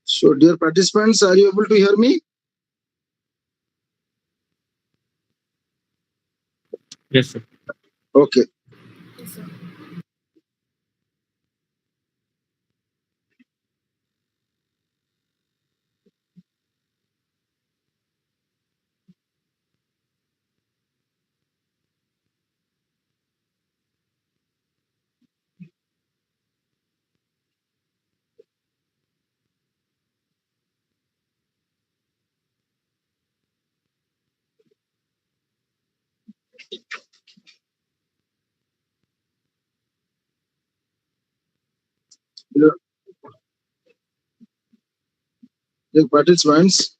So, dear participants, are you able to hear me? Yes, sir. Okay. Yes, sir. Dear, dear participants,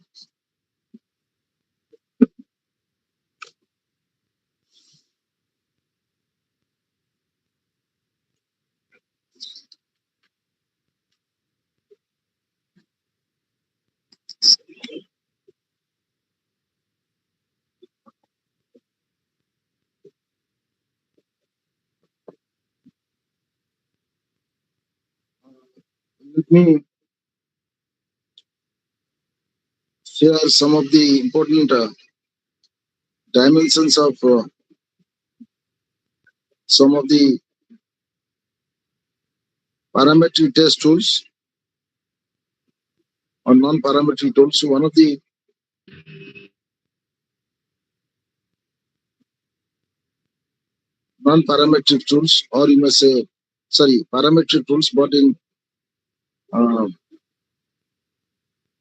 let me share some of the important dimensions of some of the parametric test tools or non-parametric tools. One of the non-parametric tools, or you may say, sorry, parametric tools, but in uh,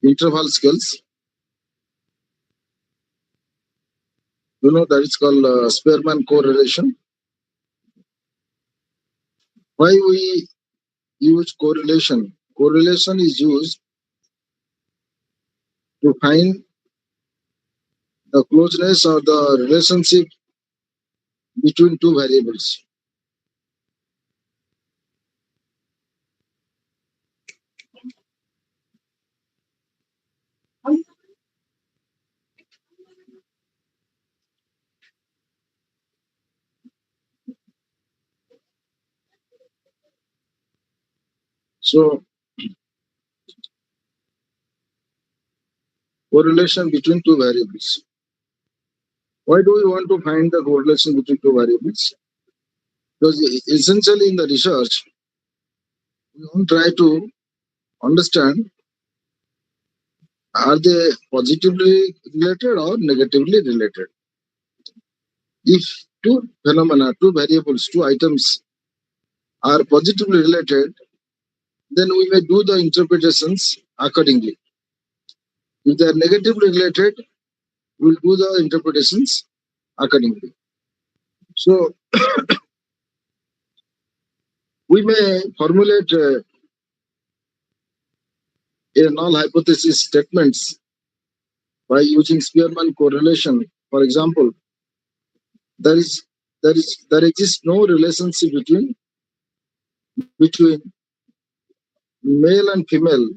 interval scales. You know that it's called Spearman correlation. Why we use correlation? Correlation is used to find the closeness or the relationship between two variables. So correlation between two variables. Why do we want to find the correlation between two variables? Because essentially in the research, we want to try to understand, are they positively related or negatively related? If two phenomena, two variables, two items are positively related, then we may do the interpretations accordingly. If they are negatively related, we'll do the interpretations accordingly. So we may formulate a null hypothesis statements by using Spearman correlation. For example, there exists no relationship between male and female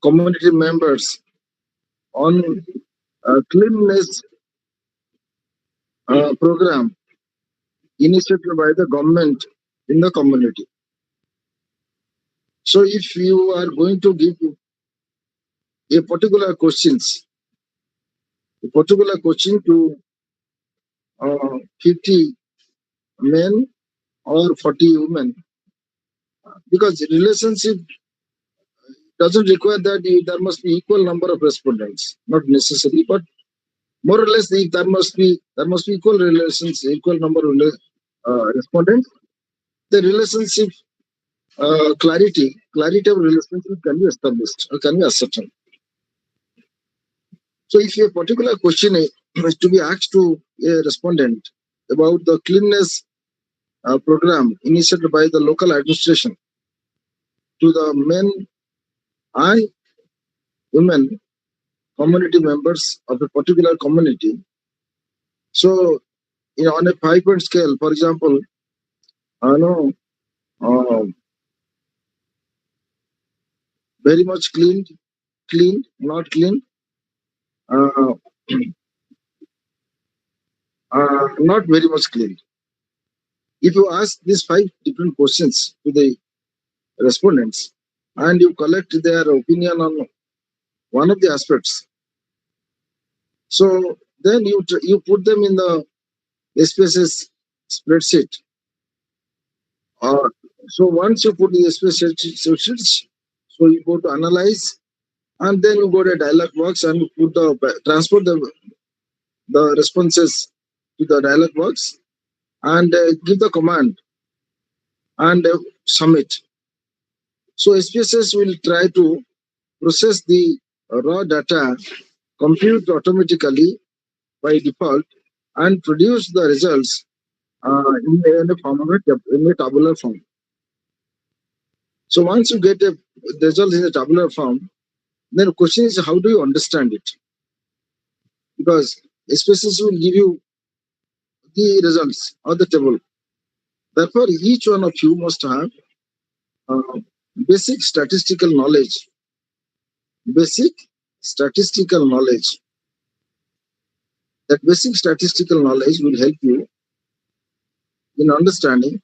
community members on a cleanliness program initiated by the government in the community. So if you are going to give a particular question to 50 men or 40 women, because relationship doesn't require that there must be equal number of respondents, not necessary, but more or less if there must be equal relations, equal number of respondents. The relationship clarity of relationship can be established or can be ascertained. So if a particular question is to be asked to a respondent about the cleanliness program initiated by the local administration to the men and women community members of a particular community. So, on a 5-point scale, for example, I know uh, very much clean, not clean, uh, not very much clean. If you ask these 5 different questions to the respondents and you collect their opinion on one of the aspects, so then you put them in the SPSS spreadsheet. Uh, so once you put the SPSS, so you go to analyze, and then you go to dialog box and put transfer the responses to the dialog box and give the command and submit. So SPSS will try to process the raw data, compute automatically by default, and produce the results in a form of in a tabular form. So once you get the result in a tabular form, then the question is how do you understand it? Because SPSS will give you the results of the table. Therefore, each one of you must have uh, basic statistical knowledge. Basic statistical knowledge. That basic statistical knowledge will help you in understanding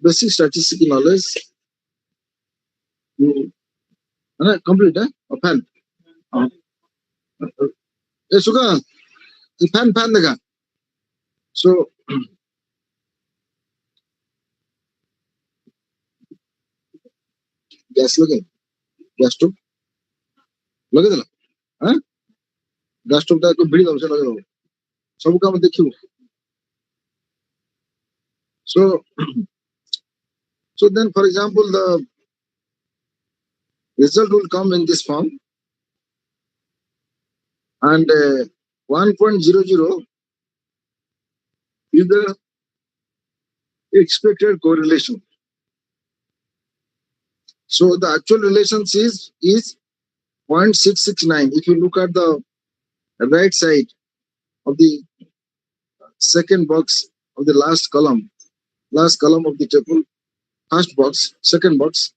basic statistical knowledge. You complete, fan. Suga, fan daga. So, gas looking. Gas stove. Look at that. Gas stove that could breathe also. So, come with the queue. So, so then, for example, the result will come in this form, and 1.00 is the expected correlation. So the actual relation is 0.669. If you look at the right side of the second box of the last column of the table, first box, second box,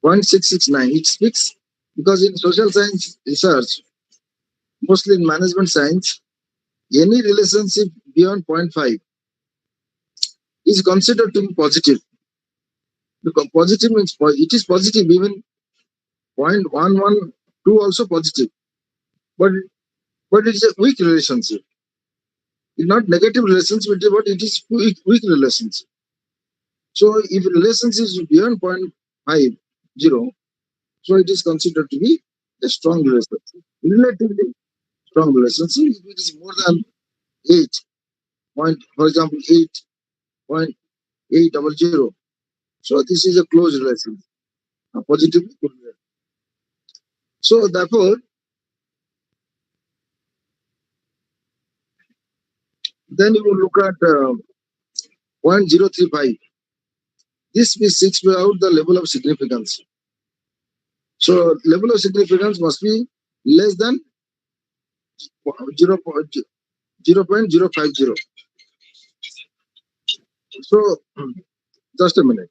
0.669. It speaks because in social science research, mostly in management science, any relationship beyond 0.5 is considered to be positive. Because positive means it is positive, even 0.112 also positive. But it is a weak relationship. It's not negative relationship, but it is weak relationship. So if relationship is beyond 0.50, so it is considered to be a strong relationship. Relatively strong relationship. If it is more than 8 point, for example, 8.800, so this is a close relationship, a positively good relationship. So therefore, then you will look at 0.035. This we seeks out the level of significance. So level of significance must be less than 0.050. So just a minute.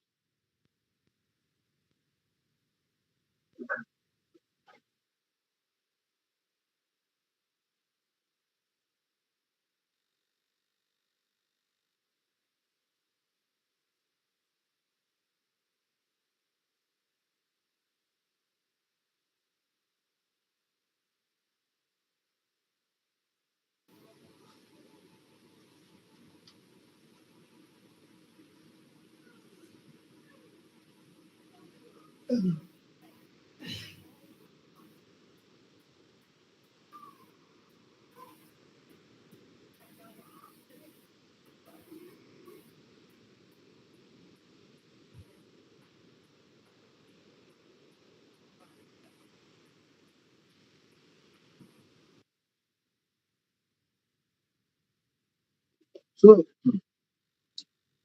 So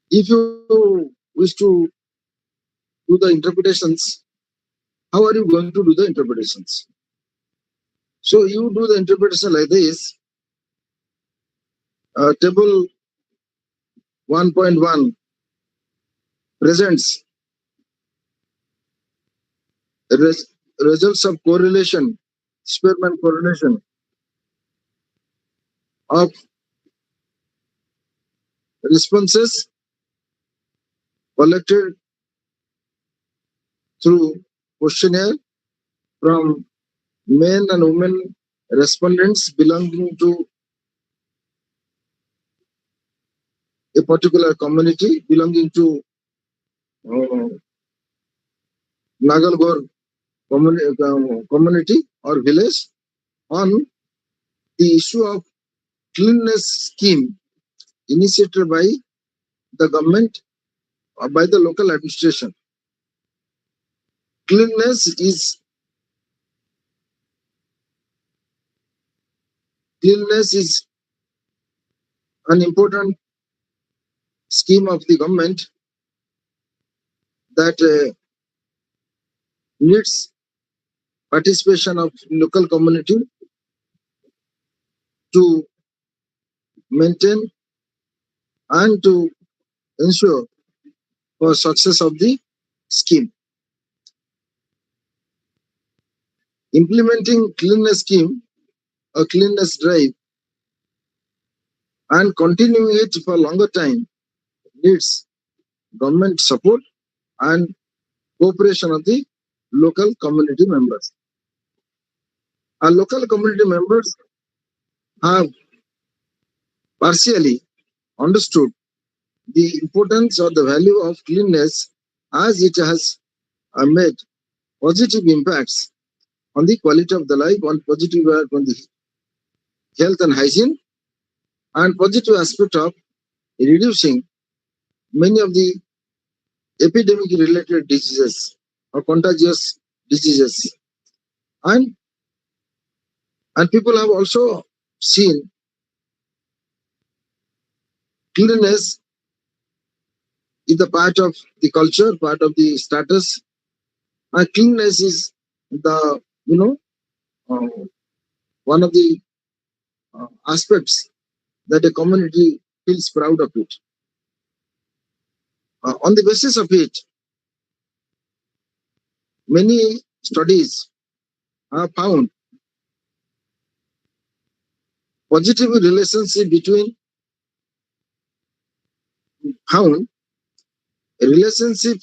if you wish to do the interpretations, how are you going to do the interpretations? So you do the interpretation like this. Table 1.1 presents results of correlation, Spearman correlation of responses collected through questionnaire from men and women respondents belonging to a particular community, belonging to uh, Nagalgor community or village, on the issue of cleanliness scheme initiated by the government or by the local administration. Cleanliness is cleanliness is an important scheme of the government that needs participation of local community to maintain and to ensure for success of the scheme. Implementing cleanliness scheme or cleanliness drive and continuing it for a longer time needs government support and cooperation of the local community members. Our local community members have partially understood the importance or the value of cleanliness as it has made positive impacts on the quality of the life, on positive impact on the health and hygiene, and positive aspect of reducing many of the epidemic related diseases or contagious diseases. And, and people have also seen cleanliness is the part of the culture, part of the status. And cleanliness is the, uh, one of the aspects that a community feels proud of it. On the basis of it, many studies have positive relationship between found relationship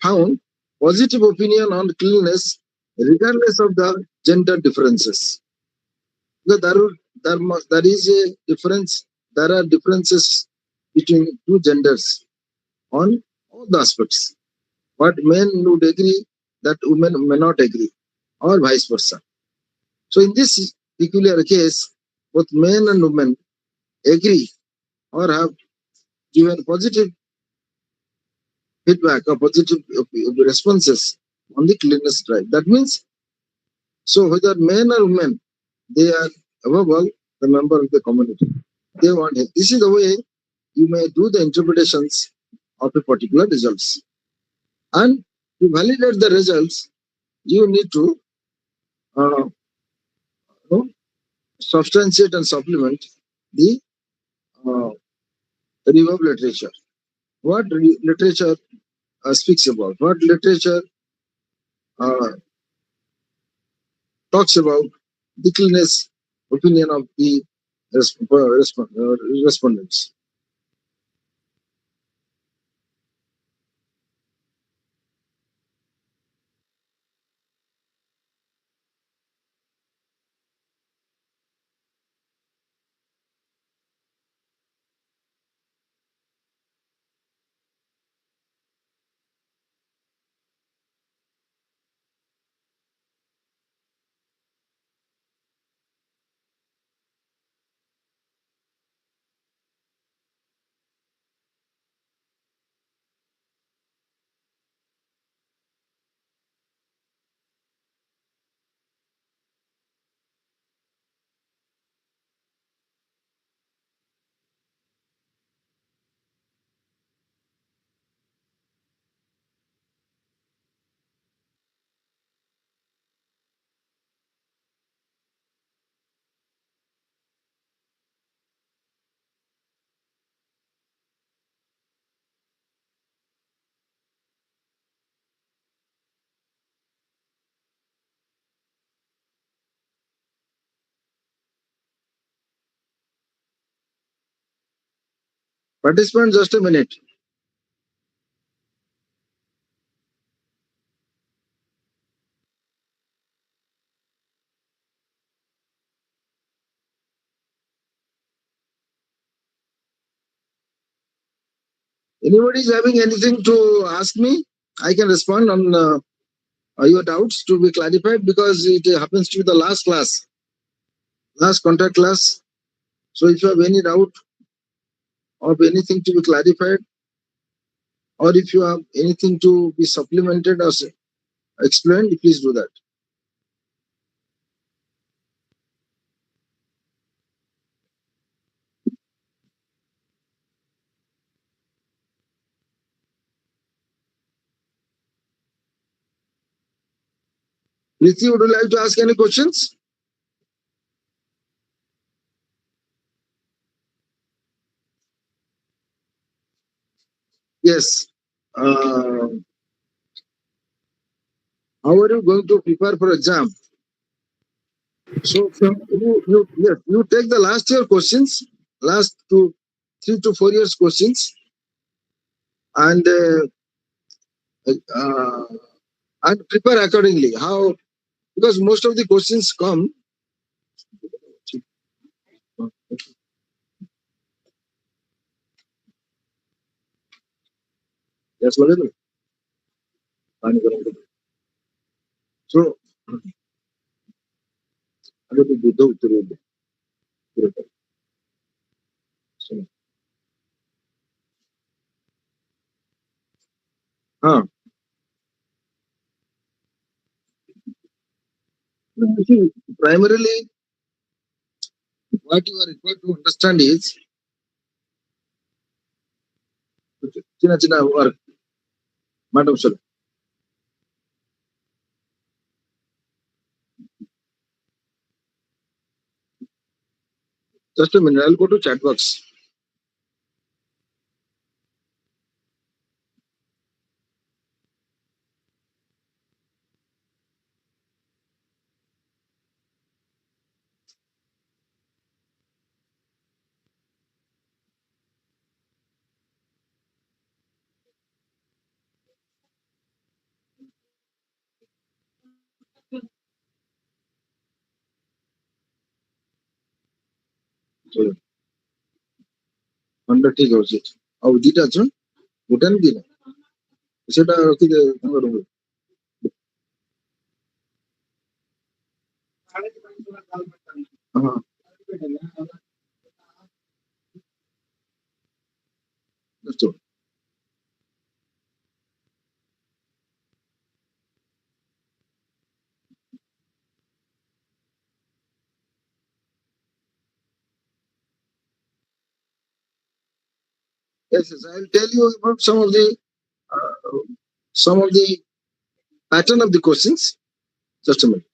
found positive opinion on cleanliness regardless of the gender differences. Because there is a difference. There are differences between two genders on all the aspects. But men would agree that women may not agree, or vice versa. So in this peculiar case, both men and women agree or have given positive feedback or positive responses on the cleanliness drive. That means, so whether men or women, they are above all the member of the community. They want it. This is the way you may do the interpretations of a particular results. And to validate the results, you need to uh, substantiate and supplement the uh, review literature. What literature speaks about? What literature uh, talks about the cleanliness opinion of the respondents? Participant, just a minute. Anybody is having anything to ask me? I can respond on your doubts to be clarified because it happens to be the last class, last contact class. So if you have any doubt or anything to be clarified, or if you have anything to be supplemented or explained, please do that. Priti, would you like to ask any questions? Yes. How are you going to prepare for exam? So yes, you take the last year questions, last 3 to 4 years questions, and uh, and prepare accordingly. How? Because most of the questions come. Yes, Valerie. So, I to do the huh. You see, primarily, what you are required to understand is China China work, Madam Sir. Just a minute, I'll go to chat box. Under ঠিক আছে ଆଉ ଦିଟା ଅଛନ୍ ଗୋଟେ ନା ଦିଟା ସେଟା ରଖିଦେ ତାଙ୍କର ହଁ just yes, yes, I'll tell you about uh, some of the pattern of the questions. Just a minute.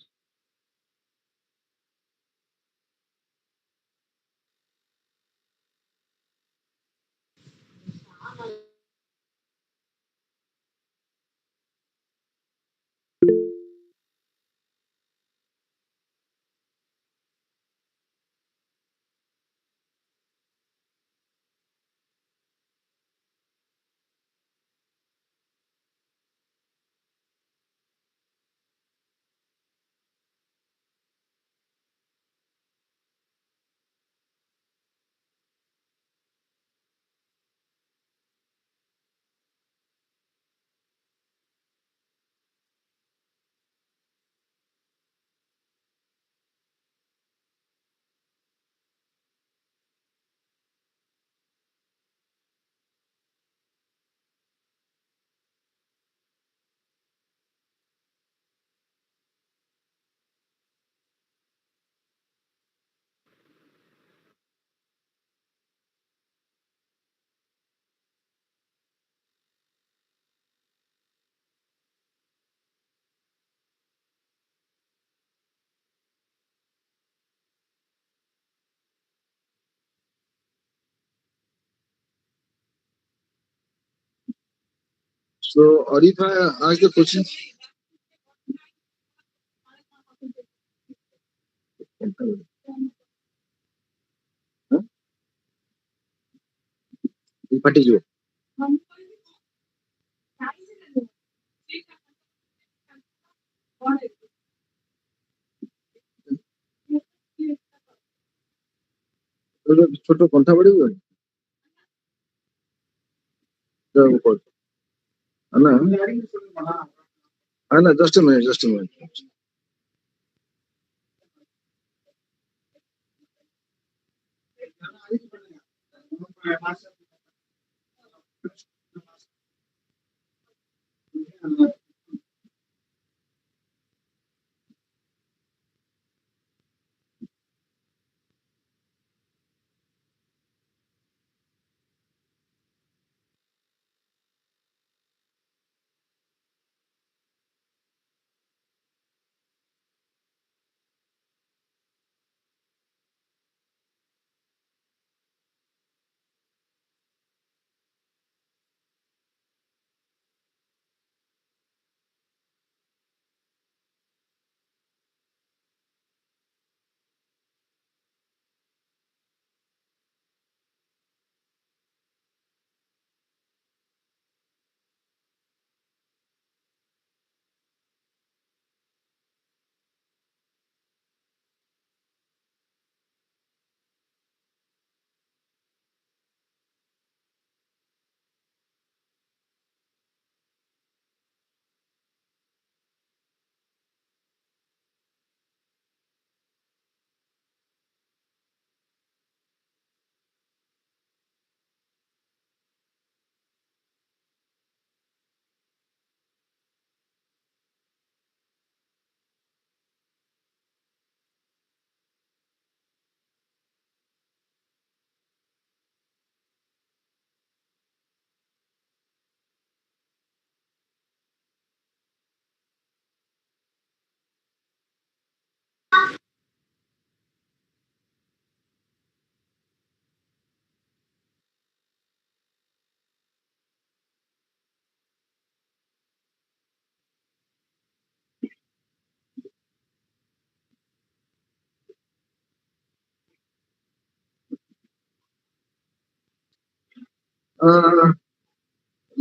So, or if I ask the question, huh? particular. ছোট কথা বলবেন না না just a minute.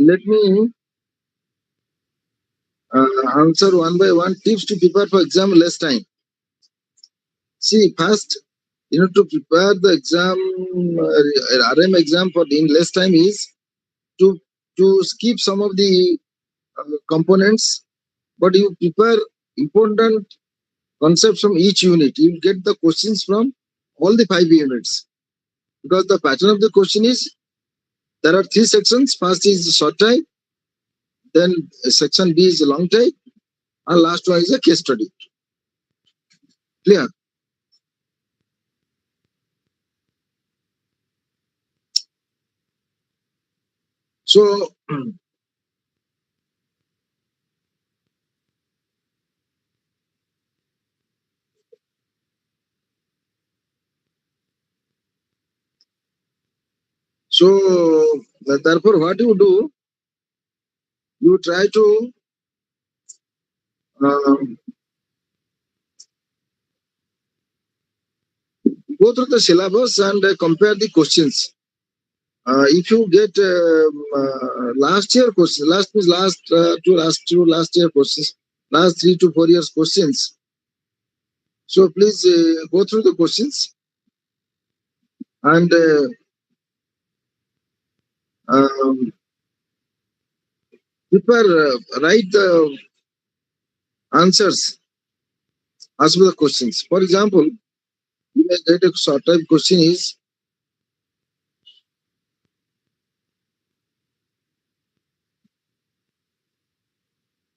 Let me answer one by one. Tips to prepare for exam less time. See, first, to prepare the exam, RM exam for in less time is to skip some of the components, but you prepare important concepts from each unit. You get the questions from all the 5 units, because the pattern of the question is there are 3 sections. First is short type, then section B is long type, and last one is a case study. Clear? So therefore, what you do, you try to go through the syllabus and compare the questions. If you get last year questions, last year questions, last 3 to 4 years questions. So please go through the questions and write the answers as per the questions. For example, you may get a short type question is,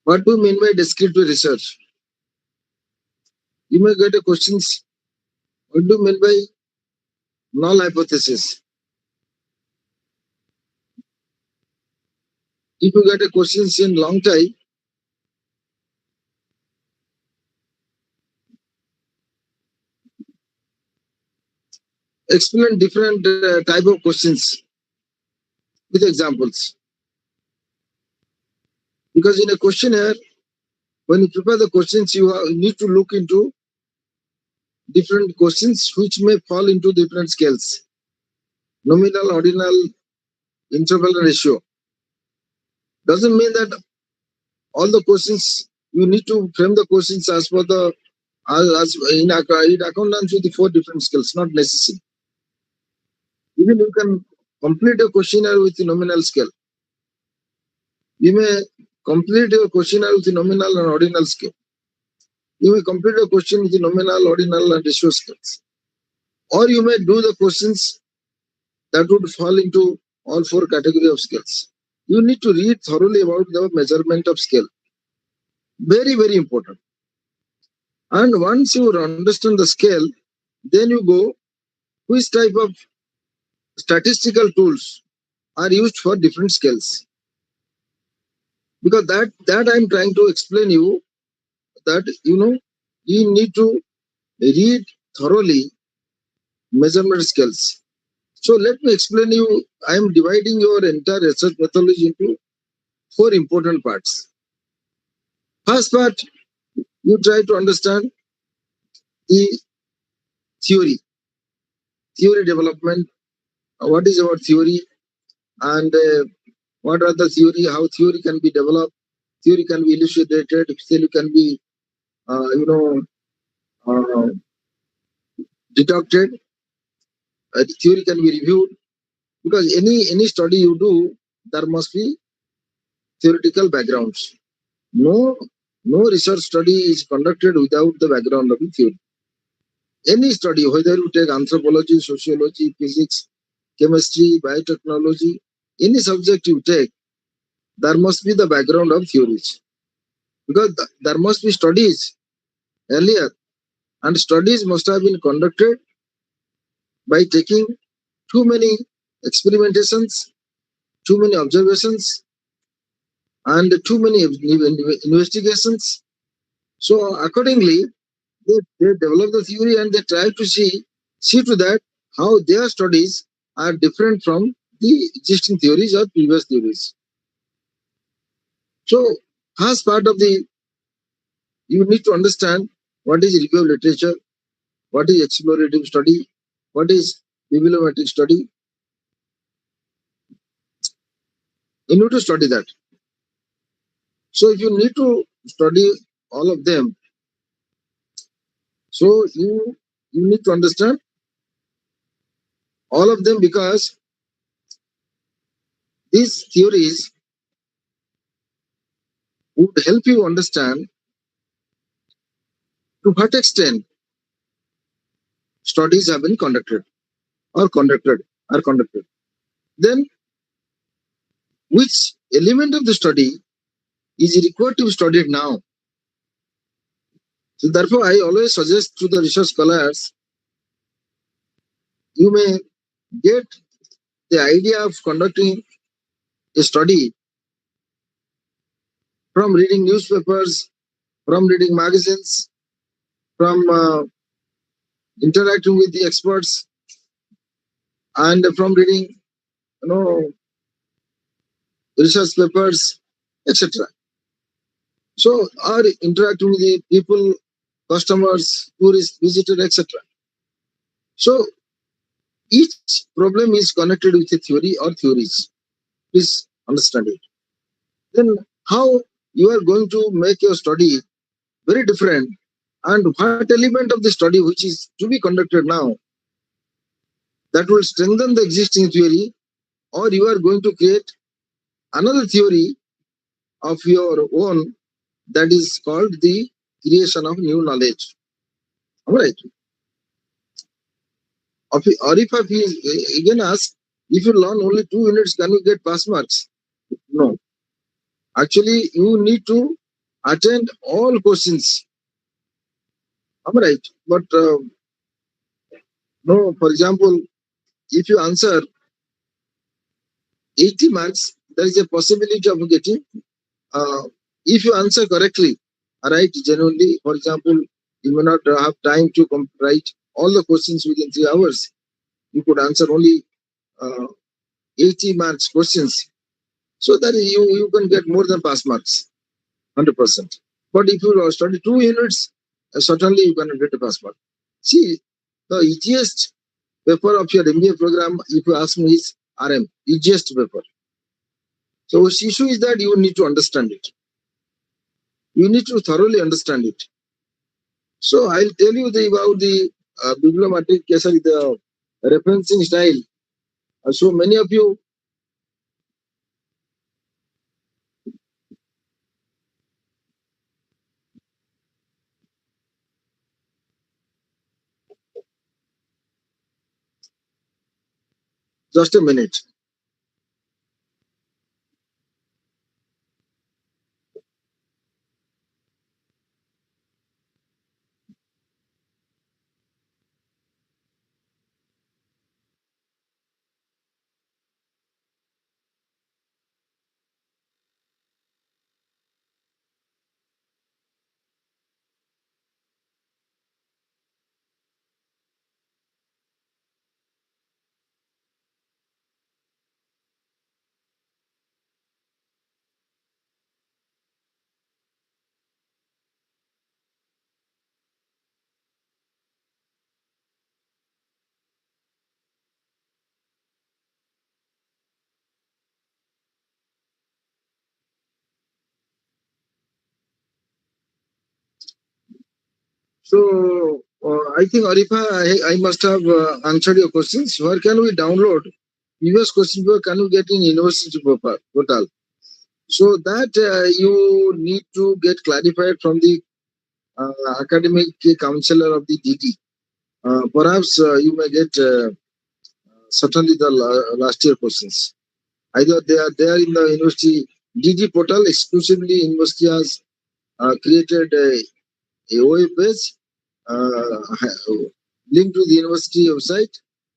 what do you mean by descriptive research? You may get a questions, what do you mean by null hypothesis? If you get a questions in long type, explain different type of questions with examples. Because in a questionnaire, when you prepare the questions, you need to look into different questions which may fall into different scales. Nominal, ordinal, interval ratio. Doesn't mean that all the questions you need to frame the questions as per the as in accountancy with the 4 different skills, not necessary. Even you can complete a questionnaire with the nominal scale. You may complete your questionnaire with the nominal and ordinal scale. You may complete a question with the nominal, ordinal, and ratio scales. Or you may do the questions that would fall into all 4 categories of scales. You need to read thoroughly about the measurement of scale. Very, very important. And once you understand the scale, then you go which type of statistical tools are used for different scales. Because that I'm trying to explain you that you need to read thoroughly measurement scales. So let me explain you. I am dividing your entire research methodology into 4 important parts. First part, you try to understand the theory development. What is our theory, and what are the theory? How theory can be developed? Theory can be elucidated. Theory can be, uh, deducted. Theory can be reviewed, because any study you do, there must be theoretical backgrounds. No research study is conducted without the background of the theory. Any study, whether you take anthropology, sociology, physics, chemistry, biotechnology, any subject you take, there must be the background of theories, because there must be studies earlier, and studies must have been conducted by taking too many experimentations, too many observations, and too many investigations. So accordingly, they develop the theory and they try to see to that how their studies are different from the existing theories or previous theories. So as part of you need to understand what is review of literature, what is explorative study, what is bibliometric study. You need to study that. So if you need to study all of them, so you need to understand all of them, because these theories would help you understand to what extent studies have been conducted. Then which element of the study is required to be studied now. So therefore, I always suggest to the research scholars, you may get the idea of conducting a study from reading newspapers, from reading magazines, from interacting with the experts, and from reading, research papers, etc. So, or interacting with the people, customers, tourists, visitors, etc. So, each problem is connected with a theory or theories. Please understand it. Then, how you are going to make your study very different, and what element of the study which is to be conducted now that will strengthen the existing theory, or you are going to create another theory of your own, that is called the creation of new knowledge. All right. Or if he again ask, if you learn only 2 units, can you get pass marks? No. Actually, you need to attend all questions. All right. But no, for example, if you answer 80 marks, there is a possibility of getting, if you answer correctly, right, genuinely, for example, you may not have time to write all the questions within 3 hours. You could answer only 80 marks questions. So that you can get more than pass marks, 100%. But if you study 2 units, certainly you can get a pass mark. See, the easiest paper of your MBA program, if you ask me, is RM, easiest paper. So issue is that you need to understand it. You need to thoroughly understand it. So I'll tell you about the bibliometric case, the referencing style. So many of you, just a minute. So I think Arifa, I must have answered your questions. Where can we download US question paper? Can we get in university portal? So that you need to get clarified from the academic counselor of the DD. Perhaps you may get certainly the last year questions. Either they are there in the university DD portal exclusively. University has created a web page linked to the university website.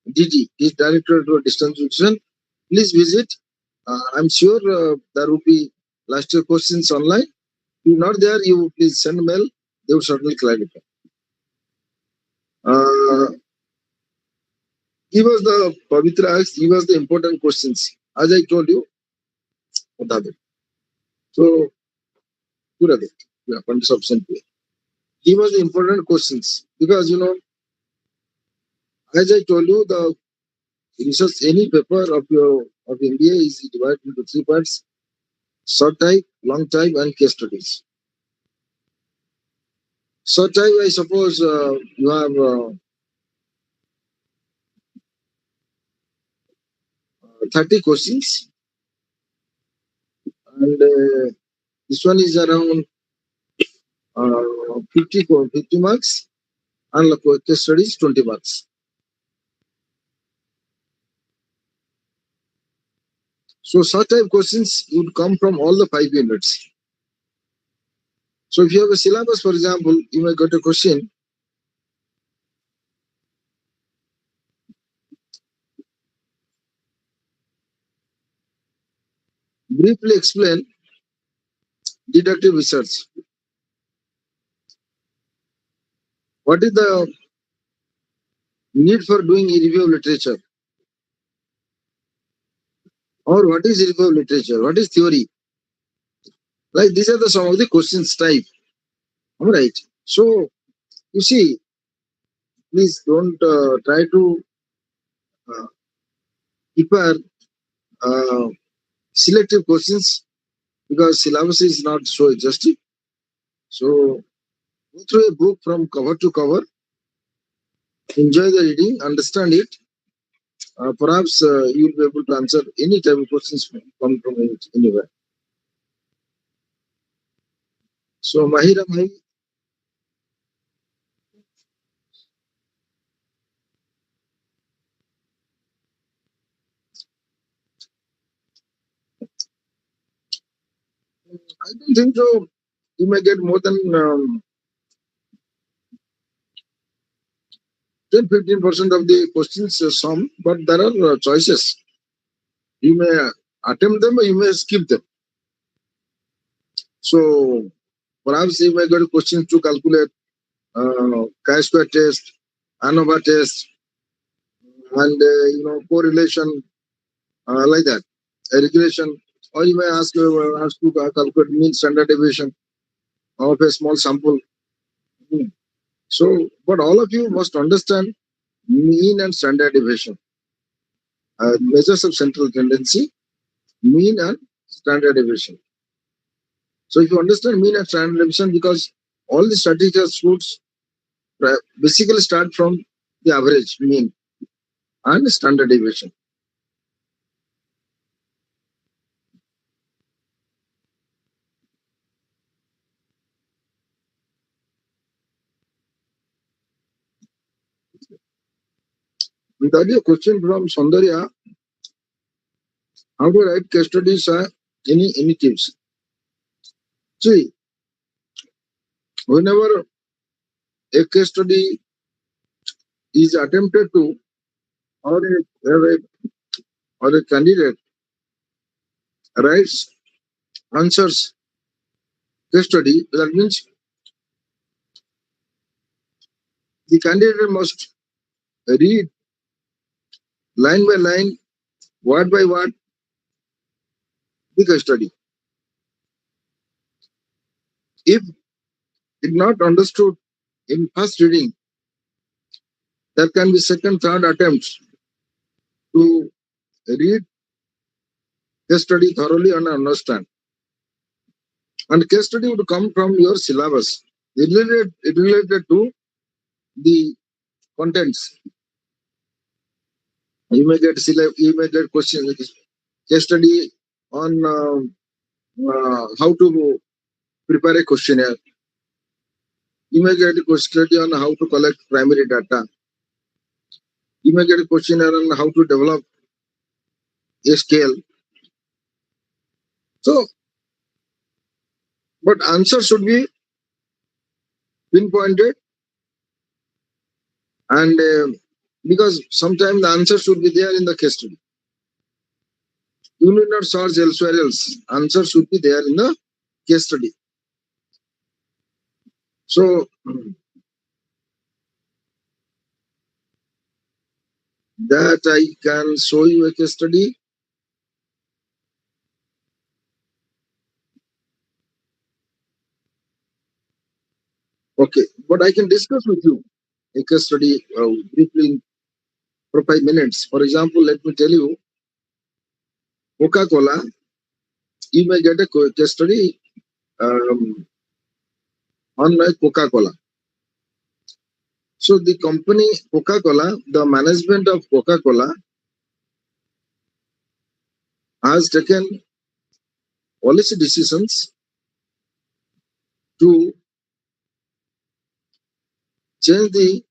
DD is Directorate of Distance Education. Please visit. I'm sure there will be last year questions online. If not there, you please send mail. They will certainly clarify. Uh, Give us the Pavitra asked, give us the important questions. As I told you, बताओ. So, पूरा दे. Yeah, पंडित option पे. Give us the important questions because as I told you, the research any paper of MBA is divided into three parts: short type, long type, and case studies. Short type, I suppose you have 30 questions, and this one is around 50 marks, and case studies 20 marks. So short type questions would come from all the 5 units. So if you have a syllabus, for example, you may get a question. Briefly explain deductive research. What is the need for doing a review of literature? Or what is review of literature? What is theory? Like these are some of the questions type. All right. So you see, please don't try to uh, prepare uh, selective questions because syllabus is not so exhaustive. So go through a book from cover to cover, enjoy the reading, understand it. Perhaps you'll be able to answer any type of questions from anywhere. So Mahira Bhai, I don't think so. You may get more than 10-15% of the questions, some, but there are choices. You may attempt them or you may skip them. So perhaps you may get questions to calculate chi-square test, ANOVA test, and correlation like that, a regression, or you may ask to calculate mean standard deviation of a small sample. Hmm. So, but all of you must understand mean and standard deviation. measures of central tendency, mean and standard deviation. So if you understand mean and standard deviation, because all the statistical schools basically start from the average, mean, and standard deviation. Without a question from Saundarya, how to write case studies? Any tips? See, whenever a case study is attempted to, or a candidate writes answers case study, that means the candidate must read line by line, word by word, the case study. If it not understood in first reading, there can be second, third attempts to read case study thoroughly and understand. And case study would come from your syllabus. It related to the contents. You may get questions, case study on how to prepare a questionnaire. You may get a question study on how to collect primary data. You may get a questionnaire on how to develop a scale. So, but answer should be pinpointed, and because sometimes the answer should be there in the case study. You need not search elsewhere else. Answer should be there in the case study. So that I can show you a case study. Okay, but I can discuss with you a case study briefly for 5 minutes. For example, let me tell you, Coca-Cola. You may get a case study on Coca-Cola. So the company Coca-Cola, the management of Coca-Cola has taken policy decisions to change the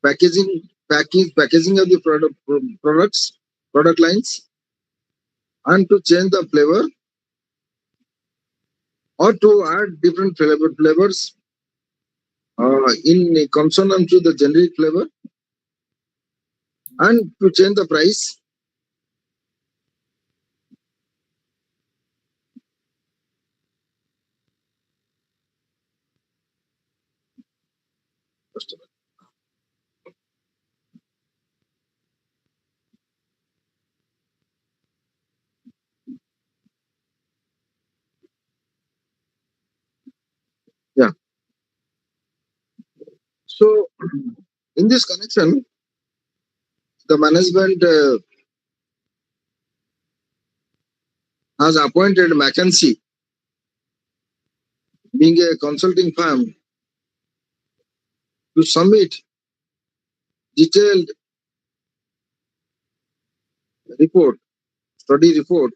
packaging of the product lines, and to change the flavor, or to add different flavors in consonance to the generic flavor, and to change the price. Yeah. So in this connection, the management has appointed McKinsey, being a consulting firm, to submit detailed report, study report,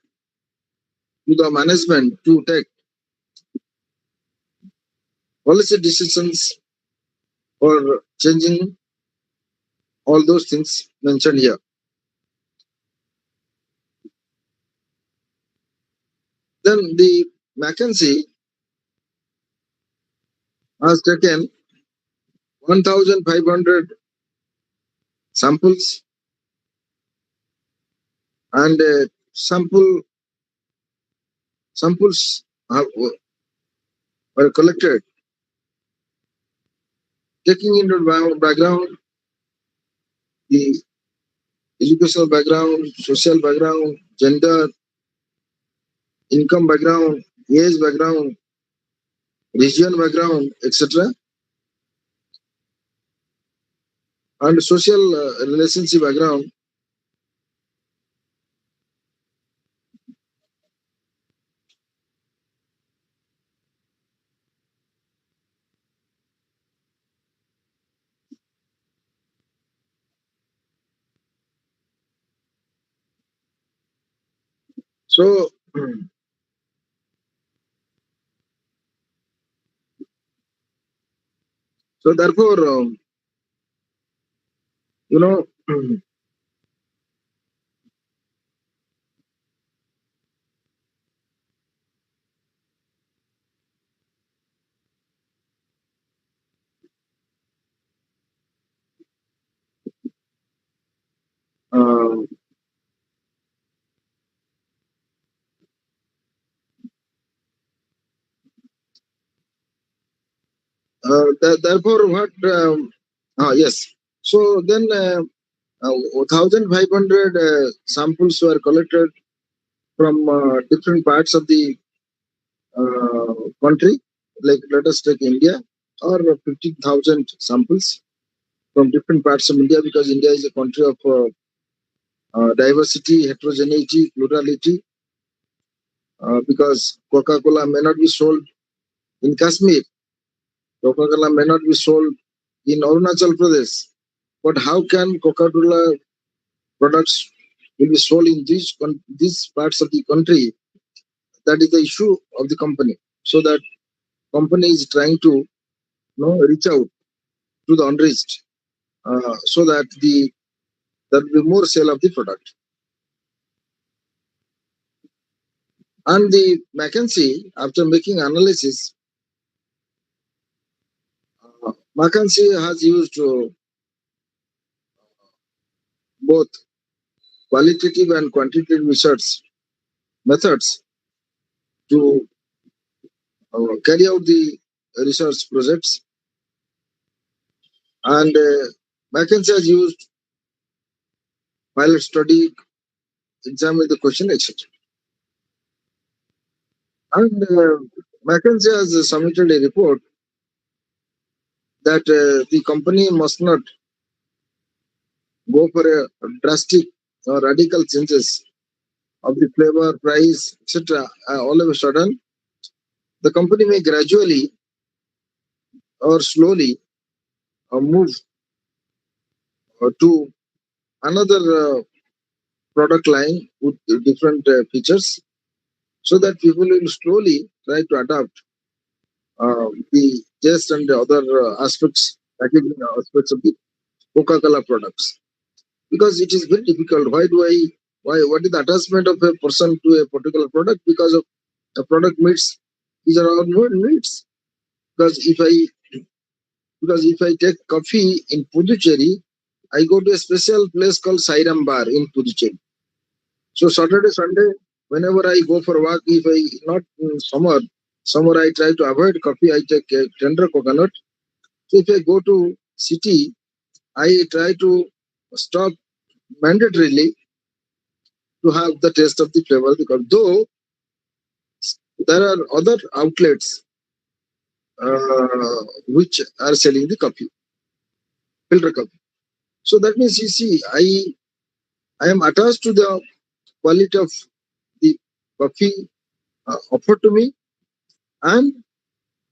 to the management to take policy decisions for changing all those things mentioned here. Then the McKinsey has taken 1,500 samples, and samples were collected, taking into background the educational background, social background, gender, income background, age background, region background, etc. and social relationship background. So, so therefore, you know, uh, therefore, what? Yes. So then, 1,500 samples were collected from different parts of the country. Like let us take India, or 50,000 samples from different parts of India, because India is a country of diversity, heterogeneity, plurality. Because Coca-Cola may not be sold in Kashmir, Coca-Cola may not be sold in Arunachal Pradesh. But how can Coca-Cola products will be sold in these parts of the country? That is the issue of the company. So that company is trying to reach out to the unreached, so that there will be more sale of the product. And the McKinsey, after making analysis, McKinsey has used both qualitative and quantitative research methods to carry out the research projects. And McKinsey has used pilot study, examine the question, etc. And McKinsey has submitted a report that the company must not go for a drastic or radical changes of the flavor, price, etc. All of a sudden, the company may gradually or slowly move to another product line with different features, so that people will slowly try to adapt the taste and the other aspects, packaging aspects of the Coca-Cola products. Because it is very difficult. What is the attachment of a person to a particular product? Because of the product meets these are our needs. Because if I take coffee in Puducherry, I go to a special place called Sairam Bar in Puducherry. So Saturday, Sunday, whenever I go for walk, if I not in summer I try to avoid coffee. I take a tender coconut. So if I go to city, I try to stop mandatorily to have the taste of the flavor, because though there are other outlets which are selling the coffee, filter coffee. So that means you see, I am attached to the quality of the coffee offered to me, and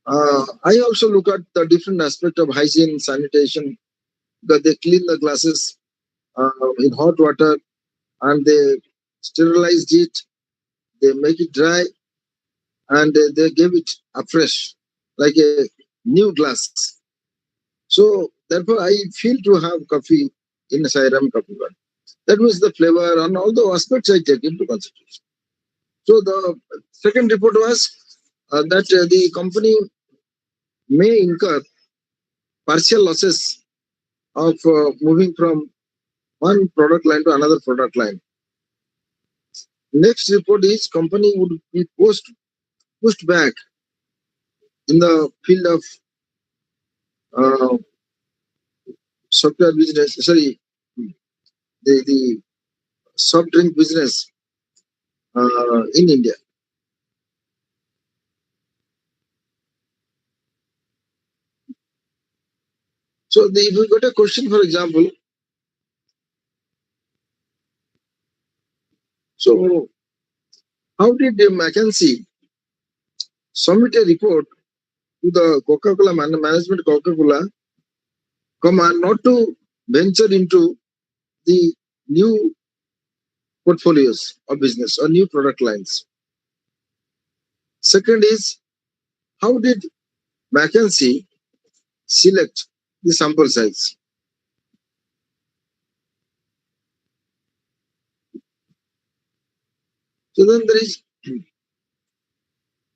I also look at the different aspect of hygiene, sanitation, that they clean the glasses in hot water, and they sterilized it, they make it dry, and they give it afresh, like a new glass. So therefore, I feel to have coffee in a Sairam coffee bar. That means the flavor and all the aspects I take into consideration. So the second report was that the company may incur partial losses of moving from one product line to another product line. Next report is company would be pushed back in the field of uh, software business. Sorry, the soft drink business in India. So if you got a question, for example, so how did McKinsey submit a report to the Coca-Cola management, Coca-Cola, not to venture into the new portfolios of business or new product lines. Second is, how did McKinsey select the sample size? So then there is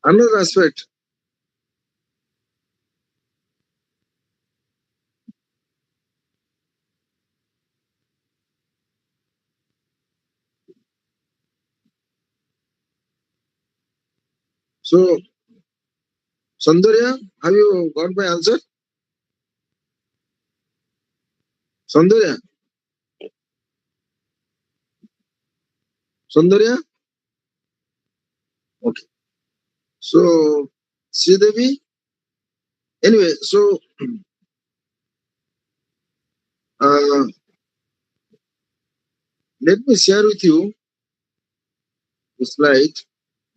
another aspect. So, Sandarya, have you got my answer? Sandarya, Sandarya? Okay. So, Sridevi, anyway, so uh, let me share with you the slide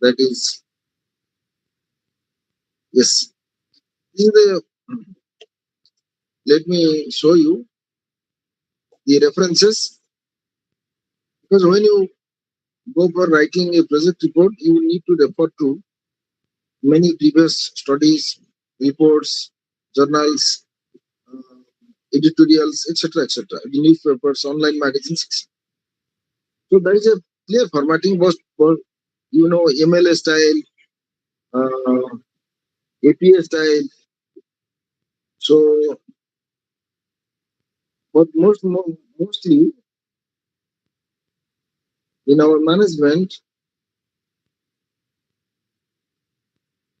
that is, yes, this is the, let me show you the references, because when you go for writing a project report, you will need to refer to many previous studies, reports, journals, uh, editorials, etc., etc., the newspapers, online magazines. So there is a clear formatting both for MLA style, APA style. So, but mostly in our management,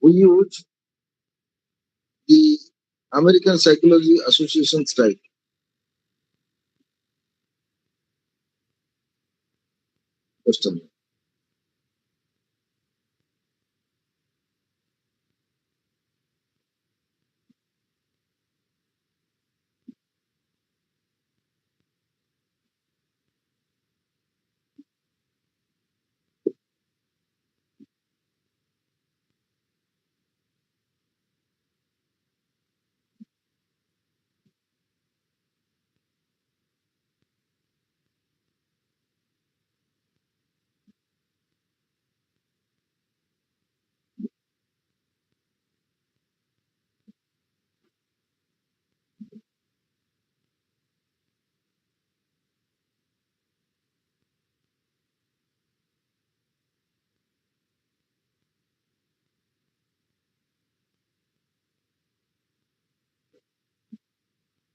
we use the American Psychology Association style. Question.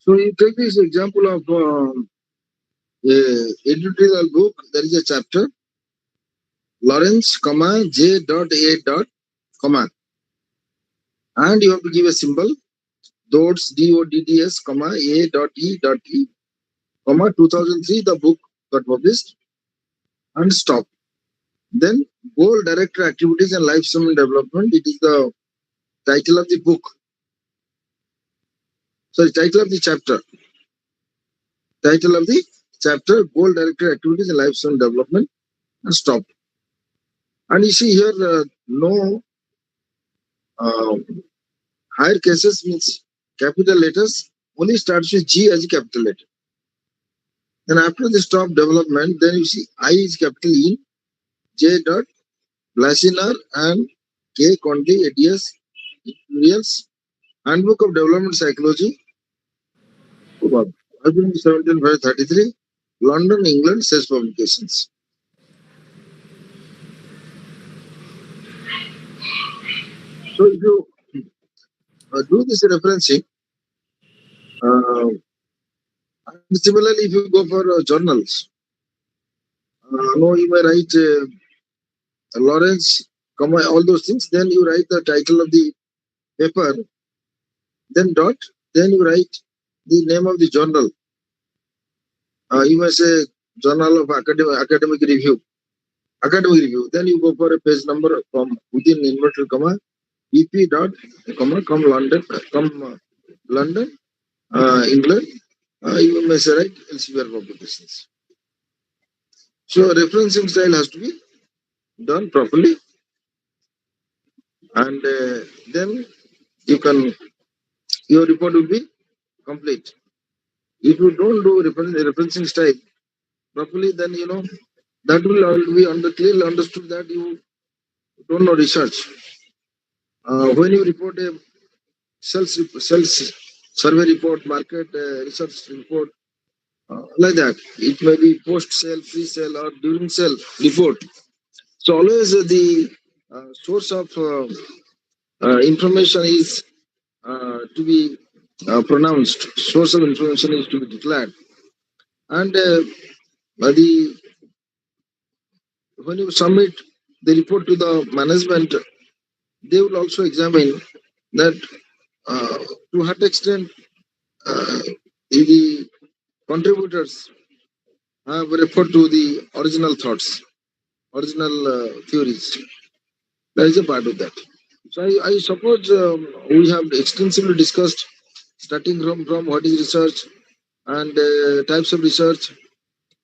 So you take this example of a editorial book. There is a chapter Lawrence, J. A. Comma, and you have to give a symbol DODDS, A. E. 2003 the book got published, and stop. Then goal director activities and lifestyle development. It is the title of the book. Sorry, title of the chapter. Title of the chapter: goal director activities and lifestyle development, and stop. And you see here, no um, higher cases means capital letters only starts with G as a capital letter. Then after the stop development, then you see I is capital E, J dot Blasinar, and K Conley, ADS, Reals, Handbook of Development Psychology, 17 by 33, London, England, says publications. So if you do this referencing, and similarly, if you go for journals, no, you may write Lawrence, all those things. Then you write the title of the paper, then dot, then you write the name of the journal. You may say Journal of Academic Review. Academic Review. Then you go for a page number from within inverted comma, EP dot, comma, come London, England, you may say right Elsevier publications. So referencing style has to be done properly, and then you can your report will be complete. If you don't do referencing style properly, then that will all be clearly understood that you don't know research. When you report a sales survey report, market research report, like that, it may be post sale, pre sale, or during sale report. So always the source of information is to be pronounced. Source of information is to be declared, and the when you submit the report to the management, they will also examine that to what extent the contributors have referred to the original thoughts, original theories. That is a part of that. So I suppose we have extensively discussed, starting from what is research and types of research.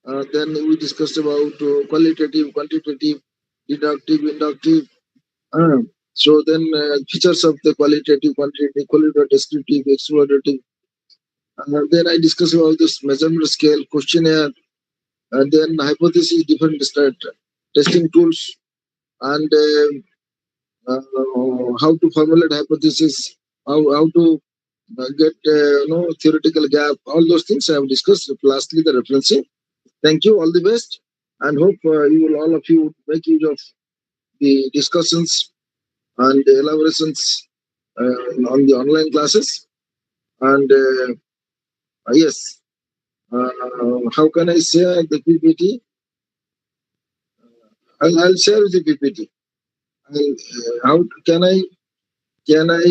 Then we discussed about qualitative, quantitative, deductive, inductive. So then features of the qualitative, quantitative, qualitative, descriptive, explorative. Then I discussed about this measurement scale, questionnaire, and then hypothesis, different testing tools, and how to formulate hypothesis, how to get theoretical gap. All those things I have discussed. Lastly, the referencing. Thank you. All the best, and hope you will all of you make use of the discussions and the elaborations on the online classes. And yes, how can I share the PPT? I'll share the PPT. How can I? Can I?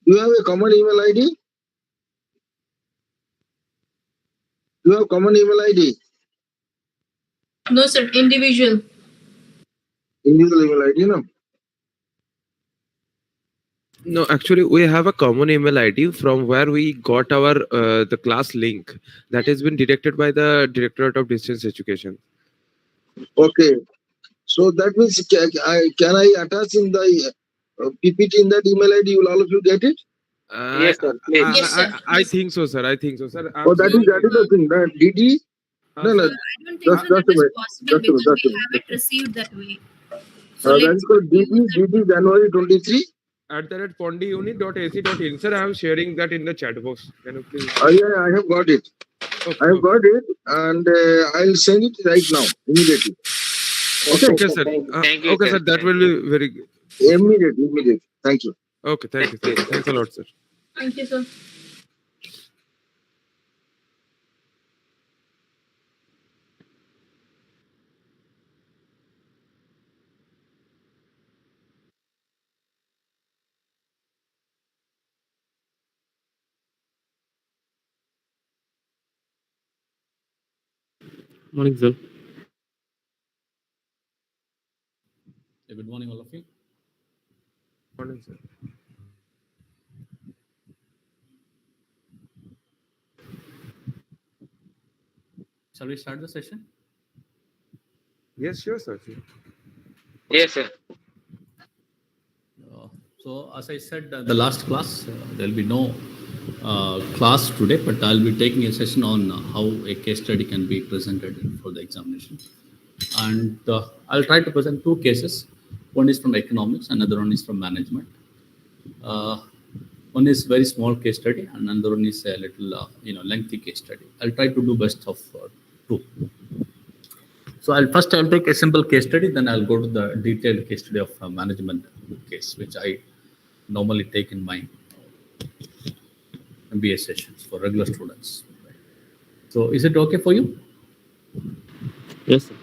Do you have a common email ID? Do you have common email ID? No, sir. Individual. Individual email ID, no? No, actually, we have a common email ID from where we got our the class link that has been directed by the Directorate of Distance Education. Okay. So that means can I attach in the PPT in that email ID? Will all of you get it? Yes, sir. Please. Yes, sir. I think so, sir. I think so, sir. Oh, that is the thing. That DD. No, no. I don't think so that is possible because we haven't received that way. So That is called DD January 23. @pondiuni.ac.in. Sir, I am sharing that in the chat box. Can you please? Yeah, I have got it. Okay, I have got it, and I'll send it right now, immediately. Okay, sir. Thank you, Okay, sir. sir. That will be very good. Immediate. Thank you. Okay, thank you. Thanks a lot, sir. Thank you, sir. Morning, sir. Good morning, all of you. Morning, sir. Shall we start the session? Yes, sure, sir. Yes, sir. So, as I said, the last class, there will be no class today, but I'll be taking a session on how a case study can be presented for the examination. And I'll try to present two cases. One is from economics, another one is from management. One is very small case study, and another one is a little, lengthy case study. I'll try to do best of two. So I'll take a simple case study, then I'll go to the detailed case study of management case, which I normally take in my MBA sessions for regular students. So is it okay for you? Yes, sir.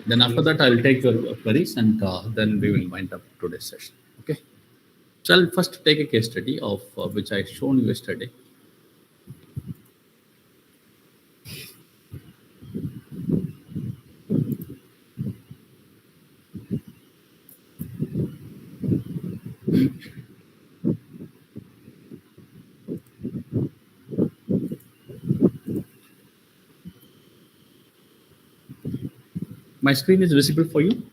Then after that, I'll take your queries, and then we will wind up today's session. Okay. So I'll first take a case study of which I shown you yesterday. My screen is visible for you?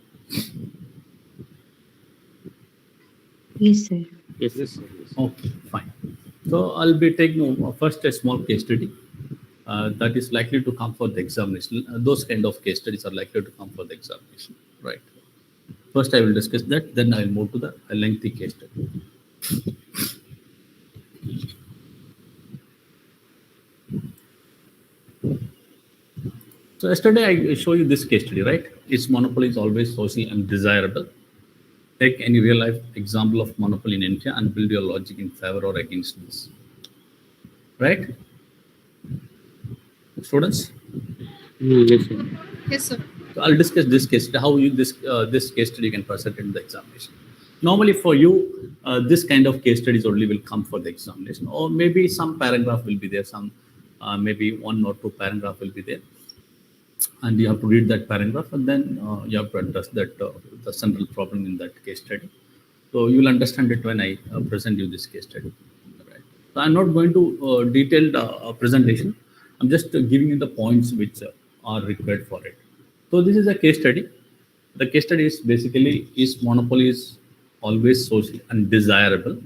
Yes, sir. Yes, sir. Okay, fine. So I'll be taking first a small case study that is likely to come for the examination. Those kind of case studies are likely to come for the examination, right? First, I will discuss that. Then I will move to the lengthy case study. So yesterday I show you this case study, right? Its monopoly is always social and desirable. Take any real life example of monopoly in India and build your logic in favor or against this. Right? Students? Yes, sir. Yes, sir. So I'll discuss this case study, how you this case study can present in the examination. Normally for you, this kind of case studies only will come for the examination, or maybe some paragraph will be there, some maybe 1 or 2 paragraph will be there, and you have to read that paragraph, and then you have to address that the central problem in that case study. So you will understand it when I present you this case study. Right. So I'm not going to detailed presentation. I'm just giving you the points which are required for it. So this is a case study. The case study is basically, is monopoly is always social and desirable.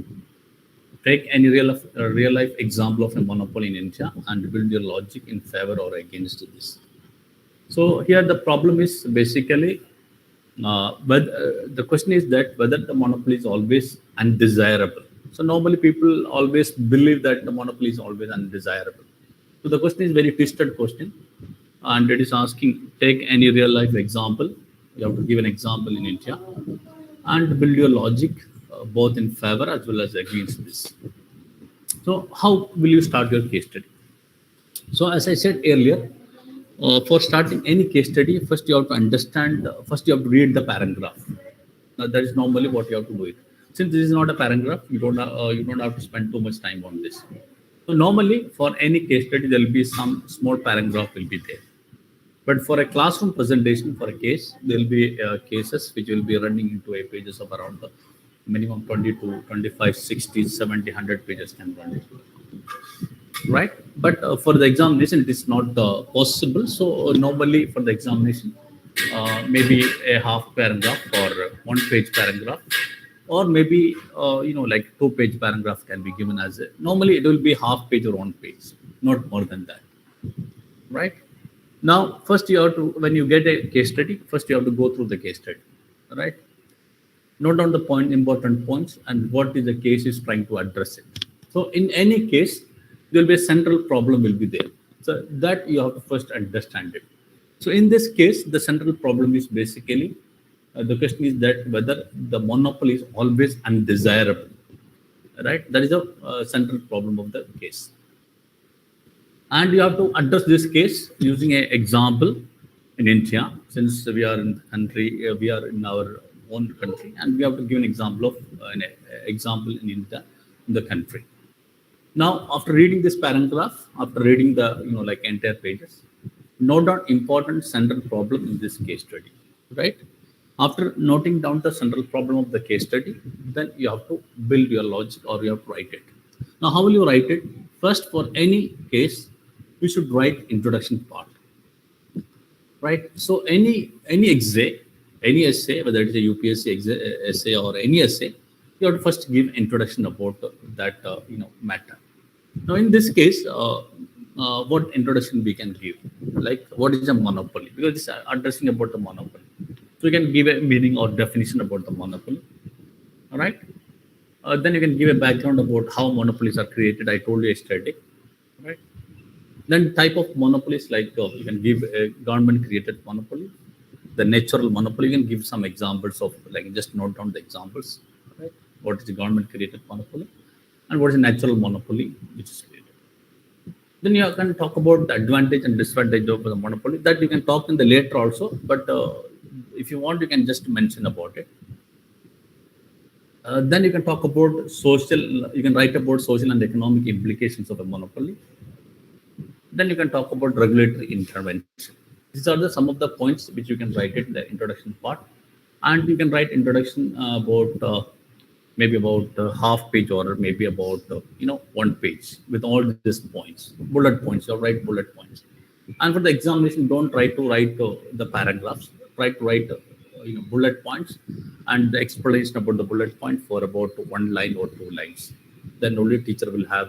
Take any real life example of a monopoly in India and build your logic in favor or against this. So here the problem is basically, but the question is that whether the monopoly is always undesirable. So normally people always believe that the monopoly is always undesirable. So the question is very twisted question, and it is asking, take any real life example. You have to give an example in India and build your logic both in favor as well as against this. So how will you start your case study? So as I said earlier, for starting any case study, first you have to understand, first you have to read the paragraph. Now, that is normally what you have to do it. Since this is not a paragraph, you don't have to spend too much time on this. So normally for any case study, there will be some small paragraph will be there. But for a classroom presentation, for a case, there will be cases which will be running into pages of around the minimum 20 to 25, 60, 70, 100 pages can run into it. Right? But for the examination, it is not possible. So normally for the examination, maybe a half paragraph or 1 page paragraph, or maybe like 2 page paragraph can be given as a, normally it will be half page or 1 page, not more than that. Right? Now, first you have to, when you get a case study, first you have to go through the case study. Right? Note down the important points and what is the case is trying to address it. So in any case, there will be a central problem will be there. So that you have to first understand it. So in this case, the central problem is basically, the question is that whether the monopoly is always undesirable. Right? That is a central problem of the case. And you have to address this case using an example in India, since we are in the country, we are in our own country, and we have to give an example of an example in India, in the country. Now, after reading this paragraph, after reading the like entire pages, note down important central problem in this case study. Right? After noting down the central problem of the case study, then you have to build your logic or you have to write it. Now, how will you write it? First, for any case, you should write introduction part. Right? So any essay, whether it is a UPSC essay or any essay, you have to first give introduction about that matter. Now, in this case, what introduction we can give? Like, what is a monopoly? Because it's addressing about the monopoly. So you can give a meaning or definition about the monopoly. All right. Then you can give a background about how monopolies are created. I told you yesterday. Right. Then type of monopolies, like you can give a government created monopoly, the natural monopoly. You can give some examples of, like, just note down the examples. Right. What is the government created monopoly and what is a natural monopoly which is created. Then you can talk about the advantage and disadvantage of the monopoly. That you can talk in the later also, but if you want, you can just mention about it. Then you can talk about social, you can write about social and economic implications of a monopoly. Then you can talk about regulatory intervention. These are some of the points which you can write it in the introduction part. And you can write introduction about maybe about half page or maybe about 1 page with all these points, bullet points. You write bullet points. And for the examination, don't try to write the paragraphs. try to write bullet points and the explanation about the bullet point for about 1 line or 2 lines. Then only teacher will have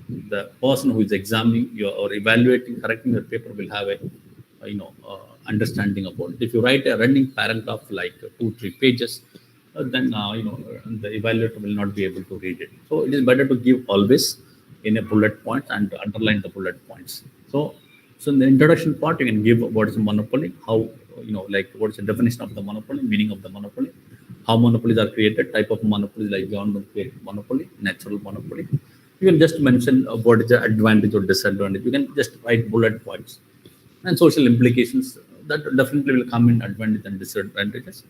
the person who is examining your or evaluating, correcting the paper will have a understanding about it. If you write a running paragraph like 2-3 pages, then the evaluator will not be able to read it. So it is better to give always in a bullet point and underline the bullet points. So in the introduction part, you can give what is a monopoly, how what is the definition of the monopoly, meaning of the monopoly, how monopolies are created, type of monopolies like government created monopoly, natural monopoly. You can just mention what is the advantage or disadvantage. You can just write bullet points and social implications that definitely will come in advantage and disadvantages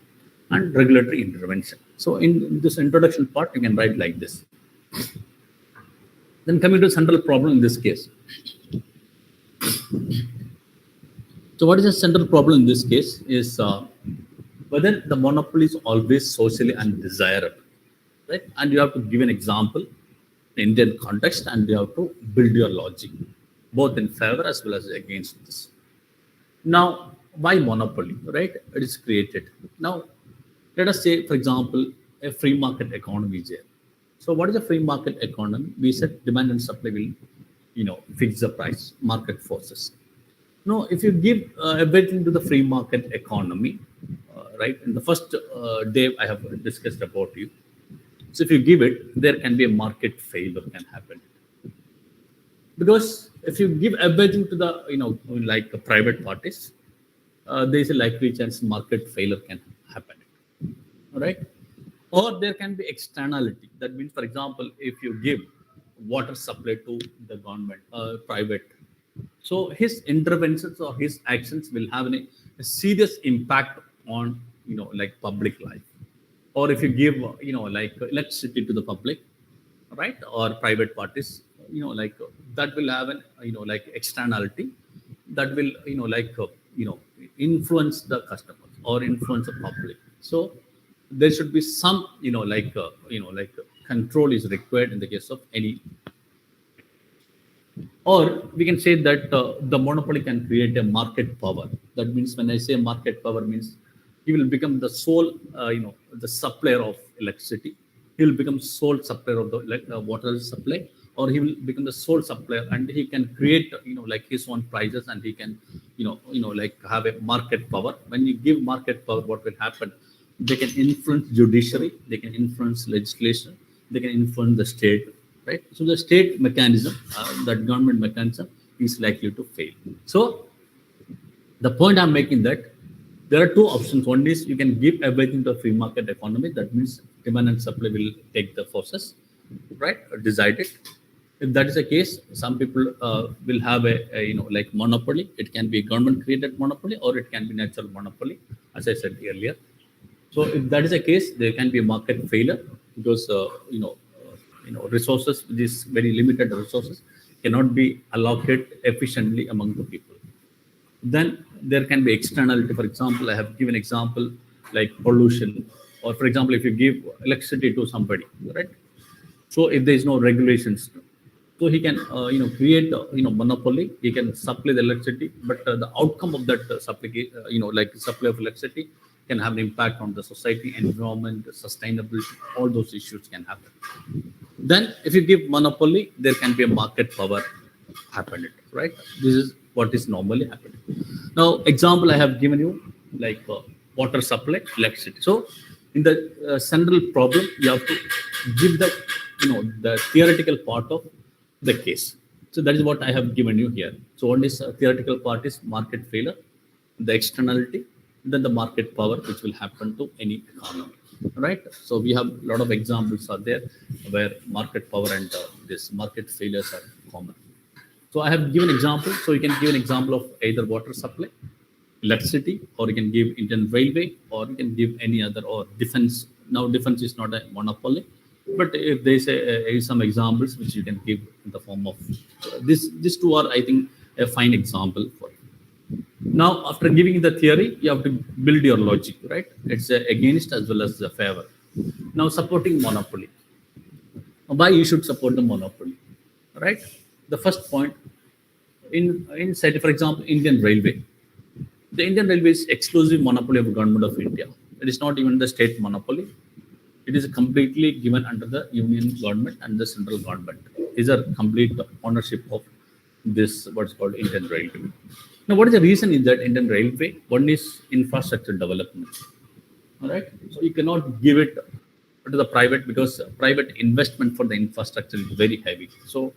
and regulatory intervention. So in this introduction part, you can write like this. Then coming to central problem in this case. So what is the central problem in this case is whether the monopoly is always socially undesirable, right? And you have to give an example in Indian context, and you have to build your logic, both in favor as well as against this. Now, why monopoly, right? It is created. Now, let us say, for example, a free market economy is there. So what is a free market economy? We said demand and supply will, fix the price, market forces. Now, if you give everything to the free market economy, right, in the first day I have discussed about you. So if you give it, there can be a market failure can happen. Because if you give everything to the, like private parties, there is a likely chance market failure can happen. All right. Or there can be externality. That means, for example, if you give water supply to the government, private, so his interventions or his actions will have a serious impact on, like public life. Or if you give, like electricity to the public, right, or private parties, like that will have an, like externality that will, influence the customers or influence the public. So there should be some, like control is required in the case of any. Or we can say that the monopoly can create a market power. That means when I say market power means he will become the sole, the supplier of electricity. He will become sole supplier of the water supply, or he will become the sole supplier, and he can create, like his own prices, and he can, like have a market power. When you give market power, what will happen? They can influence judiciary, they can influence legislation, they can influence the state, right? So the state mechanism, that government mechanism is likely to fail. So the point I'm making that there are two options. One is you can give everything to a free market economy. That means demand and supply will take the forces, right? Decide it. If that is the case, some people will have a like monopoly. It can be government created monopoly, or it can be natural monopoly, as I said earlier. So if that is the case, there can be a market failure because resources, these very limited resources, cannot be allocated efficiently among the people. Then there can be externality. For example, I have given example like pollution, or for example, if you give electricity to somebody, right? So if there is no regulations, so he can create monopoly. He can supply the electricity, but the outcome of that supply, like supply of electricity, can have an impact on the society, environment, sustainability. All those issues can happen. Then, if you give monopoly, there can be a market power happening, right? This is what is normally happening. Now, example I have given you, like water supply, electricity. So, in the central problem, you have to give the the theoretical part of the case. So that is what I have given you here. So one is theoretical part is market failure, the externality, then the market power, which will happen to any economy, right? So we have a lot of examples are there where market power and this market failures are common. So I have given example. So you can give an example of either water supply, electricity, or you can give Indian railway, or you can give any other, or defense. Now defense is not a monopoly, but if there is some examples which you can give in the form of these two are, I think, a fine example for it. Now, after giving the theory, you have to build your logic, right? It's against as well as the favor. Now, supporting monopoly. Why you should support the monopoly, right? The first point, in say, for example, Indian Railway. The Indian Railway is exclusive monopoly of Government of India. It is not even the state monopoly. It is completely given under the union government and the central government. These are complete ownership of this what's called Indian Railway. Now, what is the reason in that Indian Railway? One is infrastructure development. All right, so you cannot give it to the private because private investment for the infrastructure is very heavy. So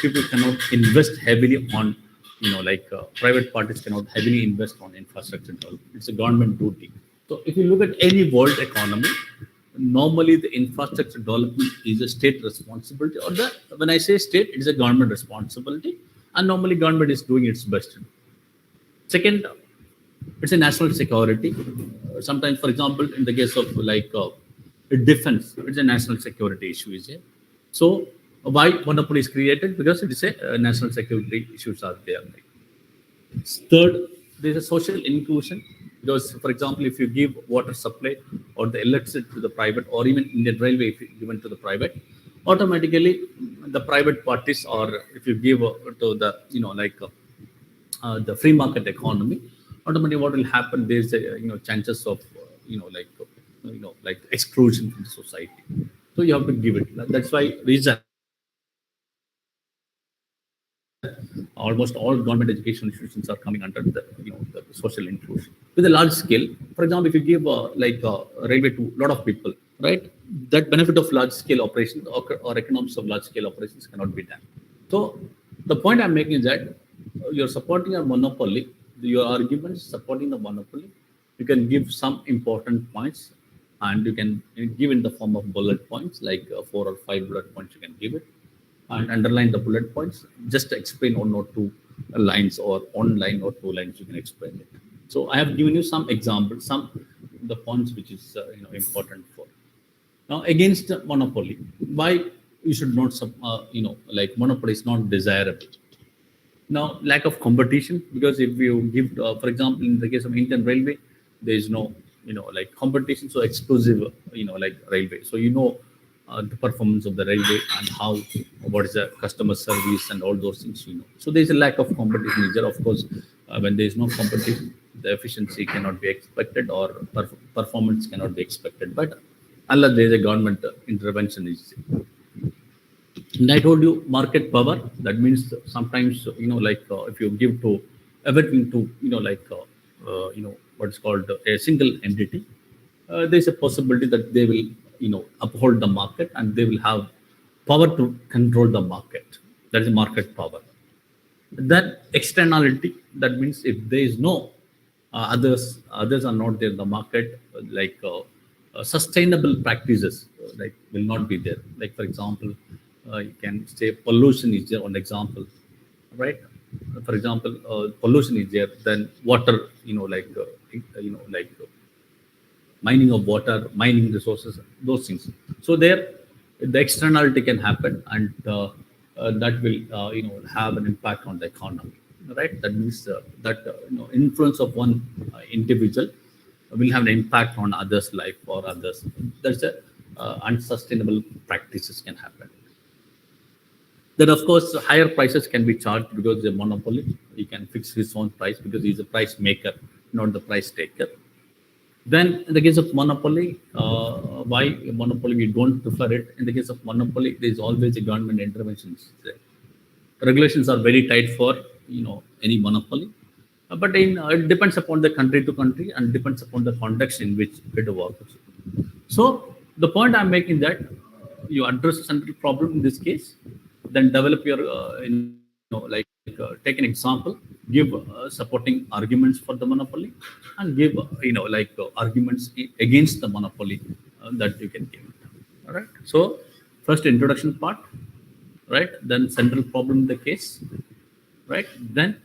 people cannot invest heavily on, private parties cannot heavily invest on infrastructure development. It's a government duty. So if you look at any world economy, normally the infrastructure development is a state responsibility, or when I say state, it is a government responsibility, and normally government is doing its best. Second, it's a national security. Sometimes, for example, in the case of defense, it's a national security issue. Is it? So why monopoly is created? Because it is a national security issues are there. Third, there is a social inclusion. Because, for example, if you give water supply or the electricity to the private, or even Indian Railway, if you given to the private, automatically the private parties, or if you give to the the free market economy, automatically what will happen? There's a chances of exclusion from the society. So you have to give it. That's why reason almost all government education institutions are coming under the the social inclusion with a large scale. For example, if you give a railway to a lot of people, right, that benefit of large scale operations or economics of large scale operations cannot be done. So the point I'm making is that you're supporting a monopoly. Your arguments supporting the monopoly, you can give some important points, and you can give in the form of bullet points, like 4 or 5 bullet points you can give it, and underline the bullet points. Just explain 1 or 2 lines, or 1 line or 2 lines you can explain it. So I have given you some examples, some the points which is important for. Now, against monopoly, why you should not monopoly is not desirable. Now, lack of competition, because if you give, for example, in the case of Indian Railway, there is no, competition, so exclusive, railway. So, the performance of the railway and what is the customer service and all those things, So, there is a lack of competition there. Of course, when there is no competition, the efficiency cannot be expected, or performance cannot be expected. But unless there is a government intervention, is and I told you market power. That means sometimes if you give to everything to what is called a single entity, there is a possibility that they will uphold the market, and they will have power to control the market. That is market power. That externality. That means if there is no others are not there in the market, sustainable practices will not be there. Like, for example, you can say pollution is there, one example, right? For example, pollution is there, then water, mining of water, mining resources, those things. So there, the externality can happen, and that will have an impact on the economy, right? That means that influence of one individual will have an impact on others' life or others. That's a unsustainable practices can happen. Then, of course, higher prices can be charged because the monopoly. He can fix his own price because he's a price maker, not the price taker. Then, in the case of monopoly, why monopoly? We don't prefer it. In the case of monopoly, there is always a government intervention. Regulations are very tight for any monopoly, but it depends upon the country to country, and depends upon the context in which it works. So the point I'm making that you address the central problem in this case, then develop your take an example, give supporting arguments for the monopoly, and give arguments against the monopoly that you can give. All right. So first introduction part, right? Then central problem in the case, right? Then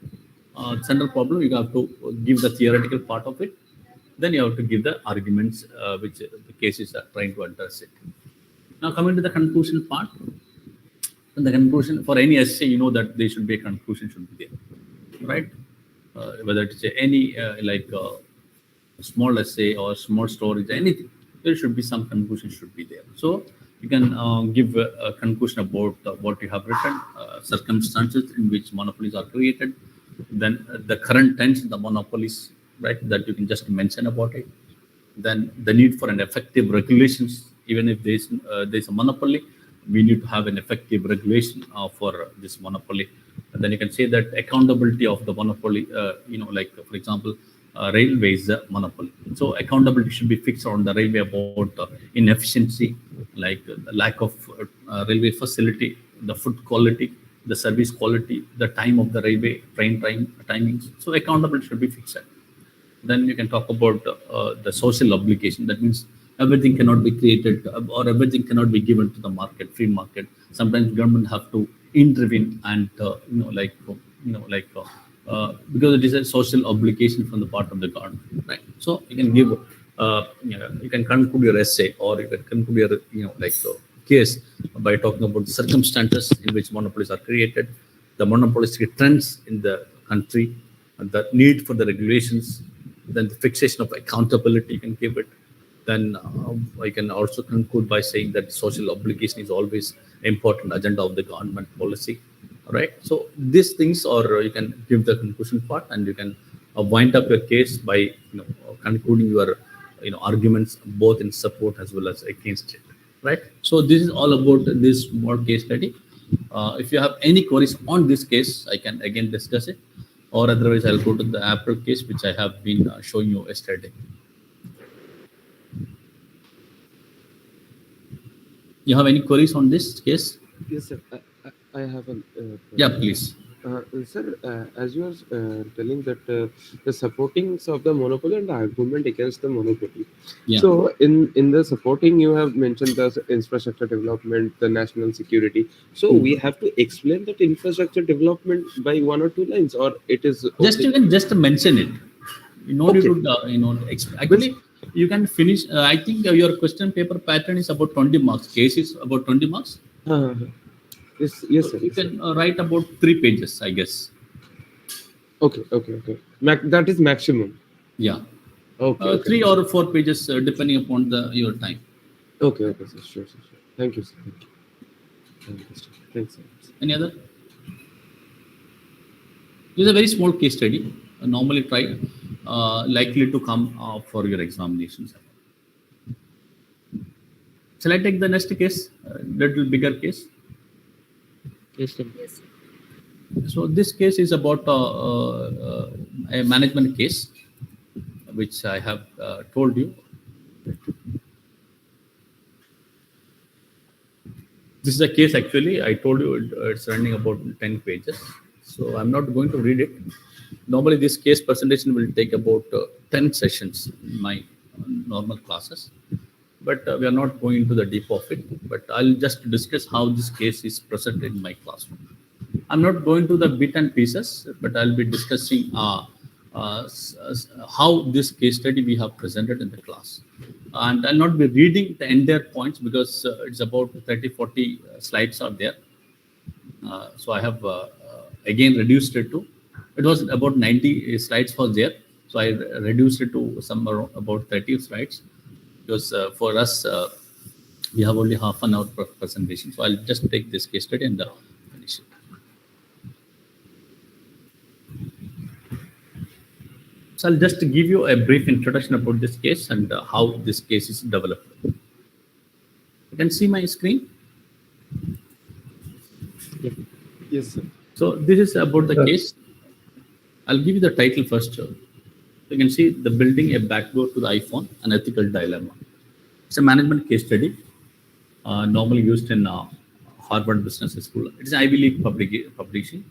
central problem, you have to give the theoretical part of it. Then you have to give the arguments which the cases are trying to address it. Now, coming to the conclusion part. In the conclusion, for any essay, that there should be a conclusion should be there, right? Whether it's any small essay or small story, anything, there should be some conclusion should be there. So you can give a conclusion about what you have written, circumstances in which monopolies are created, then the current tense in the monopolies, right? That you can just mention about it. Then the need for an effective regulations, even if there's a monopoly, we need to have an effective regulation for this monopoly. And then you can say that accountability of the monopoly, like for example, railway is a monopoly. So accountability should be fixed on the railway about inefficiency, like the lack of railway facility, the food quality, the service quality, the time of the railway, train time timings. So accountability should be fixed. Then you can talk about the social obligation. That means everything cannot be created or everything cannot be given to the market, free market. Sometimes government have to intervene and because it is a social obligation from the part of the government, right? So you can give you can conclude your essay or you can conclude your case by talking about the circumstances in which monopolies are created, the monopolistic trends in the country, and the need for the regulations, then the fixation of accountability you can give it. Then I can also conclude by saying that social obligation is always important agenda of the government policy. All right. So these things, or you can give the conclusion part, and you can wind up your case by concluding your arguments both in support as well as against it. Right. So this is all about this small case study. If you have any queries on this case, I can again discuss it, or otherwise I'll go to the April case, which I have been showing you yesterday. You have any queries on this case? Yes, sir. I have a. Yeah, please. Sir, as you are telling that the supportings of the monopoly and the argument against the monopoly. Yeah. So in the supporting, you have mentioned the infrastructure development, the national security. So we have to explain that infrastructure development by one or two lines, or it is Just you can just mention it. Okay. Actually, you can finish. I think your question paper pattern is about 20 marks. Case is about 20 marks. Yes, yes, sir. You can write about 3 pages, I guess. Okay. That is maximum. Yeah. Okay. 3 or 4 pages, depending upon your time. Okay, sir. Sure. Thank you, sir. Thank you, sir. Thanks, sir. Any other? This is a very small case study. Normally tried, likely to come for your examinations. Shall I take the next case? Little bigger case. Yes, sir. Yes. So this case is about a management case, which I have told you. This is a case actually, I told you it's running about 10 pages. So I'm not going to read it. Normally this case presentation will take about 10 sessions in my normal classes. But we are not going into the deep of it. But I'll just discuss how this case is presented in my classroom. I'm not going to the bit and pieces, but I'll be discussing how this case study we have presented in the class. And I'll not be reading the entire points because it's about 30-40 slides are there. So I have again reduced it to, it was about 90 slides was there. So I reduced it to somewhere about 30 slides because for us, we have only half an hour per presentation. So I'll just take this case study and finish it. So I'll just give you a brief introduction about this case and how this case is developed. You can see my screen. Yes, sir. So this is about the case. I'll give you the title first. You can see the building a backdoor to the iPhone, an ethical dilemma. It's a management case study, normally used in Harvard Business School. It's an Ivy League publishing.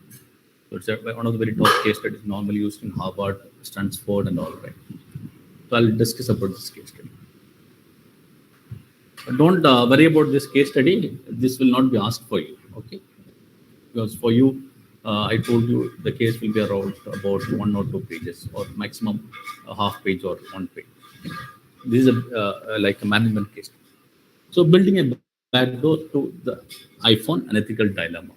So it's one of the very top case studies normally used in Harvard, Stanford, and all right. So I'll discuss about this case study. But don't worry about this case study. This will not be asked for you, okay? Because for you, I told you the case will be around about 1 or 2 pages, or maximum a half page or 1 page. This is like a management case. So building a backdoor to the iPhone, an ethical dilemma.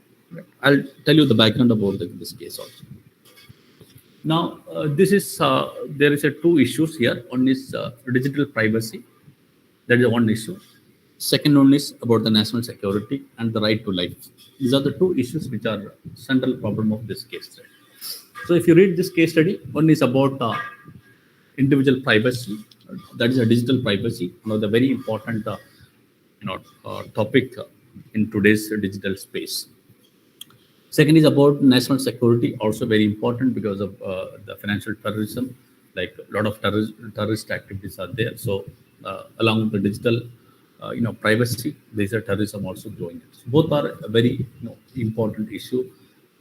I'll tell you the background about this case also. Now, this is there is a 2 issues here. One is digital privacy. That is one issue. Second one is about the national security and the right to life. These are the 2 issues which are central problem of this case study. So if you read this case study, one is about individual privacy. That is a digital privacy, one of the very important topic in today's digital space. Second is about national security, also very important because of the financial terrorism. Like a lot of terrorist activities are there. So along with the digital, privacy, these are terrorism also growing. So both are a very important issue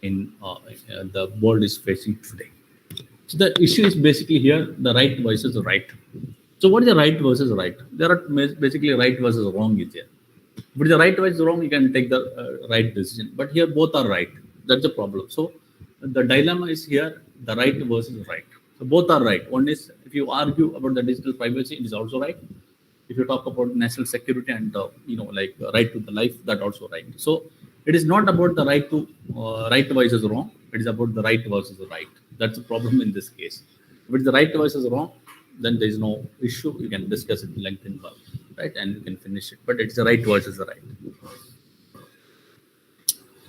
in the world is facing today. So the issue is basically here the right versus the right. So what is the right versus right? There are basically right versus wrong is there. But the right versus wrong, you can take the right decision. But here both are right. That's the problem. So the dilemma is here the right versus right. So both are right. One is if you argue about the digital privacy, it is also right. If you talk about national security and right to the life, that also right. So it is not about the right to right versus wrong. It is about the right versus right. That's the problem in this case. If it's the right versus wrong, then there is no issue. You can discuss it in length and well, right, and you can finish it. But it's the right versus the right.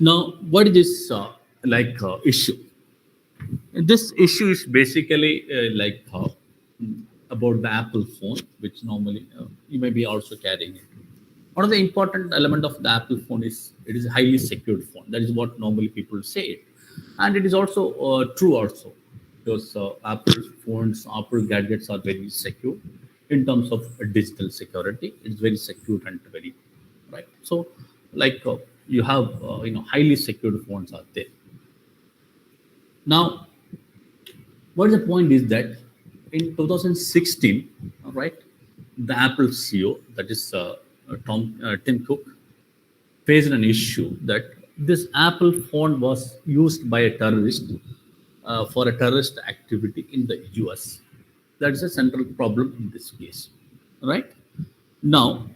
Now, what is this issue? This issue is basically about the Apple phone, which normally you may be also carrying it. One of the important element of the Apple phone is it is a highly secured phone. That is what normally people say it, and it is also true also because Apple phones, Apple gadgets are very secure in terms of digital security. It's very secure and very right. So, you have highly secured phones are there. Now, what is the point is that in 2016, right, the Apple CEO, that is Tim Cook, faced an issue that this Apple phone was used by a terrorist for a terrorist activity in the US. That is a central problem in this case, right? Now,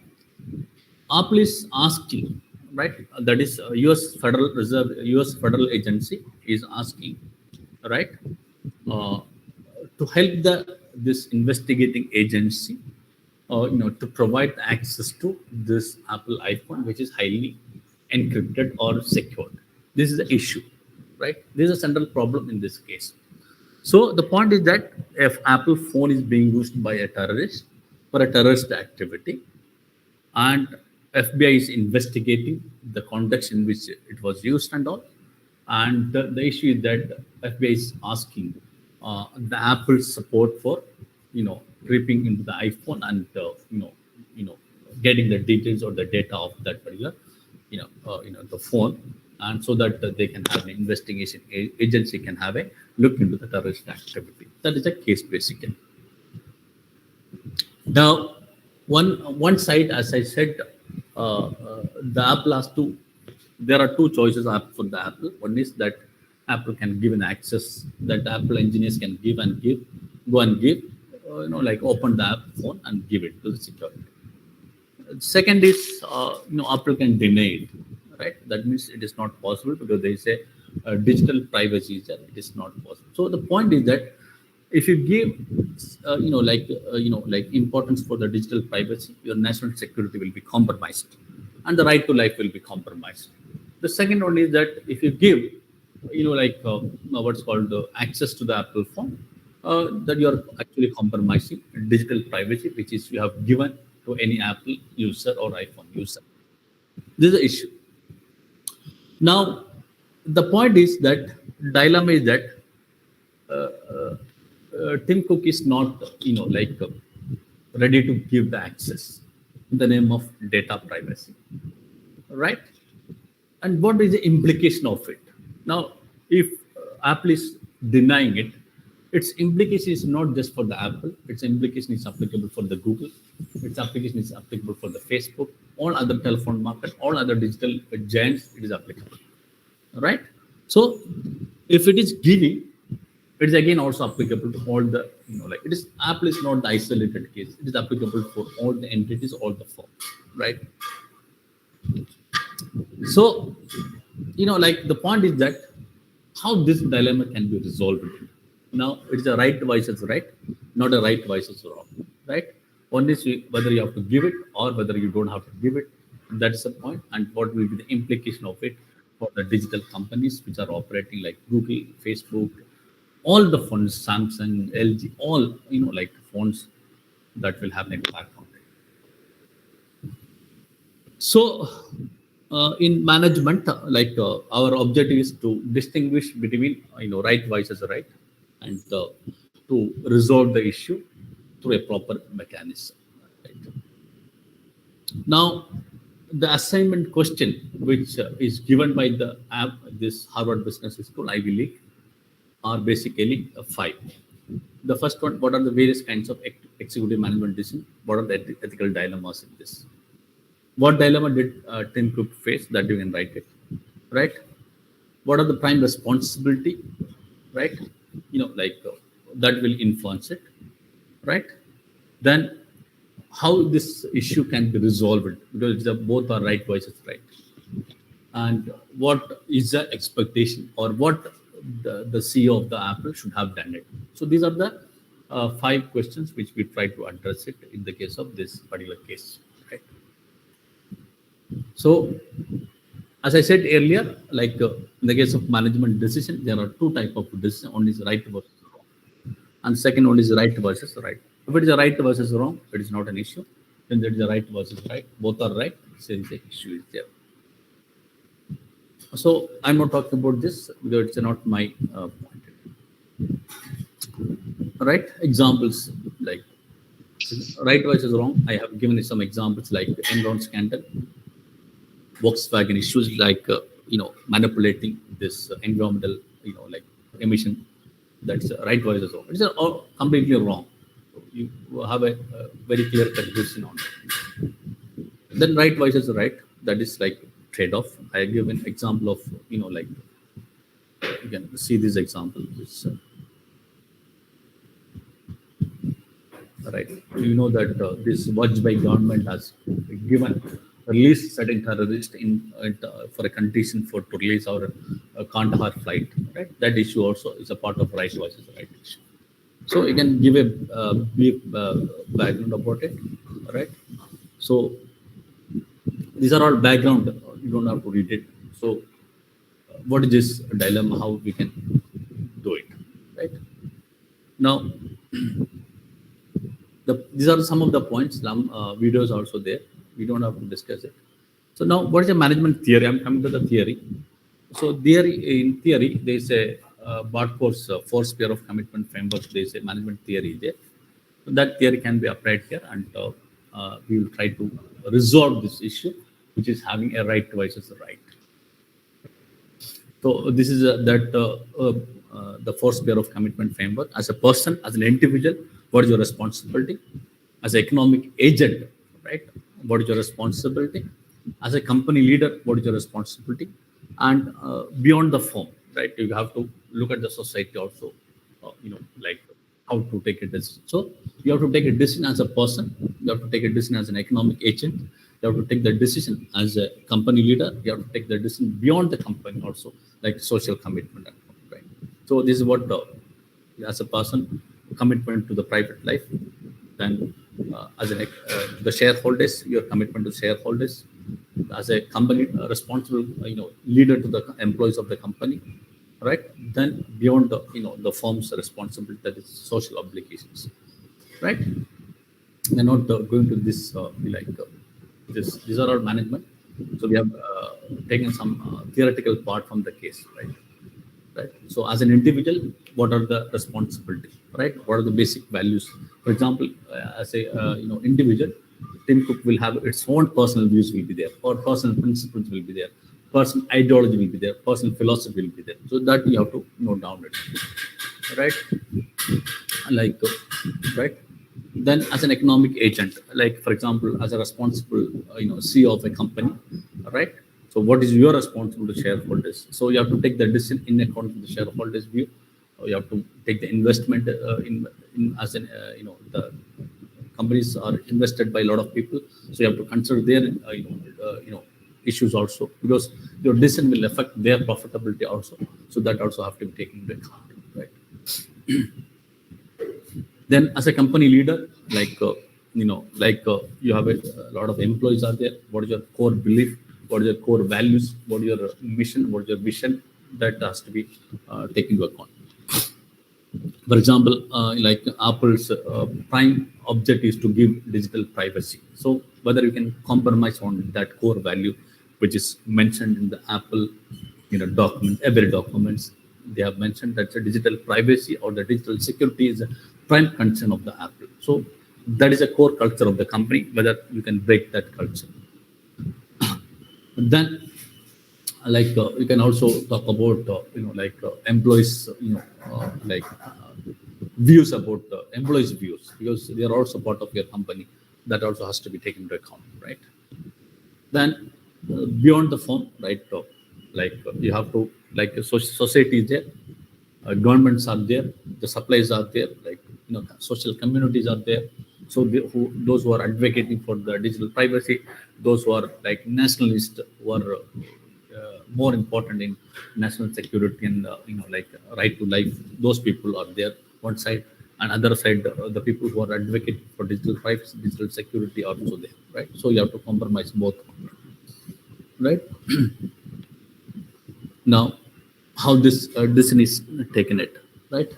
Apple is asking, right? That is U.S. Federal Reserve, U.S. Federal Agency is asking, right, to help this investigating agency, to provide access to this Apple iPhone, which is highly encrypted or secured. This is the issue, right? This is a central problem in this case. So the point is that if Apple phone is being used by a terrorist for a terrorist activity, and FBI is investigating the context in which it was used and all, and the issue is that FBI is asking the Apple support for creeping into the iPhone and getting the details or the data of that particular the phone, and so that they can have an investigation agency can have a look into the terrorist activity. That is the case basically. Now, one side, as I said, the Apple has to. There are two choices for the Apple. One is that Apple can give an access that Apple engineers can go and give, open the app phone and give it to the security. Second is, Apple can deny it, right? That means it is not possible because there is a digital privacy is that it is not possible. So the point is that if you give, importance for the digital privacy, your national security will be compromised, and the right to life will be compromised. The second one is that if you give, what's called access to the Apple phone, that you are actually compromising digital privacy, which is you have given to any Apple user or iPhone user. This is the issue. Now, the point is that dilemma is that Tim Cook is not, ready to give the access in the name of data privacy, right? And what is the implication of it? Now, if Apple is denying it, its implication is not just for the Apple. Its implication is applicable for the Google. Its application is applicable for the Facebook, all other telephone market, all other digital giants. It is applicable, right? So, if it is giving, it is again also applicable to all the it is Apple is not the isolated case. It is applicable for all the entities, all the firms, right? So, the point is that how this dilemma can be resolved. Now, it's a right versus right, not a right versus wrong, right? One is whether you have to give it or whether you don't have to give it. That's the point. And what will be the implication of it for the digital companies which are operating like Google, Facebook, all the phones, Samsung, LG, all like phones that will have net platform. So, in management, our objective is to distinguish between right versus right, and to resolve the issue through a proper mechanism. Right? Now, the assignment question, which is given by the app, this Harvard Business School, Ivy League, are basically five. The first one: what are the various kinds of executive management decisions? What are the ethical dilemmas in this? What dilemma did Tim Cook face? That you can write it, right? What are the prime responsibility, right? That will influence it, right? Then how this issue can be resolved, because both are right versus right, and what is the expectation, or what the CEO of the Apple should have done it. So these are the five questions which we try to address it in the case of this particular case, right? So, as I said earlier, in the case of management decision, there are two types of decision. One is right versus wrong, and second one is right versus right. If it is a right versus wrong, it is not an issue. Then there is a right versus right. Both are right. So the issue is there. So I'm not talking about this because it's not my point. Right? Examples like right versus wrong. I have given you some examples like Enron scandal, Volkswagen issues like manipulating this environmental emission. That's right versus wrong. It's all completely wrong. You have a very clear cut decision on it. Then right versus right, that is like trade-off. I give an example of you can see this example. This, right, you know that this watch by government has given release certain terrorists for a condition to release our Kandahar flight. Right, that issue also is a part of right versus right issue. So you can give a brief background about it, right? So these are all background. You don't have to read it. So what is this dilemma? How we can do it, right? Now, these are some of the points. Videos also there. We don't have to discuss it. So now, what is the management theory? I'm coming to the theory. So in theory, there is a Bart's four sphere of commitment framework. There is a management theory there. So that theory can be applied here, and we will try to resolve this issue, which is having a right versus a right. So this is the four sphere of commitment framework. As a person, as an individual, what is your responsibility? As an economic agent, right? What is your responsibility? As a company leader, what is your responsibility? And beyond the firm, right? You have to look at the society also, like how to take a decision. So you have to take a decision as a person. You have to take a decision as an economic agent. You have to take the decision as a company leader. You have to take the decision beyond the company also, like social commitment. Right? So this is what, as a person, commitment to the private life. Then as the shareholders, your commitment to shareholders. As a company responsible, leader to the employees of the company, right? Then beyond the firm's responsibility, that is social obligations, right? We're not going to this this. These are our management. So we have taken some theoretical part from the case, right? Right. So as an individual, what are the responsibilities, right? What are the basic values? For example, as a individual, Tim Cook will have its own personal views will be there, or personal principles will be there, personal ideology will be there, personal philosophy will be there. So that you have to note down it, right? Right. Then as an economic agent, like for example, as a responsible CEO of a company, right? So what is your responsibility to shareholders? So you have to take the decision in accordance with the shareholders' view. You have to take the investment in as an the companies are invested by a lot of people. So you have to consider their issues also, because your decision will affect their profitability also. So that also have to be taken into account, right? Then as a company leader, you have a lot of employees are there. What is your core belief? What is your core values? What is your mission? What is your vision? That has to be taken into account. For example, like Apple's prime object is to give digital privacy. So whether you can compromise on that core value, which is mentioned in the Apple, document, every documents, they have mentioned that the digital privacy or the digital security is a prime concern of the Apple. So that is a core culture of the company. Whether you can break that culture, then you can also talk about employees, views about employees views, because they are also part of your company. That also has to be taken into account, right? Then beyond the form, right, you have to, like, society is there, governments are there, the suppliers are there, social communities are there. So those who are advocating for the digital privacy, those who are like nationalists, who are more important in national security and right to life, those people are there one side, and other side, the people who are advocating for digital privacy, digital security are also there, right? So you have to compromise both, right? Now, how this decision is taken it, right?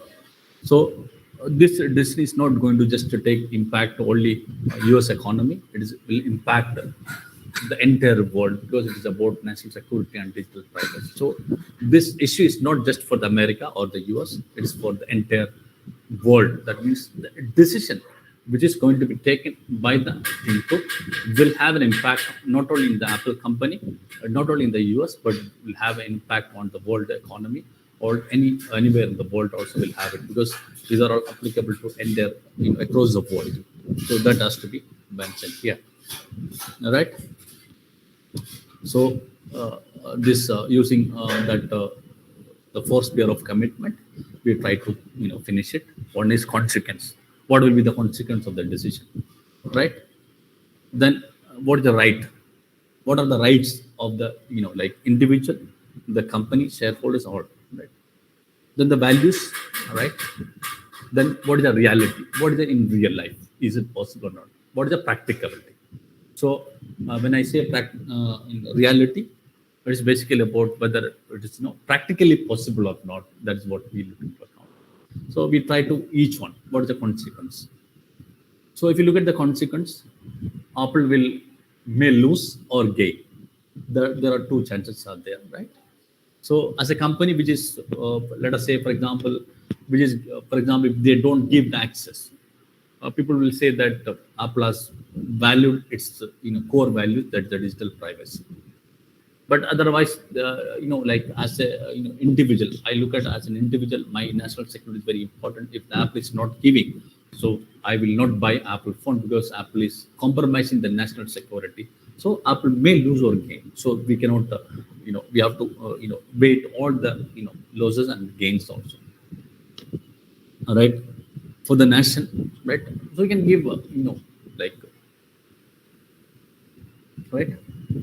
So this decision is not going to just take impact only U.S. economy. It is will impact the entire world, because it is about national security and digital privacy. So this issue is not just for the America or the US; it is for the entire world. That means the decision which is going to be taken by the input will have an impact not only in the Apple company, not only in the US, but will have an impact on the world economy, or anywhere in the world also will have it, because these are all applicable to entire, across the world. So that has to be mentioned here. All right. So this using that the four sphere of commitment, we try to finish it. One is consequence. What will be the consequence of the decision, right? Then what is the right? What are the rights of the individual, the company, shareholders, all, right? Then the values, right? Then what is the reality? What is it in real life? Is it possible or not? What is the practicability? So when I say in reality, it is basically about whether it is practically possible or not. That is what we look into account. So we try to each one. What is the consequence? So if you look at the consequence, Apple may lose or gain. There are two chances are there, right? So as a company which is, let us say, for example, if they don't give the access, people will say that Apple has valued its core values, that the digital privacy. But otherwise, as a individual, I look at as an individual, my national security is very important. If the Apple is not giving, so I will not buy Apple phone, because Apple is compromising the national security. So Apple may lose or gain. So we cannot, we have to, weight all the losses and gains also. All right, for the nation, right? So we can give, right?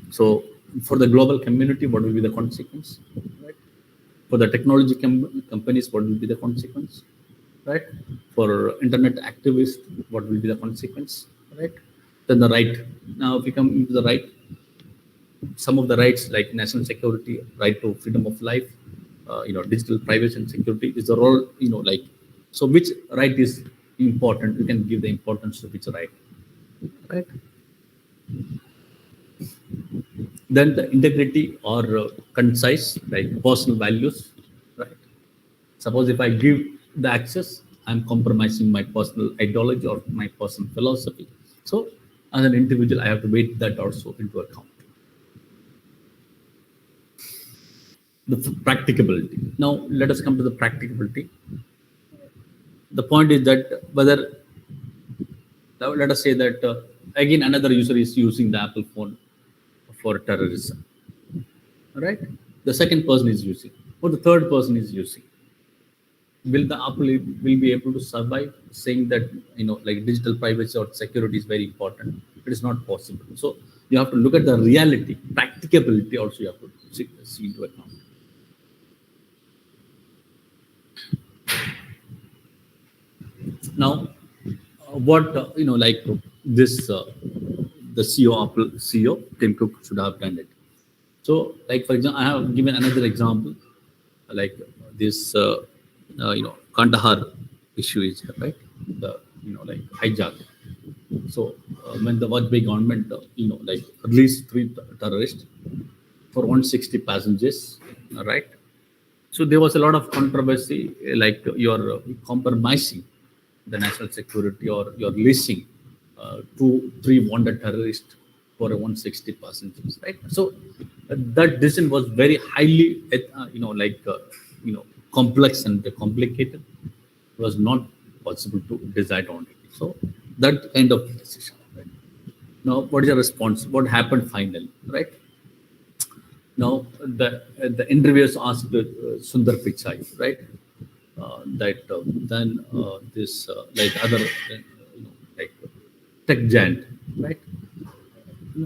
So for the global community, what will be the consequence, right? For the technology companies, what will be the consequence, right? For internet activists, what will be the consequence, right? Then the right. Now, if we come into the right, some of the rights like national security, right to freedom of life, digital privacy and security is the role, so which right is important? You can give the importance to which right, right? Then the integrity or concise, like personal values, right? Suppose if I give the access, I'm compromising my personal ideology or my personal philosophy. So as an individual, I have to weight that also into account. The practicability. Now let us come to the practicability. The point is that whether, let us say that again another user is using the Apple phone for terrorism, right? The second person is using, or the third person is using. Will the Apple will be able to survive saying that like digital privacy or security is very important? It is not possible. So you have to look at the reality, practicability also you have to see into account. Now, what like this, the Apple CEO Tim Cook should have done it. So, like for example, I have given another example, like this, Kandahar issue is here, right? The like hijack. So when the Vajpayee government released three terrorists for 160 passengers, right? So there was a lot of controversy, like you're compromising the national security or you're leasing three wanted terrorists for a 160 passengers, right? So that decision was very highly, complex and complicated. It was not possible to decide on it. So that kind of decision. Right? Now, what is your response? What happened finally, right? Now, the interviewers asked Sundar Pichai, right? That then this like other like tech giant, right?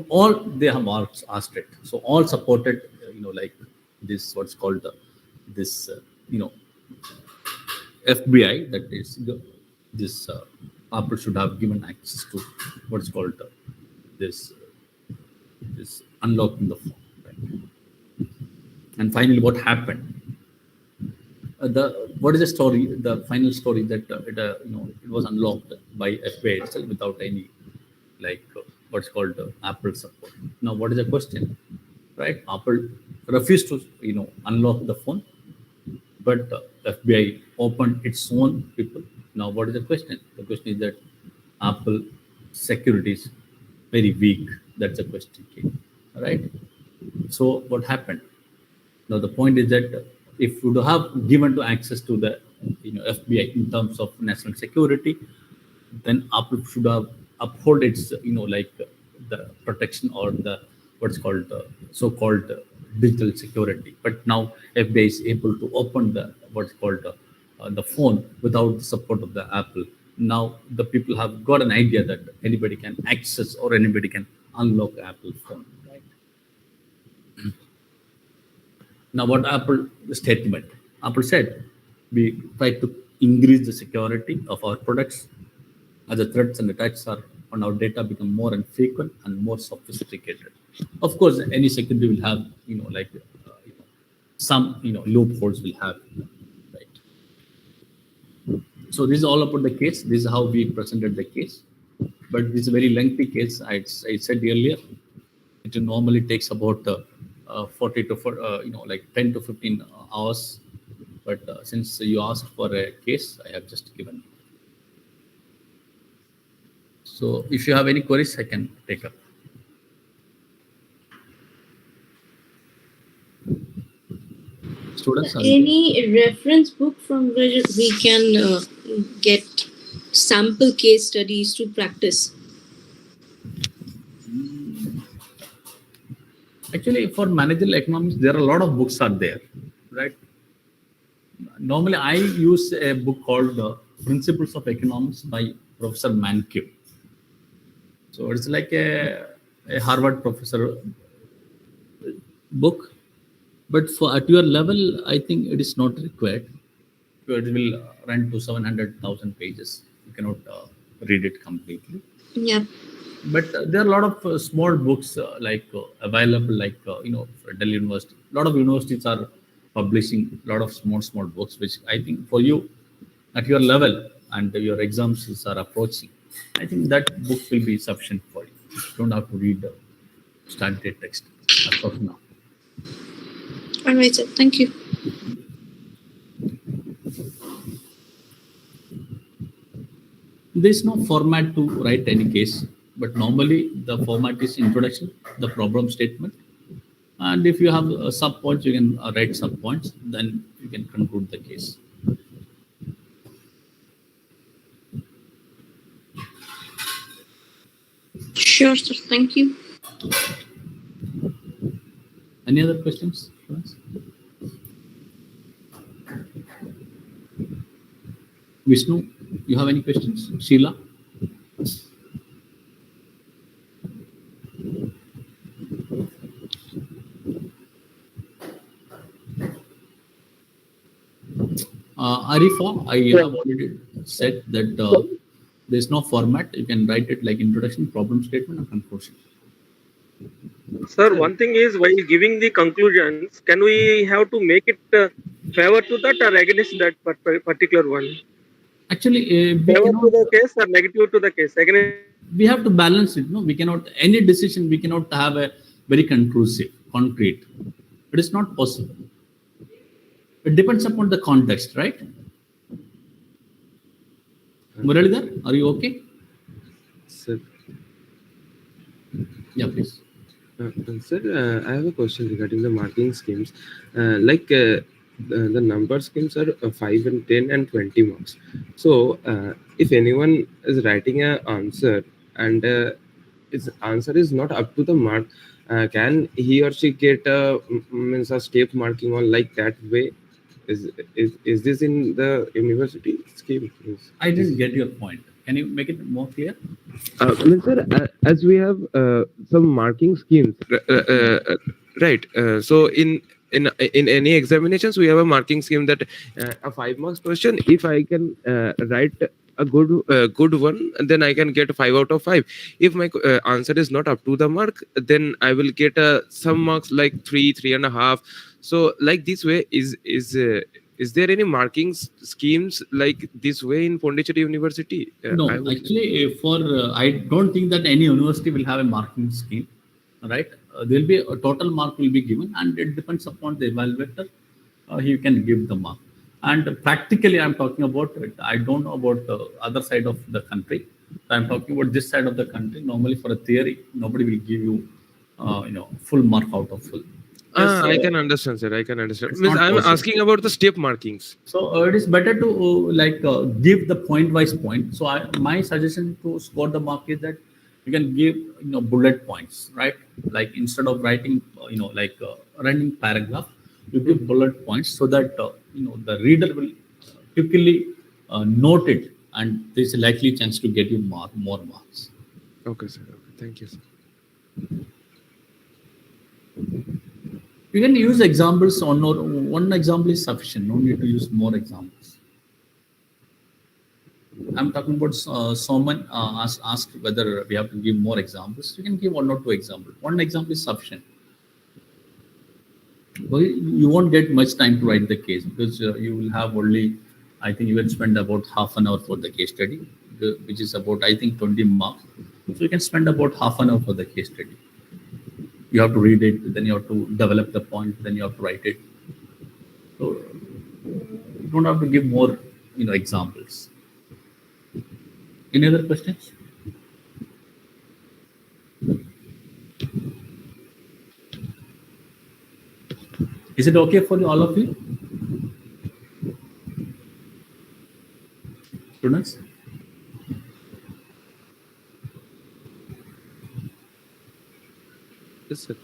All they have asked it. So all supported, like this what's called this FBI, that is this Apple should have given access to what's called this this unlocking the phone, right? And finally, what happened? The what is the story? The final story that it was unlocked by FBI itself without any what's called Apple support. Now, what is the question? Right? Apple refused to unlock the phone, but FBI opened its own people. Now, what is the question? The question is that Apple security is very weak. That's the question, right? So, what happened? Now, the point is that if you have given to access to the FBI in terms of national security, then Apple should have uphold its the protection or the what's called so-called digital security. But now FBI is able to open the what's called the phone without the support of the Apple. Now the people have got an idea that anybody can access or anybody can unlock Apple phone. Right? Now, what Apple statement? Apple said, we try to increase the security of our products as the threats and attacks are on our data become more and frequent and more sophisticated. Of course, any security will have, some, loopholes will have, right? So this is all about the case. This is how we presented the case. But this is a very lengthy case. I said earlier, it normally takes about 40 to 10 to 15 hours. But since you asked for a case, I have just given. So if you have any queries, I can take up. Students, any reference book from where we can get sample case studies to practice? Actually, for managerial economics, there are a lot of books are there, right? Normally, I use a book called Principles of Economics by Professor Mankiw. So it's like a Harvard professor book, but for at your level, I think it is not required. It will run to 700,000 pages. You cannot read it completely. Yeah. But there are a lot of small books available, like for Delhi University. A lot of universities are publishing a lot of small books, which I think for you at your level and your exams are approaching, I think that book will be sufficient for you. You don't have to read standard text as of now. All right, sir. Thank you. There is no format to write any case, but normally the format is introduction, the problem statement, and if you have sub points, you can write sub points. Then you can conclude the case. Sure, sir. Thank you. Any other questions? Vishnu, you have any questions? Sheila? Arifa, I have already said that there is no format. You can write it like introduction, problem statement, and conclusion. Sir, one thing is while giving the conclusions, can we have to make it favor to that or against that particular one? Actually, we Favor to cannot. the case or negative to the case? Against. We have to balance it. No, we cannot. Any decision we cannot have a very conclusive, concrete. It is not possible. It depends upon the context, right? Muralidhar, are you okay? Sir, Yeah, please. sir, I have a question regarding the marking schemes. The number schemes are 5 and 10 and 20 marks. So, if anyone is writing an answer and his answer is not up to the mark, can he or she get means a step marking on like that way? Is this in the university scheme? I didn't get your point. Can you make it more clear? Sir, as we have some marking schemes, right? So in any examinations, we have a marking scheme that a 5 marks question. If I can write a good one, then I can get 5 out of 5. If my answer is not up to the mark, then I will get some marks like 3, 3.5. So like this way is there any marking schemes like this way in Pondicherry University? No, actually, I don't think that any university will have a marking scheme, right? There will be a total mark will be given, and it depends upon the evaluator. He can give the mark. And practically, I'm talking about it. I don't know about the other side of the country. I'm talking about this side of the country. Normally, for a theory, nobody will give you, full mark out of full. Yes, I can understand, sir. I can understand. it's Means not I'm possible. asking about the step markings. So it is better to give the point-wise point. So my suggestion to score the mark is that you can give bullet points, right? Like instead of writing running paragraph, you give bullet points so that the reader will quickly note it, and there's a likely chance to get you more marks. Okay, sir. Okay. Thank you, sir. You can use examples or not. One example is sufficient. No need to use more examples. I'm talking about someone asked whether we have to give more examples. You can give 1 or 2 examples. One example is sufficient. Well, you won't get much time to write the case because you will have only, I think you will spend about half an hour for the case study, which is about, I think, 20 marks. So you can spend about half an hour for the case study. You have to read it, then you have to develop the point, then you have to write it. So you don't have to give more, examples. Any other questions? Is it okay for all of you? Students? Yes, sir.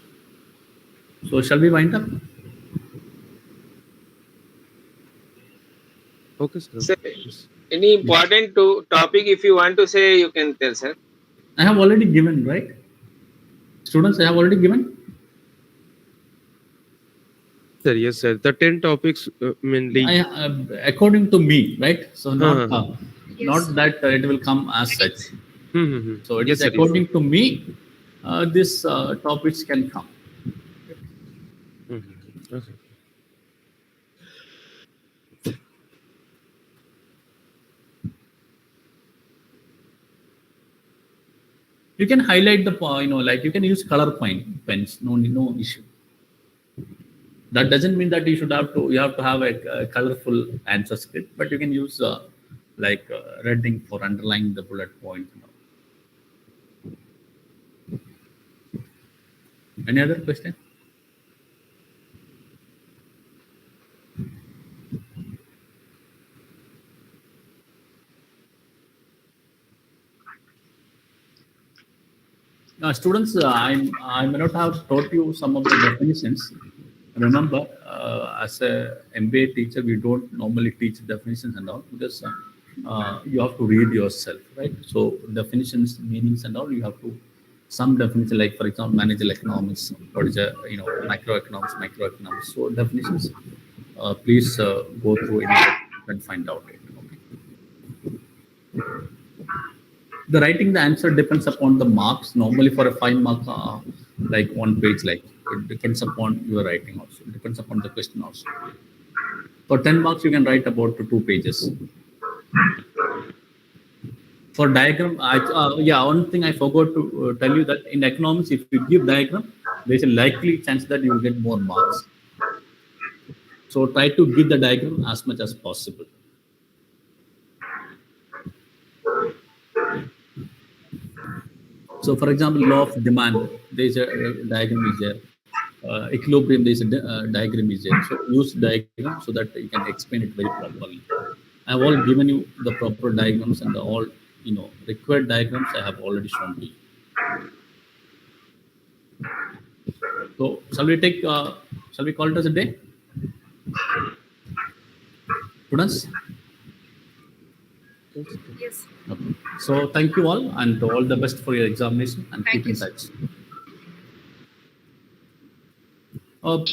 So shall we wind up? Okay, sir. Sir, any important topic if you want to say, you can tell, sir. I have already given, right? Students, I have already given. Sir, yes, sir. The 10 topics mainly. According to me, right? So not Yes. not that it will come as such. So it Yes, is sir, according to me. These topics can come. Okay. You can highlight the like you can use color pens. No issue. That doesn't mean that you have to have a colorful answer script, but you can use red ink for underlining the bullet point. Any other question? Students, I may not have taught you some of the definitions. Remember, as a MBA teacher, we don't normally teach definitions and all because you have to read yourself, right? So definitions, meanings, and all you have to some definition, like for example, managerial economics, what is macroeconomics, microeconomics. So definitions, please go through it and find out it. Okay. The writing the answer depends upon the marks. Normally, for a 5 mark, like 1 page, like it depends upon your writing also. It depends upon the question also. For 10 marks, you can write about 2 pages. For diagram, one thing I forgot to tell you that in economics, if you give diagram, there's a likely chance that you will get more marks. So try to give the diagram as much as possible. So, for example, law of demand, there is a diagram is there. Equilibrium, there is a diagram is there. So use diagram so that you can explain it very properly. I have all given you the proper diagrams and the all required diagrams I have already shown to you. So shall we take? Shall we call it as a day, students? Yes. Okay. So thank you all, and all the best for your examination, and Thank keep you, in sir. touch.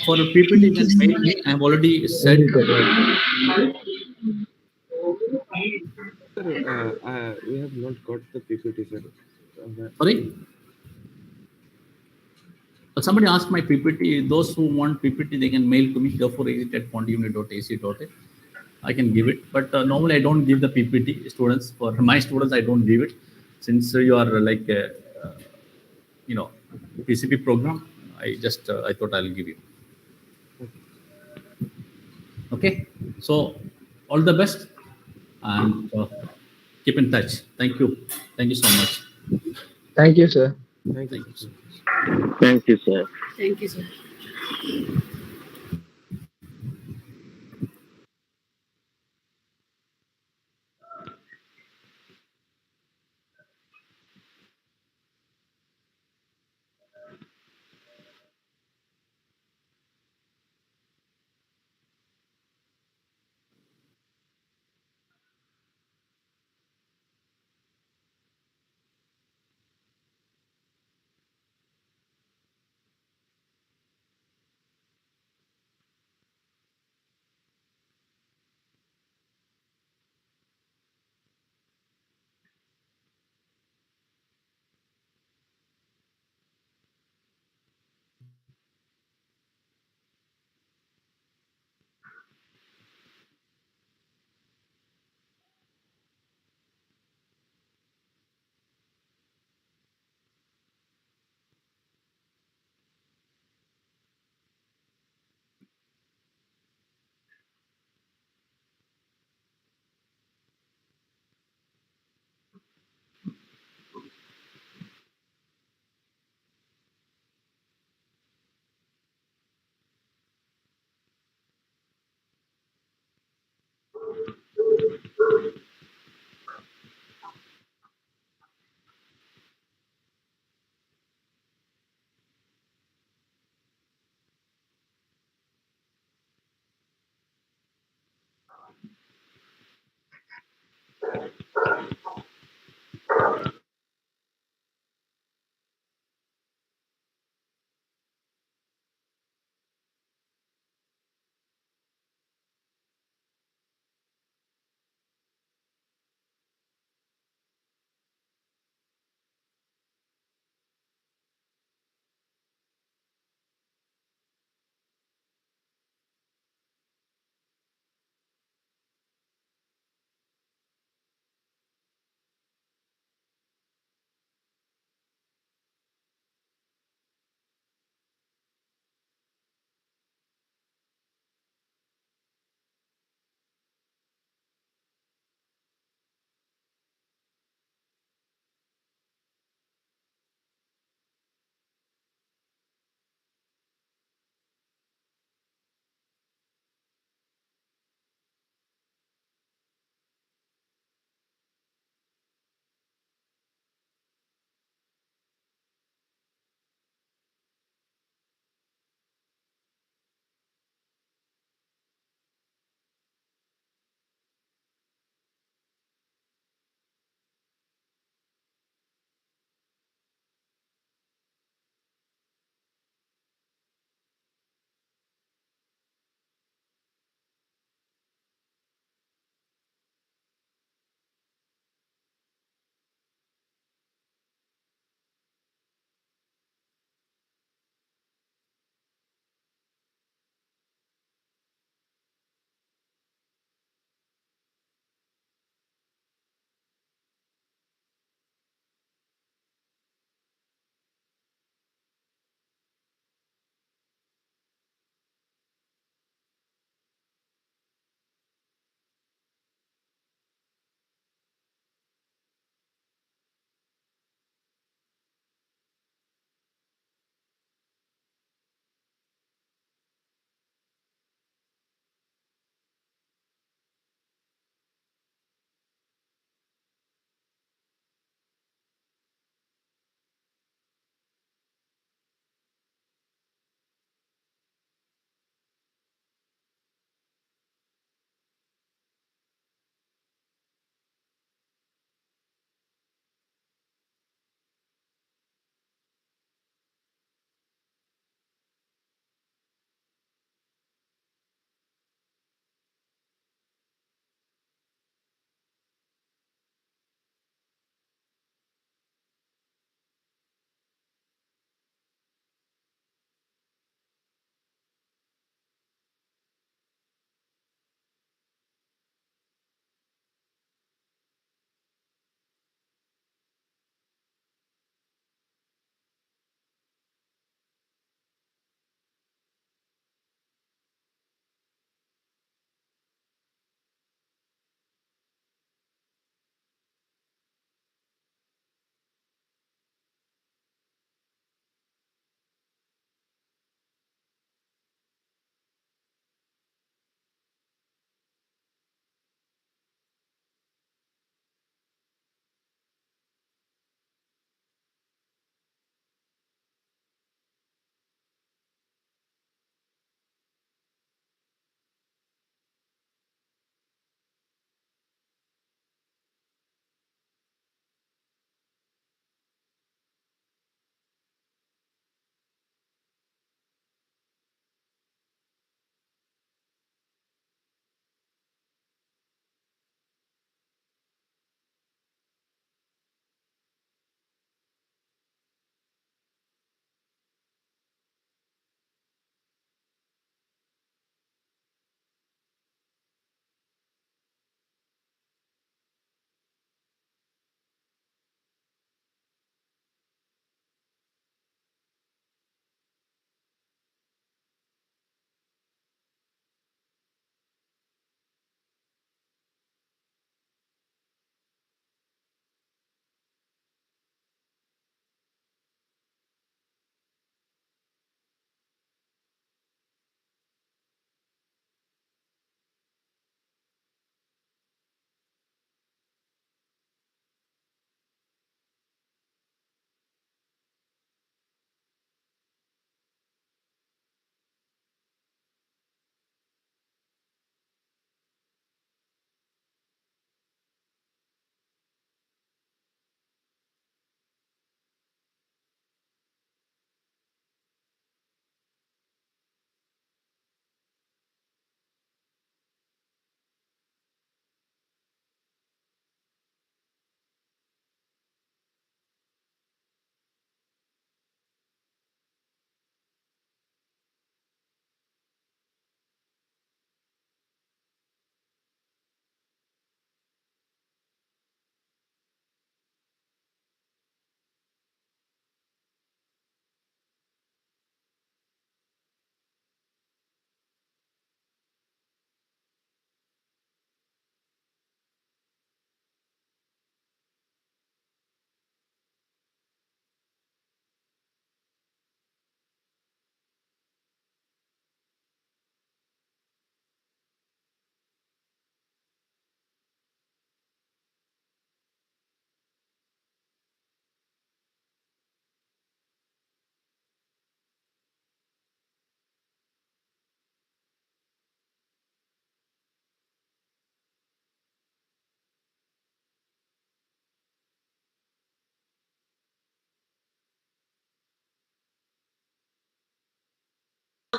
For a PPT, you can mail me. I have already said. Sir, we have not got the PPT, sir. Sorry. Somebody asked my PPT. Those who want PPT, they can mail to me. Therefore, I can give it, but normally I don't give the PPT students. For my students, I don't give it, since you are like you know PCP program. I thought I'll give you. Okay, so all the best, and keep in touch. Thank you so much. Thank you, sir. Thank you, Thank you sir. so much. Thank you, sir. Thank you, sir.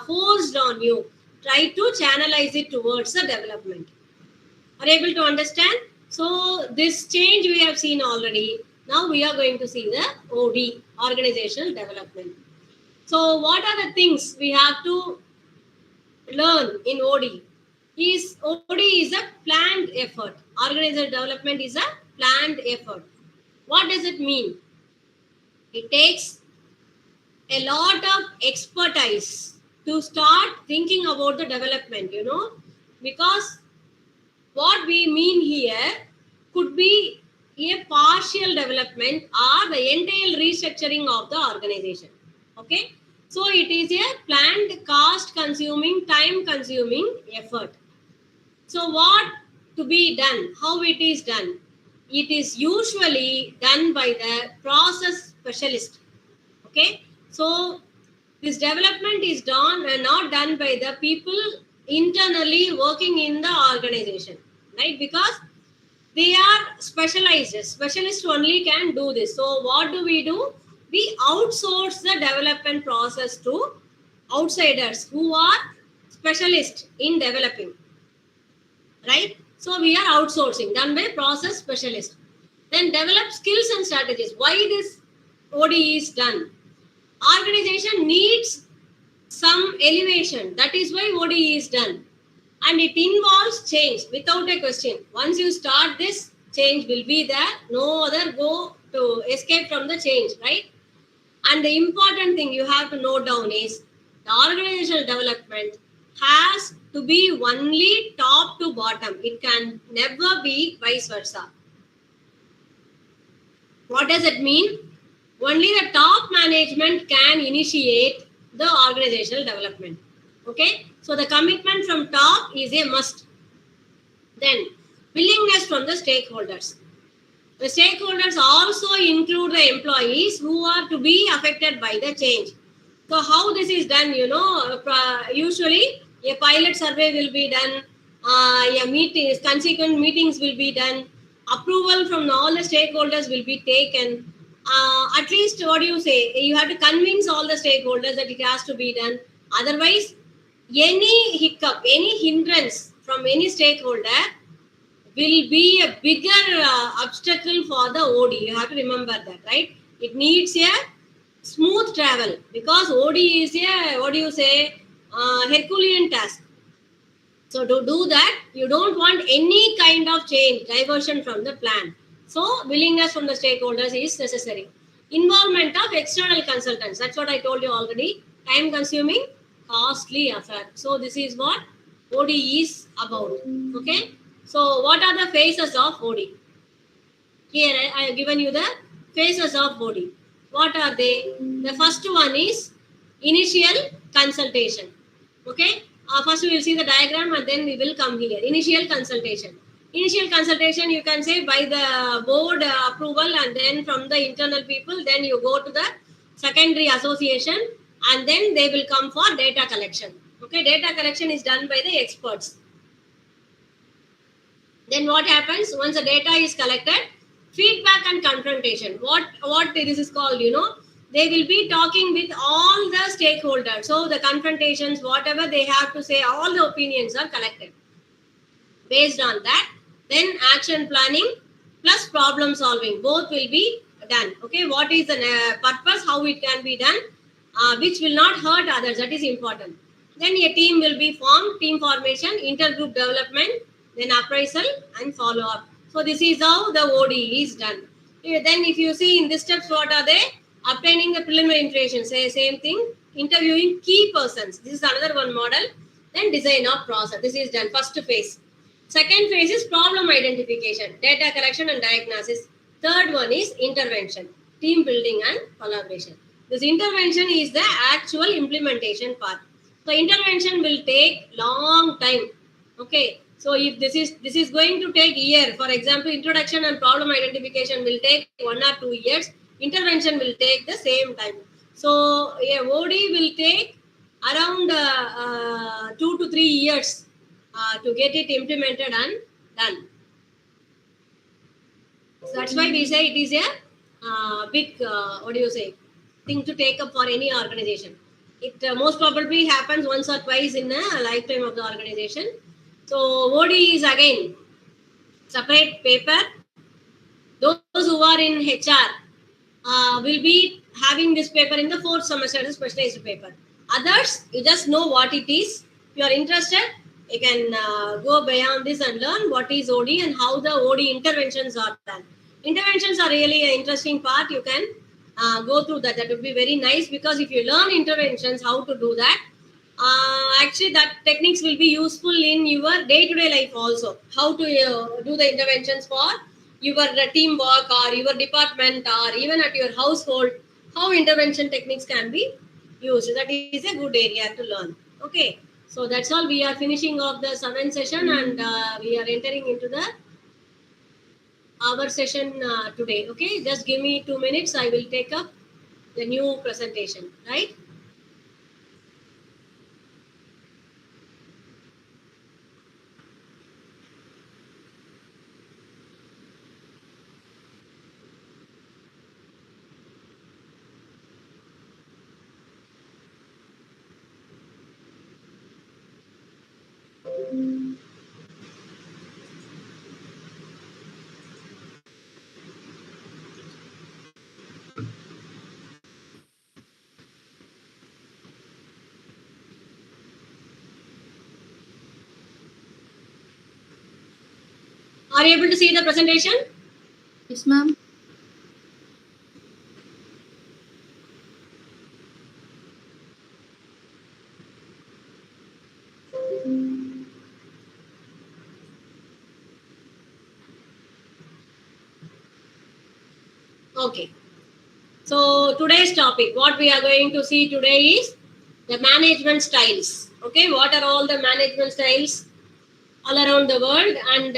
forced on you. Try to channelize it towards the development. Are you able to understand? So this change we have seen already. Now we are going to see the OD, organizational development. So what are the things we have to learn in OD? OD is a planned effort. Organizational development is a planned effort. What does it mean? It takes a lot of expertise to start thinking about the development, because what we mean here could be a partial development or the entire restructuring of the organization. Okay, so it is a planned, cost consuming, time consuming effort. So what to be done, how it is done? It is usually done by the process specialist. Okay, so this development is done and not done by the people internally working in the organization, right? Because they are specialized. Specialists only can do this. So what do? We outsource the development process to outsiders who are specialists in developing, right? So we are outsourcing, done by process specialists. Then develop skills and strategies. Why this OD is done? Organization needs some elevation. That is why OD is done. And it involves change without a question. Once you start this, change will be there. No other go to escape from the change, right? And the important thing you have to note down is the organizational development has to be only top to bottom. It can never be vice versa. What does it mean? Only the top management can initiate the organizational development. Okay, so the commitment from top is a must. Then willingness from the stakeholders. The stakeholders also include the employees who are to be affected by the change. So how this is done, usually a pilot survey will be done, consequent meetings will be done, approval from all the stakeholders will be taken. At least what do you say? You have to convince all the stakeholders that it has to be done. Otherwise, any hiccup, any hindrance from any stakeholder will be a bigger obstacle for the OD. You have to remember that, right? It needs a smooth travel because OD is a Herculean task. So to do that, you don't want any kind of change, diversion from the plan. So willingness from the stakeholders is necessary. Involvement of external consultants. That's what I told you already. Time consuming, costly affair. So this is what OD is about. Okay. So what are the phases of OD? Here I have given you the phases of OD. What are they? The first one is initial consultation. Okay. First we will see the diagram and then we will come here. Initial consultation. Initial consultation you can say by the board approval and then from the internal people. Then you go to the secondary association and then they will come for data collection. Okay. Data collection is done by the experts. Then what happens once the data is collected? Feedback and confrontation. What this is called, they will be talking with all the stakeholders. So the confrontations, whatever they have to say, all the opinions are collected. Based on that, then action planning plus problem solving, both will be done. Okay, what is the purpose, how it can be done, which will not hurt others, that is important. Then a team will be formed, team formation, intergroup development, then appraisal and follow up. So this is how the OD is done. Then if you see in this steps, what are they? Obtaining the preliminary information, say same thing. Interviewing key persons. This is another one model. Then design of process. This is done. First phase. Second phase is problem identification, data collection and diagnosis. Third one is intervention, team building and collaboration. This intervention is the actual implementation part. So intervention will take long time. Okay. So if this is going to take a year, for example, introduction and problem identification will take 1 or 2 years. Intervention will take the same time. So OD will take around 2 to 3 years to get it implemented and done. So that's why we say it is a big, thing to take up for any organization. It most probably happens once or twice in a lifetime of the organization. So OD is again separate paper. Those who are in HR will be having this paper in the 4th semester as a specialized paper. Others, you just know what it is. If you are interested, you can go beyond this and learn what is OD and how the OD interventions are done. Interventions are really an interesting part. You can go through that. That would be very nice, because if you learn interventions, how to do that, actually that techniques will be useful in your day-to-day life also. How to do the interventions for your teamwork or your department or even at your household, how intervention techniques can be used. That is a good area to learn. Okay, so that's all. We are finishing off the 7th session and we are entering into the our session today. Okay, just give me 2 minutes. I will take up the new presentation, right? Are you able to see the presentation? Yes, ma'am. Okay. So today's topic, what we are going to see today is the management styles. Okay, what are all the management styles all around the world, and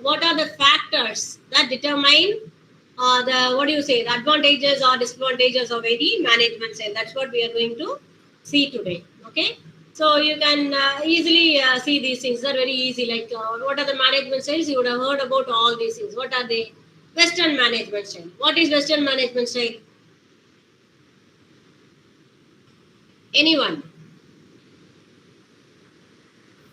what are the factors that determine the advantages or disadvantages of any management style. That's what we are going to see today. Okay, so you can easily see these things. They're very easy. Like what are the management styles? You would have heard about all these things. What are they? Western management style. What is Western management style? Anyone?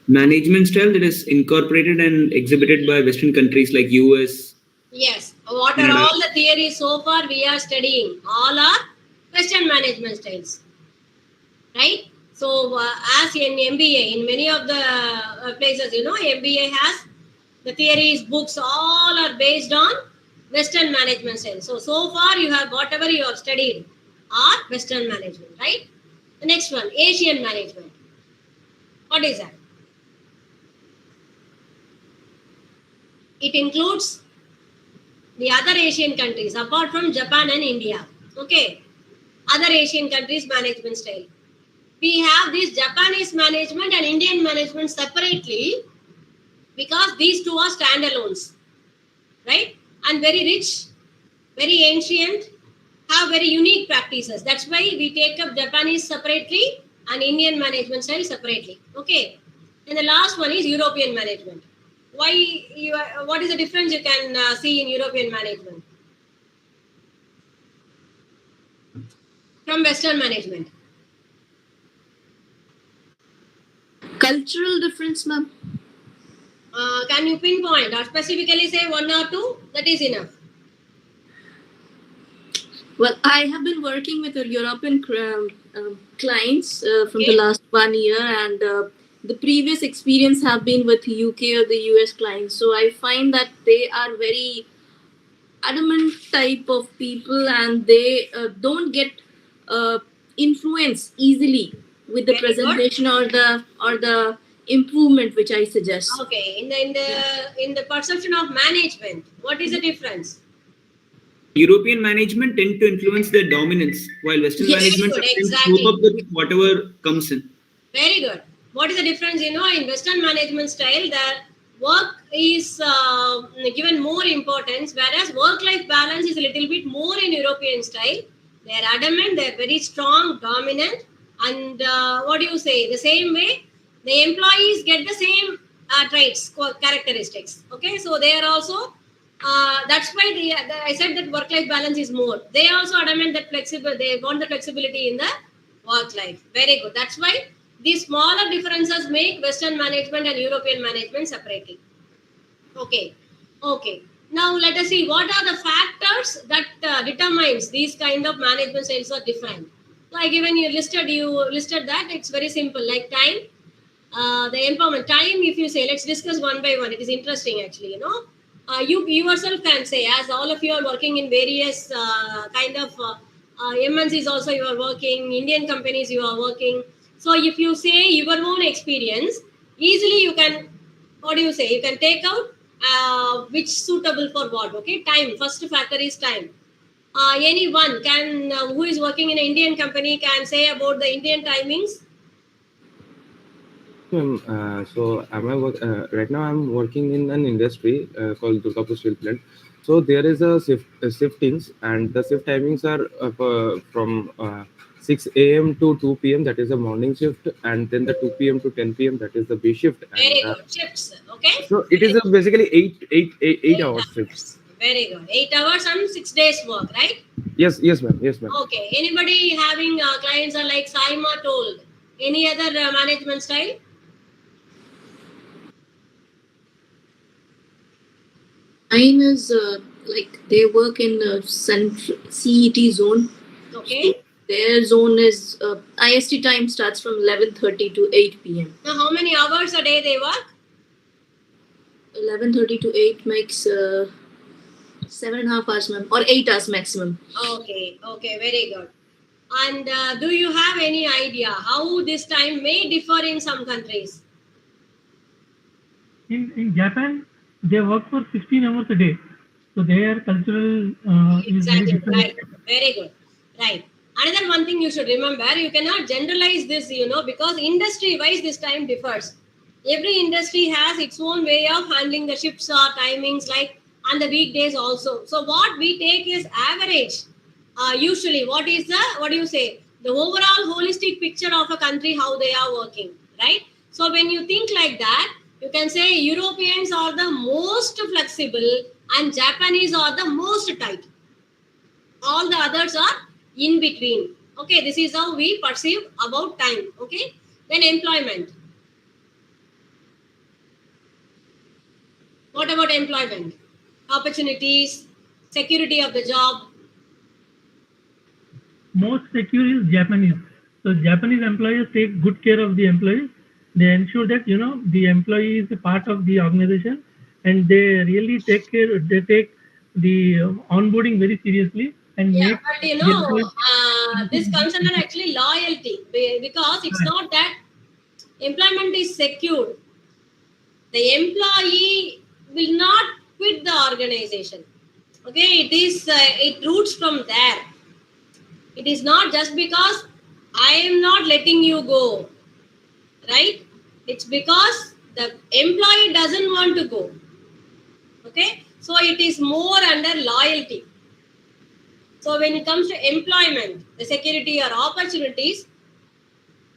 Management style that is incorporated and exhibited by Western countries like US. Yes. What are all the theories so far we are studying? All are Western management styles, right? So as in MBA, in many of the places, MBA has the theories, books, all are based on Western management style. So far you have whatever you have studied are Western management, right? The next one, Asian management. What is that? It includes the other Asian countries apart from Japan and India. Okay, other Asian countries management style. We have this Japanese management and Indian management separately because these two are standalones, right? And very rich, very ancient, have very unique practices. That's why we take up Japanese separately and Indian management style separately. Okay, and the last one is European management. What is the difference you can see in European management from Western management? Cultural difference, ma'am. Can you pinpoint or specifically say one or two? That is enough. Well, I have been working with European clients from the last 1 year, and the previous experience have been with UK or the US clients. So I find that they are very adamant type of people, and they don't get influenced easily with the Very presentation or the improvement which I suggest. Okay, in the perception of management, what is the difference? European management tend to influence their dominance, while Western Yes. management Very good, sometimes exactly. cope up with whatever comes in. Very good. What is the difference? In Western management style, that work is given more importance, whereas work-life balance is a little bit more in European style. They are adamant, they are very strong, dominant, and the same way, the employees get the same traits, characteristics. Okay, so they are also, that's why I said that work-life balance is more. They also adamant that they want the flexibility in the work life. Very good. That's why these smaller differences make Western management and European management separately. Okay. Okay. Now let us see what are the factors that determines these kind of management styles are different. Like even you listed that. It's very simple. Like time, the empowerment time. If you say, let's discuss one by one. It is interesting actually. You yourself can say, as all of you are working in various kind of MNCs also you are working, Indian companies you are working. So if you say your own experience, easily you can, what do you say? You can take out which suitable for what. Okay, time. First factor is time. Anyone can who is working in an Indian company can say about the Indian timings. So right now I'm working in an industry called Durgapur Steel Plant. So there is a shiftings, and the shift timings are from 6 a.m. to 2 p.m. That is the morning shift, and then the 2 p.m. to 10 p.m. That is the B shift. And Very good. Shifts. Okay. so it is basically 8 hours shift. Very good. 8 hours and 6 days work, right? Yes, ma'am. Yes, ma'am. Okay. Anybody having clients are like Saima told? Any other management style? Mine is like they work in CET zone. Okay. So their zone is IST time starts from 11:30 to 8 p.m. Now, how many hours a day they work? 11:30 to 8 makes 7.5 hours, ma'am, or 8 hours maximum. Okay. Okay. Very good. And do you have any idea how this time may differ in some countries? In Japan, they work for 16 hours a day. So their cultural is very Exactly. different. Right. Very good. Right. Another one thing you should remember, you cannot generalize this, because industry-wise this time differs. Every industry has its own way of handling the shifts or timings, like on the weekdays also. So what we take is average. Usually, what do you say? The overall holistic picture of a country, how they are working, right? So when you think like that, you can say Europeans are the most flexible and Japanese are the most tight. All the others are in between. Okay, this is how we perceive about time. Okay, then employment. What about employment? Opportunities, security of the job. Most secure is Japanese. So Japanese employers take good care of the employees. They ensure that the employee is a part of the organization, and they really take care. They take the onboarding very seriously and Yeah, make but the employees. this comes under actually loyalty, because it's not that employment is secured. The employee will not quit the organization. Okay, it roots from there. It is not just because I am not letting you go, right? It's because the employee doesn't want to go. Okay, so it is more under loyalty. So when it comes to employment, the security or opportunities,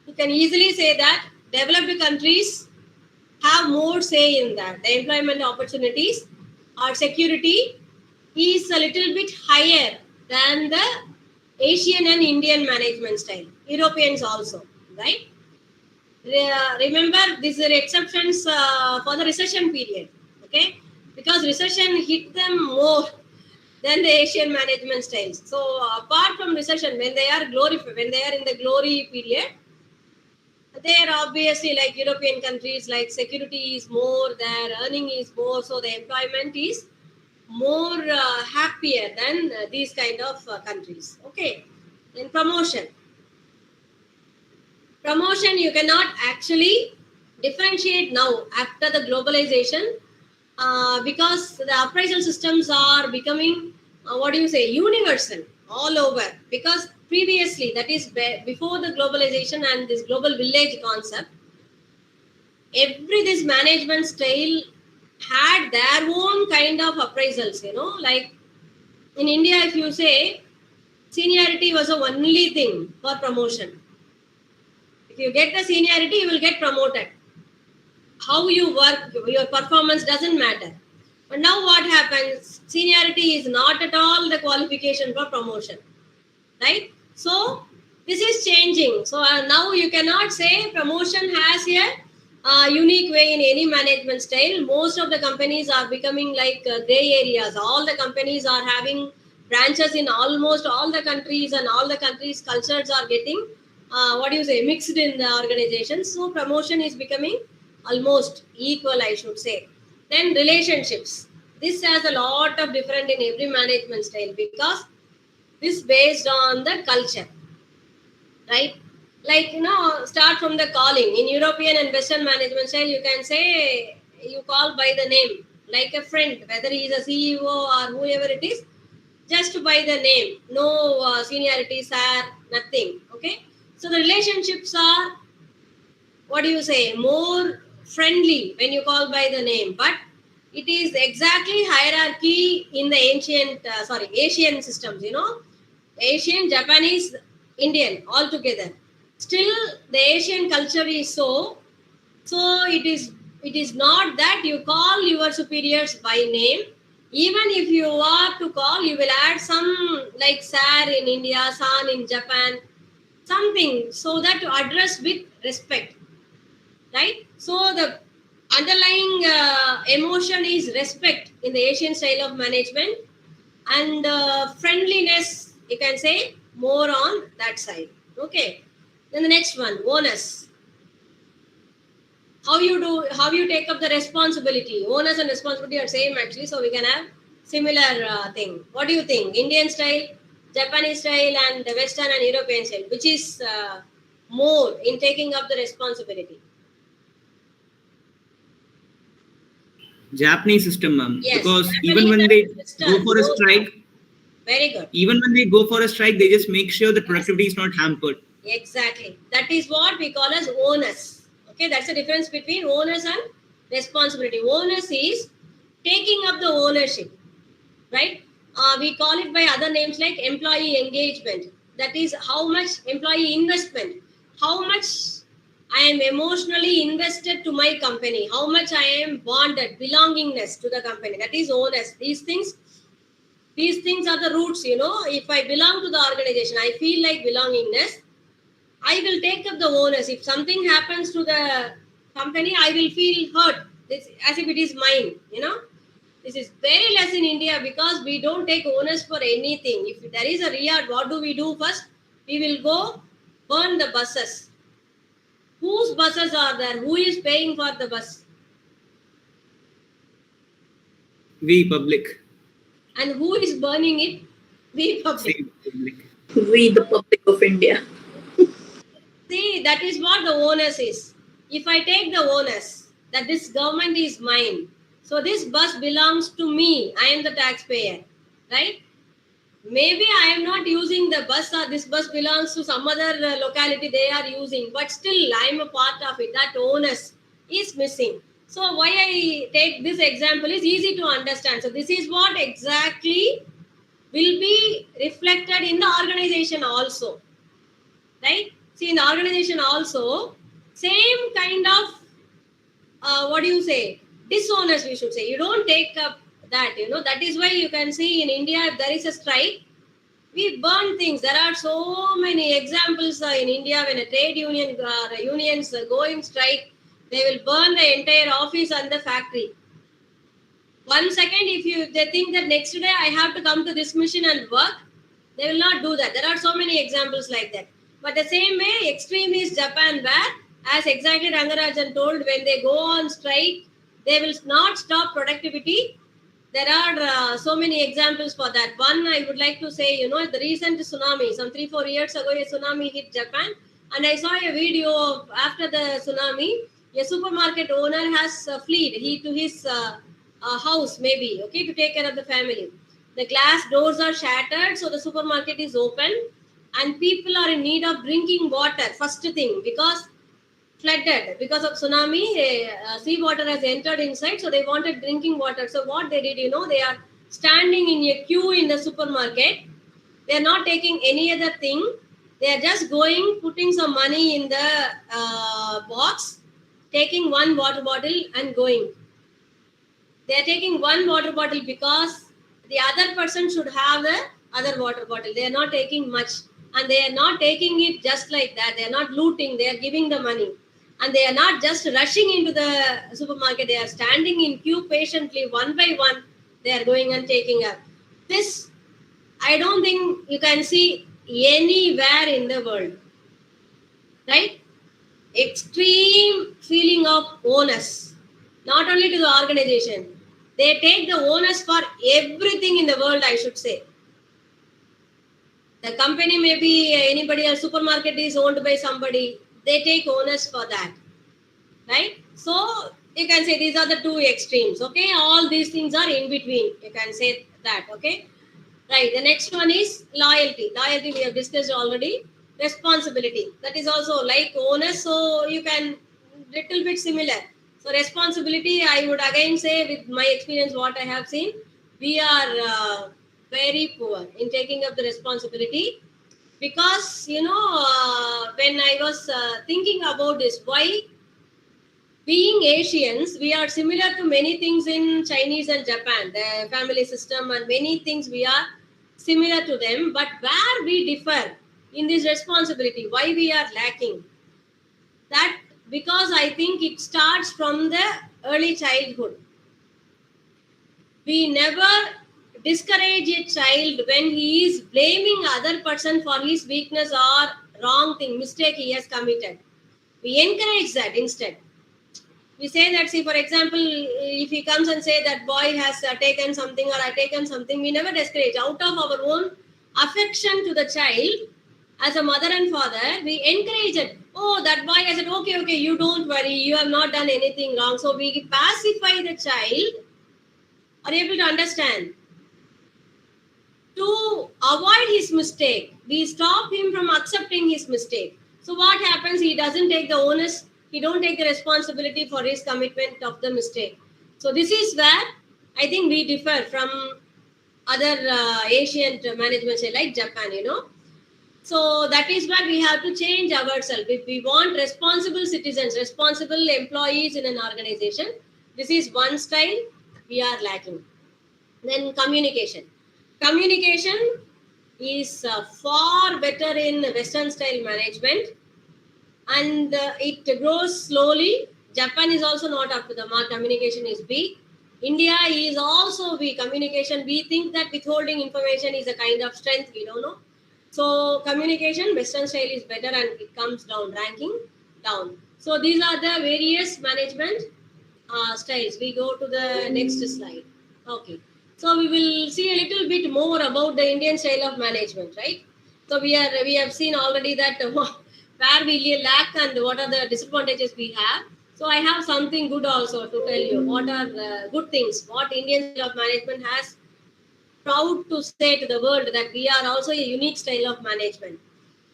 you can easily say that developed countries have more say in that. The employment opportunities or security is a little bit higher than the Asian and Indian management style. Europeans also, right? Remember, these are exceptions for the recession period, okay? Because recession hit them more than the Asian management styles. So apart from recession, when they are in the glory period, they are obviously like European countries, like security is more, their earning is more, so the employment is more happier than these kind of countries. Okay, in promotion, you cannot actually differentiate now after the globalization, because the appraisal systems are becoming universal all over. Because previously, that is before the globalization and this global village concept, this management style had their own kind of appraisals. Like in India, if you say seniority was the only thing for promotion. If you get the seniority, you will get promoted. How you work, your performance doesn't matter. But now what happens? Seniority is not at all the qualification for promotion, right? So This is changing. So now you cannot say promotion has a unique way in any management style. Most of the companies are becoming like gray areas. All the companies are having branches in almost all the countries, and all the countries' cultures are getting mixed in the organization. So promotion is becoming almost equal, I should say. Then relationships. This has a lot of different in every management style, because this based on the culture, right? Like, start from the calling. In European and Western management style, you can say you call by the name, like a friend, whether he is a CEO or whoever it is, just by the name. No seniorities are nothing. Okay. So the relationships are, more friendly when you call by the name, but it is exactly hierarchy in the Asian systems, Asian, Japanese, Indian, all together. Still, the Asian culture is so it is not that you call your superiors by name. Even if you are to call, you will add some like sir in India, san in Japan, something, so that to address with respect, right? So the underlying emotion is respect in the Asian style of management, and friendliness, you can say, more on that side. Okay. Then the next one, onus. How you take up the responsibility. Onus and responsibility are same actually, so we can have similar thing. What do you think? Indian style, Japanese style, and the Western and European style, which is more in taking up the responsibility? Japanese system, ma'am. Yes, Because Japanese even when they and Western, go for a both strike, very good. even when they go for a strike, they just make sure the productivity is not hampered. Exactly. That is what we call as onus. Okay, that's the difference between onus and responsibility. Onus is taking up the ownership, right? We call it by other names like employee engagement. That is how much employee investment, how much I am emotionally invested to my company, how much I am bonded, belongingness to the company. That is onus. These things are the roots, If I belong to the organization, I feel like belongingness, I will take up the onus. If something happens to the company, I will feel hurt. As if it is mine, This is very less in India, because we don't take onus for anything. If there is a riot, what do we do first? We will go burn the buses. Whose buses are there? Who is paying for the bus? We public. And who is burning it? We public. Same public. We, the public of India. See, that is what the onus is. If I take the onus that this government is mine, so this bus belongs to me, I am the taxpayer, right? Maybe I am not using the bus, or this bus belongs to some other locality they are using, but still I am a part of it. That onus is missing. So why I take this example is easy to understand. So this is what exactly will be reflected in the organization also, right? See, in the organization also, same kind of dishonest, we should say. You don't take up that, that is why you can see in India, if there is a strike, we burn things. There are so many examples in India. When a trade union unions go in strike, they will burn the entire office and the factory. 1 second, if they think that next day I have to come to this mission and work, they will not do that. There are so many examples like that. But the same way, extreme is Japan, where, as exactly Rangarajan told, when they go on strike, they will not stop productivity. There are so many examples for that. One, I would like to say, the recent tsunami, some 3-4 years ago, a tsunami hit Japan. And I saw a video of after the tsunami, a supermarket owner has fled to his house, maybe, okay, to take care of the family. The glass doors are shattered, so the supermarket is open, and people are in need of drinking water, first thing, because flooded because of tsunami, sea water has entered inside, so they wanted drinking water. So what they did, they are standing in a queue in the supermarket. They are not taking any other thing. They are just going, putting some money in the box, taking one water bottle and going. They are taking one water bottle because the other person should have the other water bottle. They are not taking much. and they are not taking it just like that. They are not looting, they are giving the money. And they are not just rushing into the supermarket, they are standing in queue patiently, one by one, they are going and taking up. This, I don't think you can see anywhere in the world, right? Extreme feeling of onus, not only to the organization, they take the onus for everything in the world, I should say. The company may be anybody, a supermarket is owned by somebody, they take onus for that, right? So you can say these are the two extremes, okay? All these things are in between, you can say that, okay? Right, the next one is loyalty. Loyalty we have discussed already. Responsibility, that is also like onus, so you can little bit similar. So responsibility, I would again say with my experience, what I have seen, we are very poor in taking up the responsibility, because when I was thinking about this, why being Asians, we are similar to many things in Chinese and Japan, the family system and many things we are similar to them, but where we differ in this responsibility, why we are lacking, that because I think it starts from the early childhood. We never discourage a child when he is blaming other person for his weakness or wrong thing, mistake he has committed. We encourage that instead. We say that, see, for example, if he comes and say that boy has taken something or I taken something, we never discourage. Out of our own affection to the child, as a mother and father, we encourage it. Oh, that boy has said, okay, you don't worry, you have not done anything wrong. So we pacify the child, are able to understand. To avoid his mistake, we stop him from accepting his mistake. So what happens? He doesn't take the onus, he don't take the responsibility for his commitment of the mistake. So this is where I think we differ from other Asian management, say like Japan, So that is where we have to change ourselves. If we want responsible citizens, responsible employees in an organization, this is one style we are lacking. Then communication. Communication is far better in Western style management, and it grows slowly. Japan is also not up to the mark. Communication is weak. India is also weak. Communication, we think that withholding information is a kind of strength. We don't know. So communication, Western style is better, and it comes down, ranking down. So these are the various management styles. We go to the next slide. Okay. So we will see a little bit more about the Indian style of management, right? So we have seen already that where we lack and what are the disadvantages we have. So I have something good also to tell you. What are the good things? What Indian style of management has proud to say to the world that we are also a unique style of management.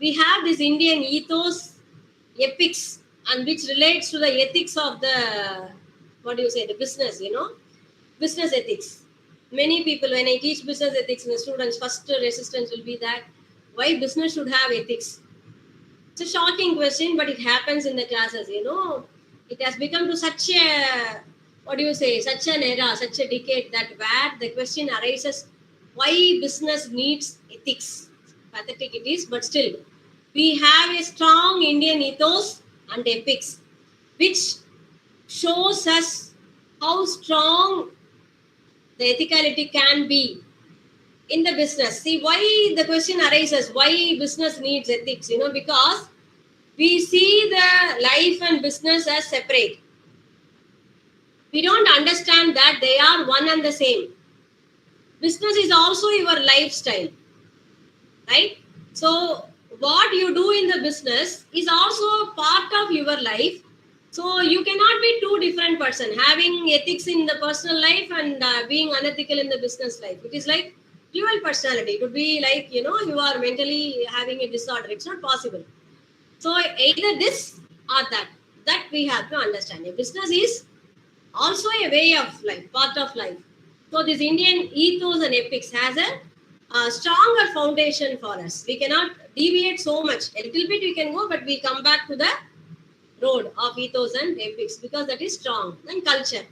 We have this Indian ethos, ethics, and which relates to the ethics of the, the business, business ethics. Many people, when I teach business ethics in the students, first resistance will be that why business should have ethics. It's a shocking question, but it happens in the classes, It has become to such a, such an era, such a decade that where the question arises, why business needs ethics. Pathetic it is, but still, we have a strong Indian ethos and ethics, which shows us how strong the ethicality can be in the business. See, why the question arises, why business needs ethics, because we see the life and business as separate. We don't understand that they are one and the same. Business is also your lifestyle, right? So what you do in the business is also part of your life. So you cannot be two different person, having ethics in the personal life and being unethical in the business life. It is like dual personality. It would be like, you are mentally having a disorder. It's not possible. So either this or that. That we have to understand. A business is also a way of life, part of life. So this Indian ethos and ethics has a stronger foundation for us. We cannot deviate so much. A little bit we can go, but we come back to the road of ethos and ethics because that is strong. And culture.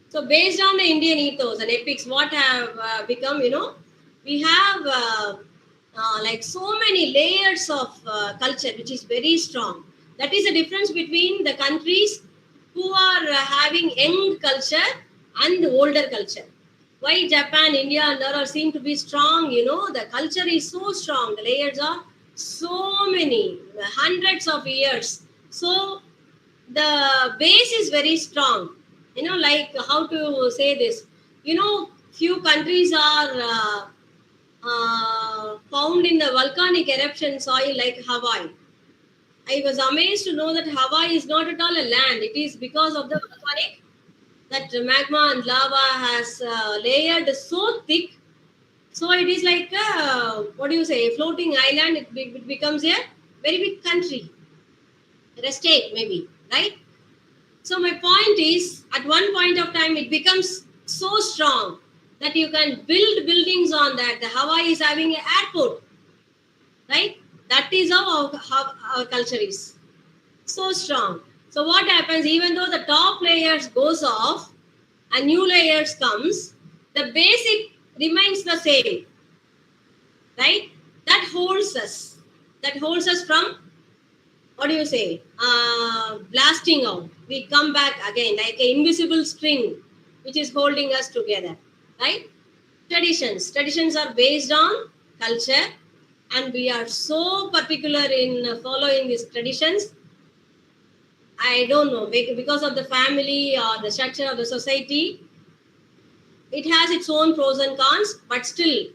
So based on the Indian ethos and ethics, what have become, we have like so many layers of culture, which is very strong. That is the difference between the countries who are having young culture and the older culture. Why Japan, India, and all seem to be strong? The culture is so strong. The layers are so many, hundreds of years. So the base is very strong. Like how to say this? Few countries are found in the volcanic eruption soil like Hawaii. I was amazed to know that Hawaii is not at all a land. It is because of the volcanic that magma and lava has layered so thick. So it is like a floating island. It becomes a very big country, a state maybe, right? So my point is, at one point of time, it becomes so strong that you can build buildings on that. The Hawaii is having an airport, right? That is how our culture is so strong. So what happens, even though the top layers goes off and new layers comes, the basic remains the same, right? That holds us from, blasting out. We come back again like an invisible string which is holding us together, right? Traditions are based on culture, and we are so particular in following these traditions. I don't know, because of the family or the structure of the society, it has its own pros and cons, but still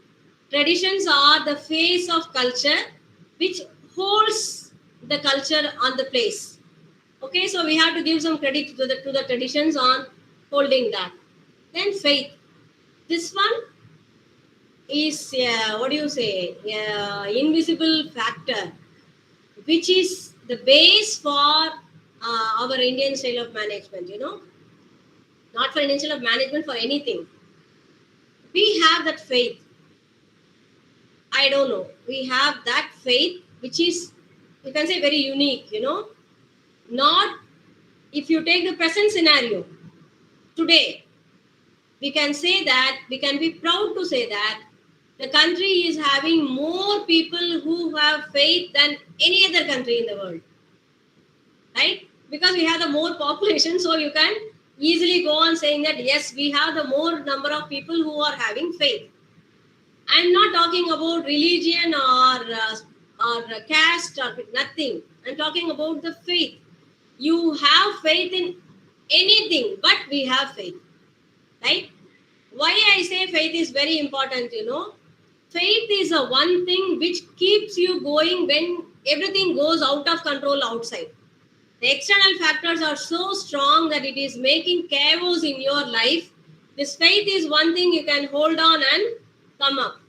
traditions are the face of culture which holds the culture on the place. Okay, so we have to give some credit to the traditions on holding that. Then faith. This one is invisible factor, which is the base for our Indian style of management. Not for Indian style of management, for anything. We have that faith. I don't know. We have that faith, which is, you can say, very unique. Not, if you take the present scenario today, we can be proud to say that the country is having more people who have faith than any other country in the world, right? Because we have the more population, so you can easily go on saying that yes, we have the more number of people who are having faith. I'm not talking about religion or caste or nothing. I'm talking about the faith. You have faith in anything, but we have faith, right? Why I say faith is very important, faith is a one thing which keeps you going when everything goes out of control outside. The external factors are so strong that it is making chaos in your life. This faith is one thing you can hold on and come up.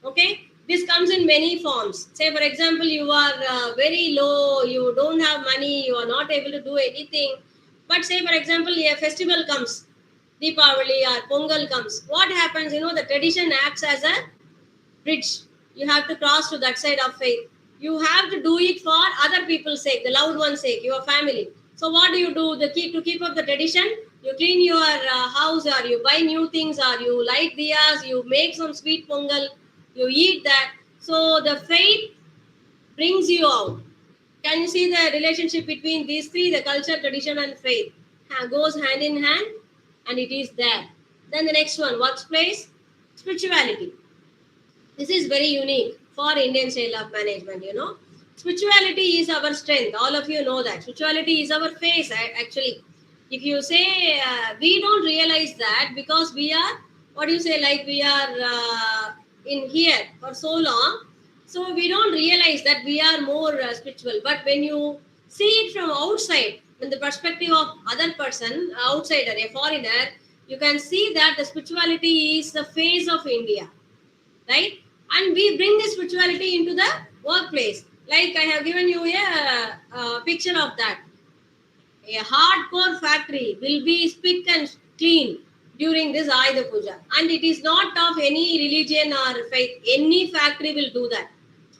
Okay, this comes in many forms. Say for example, you are very low, you don't have money, you are not able to do anything, but say for example a festival comes, Deepavali or Pongal comes. What happens? The tradition acts as a bridge. You have to cross to that side of faith. You have to do it for other people's sake, the loved ones' sake, your family. So what do? To keep up the tradition, you clean your house, or you buy new things, or you light diyas, you make some sweet pongal, you eat that. So the faith brings you out. Can you see the relationship between these three, the culture, tradition, and faith? Goes hand in hand, and it is there. Then the next one, workplace, spirituality. This is very unique for Indian style of management, Spirituality is our strength. All of you know that. Spirituality is our face, actually. If you say, we don't realize that because we are, we are in here for so long. So we don't realize that we are more spiritual. But when you see it from outside, in the perspective of other person, outsider, a foreigner, you can see that the spirituality is the face of India, right? And we bring the spirituality into the workplace. Like I have given you a picture of that. A hardcore factory will be spick and clean during this Ayudha Puja. And it is not of any religion or faith. Any factory will do that.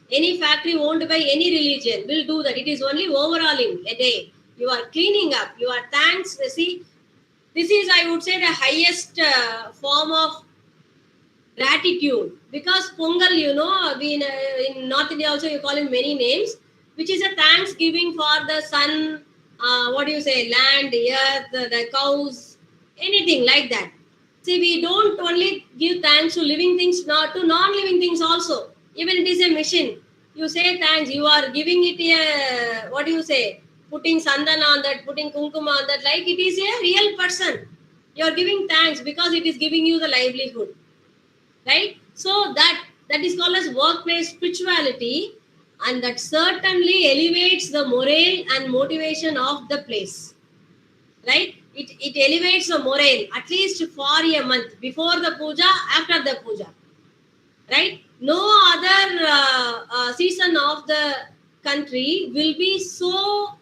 Any factory owned by any religion will do that. It is only overhauling a day. You are cleaning up. You are See, this is, I would say, the highest form of gratitude. Because Pongal, we in North India also you call it many names, which is a thanksgiving for the sun, land, earth, the cows, anything like that. See, we don't only give thanks to living things, not to non-living things also. Even it is a machine, you say thanks. You are giving it a putting sandana on that, putting kumkuma on that, like it is a real person. You are giving thanks because it is giving you the livelihood, right? So that is called as workplace spirituality, and that certainly elevates the morale and motivation of the place, right? It elevates the morale at least for a month, before the puja, after the puja, right? No other season of the country will be so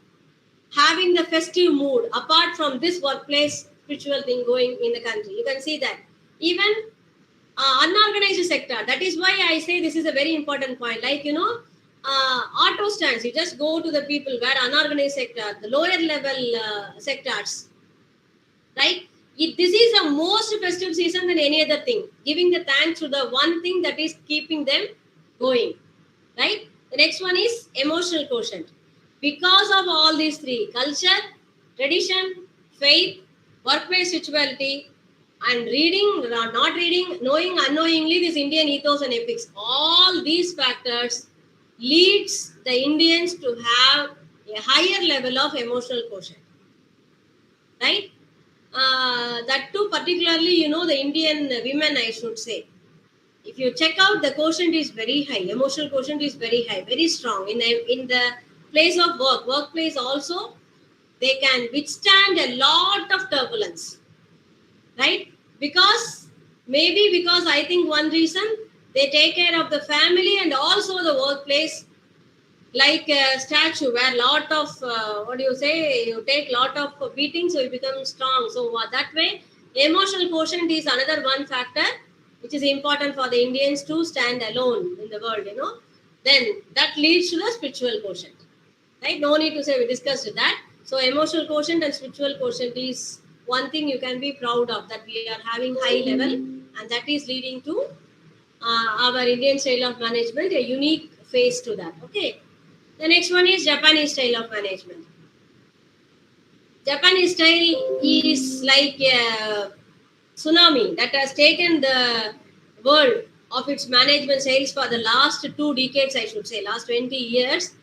having the festive mood apart from this workplace spiritual thing going in the country. You can see that even unorganized sector. That is why I say this is a very important point. Like, auto stands, you just go to the people where unorganized sector, the lower level sectors, right? This is a most festive season than any other thing. Giving the thanks to the one thing that is keeping them going, right? The next one is emotional quotient. Because of all these three, culture, tradition, faith, workplace spirituality, and reading, not reading, knowing unknowingly this Indian ethos and epics, all these factors leads the Indians to have a higher level of emotional quotient, right? That too, particularly, the Indian women, I should say. If you check out, the quotient is very high. Emotional quotient is very high, very strong. In the place of workplace also, they can withstand a lot of turbulence, right? Because I think one reason, they take care of the family and also the workplace, like a statue where lot of you take lot of beating, so you become strong. So that way, emotional quotient is another one factor which is important for the Indians to stand alone in the world. Then that leads to the spiritual quotient, right? No need to say, we discussed that. So emotional quotient and spiritual quotient is one thing you can be proud of, that we are having high level, and that is leading to our Indian style of management, a unique face to that. Okay. The next one is Japanese style of management. Japanese style is like a tsunami that has taken the world of its management styles for the last 2 decades, I should say, last 20 years.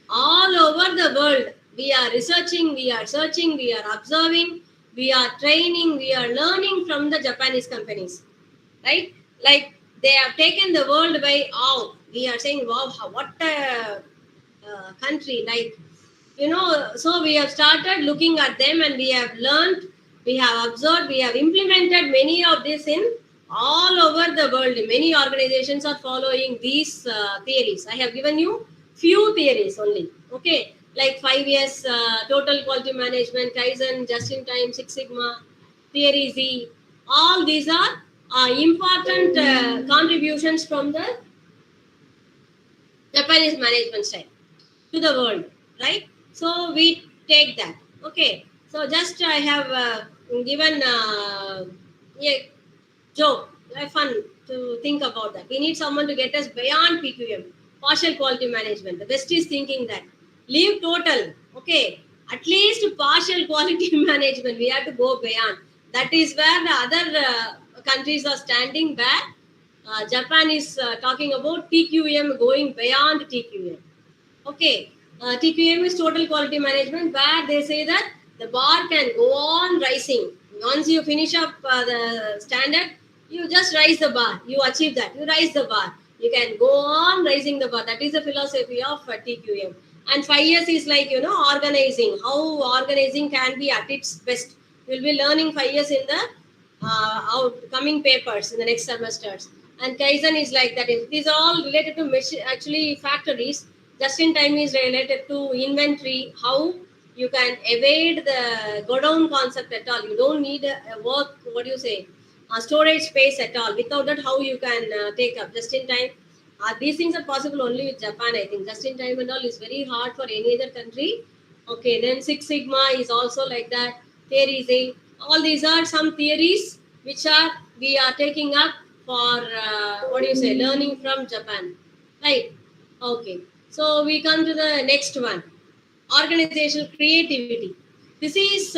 All over the world, we are researching, we are searching, we are observing, we are training, we are learning from the Japanese companies, right? Like, they have taken the world by awe. We are saying, wow, what a country, like, so we have started looking at them, and we have learned, we have observed, we have implemented many of this in all over the world. Many organizations are following these theories. I have given you few theories only, okay, like 5 years total quality management, Kaizen, just in time, Six Sigma, theory Z. All these are important contributions from the Japanese management style to the world, right? So we take that. Okay. So just I have given a joke, fun to think about that. We need someone to get us beyond PQM, partial quality management. The best is thinking that. Leave total. Okay. At least partial quality management. We have to go beyond. That is where the other countries are standing, where Japan is talking about TQM, going beyond TQM. Okay, TQM is total quality management, where they say that the bar can go on rising. Once you finish up the standard, you just rise the bar. You achieve that. You rise the bar. You can go on rising the bar. That is the philosophy of TQM. And 5 years is like, organizing. How organizing can be at its best. We'll be learning 5 years in the coming papers in the next semesters. And Kaizen is like that. These are all related to actually factories. Just in time is related to inventory, how you can evade the go down concept at all. You don't need a work, a storage space at all. Without that, how you can take up just in time. These things are possible only with Japan, I think. Just in time and all is very hard for any other country. Okay, then Six Sigma is also like that. Theories, all these are some theories which we are taking up for learning from Japan, right? Okay, so we come to the next one, organizational creativity. This is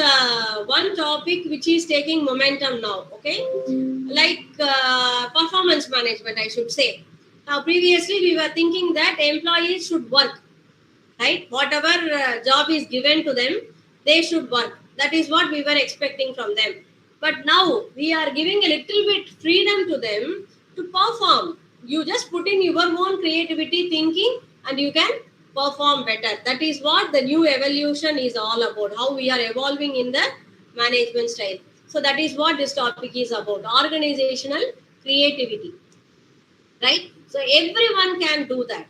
one topic which is taking momentum now, okay? Like performance management, I should say. Now, previously we were thinking that employees should work, right? Whatever job is given to them, they should work. That is what we were expecting from them. But now we are giving a little bit freedom to them to perform. You just put in your own creativity thinking and you can perform better. That is what the new evolution is all about, how we are evolving in the management style. So that is what this topic is about, organizational creativity, right? So everyone can do that,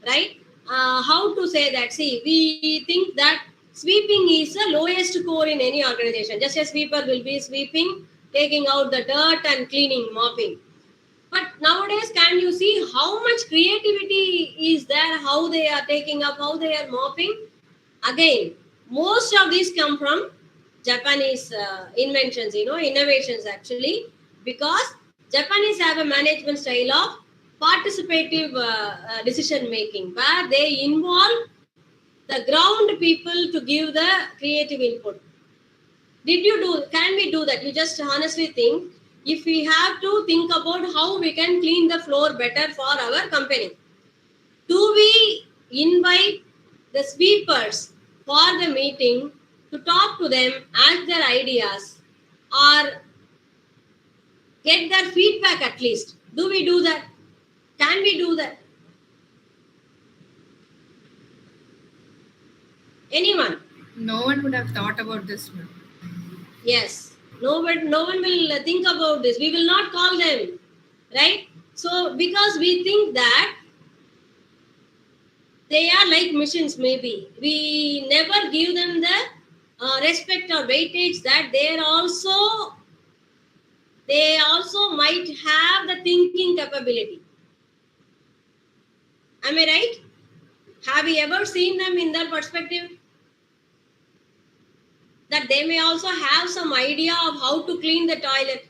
right? How to say that? See, we think that sweeping is the lowest core in any organization. Just a sweeper will be sweeping, taking out the dirt and cleaning, mopping. But nowadays, can you see how much creativity is there? How they are taking up, how they are mopping? Again, most of these come from Japanese inventions, innovations actually, because Japanese have a management style of participative decision making where they involve the ground people to give the creative input. Can we do that? You just honestly think, if we have to think about how we can clean the floor better for our company, do we invite the sweepers for the meeting to talk to them, ask their ideas, or get their feedback at least? Do we do that? Can we do that? Anyone? No one would have thought about this one. Yes. No one will think about this. We will not call them, right? So, because we think that they are like machines, maybe. We never give them the respect or weightage that they also might have the thinking capability. Am I right? Have you ever seen them in that perspective? That they may also have some idea of how to clean the toilet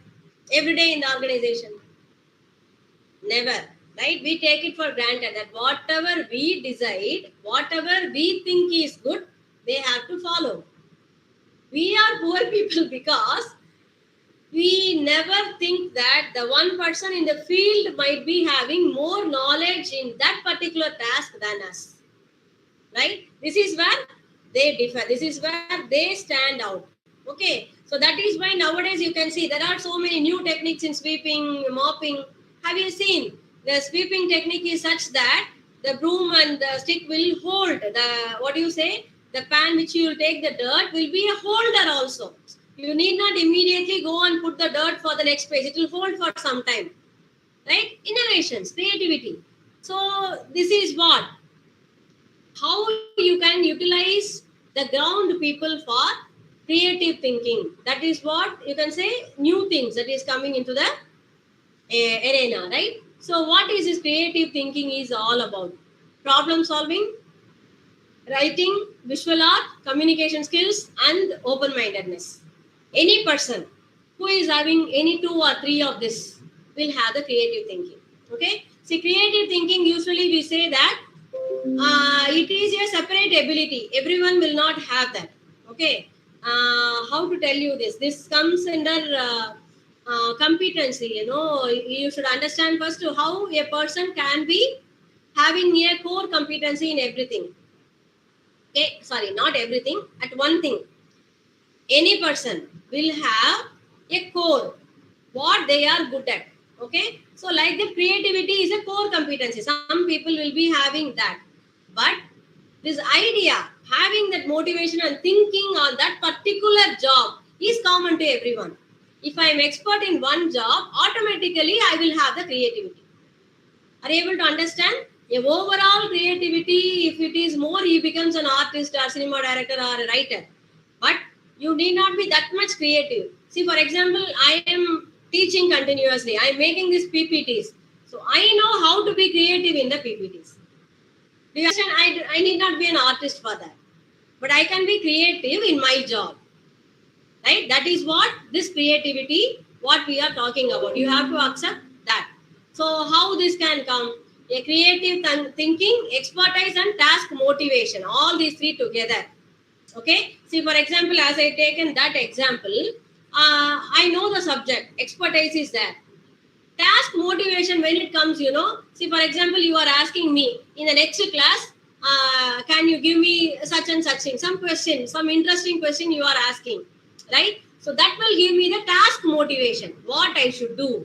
every day in the organization. Never, right? We take it for granted that whatever we decide, whatever we think is good, they have to follow. We are poor people because we never think that the one person in the field might be having more knowledge in that particular task than us, right? This is where they differ. This is where they stand out. Okay, so that is why nowadays you can see there are so many new techniques in sweeping, mopping. Have you seen? The sweeping technique is such that the broom and the stick will hold the pan which you will take the dirt will be a holder also. You need not immediately go and put the dirt for the next page. It will hold for some time, right? Innovations, creativity. So this is what, how you can utilize the ground people for creative thinking. That is what you can say, new things that is coming into the arena, right? So what is this creative thinking is all about? Problem solving, writing, visual art, communication skills, and open-mindedness. Any person who is having any 2 or 3 of this will have the creative thinking. Okay? See, creative thinking, usually we say that it is a separate ability. Everyone will not have that. Okay? How to tell you this? This comes under competency. You should understand first how a person can be having a core competency in everything. Okay, sorry, not everything, at one thing. Any person will have a core, what they are good at. Okay, so like the creativity is a core competency. Some people will be having that, but this idea, having that motivation and thinking on that particular job is common to everyone. If I am expert in one job, automatically I will have the creativity. Are you able to understand? A overall creativity, if it is more, he becomes an artist or cinema director or a writer. But you need not be that much creative. See, for example, I am teaching continuously. I am making these PPTs. So I know how to be creative in the PPTs. Do you understand? I need not be an artist for that. But I can be creative in my job. Right? That is what this creativity, what we are talking about. You have to accept So how this can come? A creative thinking, expertise, and task motivation. All these three together. Okay. See, for example, as I taken that example, I know the subject. Expertise is there. Task motivation, when it comes, see, for example, you are asking me in the next class, can you give me such and such thing, some question, some interesting question you are asking, right? So that will give me the task motivation, what I should do.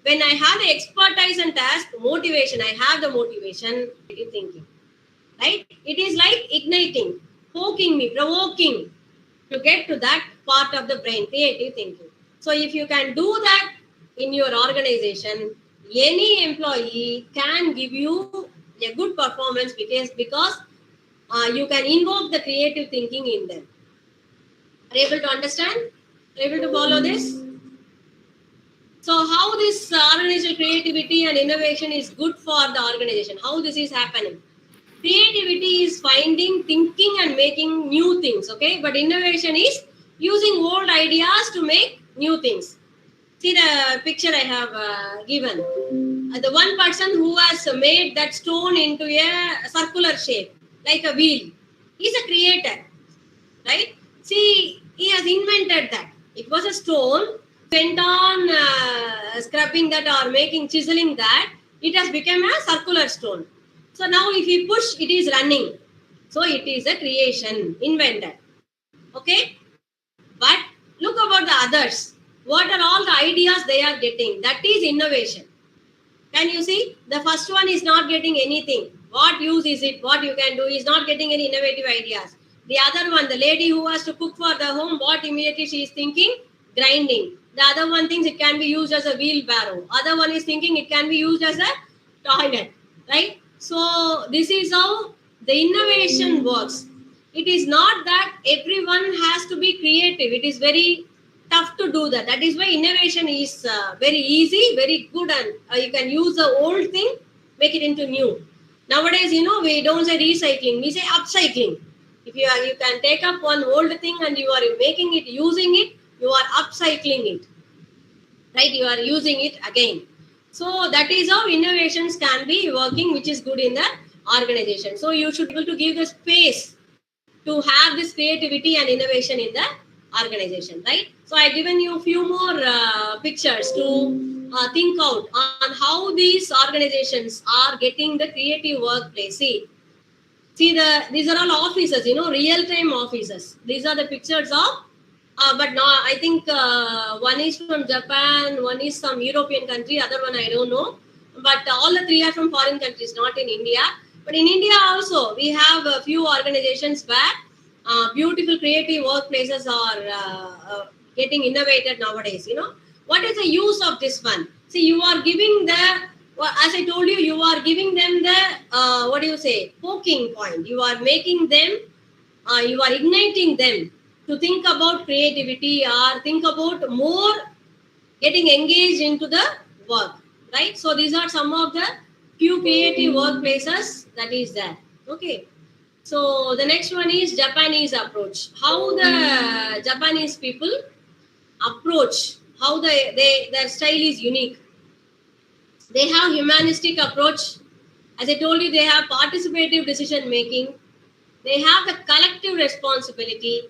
When I have the expertise and task motivation, I have the motivation, thinking, right? It is like igniting, poking me, provoking to get to that part of the brain, creative thinking. So if you can do that in your organization, any employee can give you a good performance because you can invoke the creative thinking in them. Are you able to understand? Are you able to follow this? So how this organizational creativity and innovation is good for the organization? How this is happening? Creativity is finding, thinking, and making new things, okay? But innovation is using old ideas to make new things. See the picture I have given. The one person who has made that stone into a circular shape, like a wheel, is a creator, right? See, he has invented that. It was a stone, went on scrubbing that or chiseling that, it has become a circular stone. So now if you push, it is running. So it is a creation, invented. Okay? But look about the others. What are all the ideas they are getting? That is innovation. Can you see? The first one is not getting anything. What use is it? What you can do is not getting any innovative ideas. The other one, the lady who has to cook for the home, what immediately she is thinking? Grinding. The other one thinks it can be used as a wheelbarrow. Other one is thinking it can be used as a toilet. Right? So this is how the innovation works. It is not that everyone has to be creative. It is very tough to do that. That is why innovation is very easy, very good, and you can use the old thing, make it into new. Nowadays, we don't say recycling, we say upcycling. If you can take up one old thing and you are making it, using it, you are upcycling it, right? You are using it again. So that is how innovations can be working, which is good in the organization. So you should be able to give the space to have this creativity and innovation in the organization, right? So I've given you a few more pictures to think out on how these organizations are getting the creative workplace. See these are all offices, real-time offices. These are the pictures of, but now I think one is from Japan, one is some European country, other one I don't know. But all the three are from foreign countries, not in India. But in India also, we have a few organizations where beautiful creative workplaces are getting innovated nowadays. What is the use of this one? See, you are giving as I told you, you are giving them the poking point. You are making them, you are igniting them to think about creativity or think about more getting engaged into the work, right? So these are some of the few creative workplaces that is there. Okay. So the next one is Japanese approach. How the Japanese people approach, how their style is unique. They have humanistic approach. As I told you, they have participative decision making. They have the collective responsibility,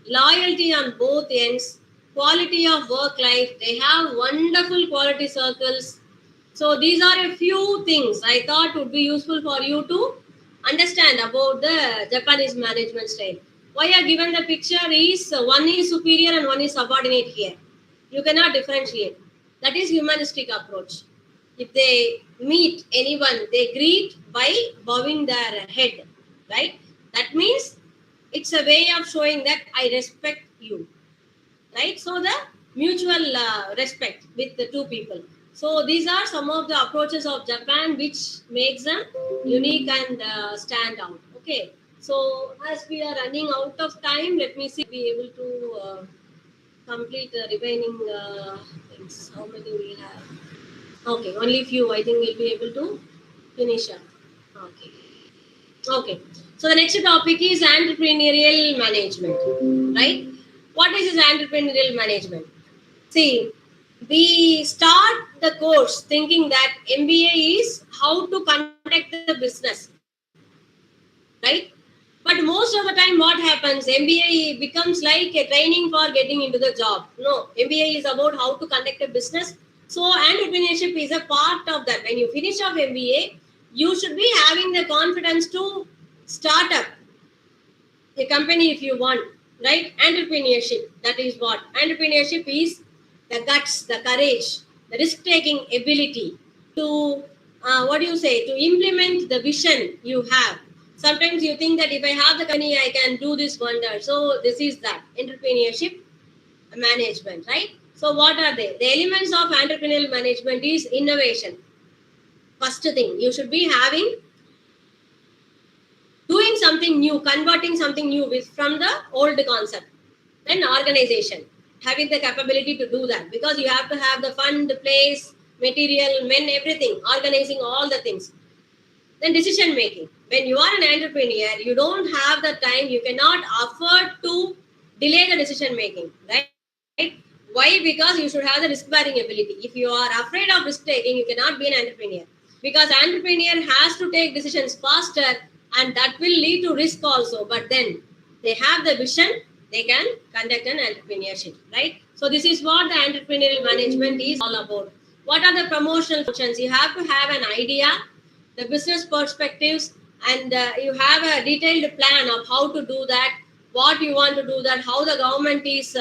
loyalty on both ends, quality of work life. They have wonderful quality circles. So these are a few things I thought would be useful for you to understand about the Japanese management style. Why I given the picture is one is superior and one is subordinate here. You cannot differentiate. That is humanistic approach. If they meet anyone, they greet by bowing their head, right? That means it's a way of showing that I respect you, right? So the mutual respect with the two people. So these are some of the approaches of Japan which makes them unique and stand out. Okay. So as we are running out of time, let me see if we able to complete the remaining things. How many we have? Okay, only few. I think we'll be able to finish up. Okay. Okay. So the next topic is entrepreneurial management, right? What is this entrepreneurial management? See, we start the course thinking that MBA is how to conduct the business, right? But most of the time, what happens? MBA becomes like a training for getting into the job. No, MBA is about how to conduct a business. So entrepreneurship is a part of that. When you finish off MBA, you should be having the confidence to start up a company if you want, right? Entrepreneurship, that is what entrepreneurship is: the guts, the courage, the risk-taking ability to what do you say, to implement the vision you have. Sometimes you think that if I have the company, I can do this wonder. So this is that entrepreneurship management, right? So what are they? The elements of entrepreneurial management is innovation. First thing, you should be having doing something new, converting something new from the old concept. Then organization, having the capability to do that, because you have to have the fund, place, material, men, everything, organizing all the things. Then decision making. When you are an entrepreneur, you don't have the time, you cannot afford to delay the decision making, right? Why? Because you should have the risk bearing ability. If you are afraid of risk taking, you cannot be an entrepreneur, because entrepreneur has to take decisions faster, and that will lead to risk also. But then they have the vision, they can conduct an entrepreneurship, right? So this is what the entrepreneurial management is all about. What are the promotional functions? You have to have an idea, the business perspectives, and you have a detailed plan of how to do that, what you want to do that, how the government is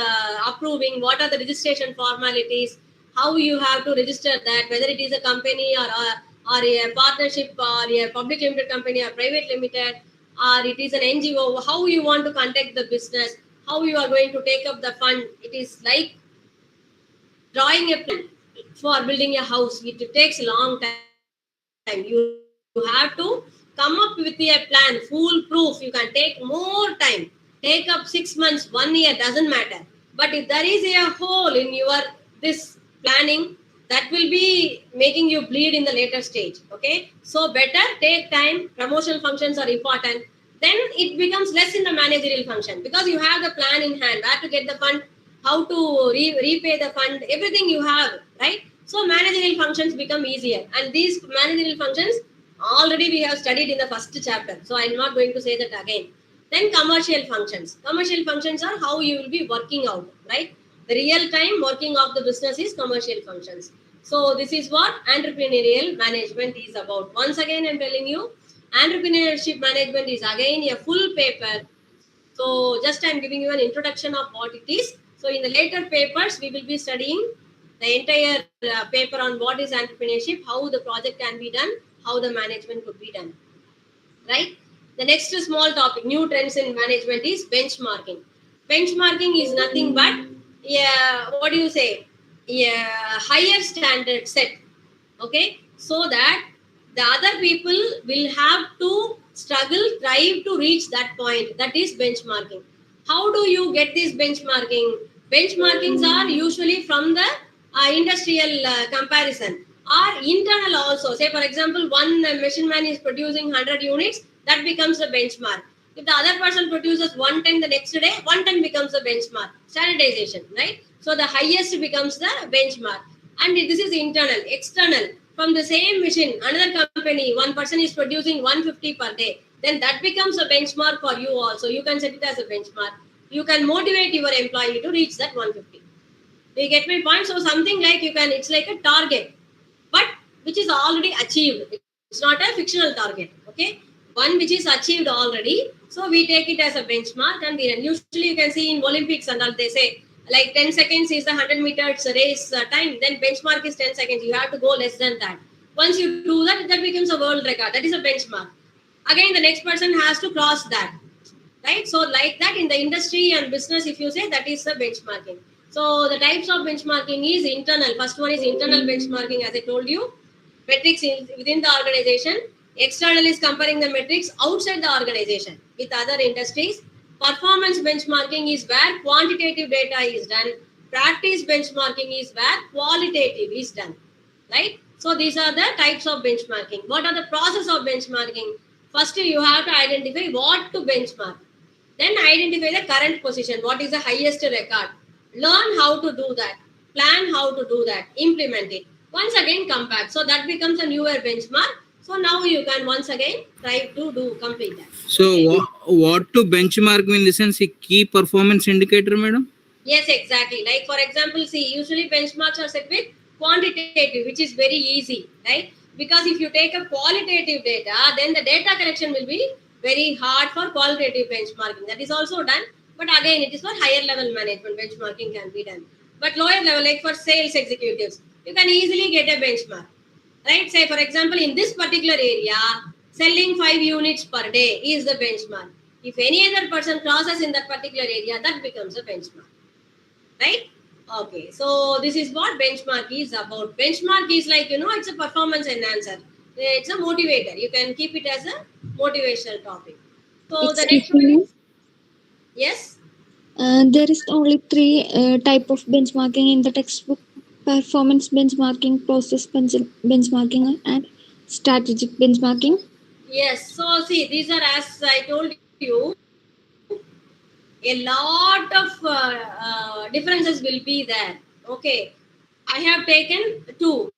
approving, what are the registration formalities, how you have to register that, whether it is a company or a partnership or a public limited company or private limited, or it is an NGO, how you want to conduct the business, how you are going to take up the fund. It is like drawing a plan for building a house. It takes a long time. You have to come up with a plan, foolproof. You can take more time. Take up 6 months, 1 year, doesn't matter. But if there is a hole in your this planning, that will be making you bleed in the later stage. Okay, so better take time. Promotional functions are important. Then it becomes less in the managerial function, because you have the plan in hand, where to get the fund, how to repay the fund, everything you have, right? So managerial functions become easier, and these managerial functions already we have studied in the first chapter, so I'm not going to say that again. Then commercial functions. Commercial functions are how you will be working out, right? The real time working of the business is commercial functions. So this is what entrepreneurial management is about. Once again, I'm telling you, entrepreneurship management is again a full paper. So just I'm giving you an introduction of what it is. So in the later papers, we will be studying the entire paper on what is entrepreneurship, how the project can be done, how the management could be done, right? The next small topic, new trends in management, is benchmarking. Benchmarking is nothing but, what do you say? Higher standard set, okay? So that the other people will have to struggle, strive to reach that point. That is benchmarking. How do you get this benchmarking? Benchmarkings are usually from the industrial comparison, or internal also. Say for example, one machine man is producing 100 units, that becomes a benchmark. If the other person produces 110 the next day, 110 becomes a benchmark. Standardization, right? So the highest becomes the benchmark. And this is internal. External, from the same machine, another company, one person is producing 150 per day, then that becomes a benchmark for you also. You can set it as a benchmark. You can motivate your employee to reach that 150. Do you get my point? So something like you can, it's like a target, but which is already achieved. It's not a fictional target, okay? One which is achieved already. So we take it as a benchmark, and usually you can see in Olympics and all, they say like 10 seconds is the 100 meters race time, then benchmark is 10 seconds. You have to go less than that. Once you do that, that becomes a world record. That is a benchmark. Again, the next person has to cross that, right? So like that in the industry and business, if you say, that is the benchmarking. So the types of benchmarking is internal. First one is internal benchmarking, as I told you. Metrics within the organization. External is comparing the metrics outside the organization with other industries. Performance benchmarking is where quantitative data is done. Practice benchmarking is where qualitative is done, right? So these are the types of benchmarking. What are the process of benchmarking? First, you have to identify what to benchmark. Then identify the current position. What is the highest record? Learn how to do that. plan how to do that, implement it. Once again, come back. So that becomes a newer benchmark. So now you can once again try to complete that. So what to benchmark in the sense a key performance indicator, madam? Yes, exactly. Like for example, see, usually benchmarks are set with quantitative, which is very easy, right? Because if you take a qualitative data, then the data collection will be very hard for qualitative benchmarking. That is also done, but again, it is for higher level management benchmarking can be done. But lower level, like for sales executives, you can easily get a benchmark, right? Say for example, in this particular area, selling 5 units per day is the benchmark. If any other person crosses in that particular area, that becomes a benchmark. Right? Okay, so this is what benchmark is about. Benchmark is like, it's a performance enhancer. It's a motivator. You can keep it as a motivational topic. So the next one is, yes? There is only 3 type of benchmarking in the textbook: performance benchmarking, process benchmarking, and strategic benchmarking. Yes, so see, these are, as I told you, a lot of differences will be there. Okay, I have taken 2.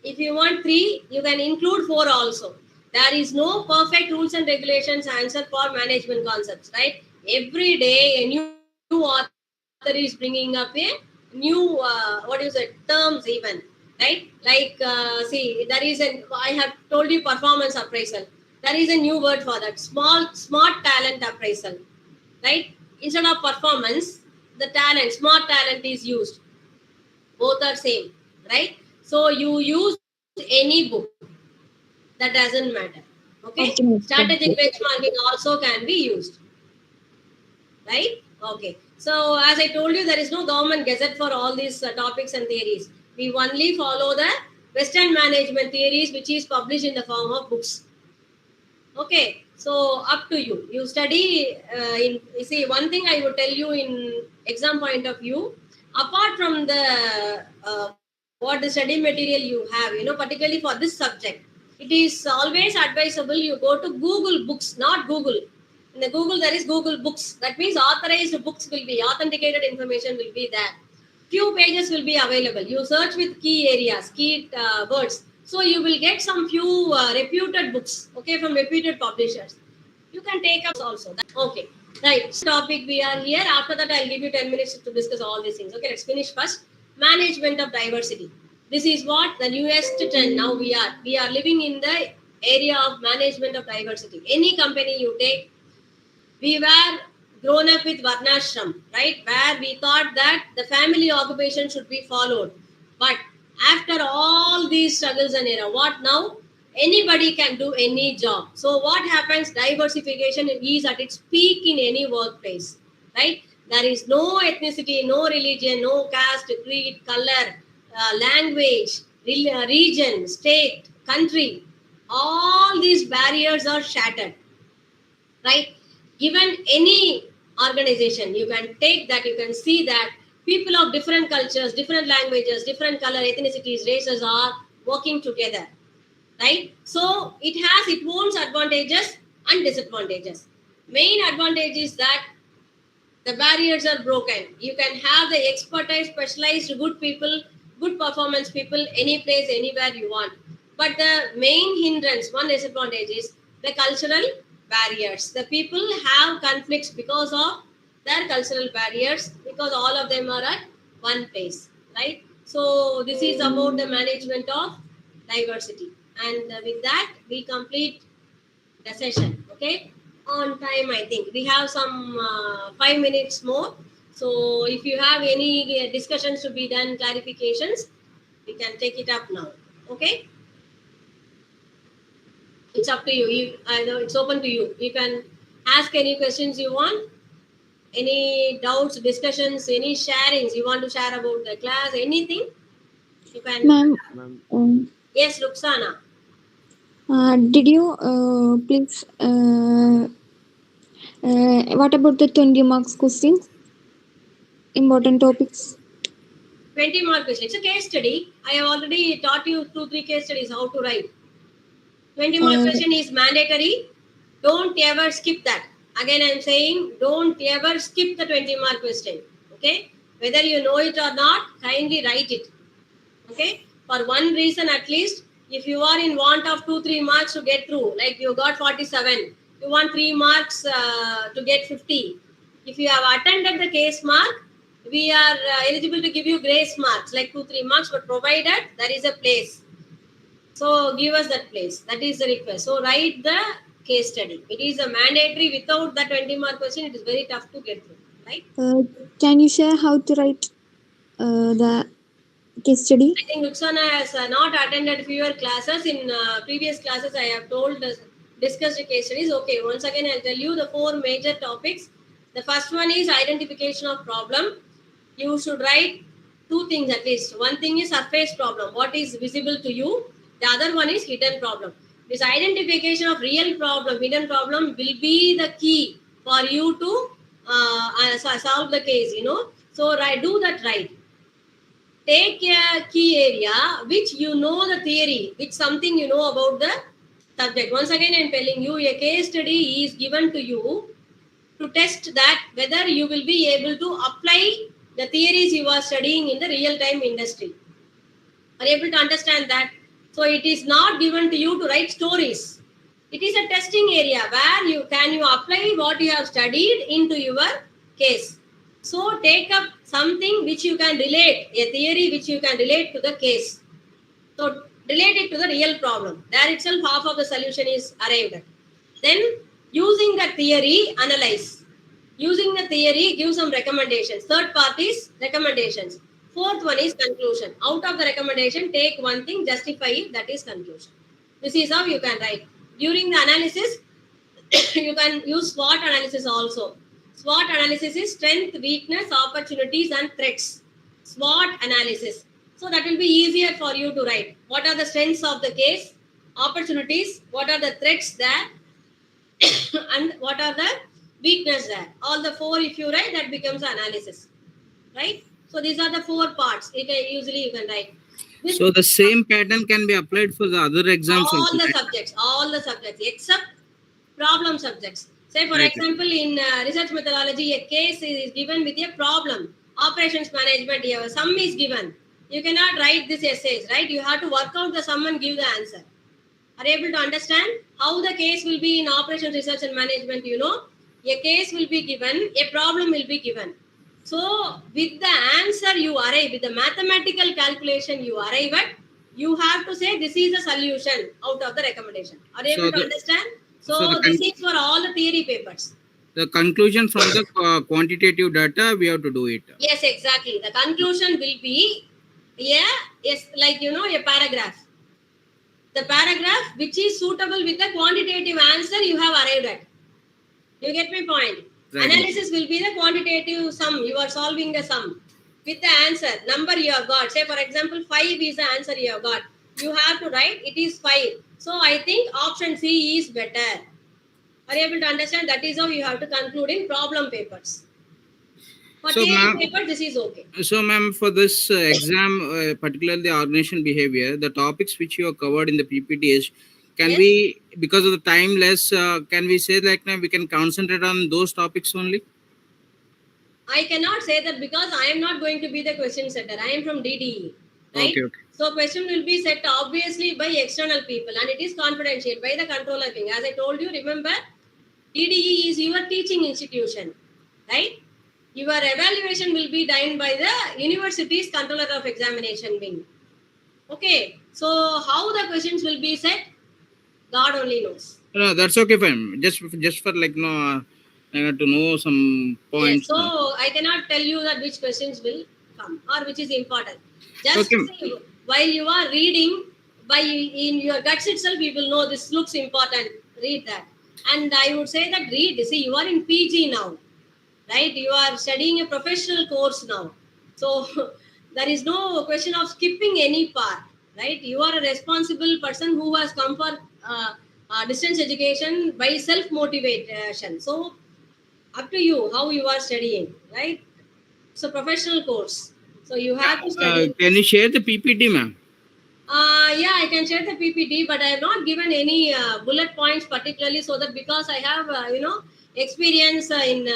If you want 3, you can include 4 also. There is no perfect rules and regulations answer for management concepts, right? Every day a new author is bringing up a new terms even, right? Like see, there is I have told you performance appraisal. There is a new word for that, smart talent appraisal, right? Instead of performance, the talent, smart talent is used. Both are same, right? So you use any book, that doesn't matter. Okay, strategic benchmarking also can be used, right? Okay, so as I told you, there is no government gazette for all these topics and theories. We only follow the Western management theories, which is published in the form of books. Okay, so up to you. You study you see, one thing I would tell you in exam point of view, apart from the what the study material you have, particularly for this subject, it is always advisable you go to Google Books, not Google. In the Google, there is Google Books. That means authorized books will be, authenticated information will be there. Few pages will be available. You search with key areas, key words. So you will get some few reputed books, okay, from reputed publishers. You can take up also. Okay, right. Topic we are here. After that, I'll give you 10 minutes to discuss all these things. Okay, let's finish first. Management of diversity. This is what the newest trend now we are living in the area of management of diversity. Any company you take, we were grown up with Varnashram, right? Where we thought that the family occupation should be followed. But after all these struggles and error, what now? Anybody can do any job. So what happens? Diversification is at its peak in any workplace, right? There is no ethnicity, no religion, no caste, creed, color, language, region, state, country. All these barriers are shattered, right? Given any organization, you can take that, you can see that people of different cultures, different languages, different color, ethnicities, races are working together, right? So it has its own advantages and disadvantages. Main advantage is that the barriers are broken. You can have the expertise, specialized, good people, good performance people, any place, anywhere you want. But the main hindrance, one disadvantage is the cultural barriers. The people have conflicts because of their cultural barriers, because all of them are at one place, right? So this is about the management of diversity. And with that, we complete the session. Okay, on time. I think we have some 5 minutes more. So if you have any discussions to be done, clarifications, we can take it up now. Okay, it's up to you. I know it's open to you. You can ask any questions you want, any doubts, discussions, any sharings you want to share about the class, anything you can. Ma'am, Yes, Ruxana. did you please what about the 20 marks questions? Important topics. 20 mark question. It's a case study. I have already taught you 2-3 case studies how to write. 20 mark question is mandatory. Don't ever skip that. Again, I'm saying don't ever skip the 20 mark question. Okay. Whether you know it or not, kindly write it. Okay? For one reason at least, if you are in want of 2-3 marks to get through, like you got 47, you want 3 marks to get 50. If you have attended the case mark, we are eligible to give you grace marks, like 2-3 marks, but provided there is a place. So give us that place. That is the request. So write the case study. It is a mandatory. Without the 20 mark question, it is very tough to get through. Right? Can you share how to write the case study? I think Luxana has not attended fewer classes. In previous classes, I have told discussed the case studies. Okay, once again, I'll tell you the 4 major topics. The first one is identification of problem. You should write 2 things at least. One thing is surface problem, what is visible to you. The other one is hidden problem. This identification of real problem, hidden problem will be the key for you to solve the case, So do that right. Take a key area which you know the theory, which something you know about the subject. Once again, I am telling you, a case study is given to you to test that whether you will be able to apply the theories you are studying in the real-time industry. Are you able to understand that? So it is not given to you to write stories. It is a testing area where you apply what you have studied into your case. So take up something which you can relate, a theory which you can relate to the case. So relate it to the real problem. There itself half of the solution is arrived at. Then using the theory, analyze. Using the theory, give some recommendations. Third part is recommendations. Fourth one is conclusion. Out of the recommendation, take one thing, justify it, that is conclusion. This is how you can write. During the analysis, you can use SWOT analysis also. SWOT analysis is strength, weakness, opportunities and threats. SWOT analysis. So that will be easier for you to write. What are the strengths of the case? Opportunities. What are the threats there? And what are the weakness there? All the 4 if you write, that becomes analysis. Right? So these are the 4 parts. Usually you can write. So the same pattern can be applied for the other exams all the subjects except problem subjects. Say for example, in research methodology, a case is given with a problem. Operations management, a sum is given. You cannot write this essays, right? You have to work out the sum and give the answer. Are you able to understand how the case will be in operations research and management? A case will be given, a problem will be given. So with the answer you arrive, with the mathematical calculation you arrive at, you have to say this is the solution out of the recommendation. Are you able to understand? So this is for all the theory papers. The conclusion from the quantitative data, we have to do it. Yes, exactly. The conclusion will be, a paragraph. The paragraph which is suitable with the quantitative answer you have arrived at. You get my point? Right. Analysis will be the quantitative sum. You are solving the sum with the answer. Number you have got. Say for example, 5 is the answer you have got. You have to write it is 5. So I think option C is better. Are you able to understand? That is how you have to conclude in problem papers. For theory paper, this is okay. So ma'am, for this exam, particularly the organization behavior, the topics which you have covered in the PPTs, can we, because of the time less, can we say like now we can concentrate on those topics only? I cannot say that because I am not going to be the question setter. I am from DDE. Right? Okay. So question will be set obviously by external people and it is confidential by the controller thing. As I told you, remember, DDE is your teaching institution. Right? Your evaluation will be done by the university's controller of examination wing. Okay. So how the questions will be set, God only knows. No, that's okay, fine. Just for like to know some points. Yes, so I cannot tell you that which questions will come or which is important. Just see, while you are reading, in your guts itself, you will know this looks important. Read that. And I would say that read. See, you are in PG now, right? You are studying a professional course now. So there is no question of skipping any part, right? You are a responsible person who has come for distance education by self-motivation. So up to you how you are studying, right? It's a professional course. So you have to study. Can you share the PPT, ma'am? Yeah, I can share the PPT, but I have not given any bullet points particularly so that because I have, experience in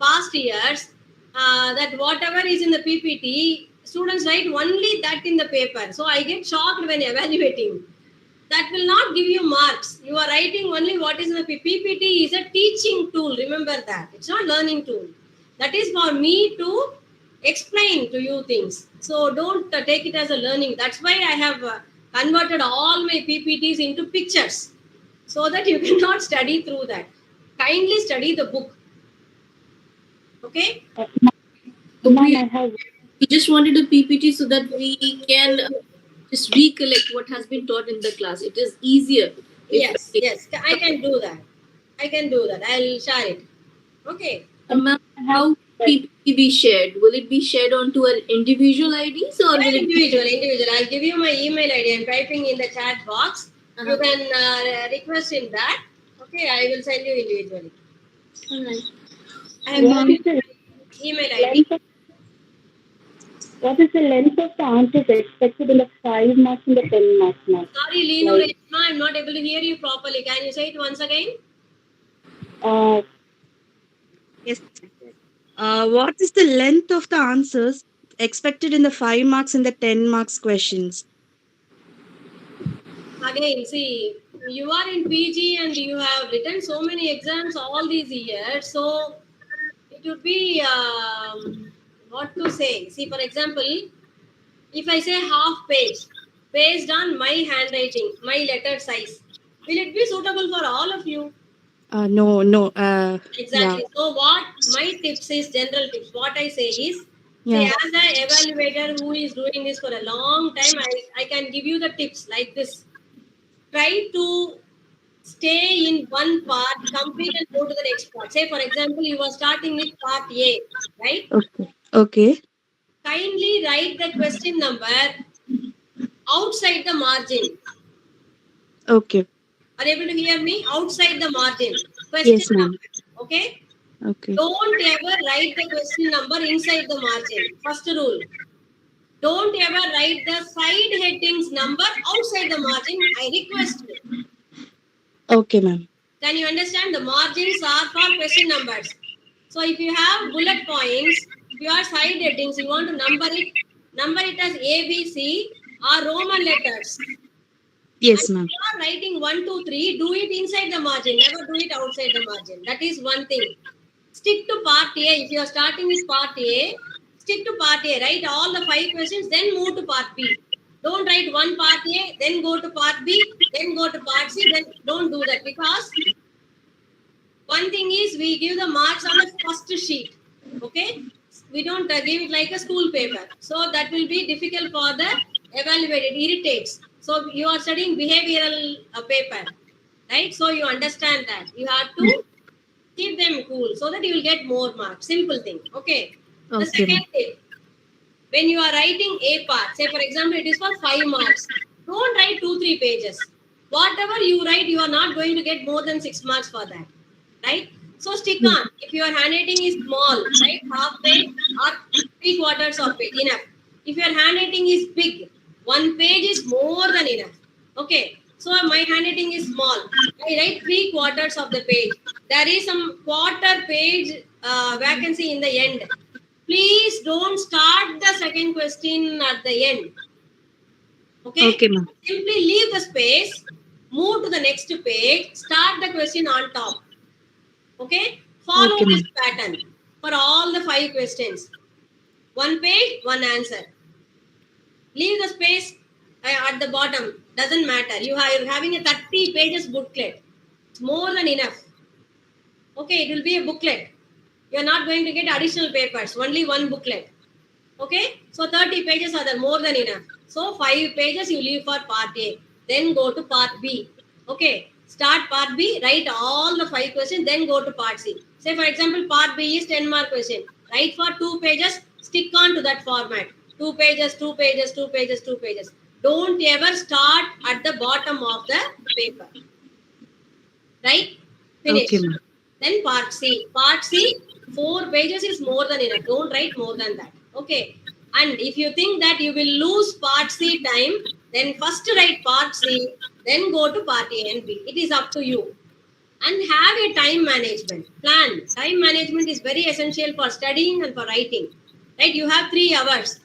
past years, that whatever is in the PPT, students write only that in the paper. So I get shocked when evaluating. That will not give you marks. You are writing only what is in the PPT is a teaching tool. Remember that. It's not learning tool. That is for me to explain to you things. So don't take it as a learning. That's why I have converted all my PPTs into pictures so that you cannot study through that. Kindly study the book. Okay? We just wanted a PPT so that we can just recollect what has been taught in the class. It is easier. Yes, yes, I can do that. I can do that. I'll share it. Okay. Ma'am, how PPT be shared? Will it be shared onto an individual IDs or will it Individual. I'll give you my email ID. I'm typing in the chat box. You can request in that. Okay, I will send you individually. All right. I have email ID. What is the length of the answers expected in the 5 marks and the 10 marks? Sorry, Leenu Reshma, I'm not able to hear you properly. Can you say it once again? Yes. What is the length of the answers expected in the 5 marks and the 10 marks questions? Again, see, you are in PG and you have written so many exams all these years. So it would be what to say. See, for example, if I say half page based on my handwriting, my letter size, will it be suitable for all of you? No. Exactly. So what my tips is general tips. What I say is, say Yeah. as an evaluator who is doing this for a long time, I can give you the tips like this. Try to stay in one part, complete and go to the next part. Say for example, you are starting with part A, right? Okay. Kindly write the question number outside the margin. Okay. Are you able to hear me? Outside the margin. Yes, ma'am. Okay? Okay. Don't ever write the question number inside the margin. First rule. Don't ever write the side headings number outside the margin. I request you. Okay, ma'am. Can you understand? The margins are for question numbers. So if you have bullet points, if you are side headings, you want to number it as A, B, C or Roman letters. Yes, ma'am. If you are writing 1, 2, 3, do it inside the margin. Never do it outside the margin. That is one thing. Stick to part A. If you are starting with part A, stick to part A. Write all the 5 questions, then move to part B. Don't write one part A, then go to part B, then go to part C. Then don't do that, because one thing is we give the marks on the first sheet. Okay, we don't give it like a school paper. So that will be difficult for the evaluated. It irritates. So you are studying behavioral paper, right? So you understand that you have to keep them cool so that you will get more marks. Simple thing. Okay. The second tip, when you are writing a part, say for example, it is for 5 marks. Don't write 2-3 pages. Whatever you write, you are not going to get more than 6 marks for that. Right? So stick on. If your handwriting is small, right, half page or 3/4 of page, enough. If your handwriting is big, 1 page is more than enough. Okay. So my handwriting is small. I write 3/4 of the page. There is some quarter page vacancy in the end. Please don't start the second question at the end. Okay? Okay, ma'am. Simply leave the space, move to the next page, start the question on top. Okay? Follow Okay, this ma'am. pattern for all the 5 questions. 1 page, 1 answer. Leave the space at the bottom. Doesn't matter. You're having a 30 pages booklet. It's more than enough. Okay, it will be a booklet. You're not going to get additional papers. Only 1 booklet. Okay, so 30 pages are there, more than enough. So 5 pages you leave for part A. Then go to part B. Okay, start part B, write all the 5 questions, then go to part C. Say for example, part B is 10 mark question. Write for 2 pages, stick on to that format. 2 pages, 2 pages, 2 pages, 2 pages. Don't ever start at the bottom of the paper. Right? Finish. Okay, ma'am. Then part C. Part C, 4 pages is more than enough. Don't write more than that. Okay. And if you think that you will lose part C time, then first write part C, then go to part A and B. It is up to you. and have a time management plan. Time management is very essential for studying and for writing. Right? You have 3 hours.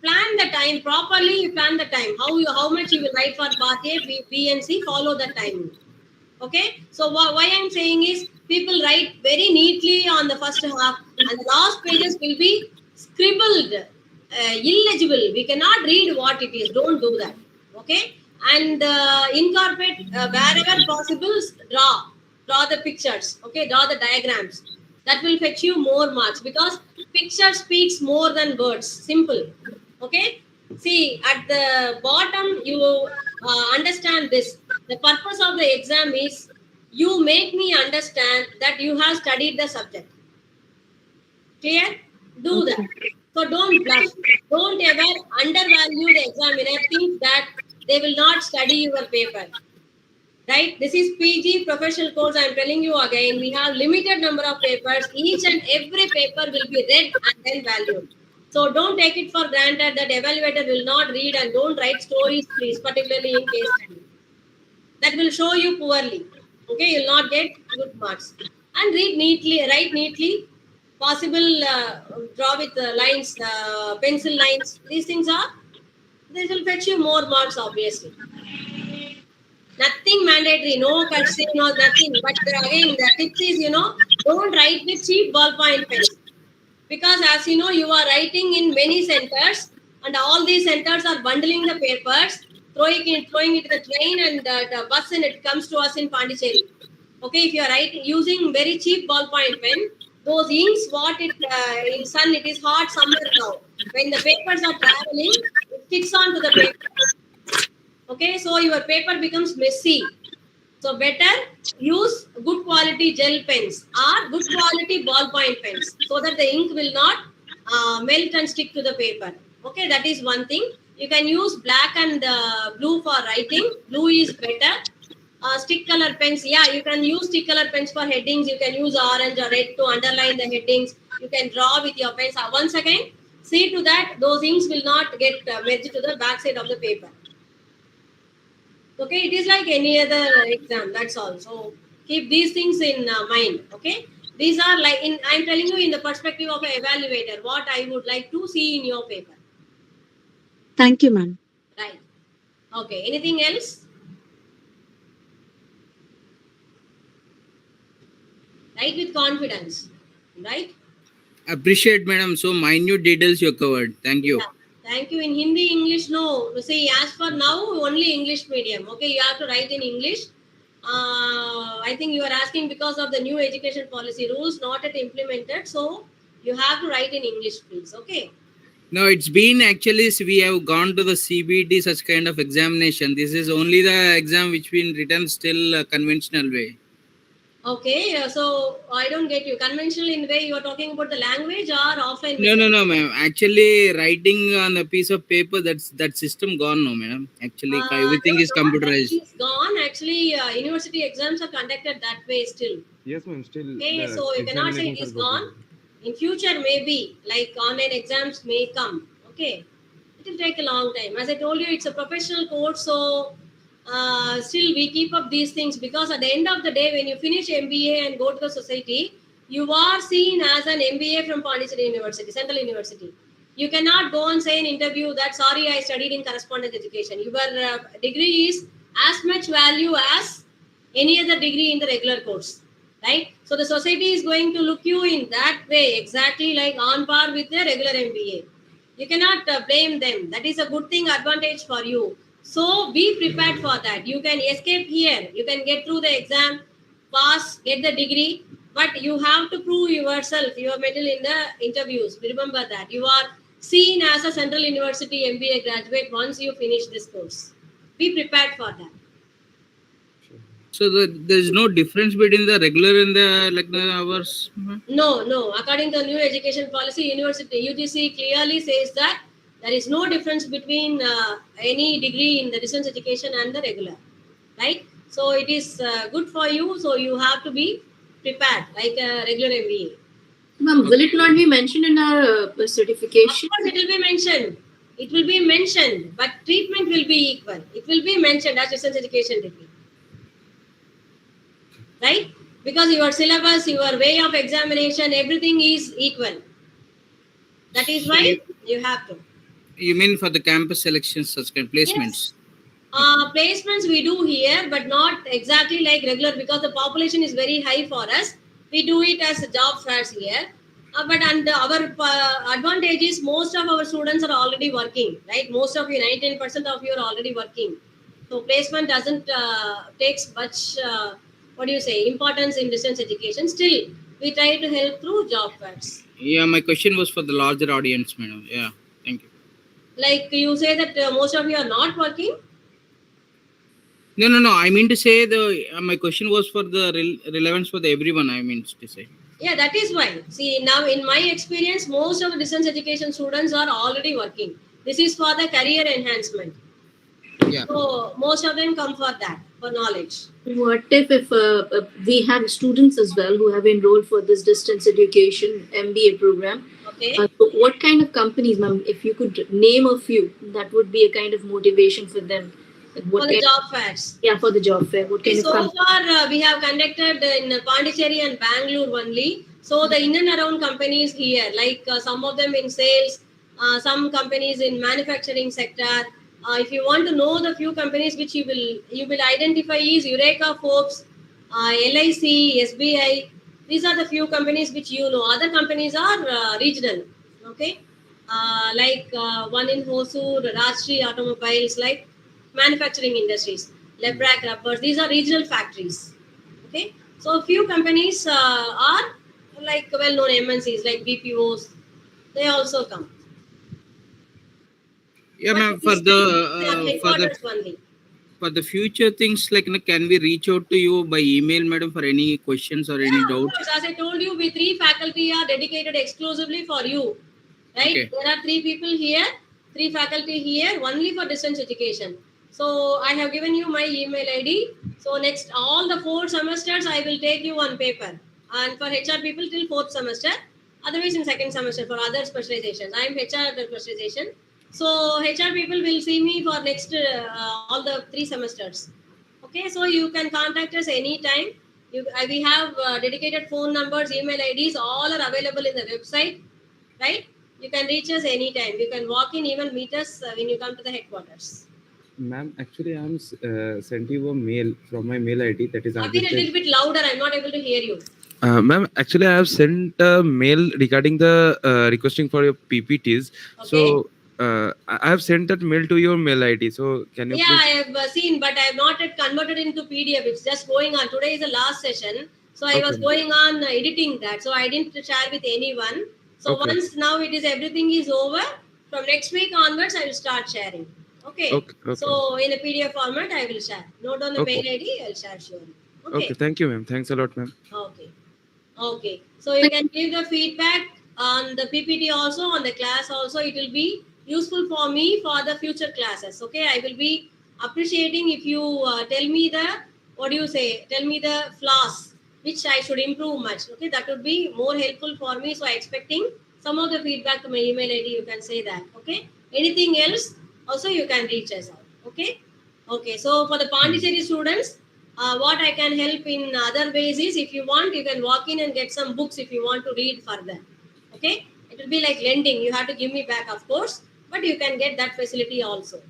Plan the time properly. You plan the time. How much you will write for part A, B and C. Follow the time. Okay. So why I'm saying is people write very neatly on the first half, and the last pages will be scribbled, illegible. We cannot read what it is. Don't do that. Okay. And incorporate wherever possible. Draw the pictures. Okay. Draw the diagrams. That will fetch you more marks because picture speaks more than words. Simple. Okay. See, at the bottom, you understand this. The purpose of the exam is you make me understand that you have studied the subject. Clear? Do that. So don't bluff. Don't ever undervalue the examiner. Think that they will not study your paper. Right? This is PG professional course. I am telling you again. We have limited number of papers. Each and every paper will be read and then valued. So don't take it for granted that evaluator will not read, and don't write stories, please, particularly in case study. That will show you poorly. Okay, you'll not get good marks. And read neatly, write neatly. Possible draw with lines, pencil lines. These things this will fetch you more marks, obviously. Nothing mandatory, no cutscene, no nothing. But again, the tips is, don't write with cheap ballpoint pens. Because as you know, you are writing in many centers, and all these centers are bundling the papers, throwing it to the train and the bus, and it comes to us in Pondicherry. Okay, if you are using very cheap ballpoint pen, those inks, in sun, it is hot summer now. When the papers are traveling, it sticks onto the paper. Okay, so your paper becomes messy. So better use good quality gel pens or good quality ballpoint pens so that the ink will not melt and stick to the paper. Okay, that is one thing. You can use black and blue for writing. Blue is better. Stick color pens, yeah, you can use stick color pens for headings. You can use orange or red to underline the headings. You can draw with your pens. Once again, see to that those inks will not get merged to the back side of the paper. Okay, it is like any other exam, that's all. So keep these things in mind. Okay, these are like I'm telling you in the perspective of an evaluator what I would like to see in your paper. Thank you, ma'am. Right. Okay, anything else? Write with confidence. Right. Appreciate, madam. So minute details you covered. Thank you. Yeah. Thank you. In Hindi, English, no. See, as for now, only English medium. Okay, you have to write in English. I think you are asking because of the new education policy rules not yet implemented. So you have to write in English, please. Okay. No, it's been actually, we have gone to the CBT, such kind of examination. This is only the exam which been written still conventional way. Okay, so I don't get you. Conventional in way you are talking about the language or offline? No, ma'am. Actually, writing on a piece of paper, that system gone, no, ma'am. Actually, everything is computerized. It's gone. Actually, university exams are conducted that way still. Yes, ma'am. Still. Okay, so you cannot say it is gone. In future, maybe like online exams may come. Okay, it will take a long time. As I told you, it's a professional course, so still we keep up these things because at the end of the day, when you finish MBA and go to the society, you are seen as an MBA from Pondicherry University, Central University. You cannot go and say in interview that sorry, I studied in correspondence education. Your degree is as much value as any other degree in the regular course, right? So the society is going to look you in that way, exactly like on par with the regular MBA. You cannot blame them. That is a good thing, advantage for you. So be prepared for that. You can escape here. You can get through the exam, pass, get the degree, but you have to prove yourself, your mettle in the interviews. Remember that. You are seen as a Central University MBA graduate once you finish this course. Be prepared for that. So there is no difference between the regular and the hours? No. According to the new education policy, university UGC clearly says that there is no difference between any degree in the distance education and the regular, right? So it is good for you. So you have to be prepared like a regular MBA. Ma'am, will it not be mentioned in our certification? Of course, it will be mentioned. It will be mentioned, but treatment will be equal. It will be mentioned as distance education degree. right? Because your syllabus, your way of examination, everything is equal. That is So why you have to. you mean for the campus selections, such kind of placements? Yes. Placements we do here, but not exactly like regular because the population is very high for us. We do it as job fairs here. But and our advantage is most of our students are already working, right? Most of you, 19% of you are already working. So placement doesn't takes much, what do you say, importance in distance education. Still, we try to help through job fairs. Yeah, my question was for the larger audience, madam. Yeah, thank you. Like you say that most of you are not working. No. I mean to say my question was for the relevance for the everyone. I mean to say. Yeah, that is why. See, now in my experience, most of the distance education students are already working. This is for the career enhancement. Yeah. So most of them come for that, for knowledge. What if we have students as well who have enrolled for this distance education MBA program? Okay. So what kind of companies, ma'am, if you could name a few, that would be a kind of motivation for them. What For the kind job fairs. Yeah, for the job fair. What kind So of far, we have conducted in Pondicherry and Bangalore only. So the in and around companies here, like some of them in sales, some companies in manufacturing sector. If you want to know the few companies which you will identify is Eureka Forbes, LIC, SBI. These are the few companies which you know. Other companies are regional. Okay, like one in Hosur, Rajshri Automobiles, like manufacturing industries. Lebrac rubbers, these are regional factories. Okay, so a few companies are like well-known MNCs like BPOs. They also come. Yeah, But ma'am. it is headquarters only. For the future things, like can we reach out to you by email, madam, for any questions or any Of doubts? course, as I told you, we 3 faculty are dedicated exclusively for you. Right? Okay. There are 3 people here, 3 faculty here, only for distance education. So I have given you my email ID. So next, all the 4 semesters, I will take you on paper. And for HR people till 4th semester. Otherwise, in 2nd semester for other specializations. I am HR specialization. So HR people will see me for next all the 3 semesters. Okay, so you can contact us anytime. We have dedicated phone numbers, email IDs, all are available in the website, right? You can reach us anytime. You can walk in, even meet us when you come to the headquarters. Ma'am, actually, I'm sent you a mail from my mail ID. That is Be a little bit louder. I'm not able to hear you. Ma'am, actually, I have sent a mail regarding the requesting for your PPTs. Okay. So I have sent that mail to your mail ID. So can you Yeah, please? I have seen, but I have not yet converted into PDF. It's just going on. Today is the last session. So I was going on editing that. So I didn't share with anyone. So once now it is everything is over, from next week onwards, I will start sharing. Okay. So in a PDF format, I will share. Note on the mail ID, I'll share surely. Okay, thank you, ma'am. Thanks a lot, ma'am. Okay. Okay. So you can give the feedback on the PPT also, on the class also. It will be useful for me for the future classes. Okay. I will be appreciating if you tell me tell me the flaws which I should improve much. Okay. That would be more helpful for me. So I expecting some of the feedback to my email ID. You can say that. Okay. Anything else also you can reach us out. Okay. Okay. So for the Pondicherry students, what I can help in other ways is, if you want, you can walk in and get some books if you want to read further. Okay, it will be like lending. You have to give me back, of course, but you can get that facility also.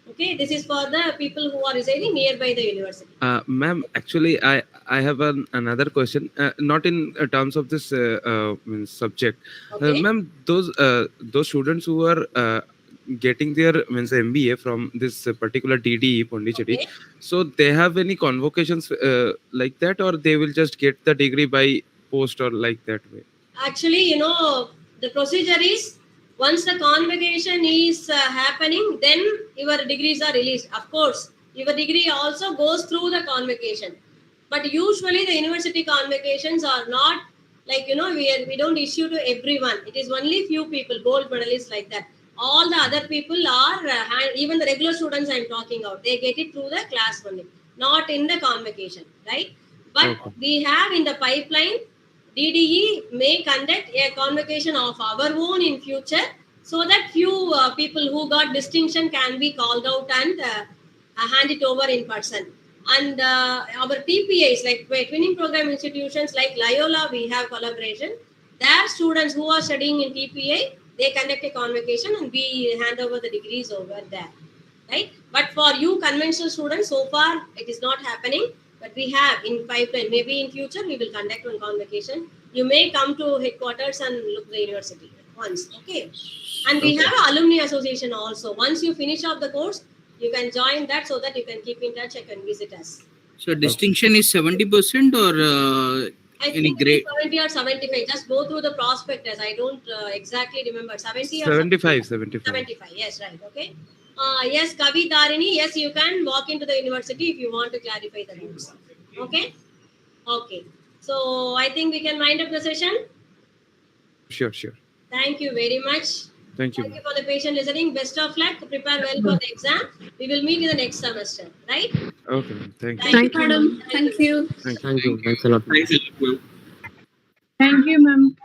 Okay, this is for the people who are residing nearby the university. Ma'am, actually, I have another question. Not in terms of this subject. Okay. Ma'am, those students who are getting their MBA from this particular TDE Pondicherry, Okay. so they have any convocations like that, or they will just get the degree by post or like that way? Actually, the procedure is, once the convocation is happening, then your degrees are released. Of course, your degree also goes through the convocation. But usually the university convocations are not like, we don't issue to everyone. It is only few people, gold medalists like that. All the other people are, even the regular students I'm talking about, they get it through the class only, not in the convocation, right? But we have in the pipeline, DDE may conduct a convocation of our own in future, so that few people who got distinction can be called out and hand it over in person. And our TPAs, like twinning program institutions like Loyola, we have collaboration. Their students who are studying in TPA, they conduct a convocation and we hand over the degrees over there, right? But for you conventional students, so far it is not happening. But we have in pipeline. Maybe in future we will conduct one convocation. You may come to headquarters and look the university once, okay? And we have an alumni association also. Once you finish off the course, you can join that so that you can keep in touch and can visit us. So distinction is 70% or I any think it grade? is 70 or 75. Just go through the prospectus. I don't exactly remember. 70 or 75. 75. Yes, right. Okay. Yes, Kavi Darini. Yes, you can walk into the university if you want to clarify the doubts. Okay. Okay. So I think we can wind up the session. Sure. Thank you very much. Thank you. Thank you for the patient listening. Best of luck. Prepare well for the exam. We will meet in the next semester, right? Okay. Thank you. Thank you, madam. Thank you. Thank you. Thanks a lot. Thanks a lot, ma'am. Thank you, ma'am.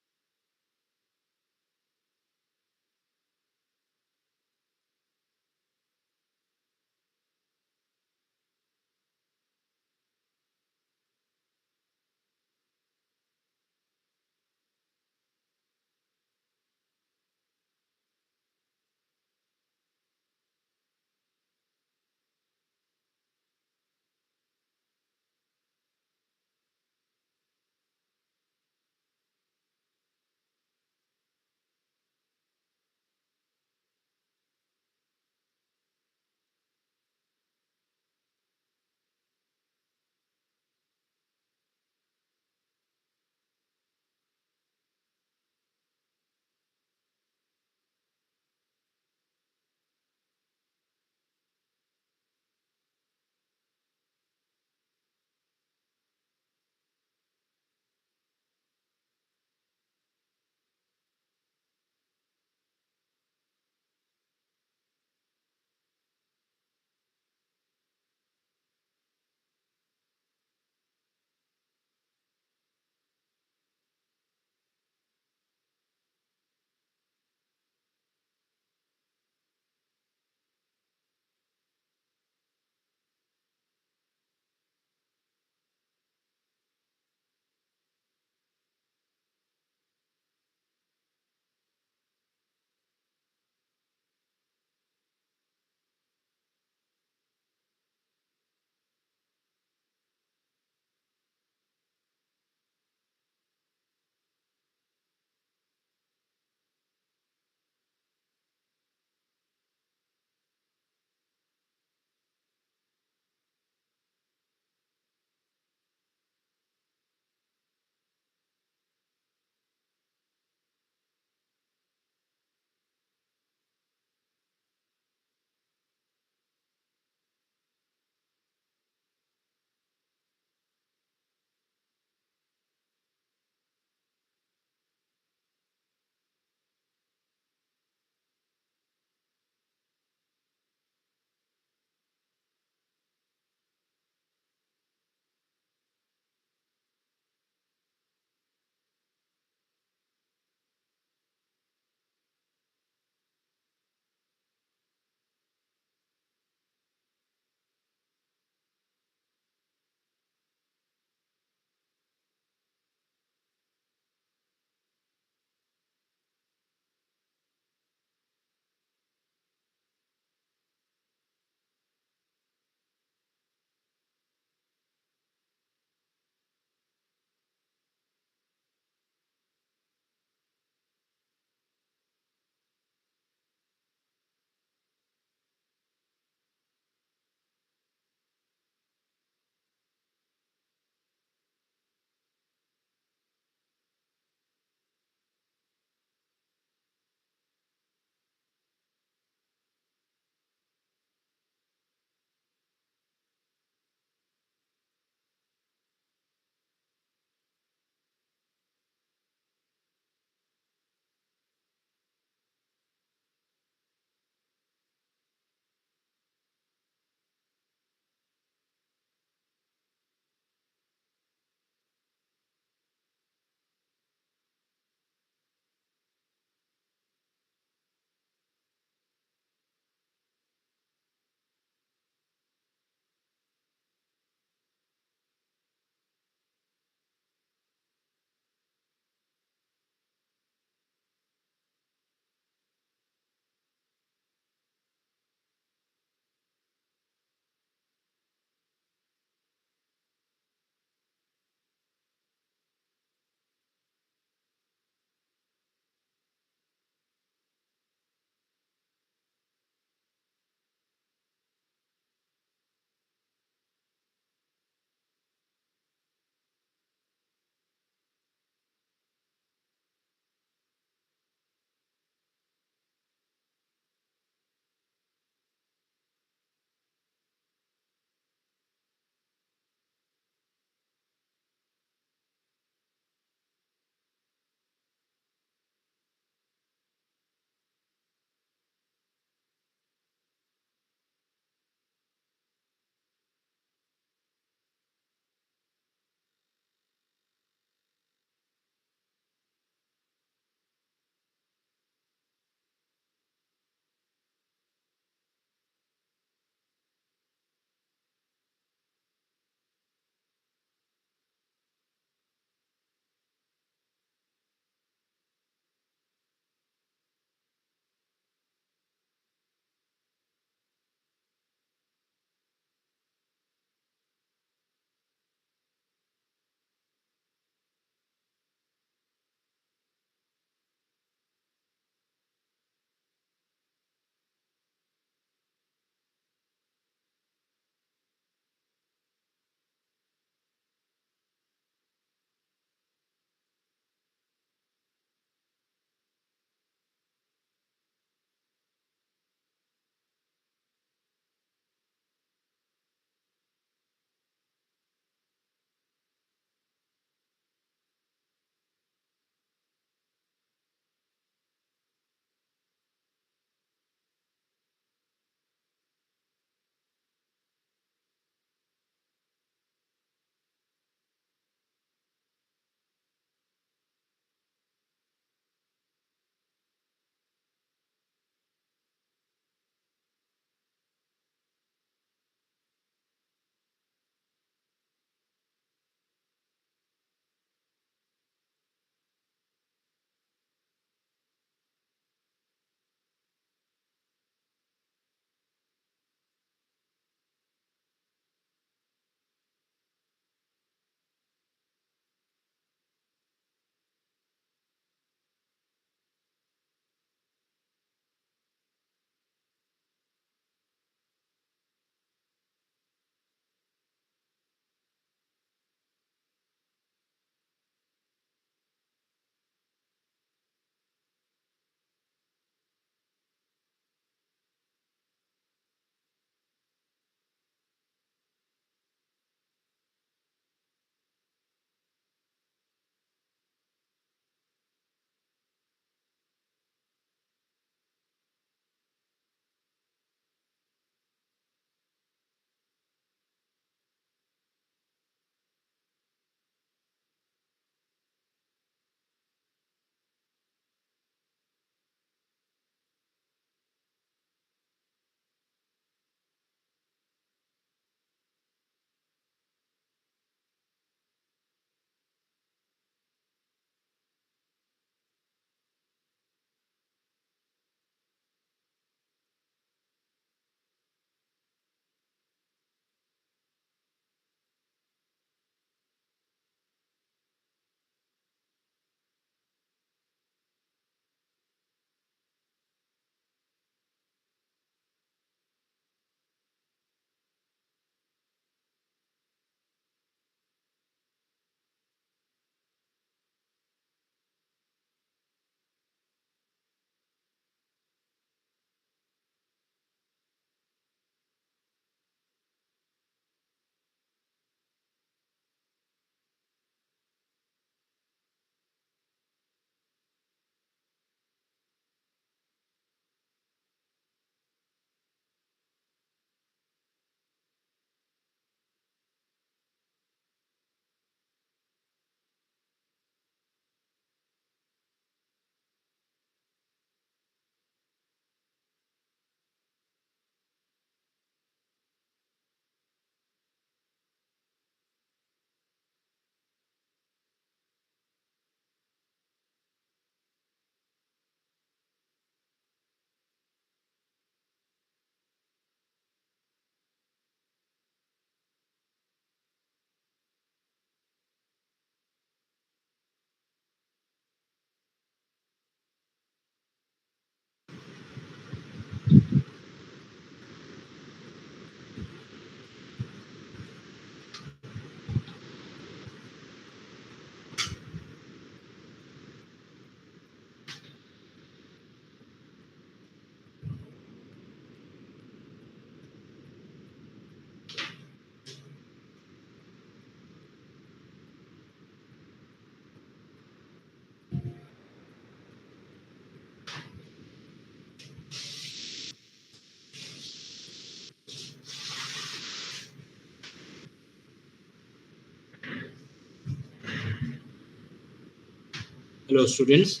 Hello, students.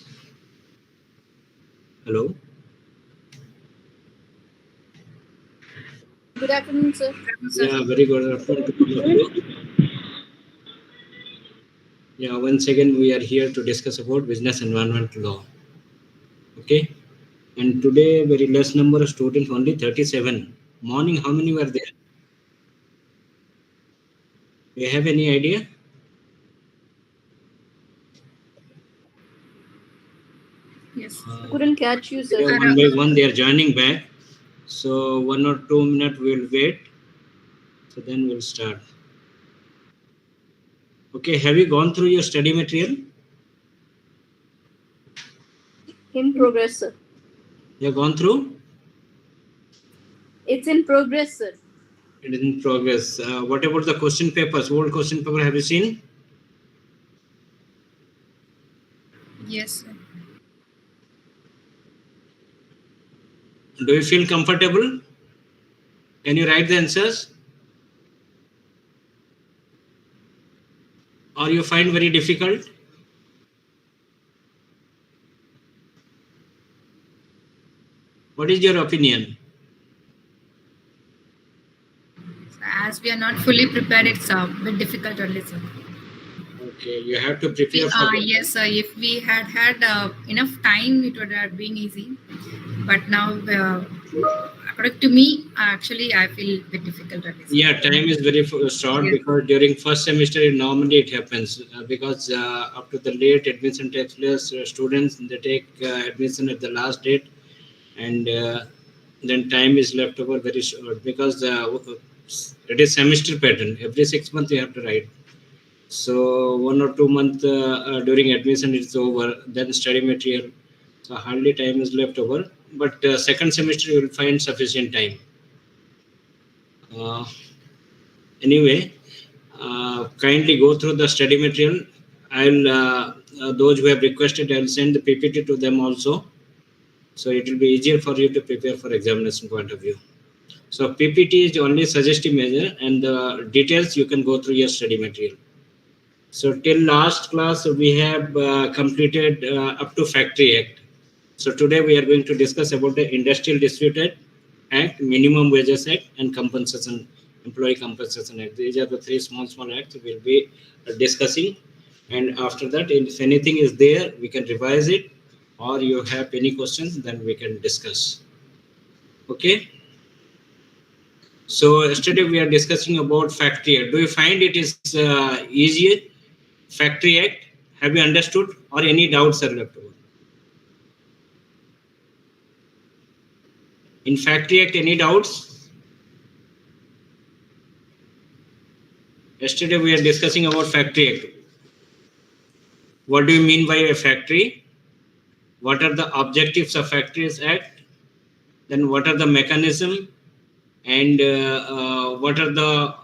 Hello. Good afternoon, sir. Yeah, very good afternoon to all of you. Yeah, once again we are here to discuss about business environment law. Okay, and today very less number of students, only 37. Morning, how many were there? Do you have any idea? Yes. Couldn't catch you, sir. Today one by one they are joining back. So 1 or 2 minutes we will wait. So then we'll start. Okay, have you gone through your study material? In progress, sir. You have gone through? It's in progress, sir. It is in progress. What about the question papers? Old question paper have you seen? Yes, sir. Do you feel comfortable? Can you write the answers? Or you find very difficult? What is your opinion? As we are not fully prepared, it's a bit difficult only, sir. Okay, you have to prepare for that. Yes, sir. If we had had enough time, it would have been easy. But now, according to me, actually, I feel a bit difficult only, sir. Yeah, time is very short Yes. because during first semester normally it happens because up to the late admission takes place, students they take admission at the last date, and then time is left over very short because it is semester pattern. Every 6 months you have to write. So 1 or 2 months during admission it's over. Then study material. So hardly time is left over. But second semester you will find sufficient time. Anyway, kindly go through the study material. I'll those who have requested, I'll send the PPT to them also. So it will be easier for you to prepare for examination point of view. So PPT is only suggestive measure, and the details you can go through your study material. So till last class we have completed up to Factory Act. So today we are going to discuss about the Industrial Dispute Act, Minimum Wages Act, and Employee Compensation Act. These are the three small acts we'll be discussing. And after that, if anything is there, we can revise it, or you have any questions, then we can discuss. Okay. So yesterday we are discussing about Factory Act. Do you find it is easier? Factory Act, have you understood, or any doubts are left over? In Factory Act, any doubts? Yesterday we are discussing about Factory Act. What do you mean by a factory? What are the objectives of Factories Act? Then what are the mechanism, and what are the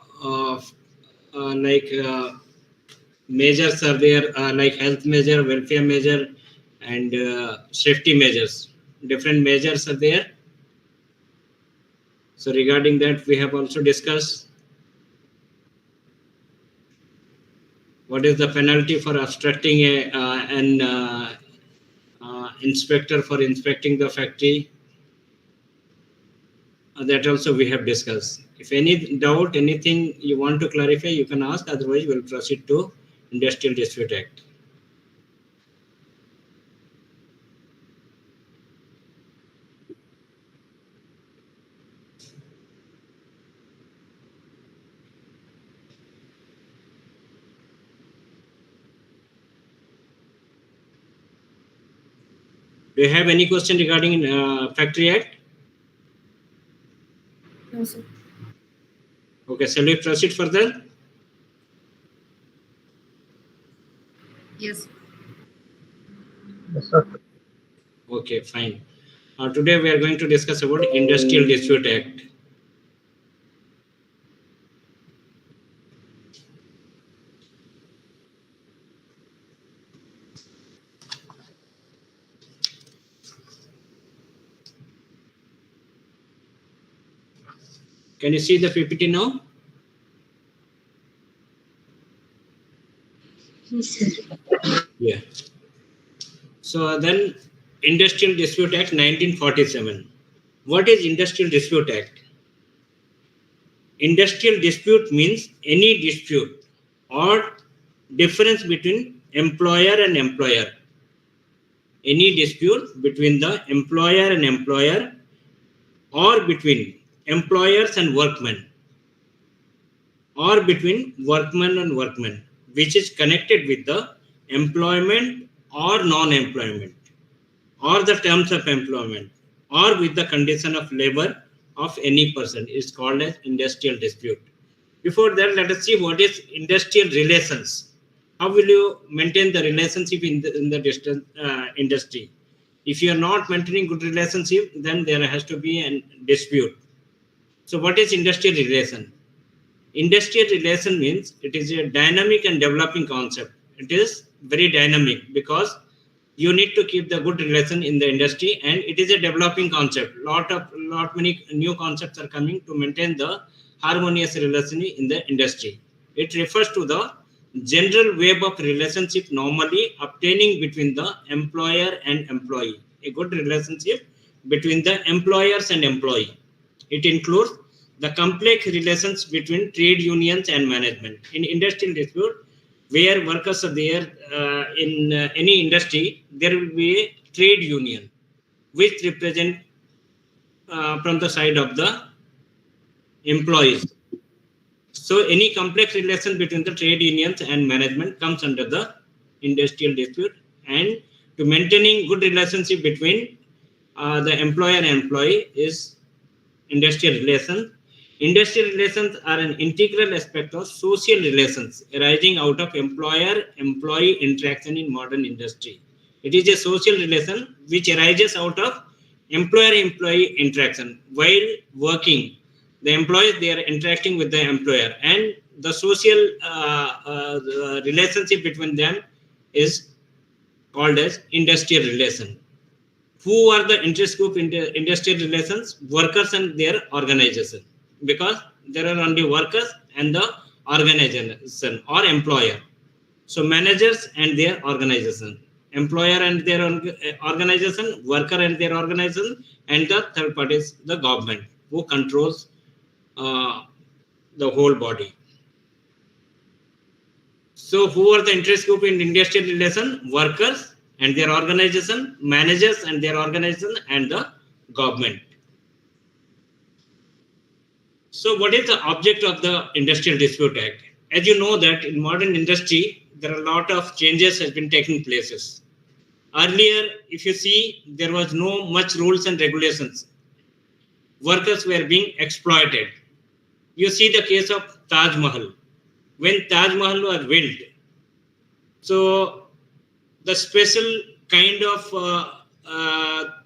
measures are there, like health measure, welfare measure, and safety measures. Different measures are there. So regarding that, we have also discussed what is the penalty for obstructing an inspector for inspecting the factory. That also we have discussed. If any doubt, anything you want to clarify, you can ask. Otherwise, we'll proceed to Industrial Dispute Act. Do you have any question regarding Factory Act? No, sir. Okay, shall we proceed further? Yes. Yes, sir. Okay, fine. Today we are going to discuss about Industrial Dispute Act. Can you see the PPT now? Yes, sir. Yeah. So then Industrial Dispute Act 1947. What is Industrial Dispute Act? Industrial dispute means any dispute or difference between employer and employer. Any dispute between the employer and employer or between employers and workmen or between workmen and workmen, which is connected with the employment or non-employment or the terms of employment or with the condition of labor of any person is called as industrial dispute. Before that, let us see what is industrial relations. How will you maintain the relationship in the industry? If you are not maintaining good relationship, then there has to be a dispute. So what is industrial relation? Industrial relation means it is a dynamic and developing concept. It is very dynamic because you need to keep the good relation in the industry, and it is a developing concept. Many new concepts are coming to maintain the harmonious relation in the industry. It refers to the general web of relationship normally obtaining between the employer and employee. A good relationship between the employers and employee. It includes the complex relations between trade unions and management. In industrial dispute, where workers are there in any industry, there will be a trade union which represent from the side of the employees. So any complex relation between the trade unions and management comes under the industrial dispute. And to maintaining good relationship between the employer and employee is industrial relations. Industrial relations are an integral aspect of social relations arising out of employer-employee interaction in modern industry. It is a social relation which arises out of employer-employee interaction. While working, the employees, they are interacting with the employer, and the social relationship between them is called as industrial relation. Who are the interest group in the industrial relations? Workers and their organization, because there are only workers and the organization or employer. So managers and their organization, employer and their organization, worker and their organization, and the third part is the government, who controls the whole body. So who are the interest group in industrial relation? Workers and their organization, managers and their organization, and the government. So what is the object of the Industrial Dispute Act? As you know that in modern industry, there are a lot of changes has been taking places. Earlier, if you see, there was no much rules and regulations. Workers were being exploited. You see the case of Taj Mahal. When Taj Mahal was built, so the special kind of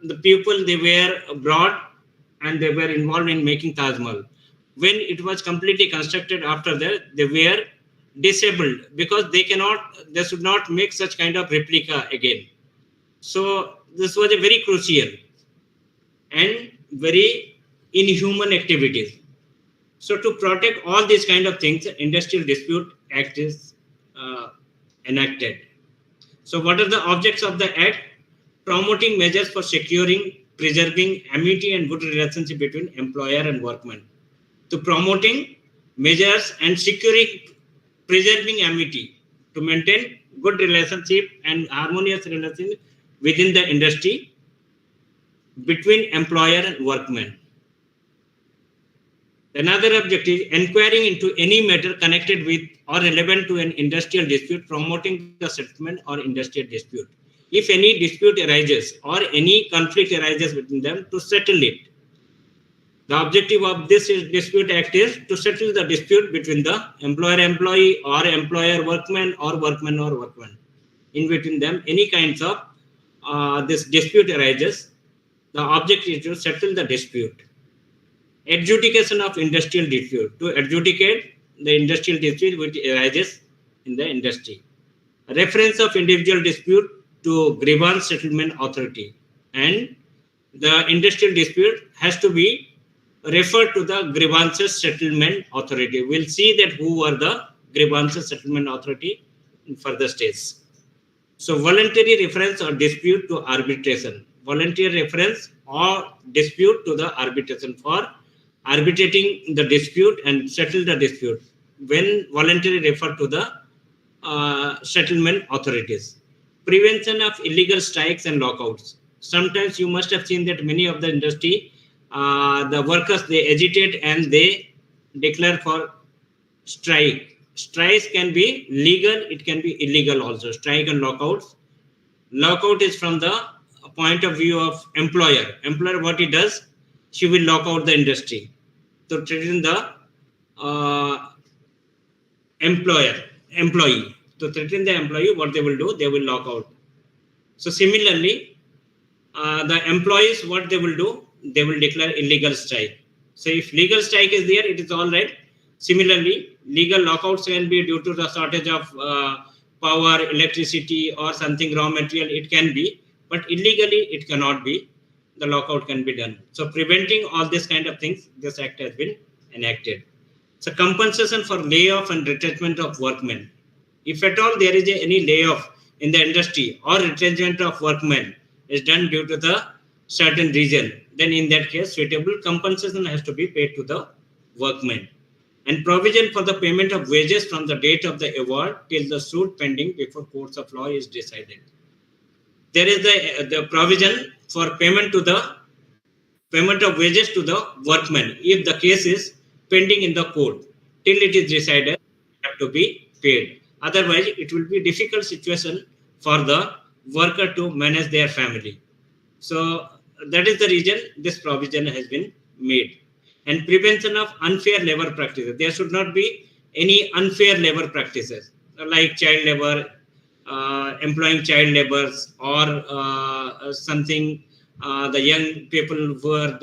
the people, they were brought and they were involved in making Taj Mahal. When it was completely constructed after that, they were disabled because they should not make such kind of replica again. So this was a very crucial and very inhuman activities. So to protect all these kind of things, Industrial Dispute Act is enacted. So what are the objects of the Act? Promoting measures for securing, preserving amity and good relationship between employer and workman. To promoting measures and securing, preserving amity, to maintain good relationship and harmonious relationship within the industry between employer and workman. Another objective is inquiring into any matter connected with or relevant to an industrial dispute, promoting the settlement or industrial dispute. If any dispute arises or any conflict arises between them, to settle it. The objective of this Dispute Act is to settle the dispute between the employer-employee or employer-workman or workman-workman. In between them, any kinds of this dispute arises, the objective is to settle the dispute. Adjudication of industrial dispute, to adjudicate the industrial dispute which arises in the industry. Reference of individual dispute to grievance settlement authority, and the industrial dispute has to be referred to the grievances settlement authority. We'll see that who are the grievances settlement authority in further stages. So voluntary reference or dispute to arbitration. Voluntary reference or dispute to the arbitration for arbitrating the dispute and settle the dispute when voluntary refer to the settlement authorities. Prevention of illegal strikes and lockouts. Sometimes you must have seen that many of the industry, the workers, they agitate and they declare for strike. Strikes can be legal, it can be illegal also. Strike and lockouts. Lockout is from the point of view of employer. Employer, what he does, she will lock out the industry. So treating the employee. To threaten the employee, what they will do, they will lock out. So similarly, the employees, what they will do, they will declare illegal strike. So if legal strike is there, it is all right. Similarly, legal lockouts can be due to the shortage of power, electricity, or something raw material. It can be, but illegally it cannot be. The lockout can be done. So preventing all this kind of things, this act has been enacted. So compensation for layoff and retrenchment of workmen. If at all there is any layoff in the industry or retrenchment of workmen is done due to the certain reason, then in that case suitable compensation has to be paid to the workmen. And provision for the payment of wages from the date of the award till the suit pending before courts of law is decided. There is the provision for payment of wages to the workmen if the case is pending in the court till it is decided have to be paid. Otherwise, it will be a difficult situation for the worker to manage their family. So that is the reason this provision has been made. And prevention of unfair labor practices. There should not be any unfair labor practices like child labor, employing child laborers, or something. The young people who are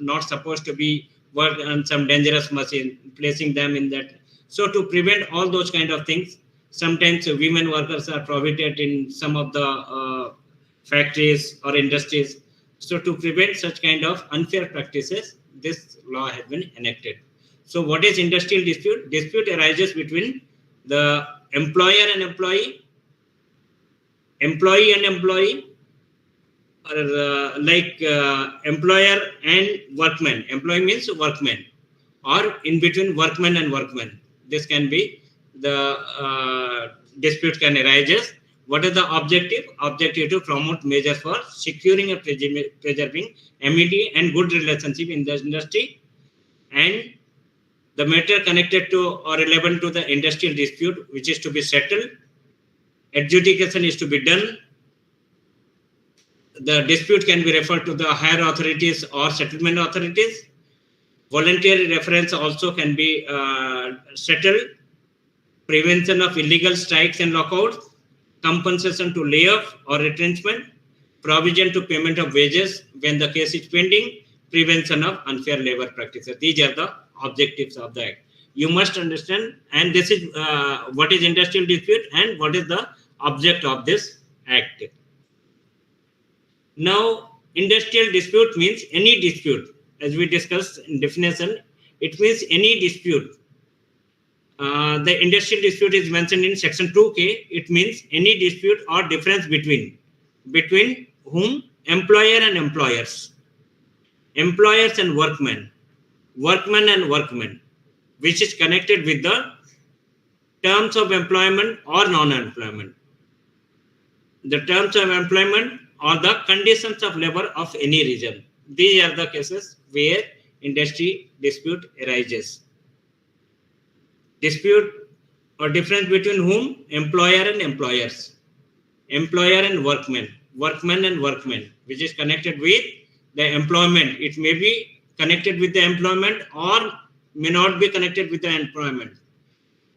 not supposed to be work on some dangerous machine, placing them in that. So to prevent all those kind of things, sometimes women workers are prohibited in some of the factories or industries. So to prevent such kind of unfair practices, this law has been enacted. So what is industrial dispute? Dispute arises between the employer and employee, or employer and workman. Employee means workman, or in between workman and workman. This can be the dispute can arise. What is the objective? Objective to promote measures for securing and preserving amity and good relationship in the industry, and the matter connected to or relevant to the industrial dispute which is to be settled. Adjudication is to be done. The dispute can be referred to the higher authorities or settlement authorities. Voluntary reference also can be settled. Prevention of illegal strikes and lockouts. Compensation to layoff or retrenchment. Provision to payment of wages when the case is pending. Prevention of unfair labor practices. These are the objectives of the act. You must understand, and this is what is industrial dispute and what is the object of this act. Now, industrial dispute means any dispute. As we discussed in definition, it means any dispute. The industrial dispute is mentioned in section 2K. It means any dispute or difference between whom? Employer and employers. Employers and workmen. Workmen and workmen, which is connected with the terms of employment or non-employment. The terms of employment or the conditions of labor of any region. These are the cases where industry dispute arises. Dispute or difference between whom? Employer and employers. Employer and workmen. Workmen and workmen, which is connected with the employment. It may be connected with the employment or may not be connected with the employment.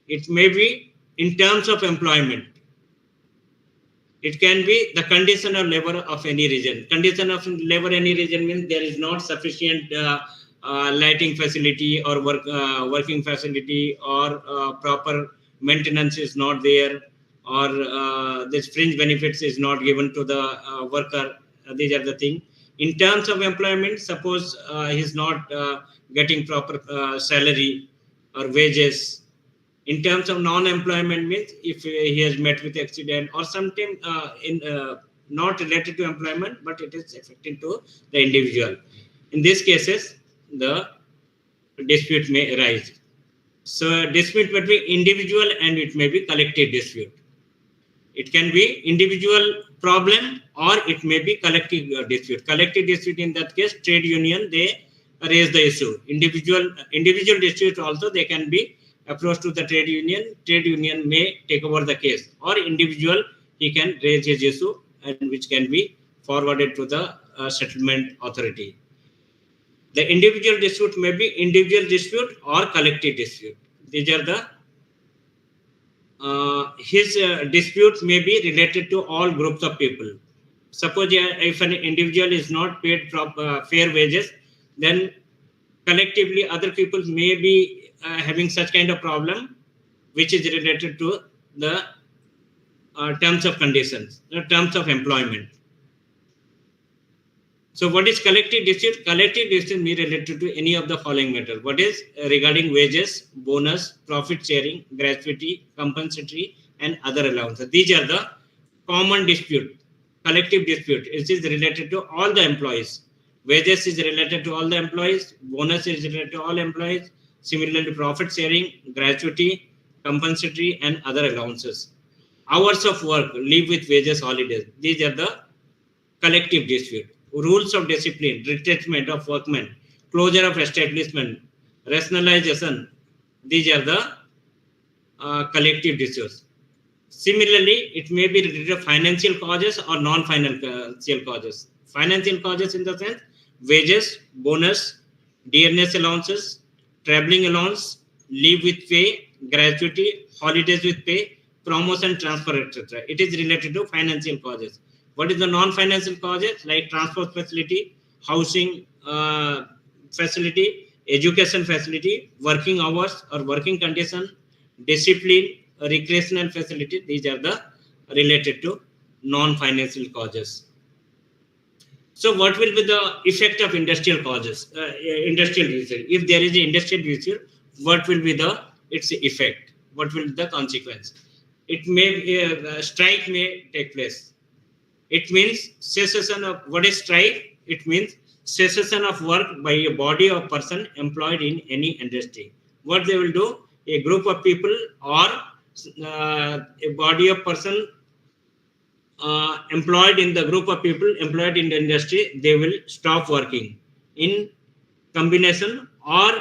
It may be in terms of employment. It can be the condition of labor of any region. Condition of labor any region means there is not sufficient lighting facility or working facility, or proper maintenance is not there, or this fringe benefits is not given to the worker. These are the things. In terms of employment, suppose he is not getting proper salary or wages, In terms of non-employment means if he has met with accident or something not related to employment, but it is affecting to the individual. In these cases, the dispute may arise. So dispute between individual and it may be collective dispute. It can be individual problem or it may be collective dispute. Collective dispute in that case, trade union, they raise the issue. Individual dispute also, they can be approached to the trade union. Trade union may take over the case, or individual, he can raise his issue and which can be forwarded to the settlement authority. The individual dispute may be individual dispute or collective dispute. These are the his disputes may be related to all groups of people. Suppose if an individual is not paid fair wages, then collectively other people may be having such kind of problem, which is related to the terms of conditions, the terms of employment. So what is collective dispute? Collective dispute may be related to any of the following matters. What is regarding wages, bonus, profit sharing, gratuity, compensatory, and other allowances. These are the common dispute, collective dispute. It is related to all the employees. Wages is related to all the employees. Bonus is related to all employees. Similarly, profit sharing, gratuity, compensatory, and other allowances. Hours of work, leave with wages, holidays. These are the collective dispute. Rules of discipline, retrenchment of workmen, closure of establishment, rationalization. These are the collective disputes. Similarly, it may be related to financial causes or non-financial causes. Financial causes in the sense wages, bonus, dearness allowances, traveling allowance, leave with pay, gratuity, holidays with pay, promotion, transfer, etc. It is related to financial causes. What is the non-financial causes? Like transport facility, housing facility, education facility, working hours or working condition, discipline, recreational facility. These are the related to non-financial causes. So what will be the effect of industrial causes, industrial dispute? If there is an industrial dispute, what will be its effect? What will be the consequence? It may strike may take place. It means cessation of what is strike? It means cessation of work by a body or person employed in any industry. What they will do? A group of people or a body of person employed in the group of people employed in the industry, they will stop working in combination or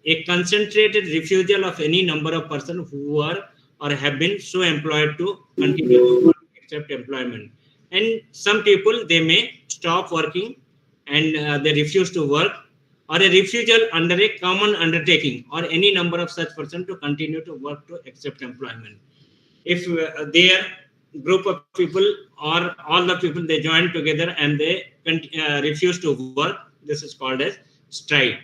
a concentrated refusal of any number of persons who are or have been so employed to continue to work except employment. And some people, they may stop working and they refuse to work, or a refusal under a common undertaking or any number of such persons to continue to work to accept employment. If their group of people or all the people, they join together and they refuse to work, this is called as strike.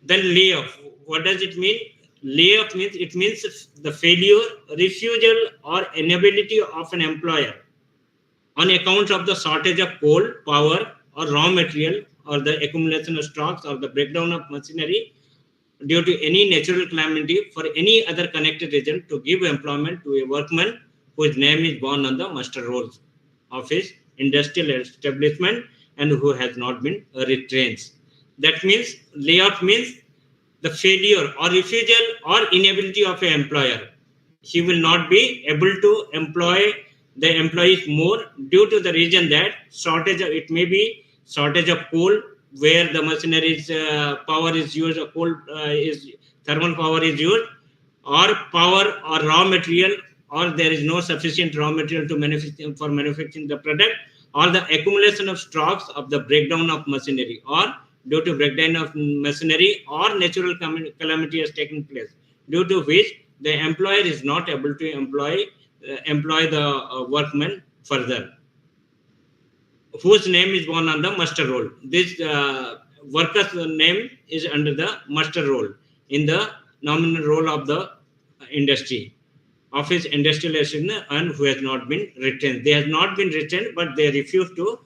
Then layoff. What does it mean? Layoff means it means the failure, refusal, or inability of an employer on account of the shortage of coal, power, or raw material, or the accumulation of stocks, or the breakdown of machinery due to any natural calamity for any other connected reason to give employment to a workman whose name is borne on the muster rolls of his industrial establishment and who has not been retrenched. That means layoff means the failure or refusal or inability of an employer. He will not be able to employ the employees more due to the reason that shortage of, it may be shortage of coal, where the machinery's power is used, or coal is thermal power is used, or power or raw material, or there is no sufficient raw material to manufacturing the product, or the accumulation of stocks of the breakdown of machinery, or due to breakdown of machinery or natural calamity has taken place, due to which the employer is not able to employ the workmen further, whose name is borne on the muster roll. This worker's name is under the muster roll in the nominal roll of the industry, of his industrial establishment, and who has not been retained. They have not been retained, but they refuse to,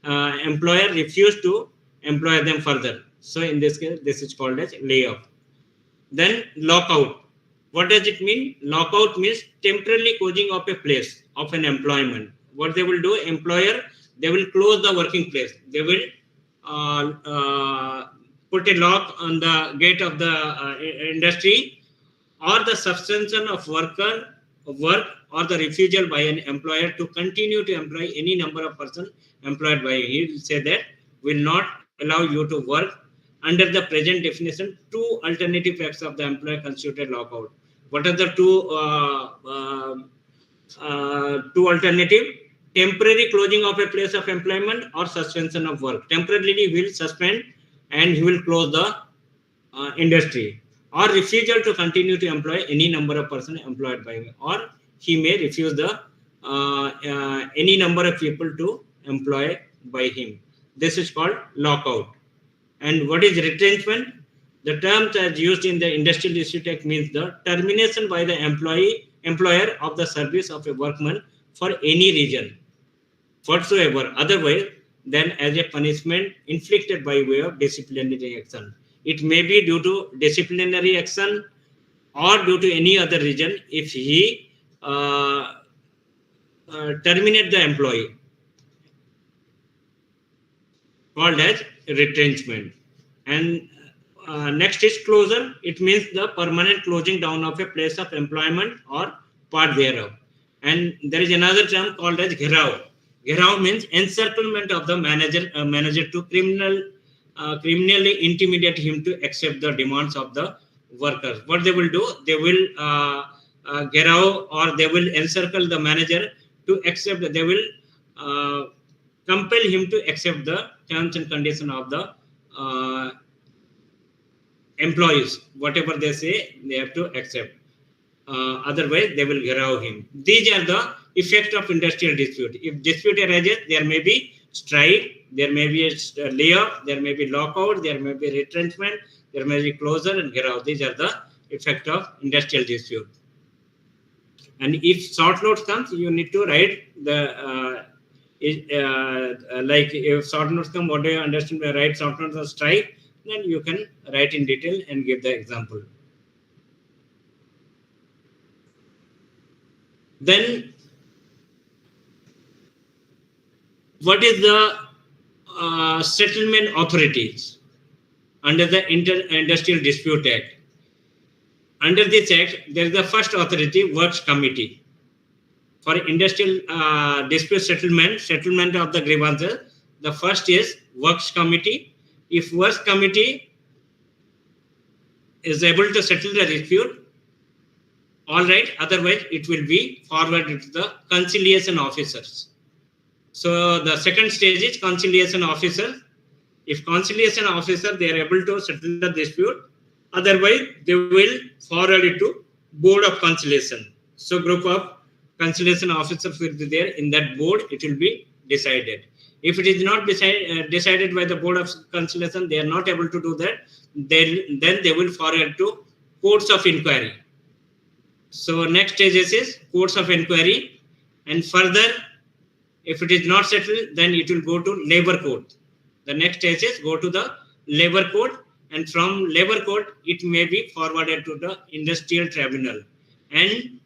employer refused to employ them further. So in this case, this is called as layoff. Then lockout. What does it mean? Lockout means temporarily closing of a place of an employment. What they will do, employer, they will close the working place. They will put a lock on the gate of the industry, or the suspension of work or the refusal by an employer to continue to employ any number of persons employed by him. He will say that will not allow you to work. Under the present definition, two alternative acts of the employer constitute lockout. What are the two alternative? Temporary closing of a place of employment or suspension of work. Temporarily he will suspend and he will close the industry, or refusal to continue to employ any number of persons employed by him, or he may refuse the any number of people to employ by him. This is called lockout. And what is retrenchment? The term as used in the Industrial Dispute Act means the termination by the employer of the service of a workman for any reason whatsoever, otherwise than as a punishment inflicted by way of disciplinary action. It may be due to disciplinary action or due to any other reason if he terminate the employee, called as retrenchment. And next is closure. It means the permanent closing down of a place of employment or part thereof. And there is another term called as gherav. Gherav means encirclement of the manager to criminally intimidate him to accept the demands of the workers. What they will do, they will gherav, or they will encircle the manager to accept. They will compel him to accept the terms and conditions of the employees. Whatever they say, they have to accept. Otherwise, they will gherav him. These are the effects of industrial dispute. If dispute arises, there may be strike, there may be a layoff, there may be lockout, there may be retrenchment, there may be closure and gherav. These are the effects of industrial dispute. And if short notes comes, you need to write the like if short notes come, what do you understand by write short notes of strike? Then you can write in detail and give the example. Then what is the settlement authorities under the Industrial Dispute Act? Under this act, there is the first authority, Works Committee. For industrial dispute settlement of the grievances, the first is Works Committee. If Works Committee is able to settle the dispute, all right, otherwise it will be forwarded to the conciliation officers. So the second stage is conciliation officer. If conciliation officer, they are able to settle the dispute, otherwise they will forward it to Board of Conciliation. So group of conciliation officers will be there. In that board, it will be decided. If it is not decided by the Board of Conciliation, they are not able to do that, then they will forward to courts of inquiry. So next stage is courts of inquiry, and further, if it is not settled, then it will go to labor court. The next stage is go to the labor court, and from labor court, it may be forwarded to the industrial tribunal. And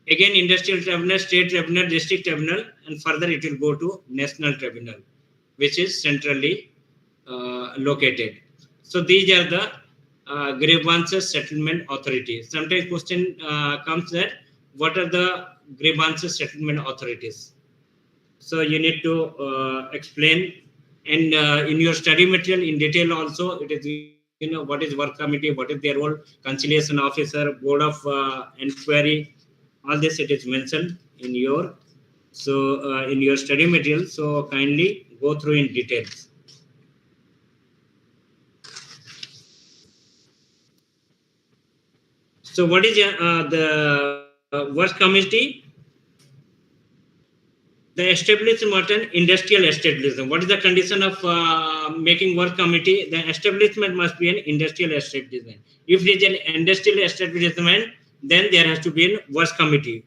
again, industrial tribunal, state tribunal, district tribunal, and further it will go to national tribunal, which is centrally located. So these are the grievances settlement authorities. Sometimes question comes that what are the grievances settlement authorities? So you need to explain, and in your study material in detail also, it is what is work committee, what is their role, conciliation officer, board of inquiry. All this it is mentioned in your in your study material. So kindly go through in details. So what is the work committee? The establishment and industrial establishment. What is the condition of making work committee? The establishment must be an industrial establishment. If it is an industrial establishment, then there has to be a works committee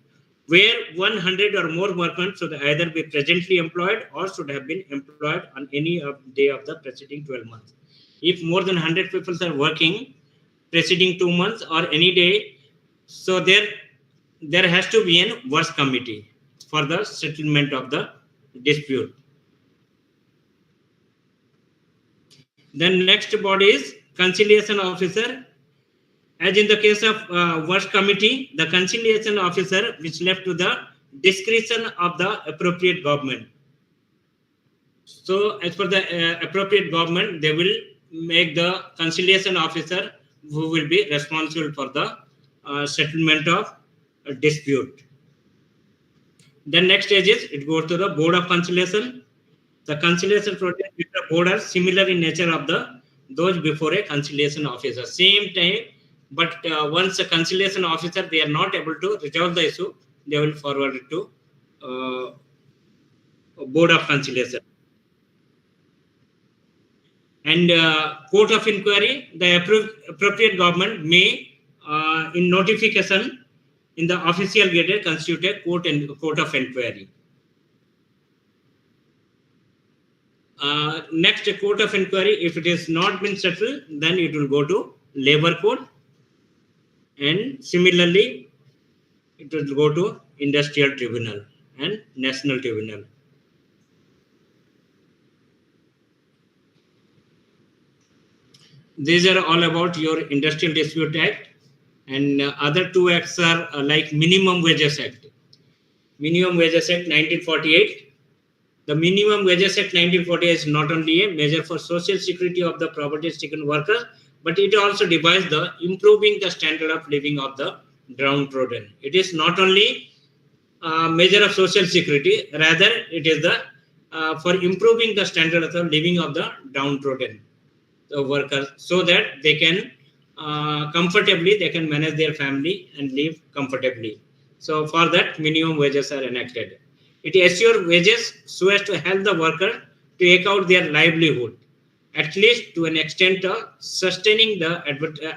where 100 or more workmen should either be presently employed or should have been employed on any day of the preceding 12 months. If more than 100 people are working preceding 2 months or any day So there has to be a works committee for the settlement of the dispute. Then next body is conciliation officer. As in the case of works committee, the conciliation officer which left to the discretion of the appropriate government. So as per the appropriate government, they will make the conciliation officer who will be responsible for the settlement of a dispute. Then next stage is it goes to the board of conciliation. The conciliation process with the board are similar in nature of the those before a conciliation officer. Same time, but once a conciliation officer they are not able to resolve the issue, they will forward it to board of conciliation. And court of inquiry, the appropriate government may in notification in the official gazette constitute a court of inquiry. Next, a court of inquiry, if it is not been settled, then it will go to labor court, and similarly it will go to industrial tribunal and national tribunal. These are all about your Industrial Dispute Act, and other two acts are like Minimum Wages Act. Minimum Wages Act 1948. The Minimum Wages Act 1948 is not only a measure for social security of the property-stricken workers, but it also devised the improving the standard of living of the downtrodden. It is not only a measure of social security, rather it is the for improving the standard of the living of the downtrodden workers, so that they can comfortably, they can manage their family and live comfortably. So for that, minimum wages are enacted. It assures wages so as to help the worker to eke out their livelihood, at least to an extent of sustaining the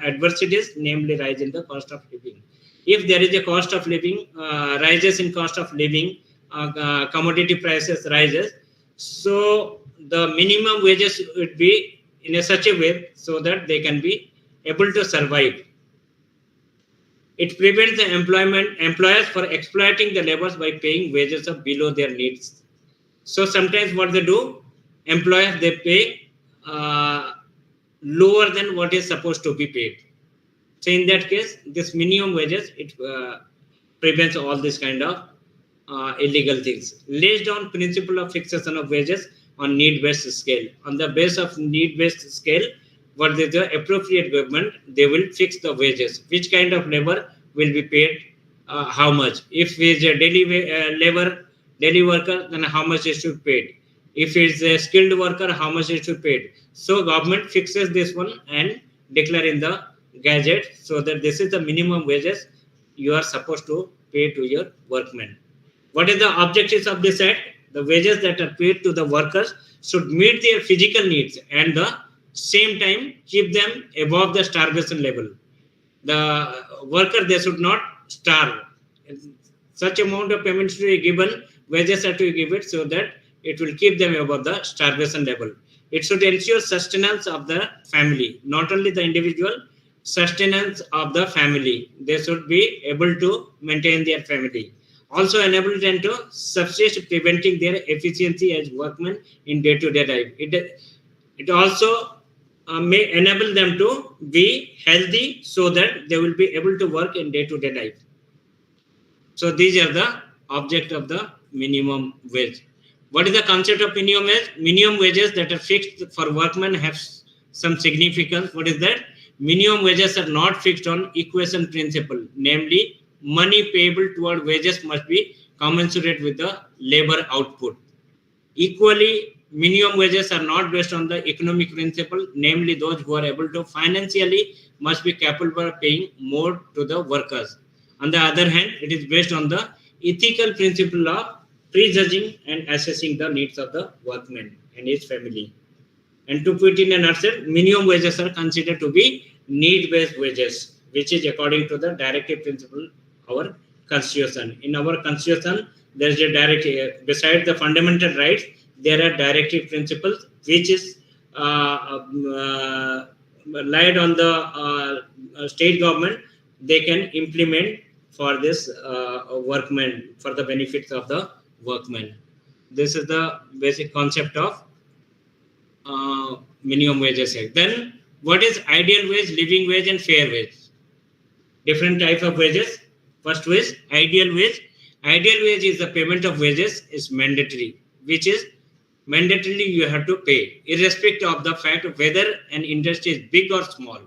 adversities, namely rise in the cost of living. If there is a cost of living, rises in cost of living, commodity prices rises, so the minimum wages would be in such a way so that they can be able to survive. It prevents the employers for exploiting the laborers by paying wages of below their needs. So sometimes what they do, employers they pay lower than what is supposed to be paid. So in that case, this minimum wages, it prevents all this kind of illegal things. Laid down principle of fixation of wages on need-based scale. On the base of need-based scale, what is the appropriate government, they will fix the wages. Which kind of labor will be paid, how much. If it's a daily worker, then how much is to be paid. If it's a skilled worker, how much is to be paid. So government fixes this one and declare in the gazette, so that this is the minimum wages you are supposed to pay to your workmen. What is the objectives of this act? The wages that are paid to the workers should meet their physical needs and the same time keep them above the starvation level. The worker, they should not starve. Such amount of payments to be given, wages are to be given so that it will keep them above the starvation level. It should ensure sustenance of the family, not only the individual, sustenance of the family. They should be able to maintain their family. Also enable them to subsist, preventing their efficiency as workmen in day-to-day life. It also may enable them to be healthy so that they will be able to work in day-to-day life. So these are the object of the minimum wage. What is the concept of minimum wage? Minimum wages that are fixed for workmen have some significance. What is that? Minimum wages are not fixed on equation principle, namely money payable toward wages must be commensurate with the labor output. Equally, minimum wages are not based on the economic principle, namely those who are able to financially must be capable of paying more to the workers. On the other hand, it is based on the ethical principle of prejudging and assessing the needs of the workman and his family. And to put in a nutshell, minimum wages are considered to be need-based wages, which is according to the directive principle of our constitution. In our constitution, there is a directive, besides the fundamental rights, there are directive principles which is laid on the state government, they can implement for this workmen, for the benefits of the workmen. This is the basic concept of minimum wages act. Then what is ideal wage, living wage, and fair wage? Different types of wages. First wage, ideal wage. Ideal wage is the payment of wages is mandatory, which is mandatorily you have to pay, irrespective of the fact of whether an industry is big or small.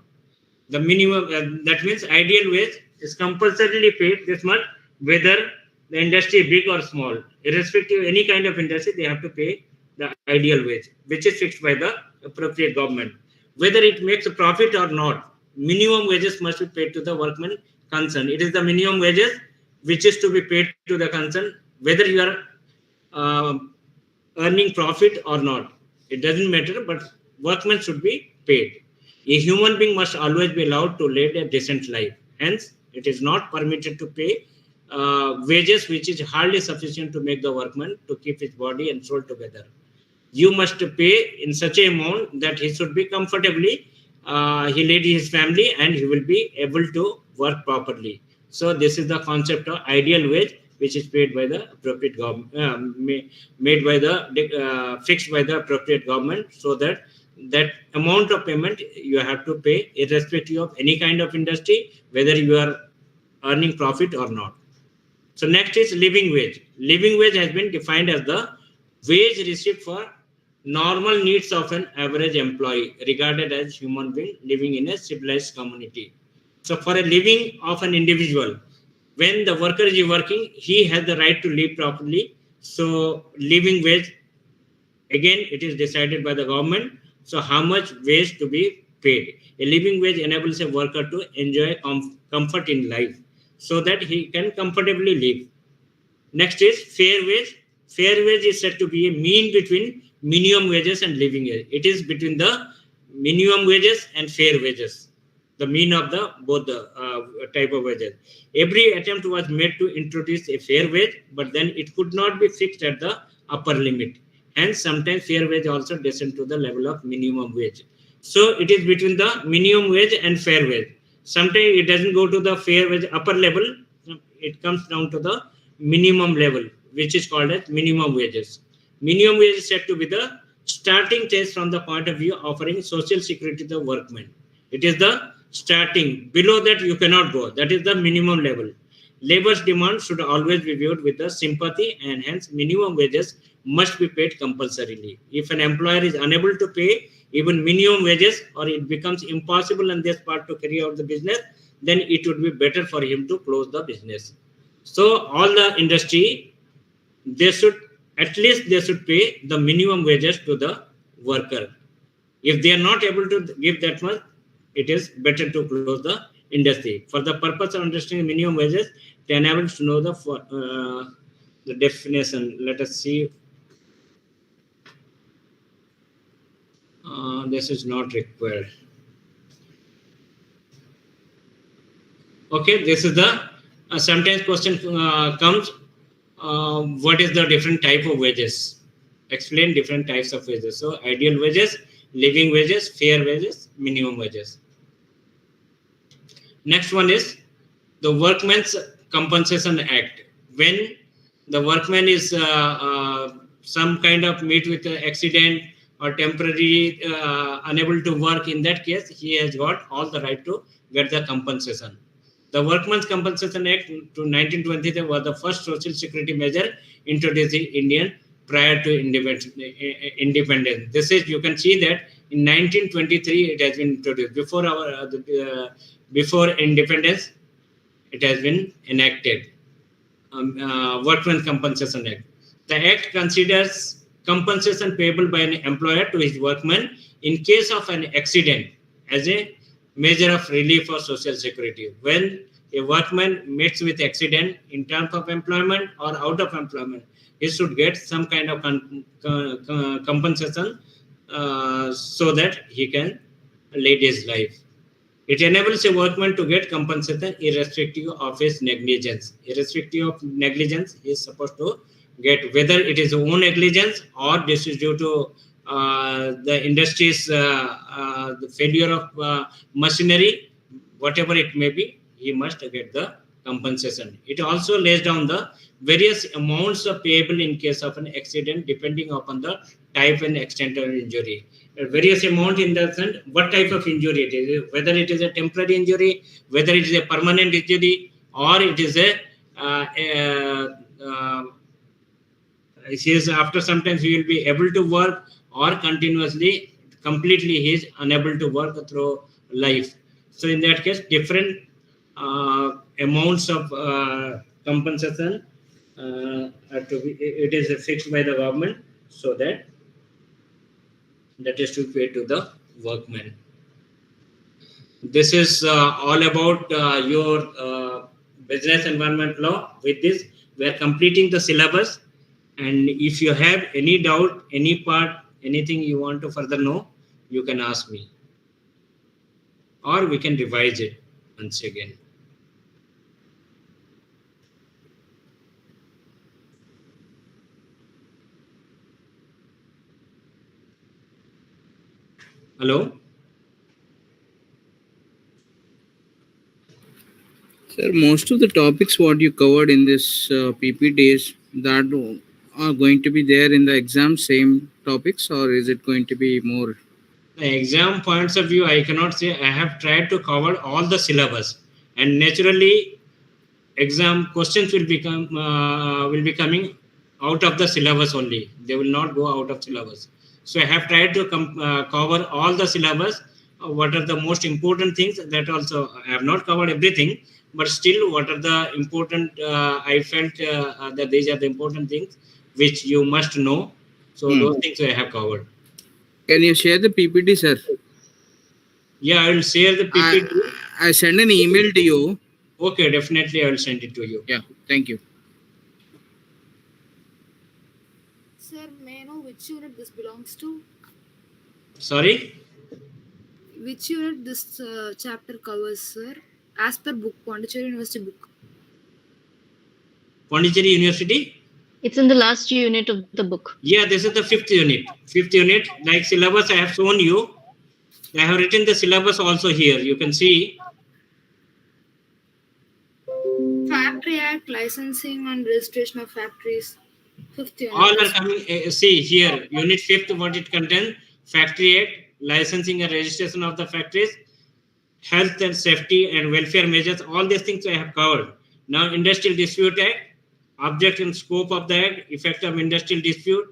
The minimum, that means ideal wage is compulsorily paid this much, whether the industry is big or small, irrespective of any kind of industry, they have to pay the ideal wage, which is fixed by the appropriate government. Whether it makes a profit or not, minimum wages must be paid to the workman concerned. It is the minimum wages which is to be paid to the concerned, whether you are earning profit or not. It doesn't matter, but workmen should be paid. A human being must always be allowed to lead a decent life. Hence, it is not permitted to pay wages which is hardly sufficient to make the workman to keep his body and soul together. You must pay in such an amount that he should be comfortably, he lead his family and he will be able to work properly. So this is the concept of ideal wage, which is paid by the appropriate government, made by the fixed by the appropriate government, so that that amount of payment you have to pay irrespective of any kind of industry, whether you are earning profit or not. So next is living wage. Living wage has been defined as the wage received for normal needs of an average employee, regarded as human being living in a civilized community. So for a living of an individual, when the worker is working, he has the right to live properly. So living wage, again, it is decided by the government. So how much wage to be paid? A living wage enables a worker to enjoy comfort in life so that he can comfortably live. Next is fair wage. Fair wage is said to be a mean between minimum wages and living wage. It is between the minimum wages and fair wages, the mean of the both the type of wages. Every attempt was made to introduce a fair wage, but then it could not be fixed at the upper limit. Hence, sometimes fair wage also descend to the level of minimum wage. So it is between the minimum wage and fair wage. Sometimes it doesn't go to the fair wage upper level. It comes down to the minimum level, which is called as minimum wages. Minimum wage is said to be the starting test from the point of view offering social security to the workmen. It is the starting. Below that you cannot go. That is the minimum level. Labor's demand should always be viewed with the sympathy, and hence minimum wages must be paid compulsorily. If an employer is unable to pay even minimum wages, or it becomes impossible on this part to carry out the business, then it would be better for him to close the business. So all the industry, they should at least they should pay the minimum wages to the worker. If they are not able to give that much, it is better to close the industry. For the purpose of understanding minimum wages, to enable to know the definition. Let us see. This is not required. Okay, this is the sometimes question comes. What is the different type of wages? Explain different types of wages. So ideal wages, living wages, fair wages, minimum wages. Next one is the Workmen's Compensation Act. When the workman is some kind of meet with an accident or temporary unable to work, in that case, he has got all the right to get the compensation. The Workmen's Compensation Act to 1920 was the first social security measure introduced in India prior to independence. This is, you can see that in 1923 it has been introduced. Before independence, it has been enacted. Workmen's Compensation Act. The Act considers compensation payable by an employer to his workman in case of an accident as a measure of relief for social security. When a workman meets with accident in terms of employment or out of employment, he should get some kind of compensation so that he can lead his life. It enables a workman to get compensation irrespective of his negligence. Irrespective of negligence, he is supposed to get, whether it is own negligence or this is due to the industry's the failure of machinery, whatever it may be, he he must get the compensation. It also lays down the various amounts of payable in case of an accident depending upon the type and extent of injury. Various amount in the sense what type of injury it is, whether it is a temporary injury, whether it is a permanent injury, or it is a he is after sometimes he will be able to work, or continuously completely he is unable to work through life. So in that case, different amounts of compensation are to be, it is fixed by the government, so that is to pay to the workmen. This is all about your business environment law. With this, we are completing the syllabus. And if you have any doubt, any part, anything you want to further know, you can ask me. Or we can revise it once again. Hello? Sir, most of the topics what you covered in this PPTs that are going to be there in the exam, same topics, or is it going to be more? The exam points of view, I cannot say. I have tried to cover all the syllabus, and naturally, exam questions will be coming out of the syllabus only. They will not go out of syllabus. So I have tried to cover all the syllabus. What are the most important things? That also I have not covered everything, but still, what are the important? I felt that these are the important things which you must know. So those things I have covered. Can you share the PPT, sir? Yeah, I will share the PPT. I send an email to you. Okay, definitely I will send it to you. Yeah, thank you. Sir, may I know which unit this belongs to? Sorry? Which unit this chapter covers, sir? As per book, Pondicherry University book. Pondicherry University? It's in the last unit of the book. Yeah, this is the 5th unit. 5th unit, like syllabus I have shown you. I have written the syllabus also here. You can see. Factory Act, licensing and registration of factories. 5th unit. All are coming. See here, unit 5th, what it contains: Factory Act, licensing and registration of the factories, health and safety and welfare measures. All these things I have covered. Now, Industrial Dispute Act, object and scope of the act, effect of industrial dispute.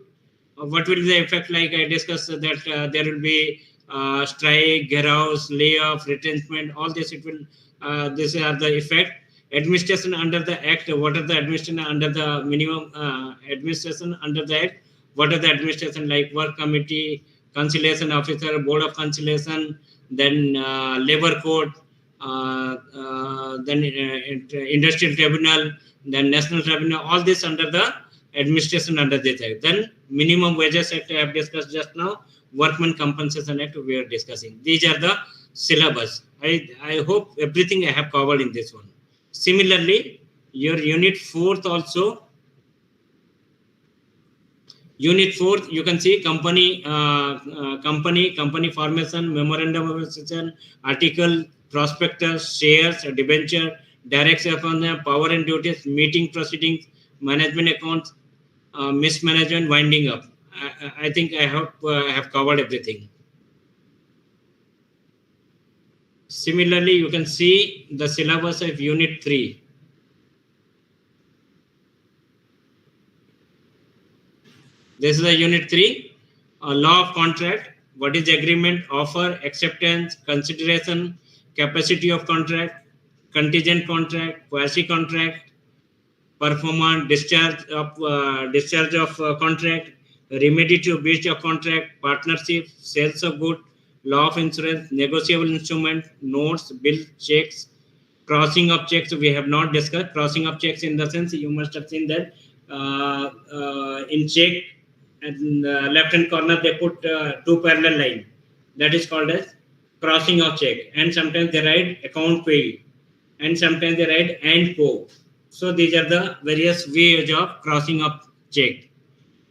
What will be the effect? Like I discussed that there will be strike, warehouse, layoff, retrenchment. All this it will. These are the effect. Administration under the act. What are the administration under the minimum administration under the act? What are the administration like? Work committee, conciliation officer, board of conciliation, then labor court, then industrial tribunal, then national tribunal. All this under the administration under this act. Then minimum wages act I have discussed just now. Workmen compensation act we are discussing. These are the syllabus. I hope everything I have covered in this one. Similarly, your unit 4th also. Unit 4th, you can see company formation, memorandum of association, article, prospectus, shares, debenture, direct upon the power and duties, meeting proceedings, management accounts, mismanagement, winding up. I think I have covered everything. Similarly, you can see the syllabus of unit 3. This is the unit 3, law of contract. What is agreement, offer, acceptance, consideration, capacity of contract, contingent contract, quasi-contract, performance, discharge of contract, remedy to breach of contract, partnership, sales of goods, law of insurance, negotiable instrument, notes, bill, checks, crossing of checks. We have not discussed crossing of checks in the sense you must have seen that in check and left hand corner they put 2 parallel line. That is called as crossing of check. And sometimes they write account pay, and sometimes they write and co. So these are the various ways of crossing of check.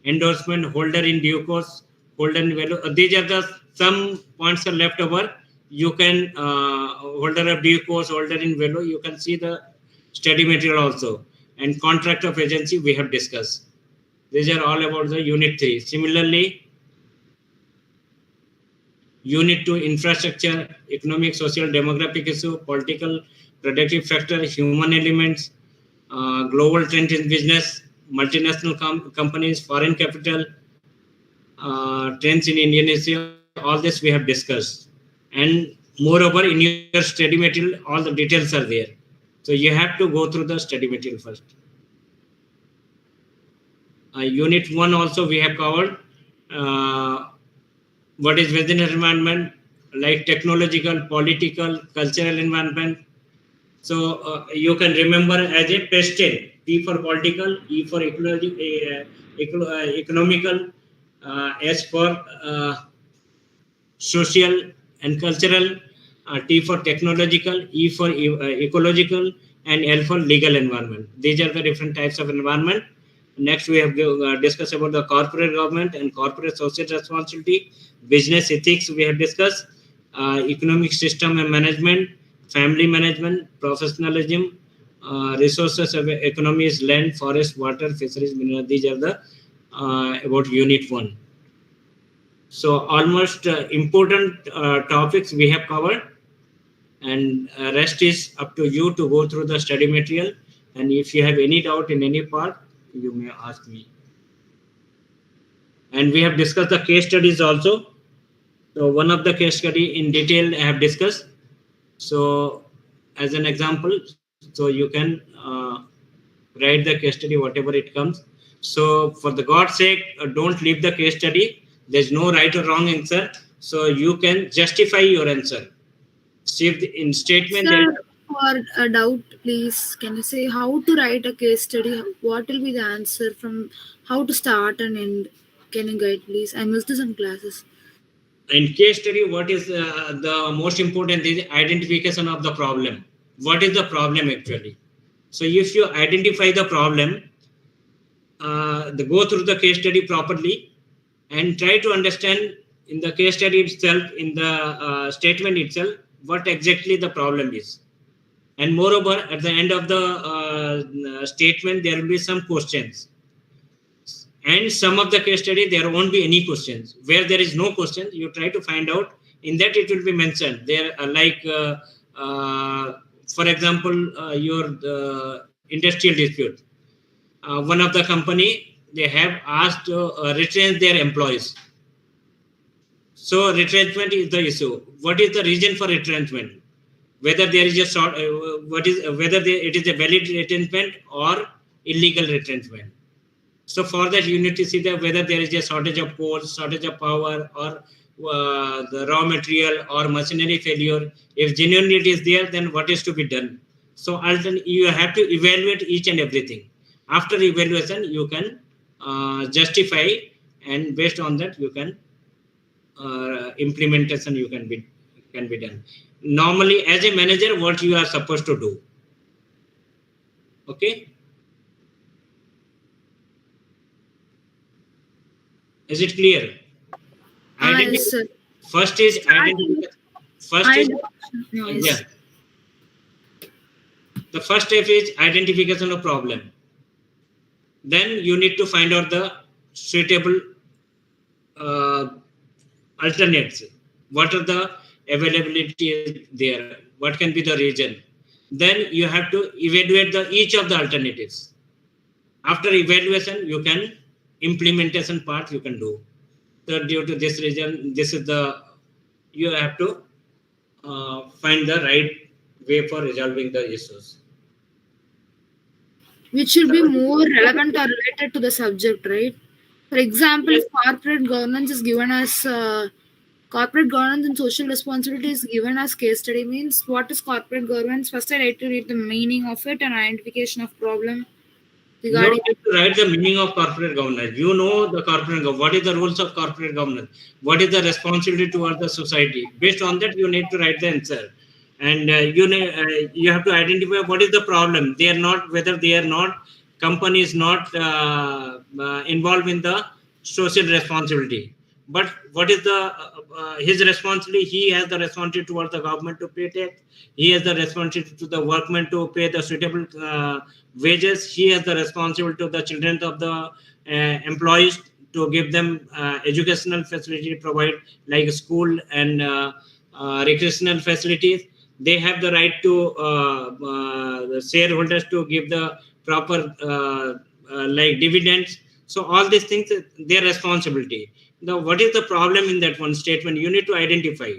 Endorsement, holder in due course, holder in value. These are the some points are left over. you can holder of due course, holder in value, you can see the study material also. And contract of agency we have discussed. These are all about the unit 3. Similarly, unit 2, infrastructure, economic, social, demographic issue, political, productive factor, human elements, global trend in business, multinational companies, foreign capital, trends in Indonesia, all this we have discussed. And moreover, in your study material, all the details are there. So you have to go through the study material first. Unit 1 also we have covered. What is within environment, like technological, political, cultural environment. So you can remember as a pestle, P for political, E for economical, S for social and cultural, T for technological, E for ecological, and L for legal environment. These are the different types of environment. Next, we have discussed about the corporate government and corporate social responsibility, business ethics we have discussed, economic system and management, family management, professionalism, resources of economies, land, forest, water, fisheries, mineral. These are the about unit 1. So almost important topics we have covered, and rest is up to you to go through the study material. And if you have any doubt in any part, you may ask me. And we have discussed the case studies also. So one of the case study in detail I have discussed. So as an example, so you can write the case study whatever it comes. So for the God's sake, don't leave the case study. There's no right or wrong answer. So you can justify your answer. See if in statement. Sir, for a doubt, please, can you say how to write a case study? What will be the answer from how to start and end? Can you guide, please? I missed some classes. In case study, what is the most important is identification of the problem. What is the problem actually? So if you identify the problem, go through the case study properly and try to understand in the case study itself, in the statement itself, what exactly the problem is. And moreover, at the end of the statement, there will be some questions. And some of the case study, there won't be any questions. Where there is no question, you try to find out. In that, it will be mentioned. There, for example, your industrial dispute. One of the company, they have asked to retain their employees. So retrenchment is the issue. What is the reason for retrenchment? Whether there is a sort, it is a valid retrenchment or illegal retrenchment. So for that, you need to see that whether there is a shortage of coal, shortage of power, or the raw material or machinery failure. If genuinely it is there, then what is to be done? So you have to evaluate each and everything. After evaluation, you can justify, and based on that, you can implementation can be done. Normally, as a manager, what you are supposed to do. Okay. Is it clear? Yes, sir. First is identification. Yes. The first step is identification of problem. Then you need to find out the suitable alternates. What are the availability there? What can be the reason? Then you have to evaluate each of the alternatives. After evaluation, you can implementation part you can do. So due to this reason, you have to find the right way for resolving the issues. Which should be more relevant or related to the subject, right? For example, if corporate governance is given as corporate governance and social responsibility is given as case study, means what is corporate governance? First, I like to read the meaning of it and identification of problem. You don't need to write the meaning of corporate governance. You know the corporate governance. What is the rules of corporate governance? What is the responsibility towards the society? Based on that, you need to write the answer. And you have to identify what is the problem. They are not, whether they are not, company is not involved in the social responsibility. But what is the his responsibility? He has the responsibility towards the government to pay tax. He has the responsibility to the workmen to pay the suitable wages. He has the responsibility to the children of the employees to give them educational facility, provide like school and recreational facilities. They have the right to the shareholders to give the proper like dividends. So all these things, their responsibility. Now, what is the problem in that one statement? You need to identify.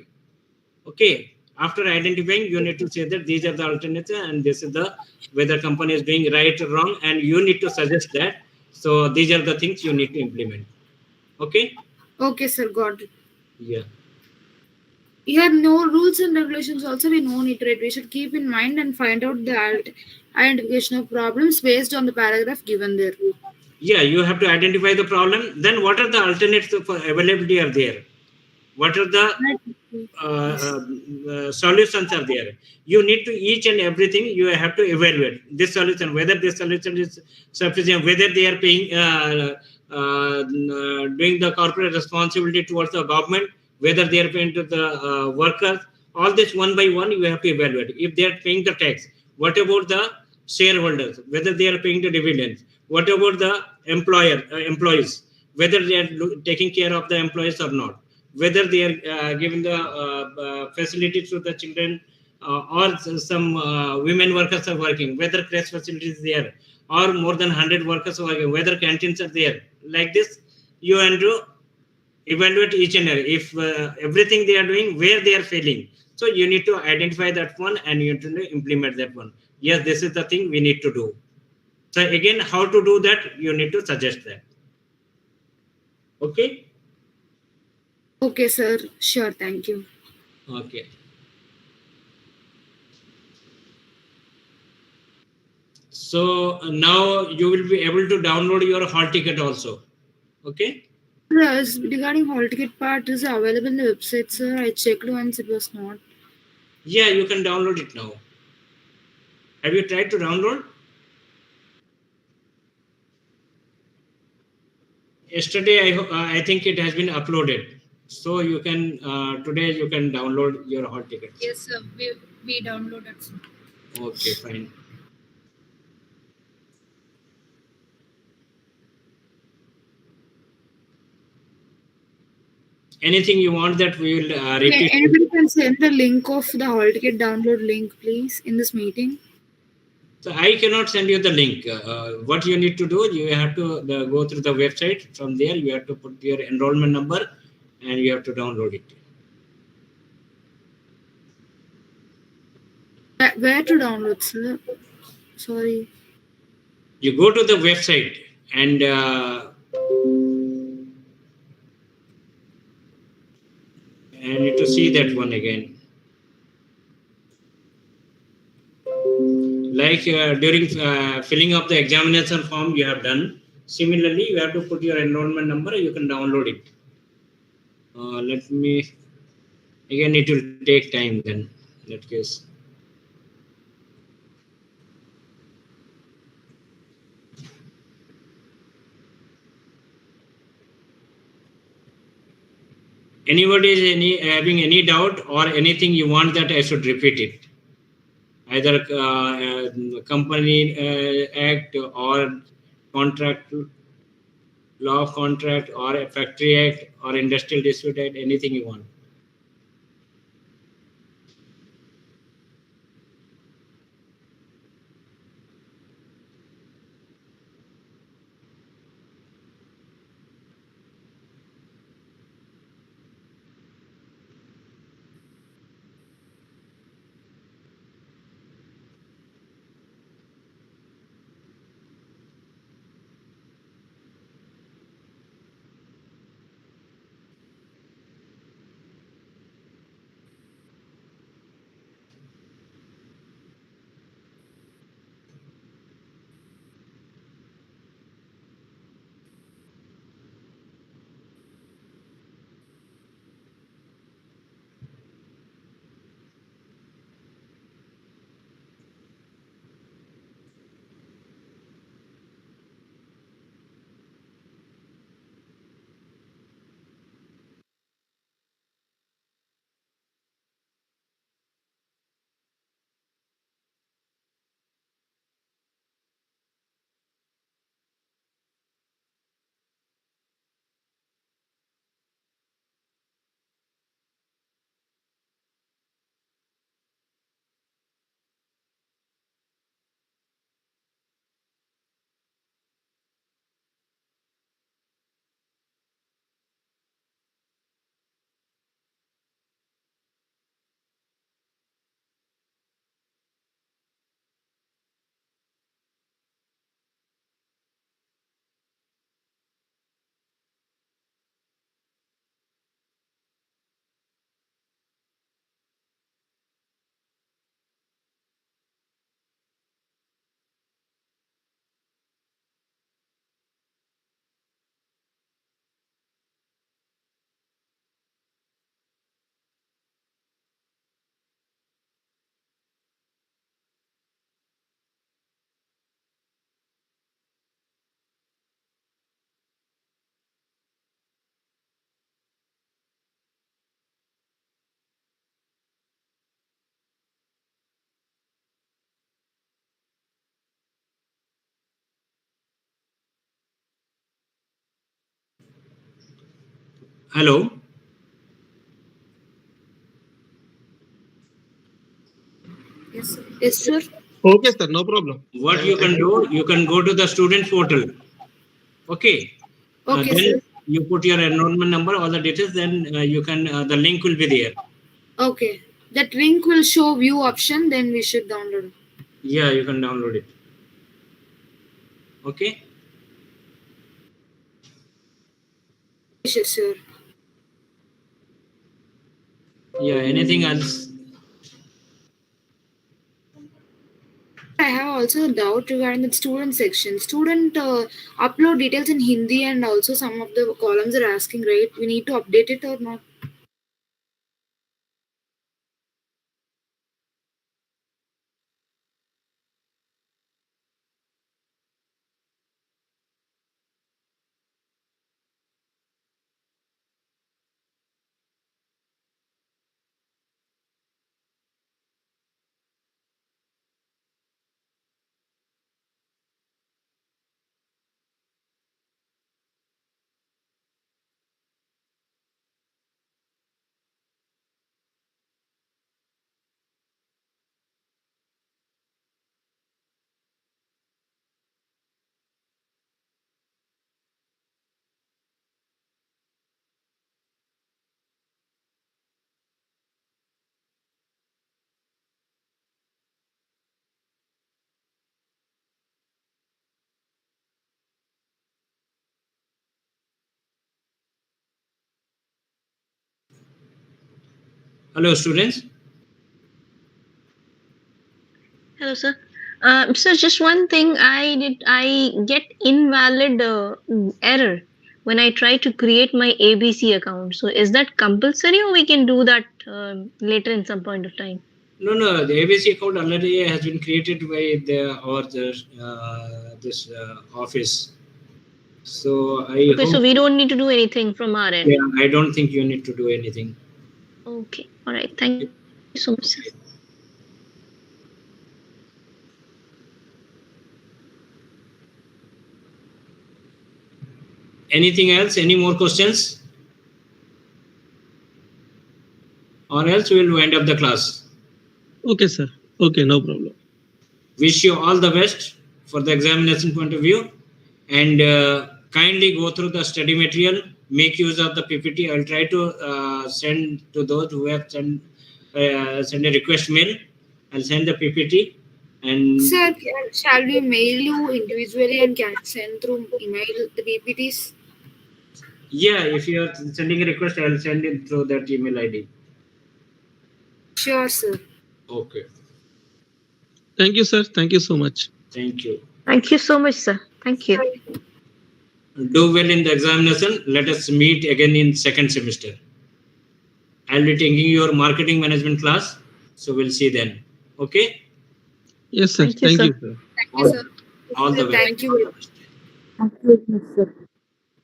Okay. After identifying, you need to say that these are the alternatives and this is the whether company is doing right or wrong, and you need to suggest that. So these are the things you need to implement. Okay. Okay, sir, got it. Yeah. Here, no rules and regulations also we no iterate. We should keep in mind and find out the identification of problems based on the paragraph given there. Yeah, you have to identify the problem. Then what are the alternatives for availability are there? What are the solutions are there? You need to each and everything you have to evaluate this solution, whether this solution is sufficient, whether they are paying doing the corporate responsibility towards the government, whether they are paying to the workers. All this one by one you have to evaluate. If they are paying the tax, what about the shareholders, whether they are paying the dividends? What about the employees, whether they are taking care of the employees or not? Whether they are giving the facilities to the children or some women workers are working, whether crash facilities there or more than 100 workers are working, whether canteens are there. Like this, you have to evaluate each and every. If everything they are doing, where they are failing. So you need to identify that one and you need to implement that one. Yes, this is the thing we need to do. So again, how to do that? You need to suggest that. Okay. Okay, sir. Sure. Thank you. Okay. So now you will be able to download your hall ticket also. Okay. Yes, regarding hall ticket part is available in the website, sir. I checked once, it was not. Yeah, you can download it now. Have you tried to download? Yesterday, I think it has been uploaded. So you can today you can download your hall ticket. Yes, sir. We downloaded. Sir. Okay, fine. Anything you want that we will repeat? Anybody can send the link of the hall ticket download link, please, in this meeting. So I cannot send you the link. What you need to do, you have to go through the website. From there, you have to put your enrollment number and you have to download it. Where to download, sir? Sorry. You go to the website and need to see that one again. Like during filling up the examination form you have done. Similarly, you have to put your enrollment number. You can download it. Let me again. It will take time then. In that case. Anybody is having any doubt or anything you want that I should repeat it? Either company act or contract law of contract or a factory act or industrial dispute act, anything you want. Hello. Yes, sir. Yes, sir. Okay, sir. No problem. What you can do, you can go to the student portal. Okay. Okay, Then sir. you put your enrollment number, all the details. Then you can. The link will be there. Okay. That link will show view option, then we should download it. Yeah, you can download it. Okay. Yes, sir. Yeah. Anything else? I have also a doubt regarding the student section. Student upload details in Hindi and also some of the columns are asking, right? We need to update it or not? Hello, students. Hello, sir. So just one thing, I get invalid error when I try to create my ABC account. So is that compulsory, or we can do that later in some point of time? No. The ABC account already has been created by this office. So I Okay, so hope. we don't need to do anything from our end. Yeah, I don't think you need to do anything. Okay, all right. Thank you so much, sir. Anything else? Any more questions? Or else we will wind up the class. Okay, sir. Okay, no problem. Wish you all the best for the examination point of view, and kindly go through the study material. Make use of the PPT. I'll try to send to those who have send a request mail. I'll send the PPT. And Sir, shall we mail you individually and can send through email the PPTs? yeah, if you are sending a request, I'll send it through that email ID. Sure, sir. Okay. Thank you, sir. Thank you so much. Thank you. Thank you so much, sir. Thank you. Do well in the examination. Let us meet again in second semester. I'll be taking your marketing management class. So we'll see then. Okay? Yes, sir. Thank you, sir. sir. Thank you, sir. All the best. Thank you. Thank you, sir.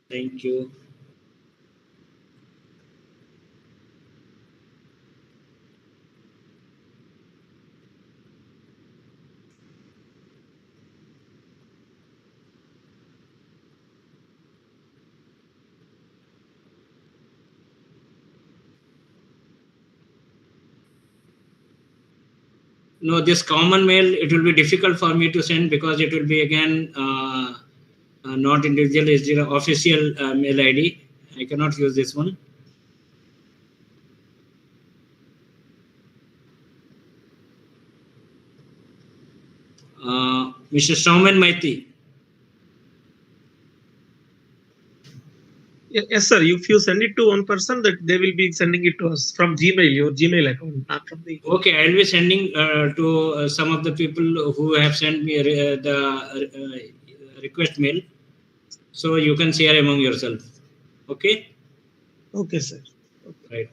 Thank you. No, this common mail, it will be difficult for me to send because it will be again not individual, it's the official mail ID. I cannot use this one. Mr. Shauman Maiti. Yes, sir. If you send it to one person, that they will be sending it to us from Gmail, your Gmail account, not from the. Okay, I'll be sending to some of the people who have sent me the request mail. So you can share among yourself. Okay? Okay, sir. Right.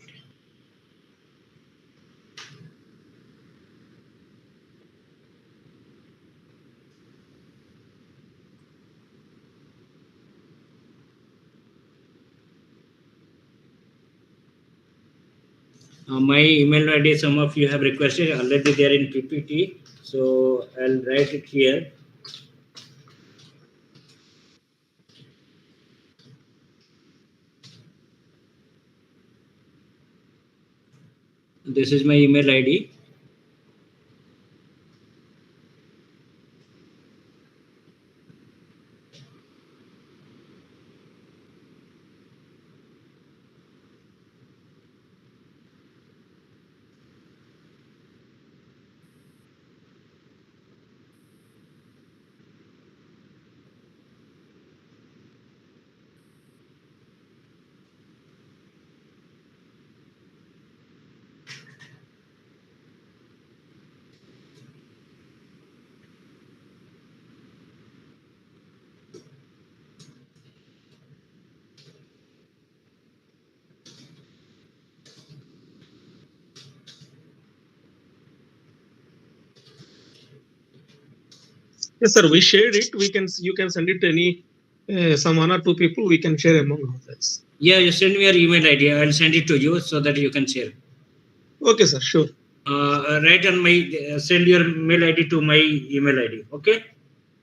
My email ID, some of you have requested already there in PPT. So I'll write it here. This is my email ID. Yes, sir. We shared it. You can send it to any some one or two people. We can share among others. Yeah, you send me your email ID. I'll send it to you so that you can share. Okay, sir. Sure. Write on my send your mail ID to my email ID. Okay.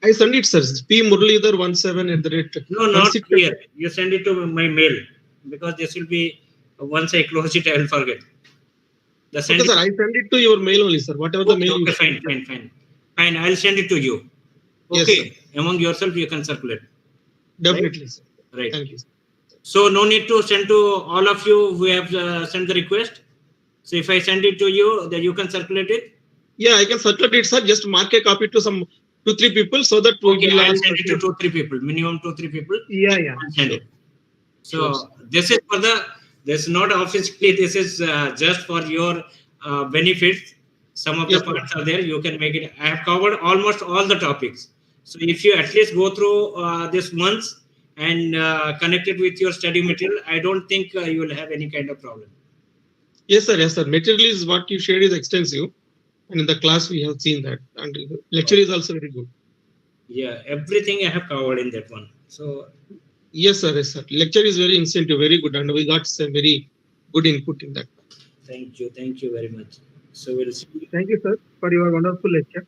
I send it, sir. P Muralidhar17 No, not here. You send it to my mail because this will be once I close it, I will forget. Okay, sir. I send it to your mail only, sir. Whatever the mail you fine. Fine. I'll send it to you. Okay. Yes, among yourself, you can circulate. Definitely, right? Sir. Right. Thank you. So no need to send to all of you who have sent the request. So if I send it to you, then you can circulate it. Yeah, I can circulate it, sir. Just mark a copy to some 2-3 people so that we will I'll all send it to 2-3 people, minimum 2-3 people. Yeah. I'll send Sure. it. So this is for this is not officially. This is just for your benefits. Some of the parts are there. You can make it. I have covered almost all the topics. So if you at least go through this once and connect it with your study material, I don't think you will have any kind of problem. Yes, sir. Yes, sir. Material is what you shared is extensive, and in the class we have seen that, and lecture is also very good. Yeah, everything I have covered in that one. So yes, sir. Yes, sir. Lecture is very incentive, very good, and we got some very good input in that. Thank you very much. So we'll see. Thank you, sir, for your wonderful lecture.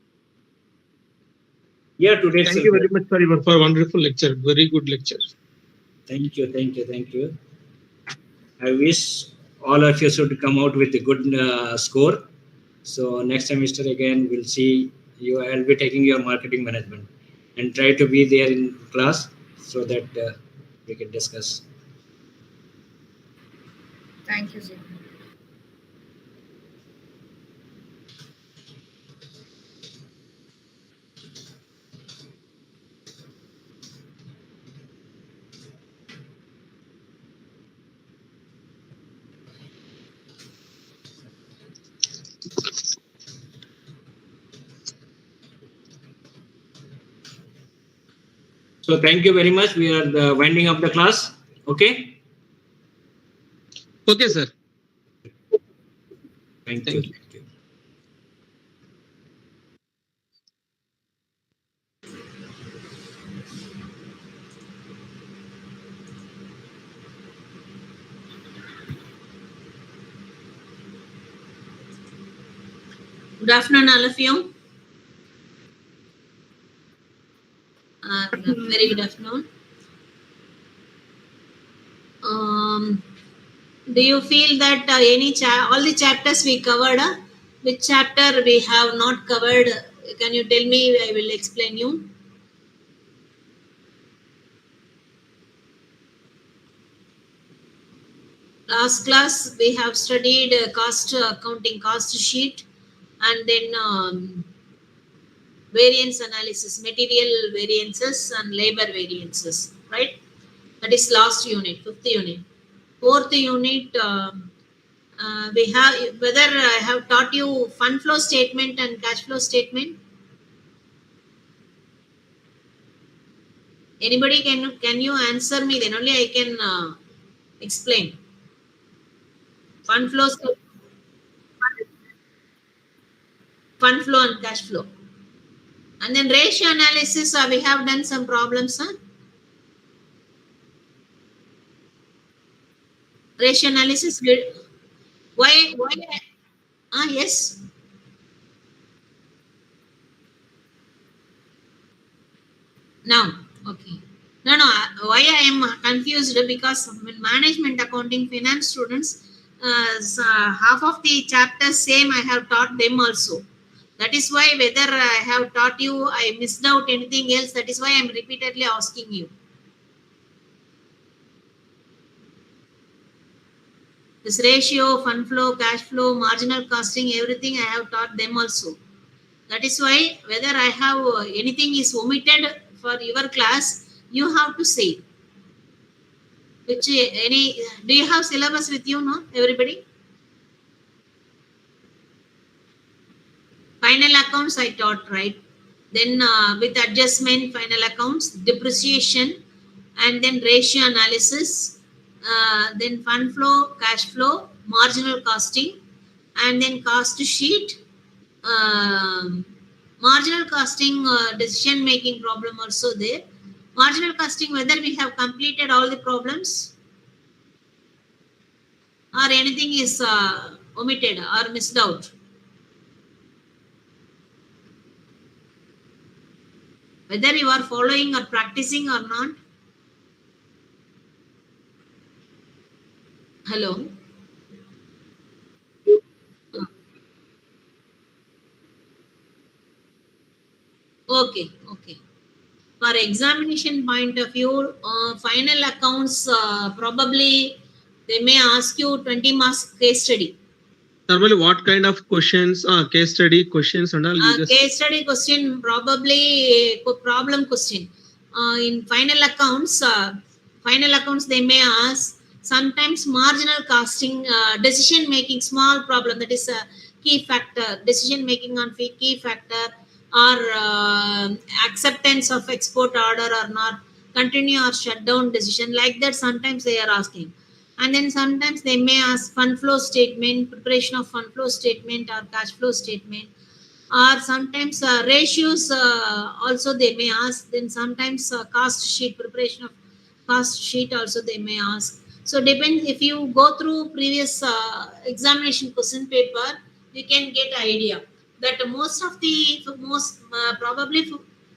Yeah, today. Thank you very much for wonderful lecture. Very good lecture. Thank you. I wish all of you should come out with a good score. So next semester again, we'll see you. I'll be taking your marketing management and try to be there in class so that we can discuss. Thank you, sir. So thank you very much. We are winding up the class. Okay. Okay, sir. Thank you. Good afternoon, all of you. Very good afternoon. Do you feel that all the chapters we covered, which chapter we have not covered? Can you tell me? I will explain you. Last class we have studied cost accounting, cost sheet, and then variance analysis, material variances and labor variances, right? That is last unit, 5th unit. 4th unit, we have, whether I have taught you fund flow statement and cash flow statement. Anybody can you answer me? Then only I can explain. Fund flow and cash flow. And then ratio analysis, we have done some problems. Ratio analysis. Why? Yes. Now, okay. No. Why I am confused? Because in management accounting, finance students, half of the chapters same I have taught them also. That is why whether I have taught you, I missed out anything else, that is why I am repeatedly asking you. This ratio, fund flow, cash flow, marginal costing, everything I have taught them also. That is why whether I have anything is omitted for your class, you have to say. Which any do you have syllabus with you, no? Everybody? Final accounts I taught, right? Then with adjustment, final accounts, depreciation, and then ratio analysis, then fund flow, cash flow, marginal costing, and then cost sheet, um, marginal costing, decision making problem also there. Marginal costing, whether we have completed all the problems or anything is omitted or missed out. Whether you are following or practicing or not. Hello. Okay, okay. For examination point of view, final accounts, probably they may ask you 20 marks case study. Normally, what kind of questions, case study questions and all? You just... Case study question, probably problem question. In final accounts, they may ask sometimes marginal costing, decision making, small problem, that is a key factor, decision making on key factor, or acceptance of export order or not, continue or shut down decision, like that sometimes they are asking. And then sometimes they may ask fund flow statement, preparation of fund flow statement or cash flow statement, or sometimes ratios also they may ask. Then sometimes cost sheet, preparation of cost sheet also they may ask. So depends, if you go through previous examination question paper, you can get idea that most of the probably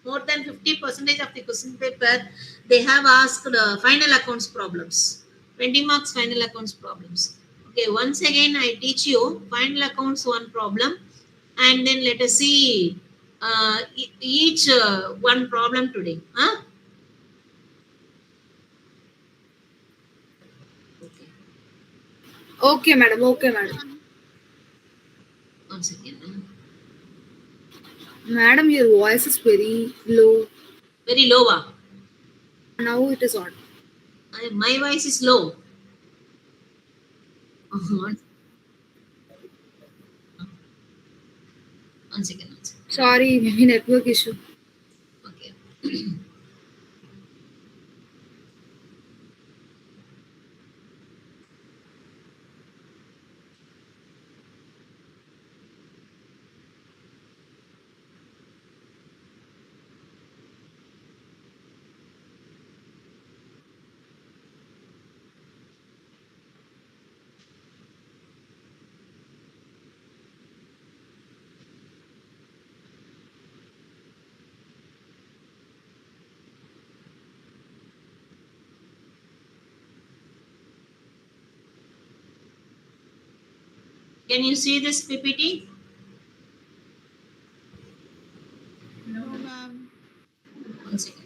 more than 50% of the question paper they have asked final accounts problems, 20 marks final accounts problems. Okay, once again I teach you final accounts one problem, and then let us see each one problem today. Huh? Okay, madam. Okay, madam. One second. Madam, your voice is very low. Very low. Now it is on. My voice is low. One second. Sorry, maybe network issue. Okay. Can you see this PPT? No, ma'am. One second.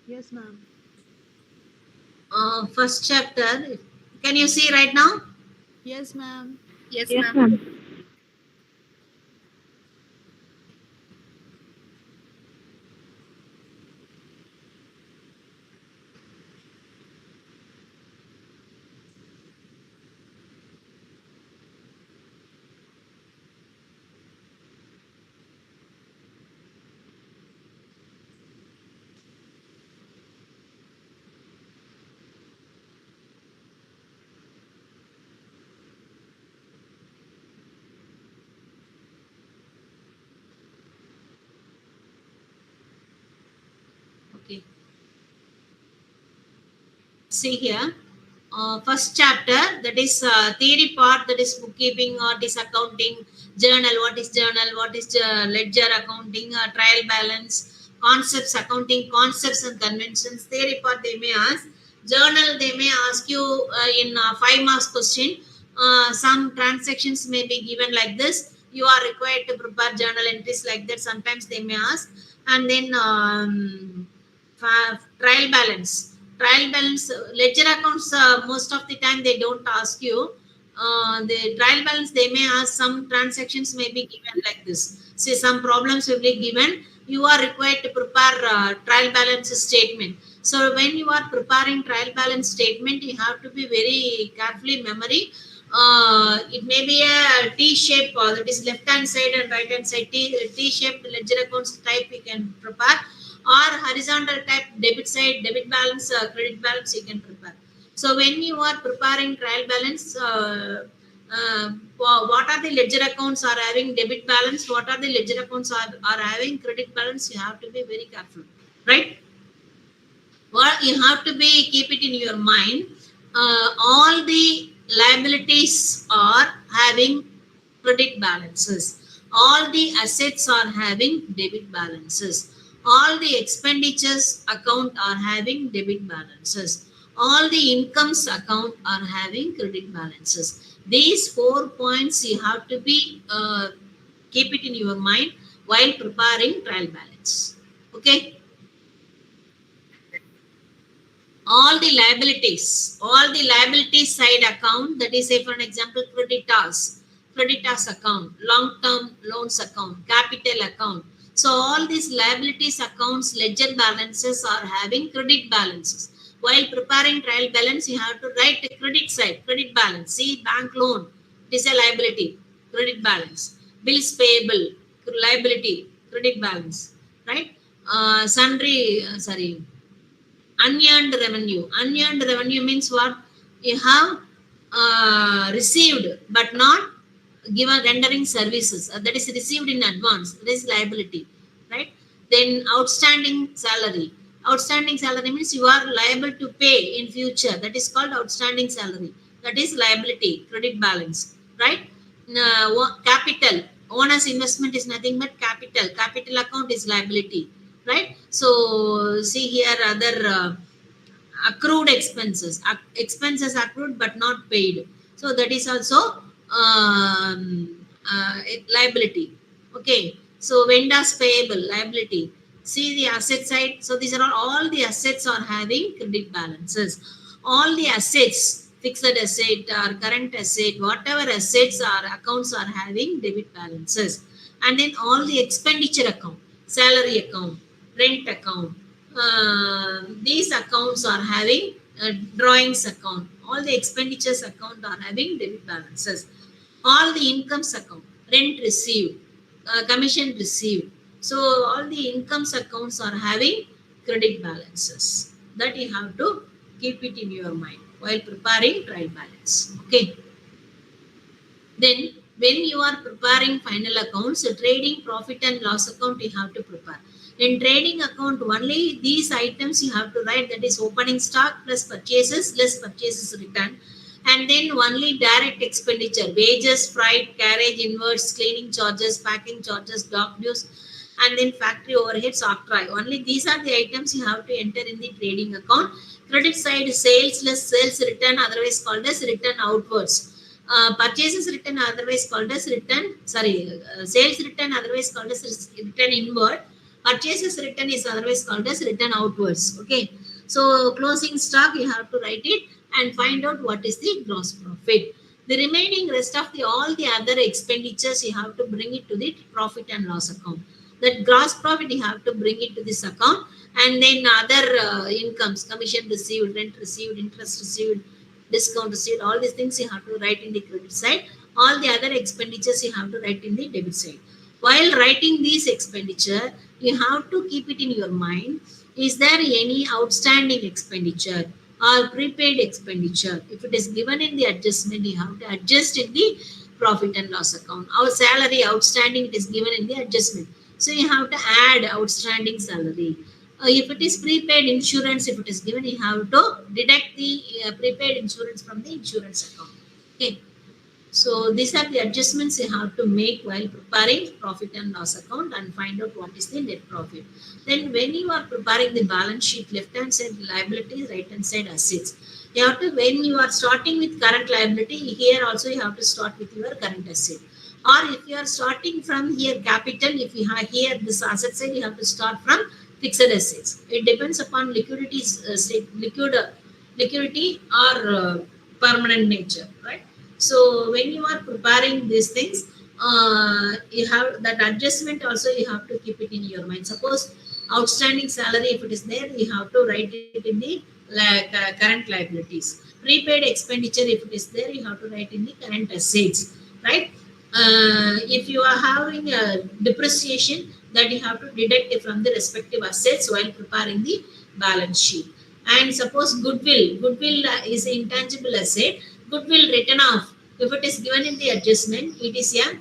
Yes, ma'am. First chapter. Can you see right now? Yes, ma'am. Yes, ma'am. Okay. See here. first chapter, that is theory part, that is bookkeeping, what is accounting, journal, what is ledger accounting, trial balance, concepts, accounting concepts and conventions. Theory part they may ask. Journal they may ask you in 5 marks question. Some transactions may be given like this. You are required to prepare journal entries like that. Sometimes they may ask. And then trial balance. Trial balance, ledger accounts, most of the time they don't ask you. The trial balance, they may ask. Some transactions may be given like this. See, some problems will be given. You are required to prepare trial balance statement. So when you are preparing trial balance statement, you have to be very carefully memory. It may be a T-shape, that is left hand side and right hand side. T-shaped ledger accounts type you can prepare, or horizontal type debit side, debit balance, credit balance you can prepare. So when you are preparing trial balance, what are the ledger accounts are having debit balance, what are the ledger accounts are having credit balance, you have to be very careful, right? Well, you have to be keep it in your mind. All the liabilities are having credit balances. All the assets are having debit balances. All the expenditures account are having debit balances. All the incomes account are having credit balances. These 4 points you have to be keep it in your mind while preparing trial balance. Okay. All the liabilities side account, that is, say for an example, creditors account, long-term loans account, capital account. So all these liabilities accounts, ledger balances are having credit balances. While preparing trial balance, you have to write a credit side, credit balance. See, bank loan, it is a liability, credit balance. Bills payable, liability, credit balance, right? Unearned revenue. Unearned revenue means what? You have received but not given rendering services. That is received in advance. That is liability, right? Then outstanding salary. Outstanding salary means you are liable to pay in future. That is called outstanding salary. That is liability, credit balance, right? Capital. Owner's investment is nothing but capital. Capital account is liability, right? So see here other accrued expenses. Expenses accrued but not paid. So that is also liability. Okay. So vendors payable, liability. See the asset side. So these are all the assets are having credit balances. All the assets, fixed asset or current asset, whatever assets or accounts are having debit balances. And then all the expenditure account, salary account, rent account, these accounts are having drawings account. All the expenditures account are having debit balances. All the incomes account, rent received, commission received. So all the incomes accounts are having credit balances. That you have to keep it in your mind while preparing trial balance. Okay. Then when you are preparing final accounts, a trading profit and loss account you have to prepare. In trading account, only these items you have to write, that is opening stock plus purchases, less purchases returned. And then only direct expenditure, wages, freight, carriage, inwards, cleaning charges, packing charges, dock dues, and then factory overheads after I. Only these are the items you have to enter in the trading account. Credit side, sales less sales return, otherwise called as return outwards. Purchases return, otherwise called as sales return, otherwise called as return inward. Purchases return is otherwise called as return outwards. Okay. So closing stock, you have to write it and find out what is the gross profit. The remaining rest of all the other expenditures, you have to bring it to the profit and loss account. That gross profit, you have to bring it to this account. And then other incomes, commission received, rent received, interest received, discount received, all these things you have to write in the credit side. All the other expenditures you have to write in the debit side. While writing these expenditure, you have to keep it in your mind. Is there any outstanding expenditure or prepaid expenditure? If it is given in the adjustment, you have to adjust in the profit and loss account. Our salary outstanding, it is given in the adjustment. So you have to add outstanding salary. If it is prepaid insurance, if it is given, you have to deduct the prepaid insurance from the insurance account. Okay. So these are the adjustments you have to make while preparing profit and loss account and find out what is the net profit. Then when you are preparing the balance sheet, left hand side liabilities, right hand side assets. You have to, when you are starting with current liability, here also you have to start with your current asset. Or if you are starting from here capital, if you have here this asset side, you have to start from fixed assets. It depends upon liquidity, liquidity or permanent nature, right? So when you are preparing these things, you have that adjustment also you have to keep it in your mind. Suppose outstanding salary, if it is there, you have to write it in the current liabilities. Prepaid expenditure, if it is there, you have to write in the current assets, right? If you are having a depreciation, that you have to deduct it from the respective assets while preparing the balance sheet. And suppose goodwill is an intangible asset. Goodwill written off, if it is given in the adjustment, it is a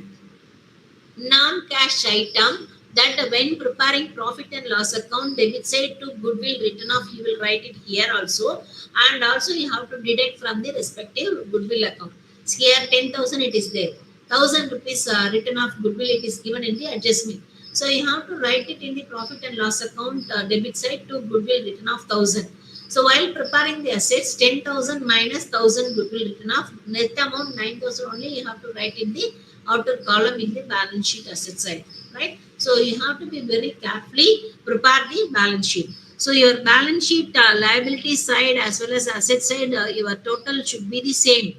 non-cash item that when preparing profit and loss account, debit side to goodwill written off, you will write it here also. And also you have to deduct from the respective goodwill account. So here 10,000 it is there. 1,000 rupees written off goodwill, it is given in the adjustment. So you have to write it in the profit and loss account debit side to goodwill written off 1,000. So while preparing the assets, 10,000 minus 1,000 goodwill written off, net amount 9,000 only you have to write in the outer column in the balance sheet asset side, right? So you have to be very carefully prepare the balance sheet. So your balance sheet liability side as well as asset side, your total should be the same.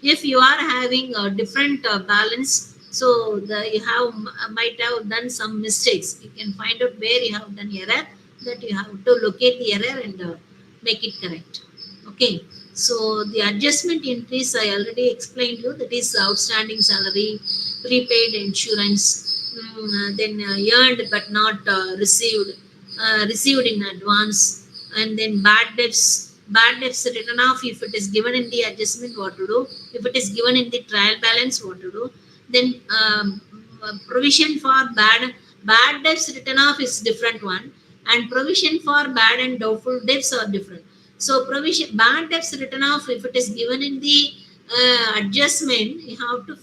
If you are having a different balance, so you have might have done some mistakes. You can find out where you have done error. That you have to locate the error and make it correct. Okay. So the adjustment entries I already explained you. That is outstanding salary, prepaid insurance, then earned but not received, received in advance, and then bad debts. Bad debts written off, if it is given in the adjustment, what to do? If it is given in the trial balance, what to do? Then provision for bad debts written off is different one, and provision for bad and doubtful debts are different. So provision bad debts written off, if it is given in the adjustment, you have to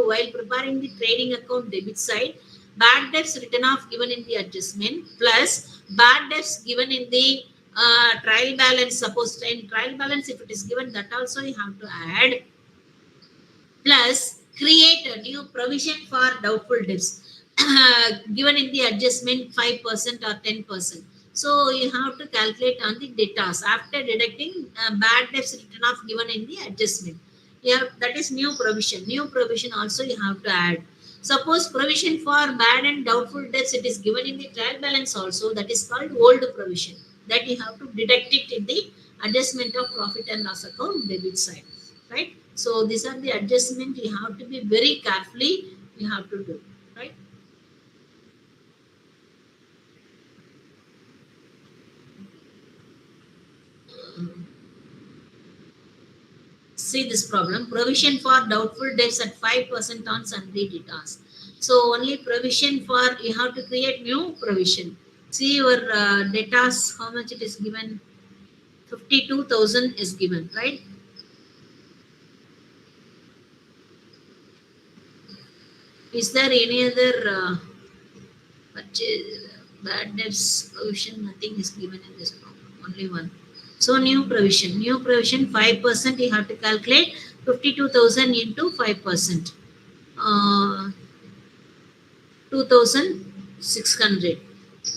while preparing the trading account debit side, bad debts written off given in the adjustment plus bad debts given in the trial balance. Suppose in trial balance, if it is given, that also you have to add, plus create a new provision for doubtful debts given in the adjustment 5% or 10%. So you have to calculate on the debtors after deducting bad debts written off given in the adjustment. Yeah, that is new provision. New provision also you have to add. Suppose provision for bad and doubtful debts, it is given in the trial balance also, that is called old provision. That you have to deduct it in the adjustment of profit and loss account debit side, right? So these are the adjustments you have to be very carefully you have to do, right? See this problem, provision for doubtful debts at 5% on sundry debtors. So only provision for, you have to create new provision. See your debtors, how much it is given? 52,000 is given, right? Is there any other bad debts provision? Nothing is given in this problem, only one. So new provision 5%, you have to calculate 52,000 into 5%, 2,600,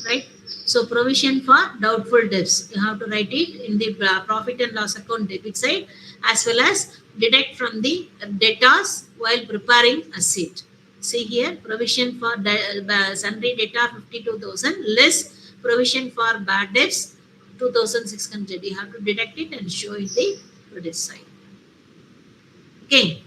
right? So provision for doubtful debts, you have to write it in the profit and loss account debit side, as well as deduct from the debtors while preparing a sheet. See here, provision for sundry debtor 52,000 less provision for bad debts 2,600. You have to deduct it and show in the credit side. Okay.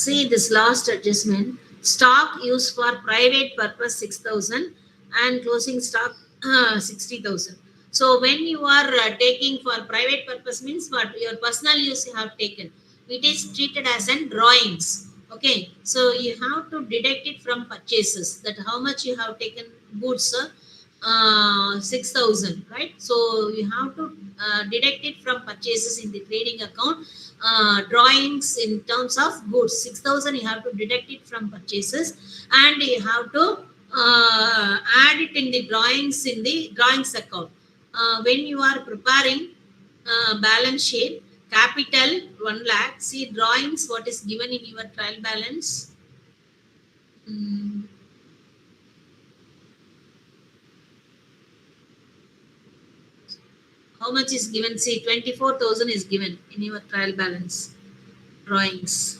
See this last adjustment. Stock used for private purpose 6,000 and closing stock 60,000. So when you are taking for private purpose means what your personal use you have taken. It is treated as an drawings. Okay, so you have to deduct it from purchases. That how much you have taken goods. 6,000, right? So you have to deduct it from purchases in the trading account. Drawings in terms of goods 6,000 you have to deduct it from purchases, and you have to add it in the drawings account. When you are preparing balance sheet, capital 1 lakh, see drawings what is given in your trial balance. How much is given? See, 24,000 is given in your trial balance drawings.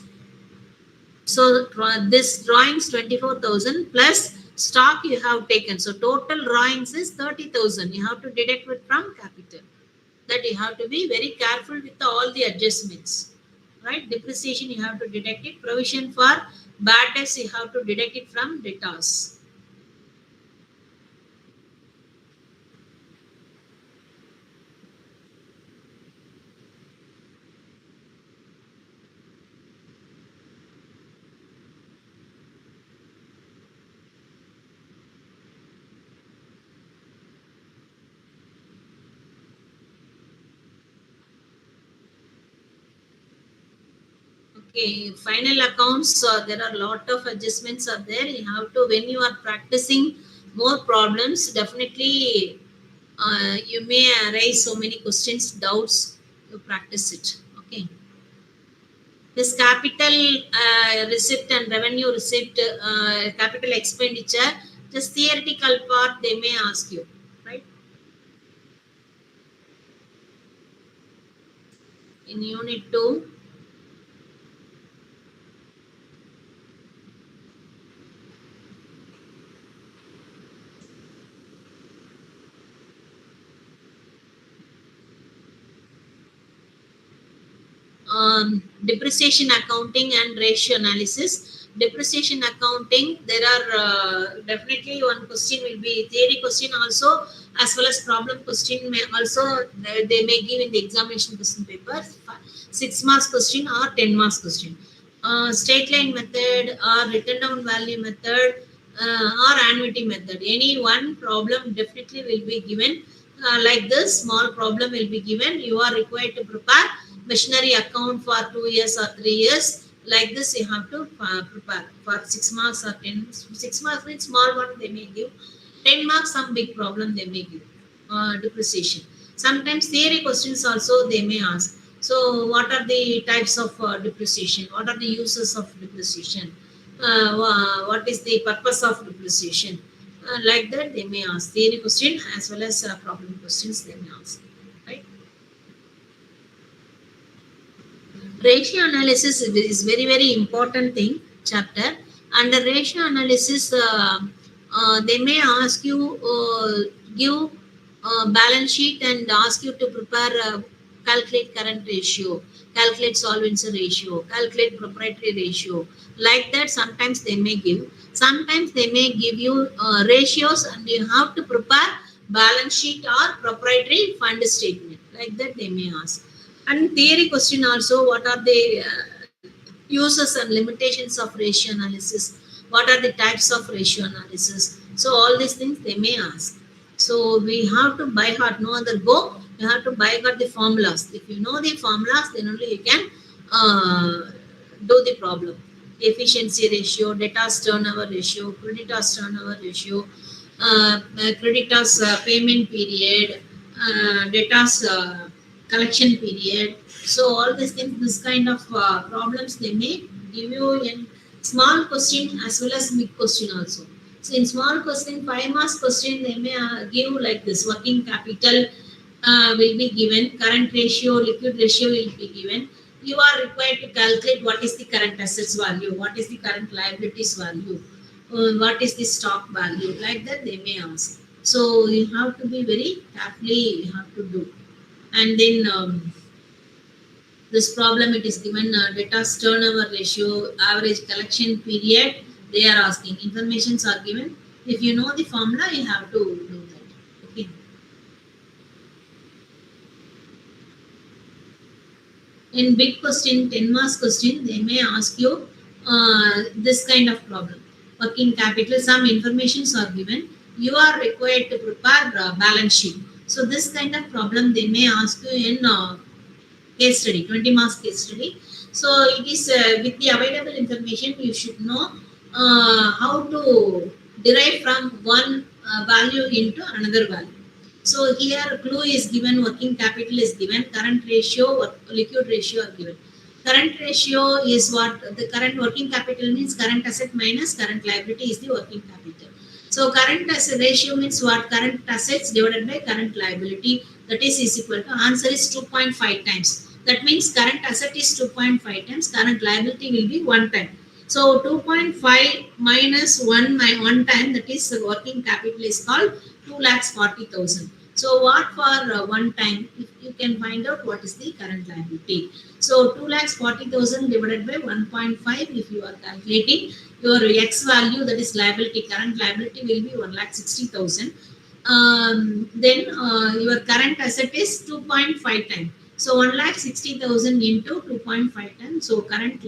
So this drawings 24,000 plus stock you have taken. So total drawings is 30,000. You have to deduct it from capital. That you have to be very careful with all the adjustments. Right? Depreciation you have to deduct it. Provision for bad debts you have to deduct it from debtors. Okay, final accounts, there are a lot of adjustments are there. You have to, when you are practicing more problems, definitely you may arise so many questions, doubts, you practice it. Okay. This capital receipt and revenue receipt, capital expenditure, just theoretical part they may ask you, right? In unit 2. Depreciation accounting and ratio analysis. Depreciation accounting, there are definitely one question will be theory question also, as well as problem question may also they may give in the examination question paper, 6 marks question or 10 marks question. Straight line method or written down value method or annuity method. Any one problem definitely will be given. Like this, small problem will be given. You are required to prepare machinery account for 2 years or 3 years. Like this, you have to prepare for 6 marks or 10. 6 marks means small one they may give. 10 marks, some big problem they may give. Depreciation. Sometimes theory questions also they may ask. So, what are the types of depreciation? What are the uses of depreciation? What is the purpose of depreciation? Like that, they may ask theory question as well as problem questions they may ask. Right? Ratio analysis is very, very important thing chapter. Under ratio analysis, they may ask you, give balance sheet and ask you to prepare, calculate current ratio, calculate solvency ratio, calculate proprietary ratio. Like that, sometimes they may give. Sometimes they may give you ratios and you have to prepare balance sheet or proprietary fund statement. Like that, they may ask. And theory question also, what are the uses and limitations of ratio analysis? What are the types of ratio analysis? So all these things they may ask. So we have to by heart, no other go. You have to by heart the formulas. If you know the formulas, then only you can do the problem. Efficiency ratio, debtors turnover ratio, creditors turnover ratio, creditors payment period, debtors collection period. So all these things, this kind of problems they may give you in small question as well as big question also. So in small question, 5 marks question, they may give like this: working capital will be given, current ratio, liquid ratio will be given. You are required to calculate what is the current assets value, what is the current liabilities value, what is the stock value. Like that they may ask. So you have to be very carefully, you have to do. And then This problem, it is given debtors turnover ratio, average collection period. They are asking. Informations are given. If you know the formula, you have to do that. Okay. In big question, 10 marks question, they may ask you this kind of problem. Working capital, some informations are given. You are required to prepare balance sheet. So this kind of problem they may ask you in case study, 20 marks case study. So it is with the available information, you should know how to derive from one value into another value. So here clue is given, working capital is given, current ratio, liquid ratio are given. Current ratio is what? The current working capital means current asset minus current liability is the working capital. So current asset ratio means what? Current assets divided by current liability, that is equal to, answer is 2.5 times. That means current asset is 2.5 times, current liability will be 1 time. So 2.5 minus 1 time, that is the working capital is called 2,40,000. So what for 1 time, if you can find out what is the current liability. So 2,40,000 divided by 1.5, if you are calculating your X value, that is liability, current liability will be 1,60,000. Then your current asset is 2.5 times. So 1,60,000 into 2.5 times. So current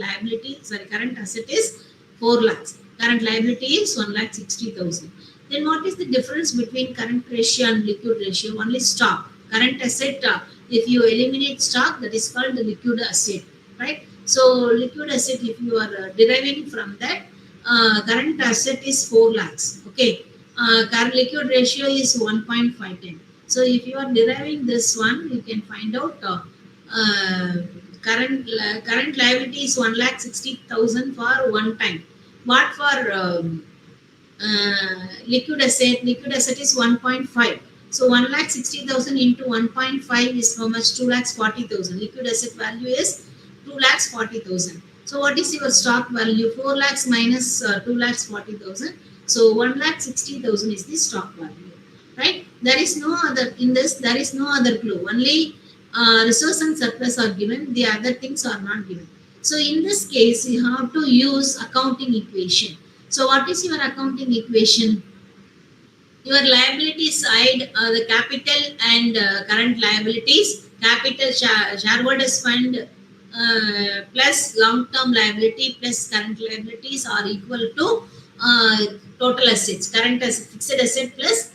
asset is 4 lakhs. Current liability is 1,60,000. Then what is the difference between current ratio and liquid ratio? Only stock. Current asset, if you eliminate stock, that is called the liquid asset, right? So liquid asset, if you are deriving from that, current asset is 4 lakhs. Okay. Current liquid ratio is 1.5 times. So if you are deriving this one, you can find out current liability is 1,60,000 for 1 time. What for liquid asset? Liquid asset is 1.5. So 1,60,000 into 1.5 is how much? 2,40,000. Liquid asset value is 2,40,000. So what is your stock value? 4 lakhs minus 2,40,000. So 1,60,000 is the stock value, right? There is no other, in this there is no other clue. Only resource and surplus are given. The other things are not given. So in this case, you have to use accounting equation. So what is your accounting equation? Your liability side, the capital and current liabilities, capital shareholders fund plus long-term liability plus current liabilities are equal to total assets, current asset, fixed asset plus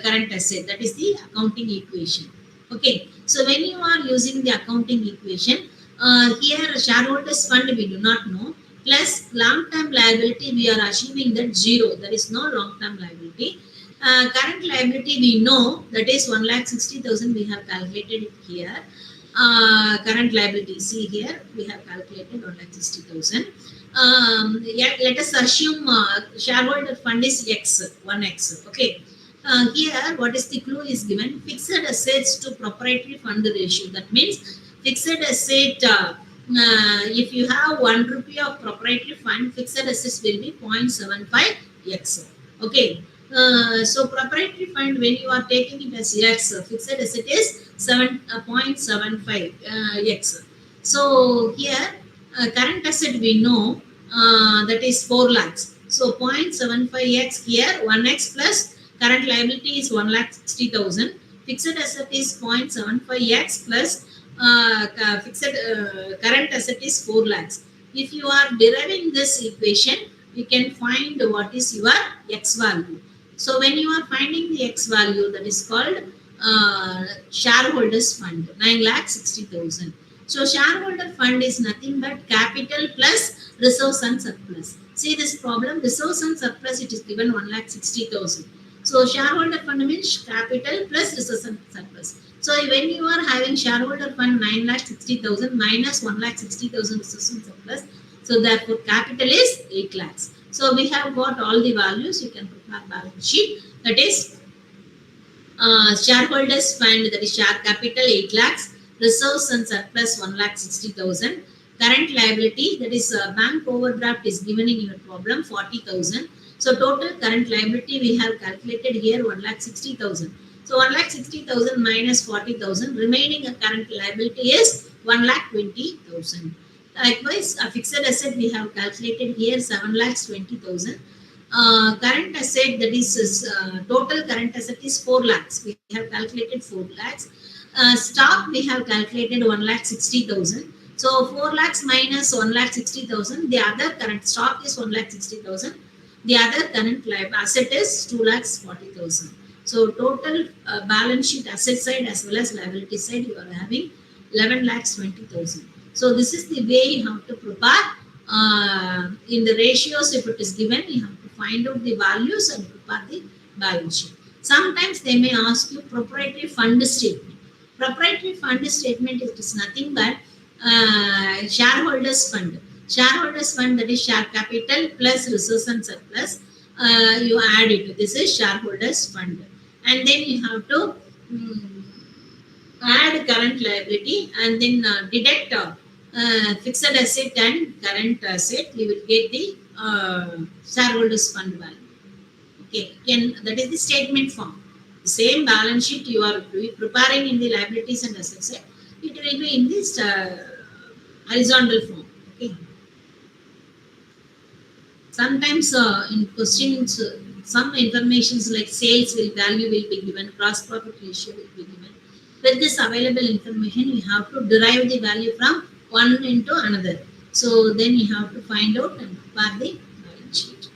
current asset. That is the accounting equation. Okay. So when you are using the accounting equation, here shareholders fund we do not know, plus long-term liability we are assuming that 0. There is no long-term liability. Current liability we know, that is 1,60,000 we have calculated it here. Current liability, see here we have calculated 1,60,000. Yeah, let us assume shareholder fund is X, 1X. Okay. Here what is the clue is given? Fixed assets to proprietary fund ratio. That means fixed asset, if you have 1 rupee of proprietary fund, fixed assets will be 0.75x. Okay. So proprietary fund, when you are taking it as X, fixed asset is 0.75x. So here current asset we know that is 4 lakhs. So 0.75x here, 1x plus current liability is 1,60,000. Fixed asset is 0.75x plus current asset is 4 lakhs. If you are deriving this equation, you can find what is your X value. So when you are finding the X value, that is called shareholders fund, 9,60,000. So shareholder fund is nothing but capital plus reserves and surplus. See this problem, reserves and surplus, it is given 1,60,000. So shareholder fund means capital plus reserves and surplus. So when you are having shareholder fund 9,60,000 minus 1,60,000 reserves and surplus, so therefore capital is 8 lakhs. So we have got all the values. You can prepare balance sheet. That is shareholders fund, that is share capital 8 lakhs, reserves and surplus 1,60,000. Current liability, that is bank overdraft is given in your problem 40,000. So total current liability we have calculated here 1,60,000. So 1,60,000 minus 40,000, remaining current liability is 1,20,000. Likewise, a fixed asset we have calculated here 7,20,000. Current asset, that is total current asset is 4 lakhs. We have calculated 4 lakhs. Stock we have calculated 1,60,000. So 4 lakhs minus 1,60,000. The other current stock is 1,60,000. The other current asset is 2,40,000. So total balance sheet asset side as well as liability side, you are having 11,20,000. So this is the way you have to prepare. In the ratios, if it is given, you have to find out the values and prepare the balance sheet. Sometimes they may ask you proprietary fund statement. Proprietary fund statement is nothing but shareholders fund. Shareholders fund, that is share capital plus reserves and surplus. You add it. This is shareholders fund. And then you have to add current liability and then deduct fixed asset and current asset. You will get the shareholders fund value. Okay, that is the statement form. The same balance sheet you are preparing in the liabilities and assets side, it will be in this horizontal form. Okay. Sometimes in questions, some informations like sales value will be given, gross profit ratio will be given. With this available information, you have to derive the value from one into another. So then you have to find out and prepare the balance sheet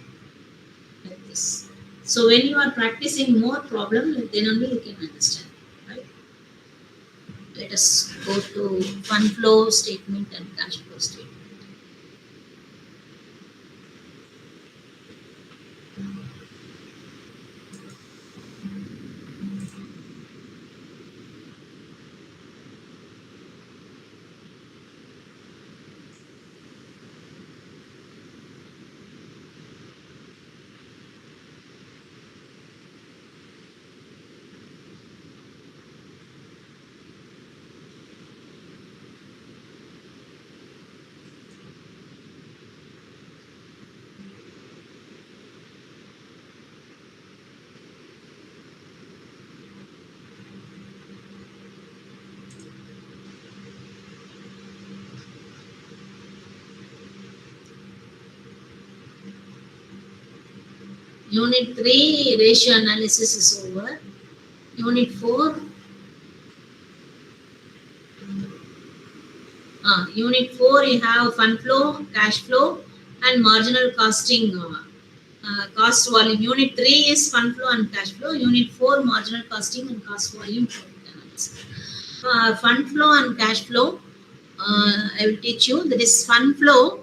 like this. So when you are practicing more problem, then only you can understand. Right? Let us go to fund flow statement and cash flow statement. Unit 3 ratio analysis is over. Unit 4. Unit 4 you have fund flow, cash flow and marginal costing, cost volume. Unit 3 is fund flow and cash flow. Unit 4 marginal costing and cost volume analysis. Fund flow and cash flow, I will teach you. That is fund flow.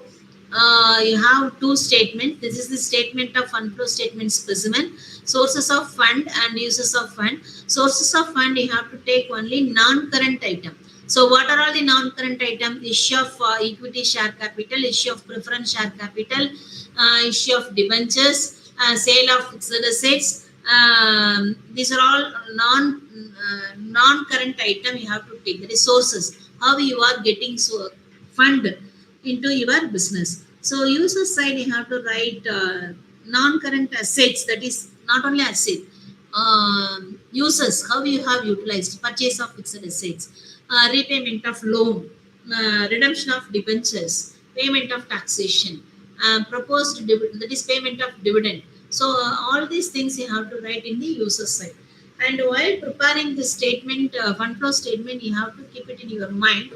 You have two statements. This is the statement of fund flow statement specimen. Sources of fund and uses of fund. Sources of fund, you have to take only non-current item. So what are all the non-current items? Issue of equity share capital, issue of preference share capital, issue of debentures, sale of fixed assets. These are all non-current item you have to take. The resources, how you are getting fund into your business. So user side you have to write non-current assets, that is not only asset, uses, how you have utilized, purchase of fixed assets, repayment of loan, redemption of debentures, payment of taxation, proposed dividend, that is payment of dividend. So all these things you have to write in the user side. And while preparing this statement, fund flow statement, you have to keep it in your mind.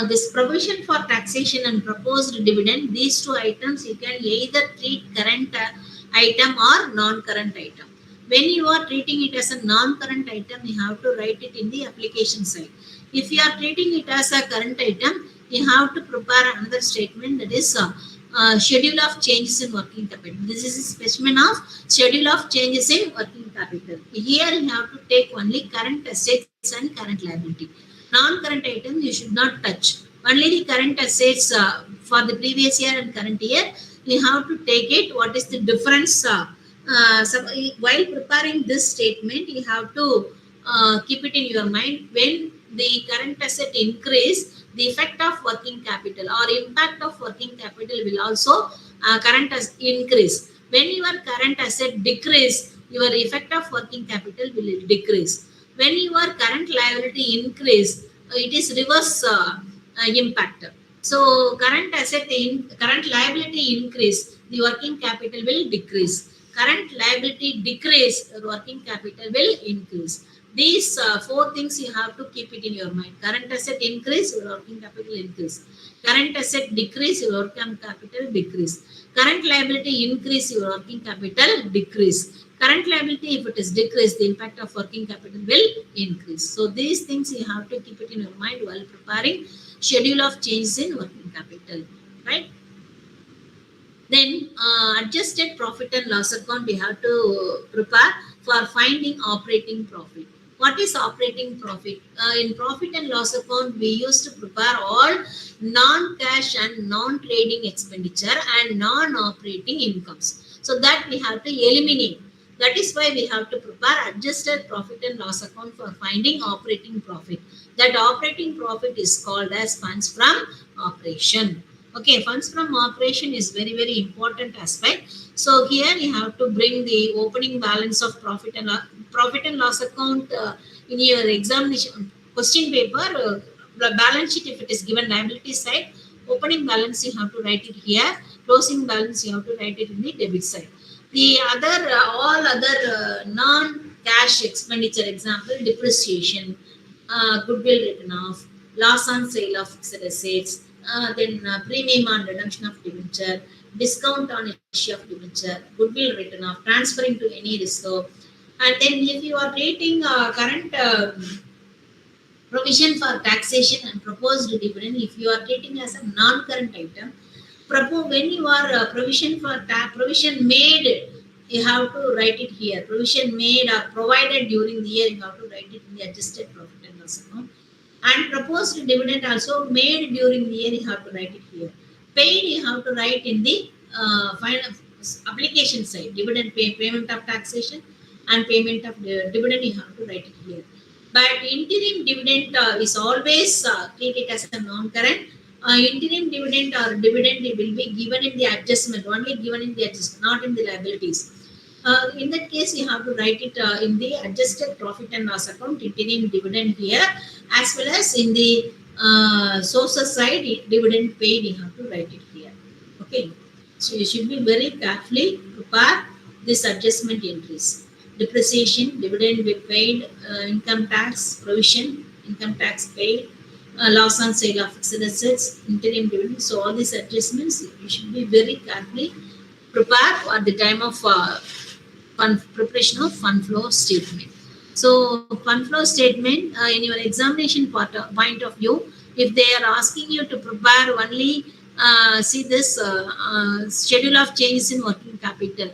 This provision for taxation and proposed dividend, these two items you can either treat current item or non-current item. When you are treating it as a non-current item, you have to write it in the application side. If you are treating it as a current item, you have to prepare another statement, that is schedule of changes in working capital. This is a specimen of schedule of changes in working capital. Here you have to take only current assets and current liability. Non-current items you should not touch. Only the current assets for the previous year and current year, you have to take it. What is the difference? While preparing this statement, you have to keep it in your mind. When the current asset increase, the effect of working capital or impact of working capital will also current as increase. When your current asset decrease, your effect of working capital will decrease. When your current liability increase, it is reverse impact. So current liability increase, the working capital will decrease. Current liability decrease, working capital will increase. These four things you have to keep it in your mind. Current asset increase, your working capital increase. Current asset decrease, your working capital decrease. Current liability increase, your working capital decrease. Current liability, if it is decreased, the impact of working capital will increase. So these things you have to keep it in your mind while preparing schedule of changes in working capital, right? Then adjusted profit and loss account we have to prepare for finding operating profit. What is operating profit? In profit and loss account, we used to prepare all non-cash and non-trading expenditure and non-operating incomes. So that we have to eliminate. That is why we have to prepare adjusted profit and loss account for finding operating profit. That operating profit is called as funds from operation. Okay, funds from operation is very, very important aspect. So here you have to bring the opening balance of profit and loss account in your examination question paper. The balance sheet, if it is given liability side, opening balance you have to write it here. Closing balance you have to write it in the debit side. The other all other non-cash expenditure, example depreciation, goodwill written off, loss on sale of fixed assets, then premium on redemption of debenture, discount on issue of debenture, goodwill written off, transferring to any reserve. And then if you are rating current provision for taxation and proposed dividend, if you are treating as a non-current item, when you are provision made, you have to write it here. Provision made or provided during the year, you have to write it in the adjusted profit and loss account. And proposed dividend also made during the year, you have to write it here. Paid, you have to write in the final application side. Dividend payment of taxation and payment of dividend, you have to write it here. But interim dividend is always treated as a non-current. Interim dividend or dividend will be given in the adjustment, only given in the adjustment, not in the liabilities. In that case, you have to write it in the adjusted profit and loss account, interim dividend here, as well as in the sources side, dividend paid, you have to write it here. Okay, so you should be very carefully prepare this adjustment entries. Depreciation, dividend we paid, income tax provision, income tax paid, loss on sale of fixed assets, interim dividend. So all these adjustments you should be very carefully prepare at the time of preparation of fund flow statement. So fund flow statement in your examination point of view, if they are asking you to prepare only see this schedule of changes in working capital,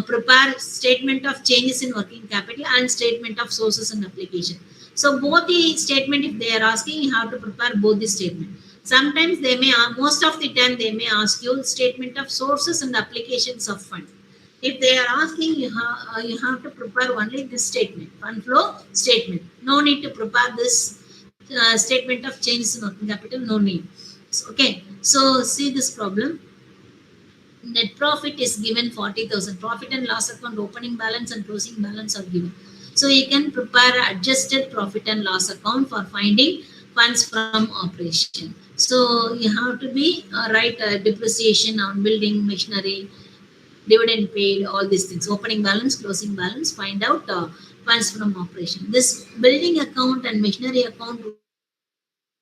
prepare statement of changes in working capital and statement of sources and application. So both the statement, if they are asking, you have to prepare both the statement. Sometimes they may, most of the time they may ask you statement of sources and applications of fund. If they are asking, you have to prepare only this statement, fund flow statement. No need to prepare this statement of changes in working capital, no need. So, okay, so see this problem. Net profit is given 40,000. Profit and loss account, opening balance and closing balance are given. So you can prepare adjusted profit and loss account for finding funds from operation. So you have to be write depreciation on building, machinery, dividend paid, all these things. Opening balance, closing balance, find out funds from operation. This building account and machinery account,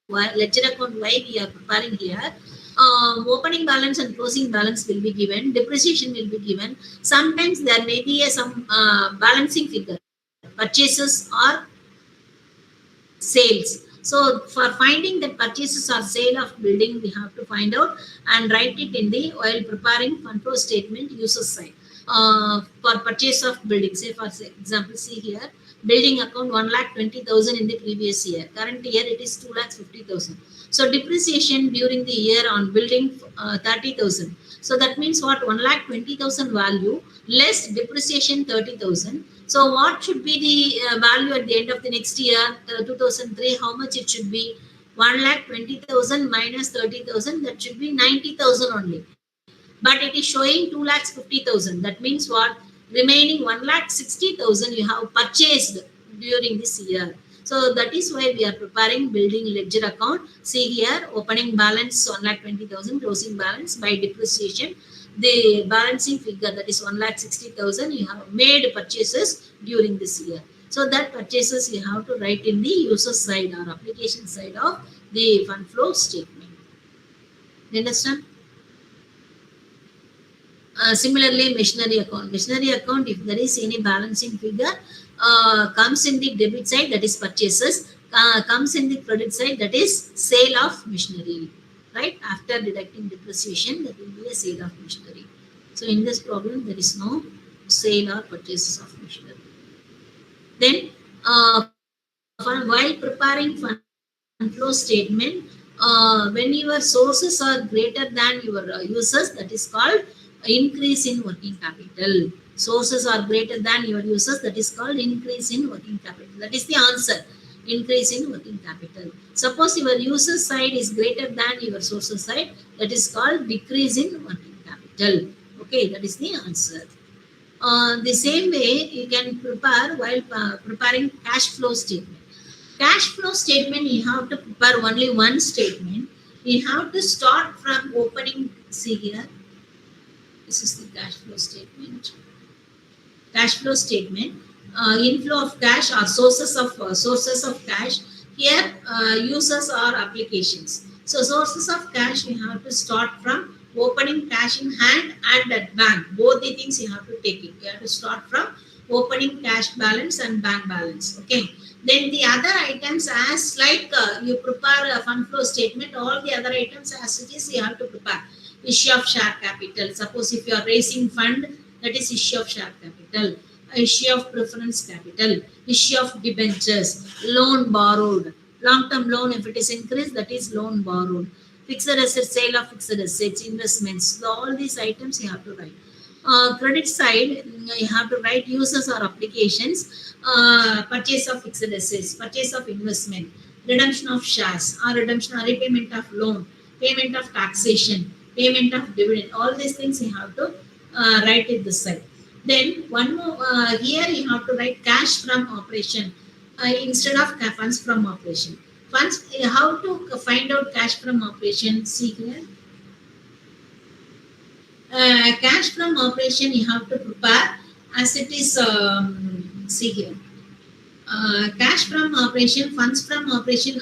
ledger account, why we are preparing here. Opening balance and closing balance will be given. Depreciation will be given. Sometimes there may be some balancing figure, purchases or sales. So for finding that purchases or sale of building, we have to find out and write it in the while preparing fund flow statement user side. For purchase of building, say for example, see here, building account 1,20,000 in the previous year. Current year it is 2,50,000. So depreciation during the year on building 30,000. So that means what, 1,20,000 value less depreciation 30,000. So what should be the value at the end of the next year, 2003? How much it should be? 1,20,000 minus 30,000. That should be 90,000 only. But it is showing 2,50,000. That means what? Remaining 1,60,000 you have purchased during this year. So that is why we are preparing building ledger account. See here, opening balance 1,20,000, closing balance by depreciation. The balancing figure, that is 1,60,000, you have made purchases during this year. So that purchases you have to write in the user side or application side of the fund flow statement. You understand? Similarly, machinery account. Machinery account, if there is any balancing figure, comes in the debit side, that is purchases, comes in the credit side, that is sale of machinery. Right? After deducting depreciation, that will be a sale of machinery. So in this problem, there is no sale or purchases of machinery. Then, while preparing fund flow statement, when your sources are greater than your users, that is called increase in working capital. Sources are greater than your users, that is called increase in working capital. That is the answer, increase in working capital. Suppose your user side is greater than your sources side, that is called decrease in working capital. Okay, that is the answer. The same way you can prepare while preparing cash flow statement. Cash flow statement, you have to prepare only one statement. You have to start from opening. See here, this is the cash flow statement. Cash flow statement, inflow of cash or sources of cash. Here, users or applications. So sources of cash, you have to start from opening cash in hand and at bank. Both the things you have to take it. You have to start from opening cash balance and bank balance. Okay. Then the other items, as like you prepare a fund flow statement, all the other items as it is you have to prepare. Issue of share capital. Suppose if you are raising fund, that is issue of share capital. Issue of preference capital. Issue of debentures. Loan borrowed. Long-term loan, if it is increased, that is loan borrowed. Fixed assets, sale of fixed assets, investments. So all these items you have to write. Credit side, you have to write users or applications, purchase of fixed assets, purchase of investment, redemption of shares, or redemption or repayment of loan, payment of taxation, payment of dividend. All these things you have to write it this side. Then one more, here you have to write cash from operation instead of funds from operation. Funds, how to find out cash from operation? See here. Cash from operation you have to prepare as it is, see here. Cash from operation, funds from operation,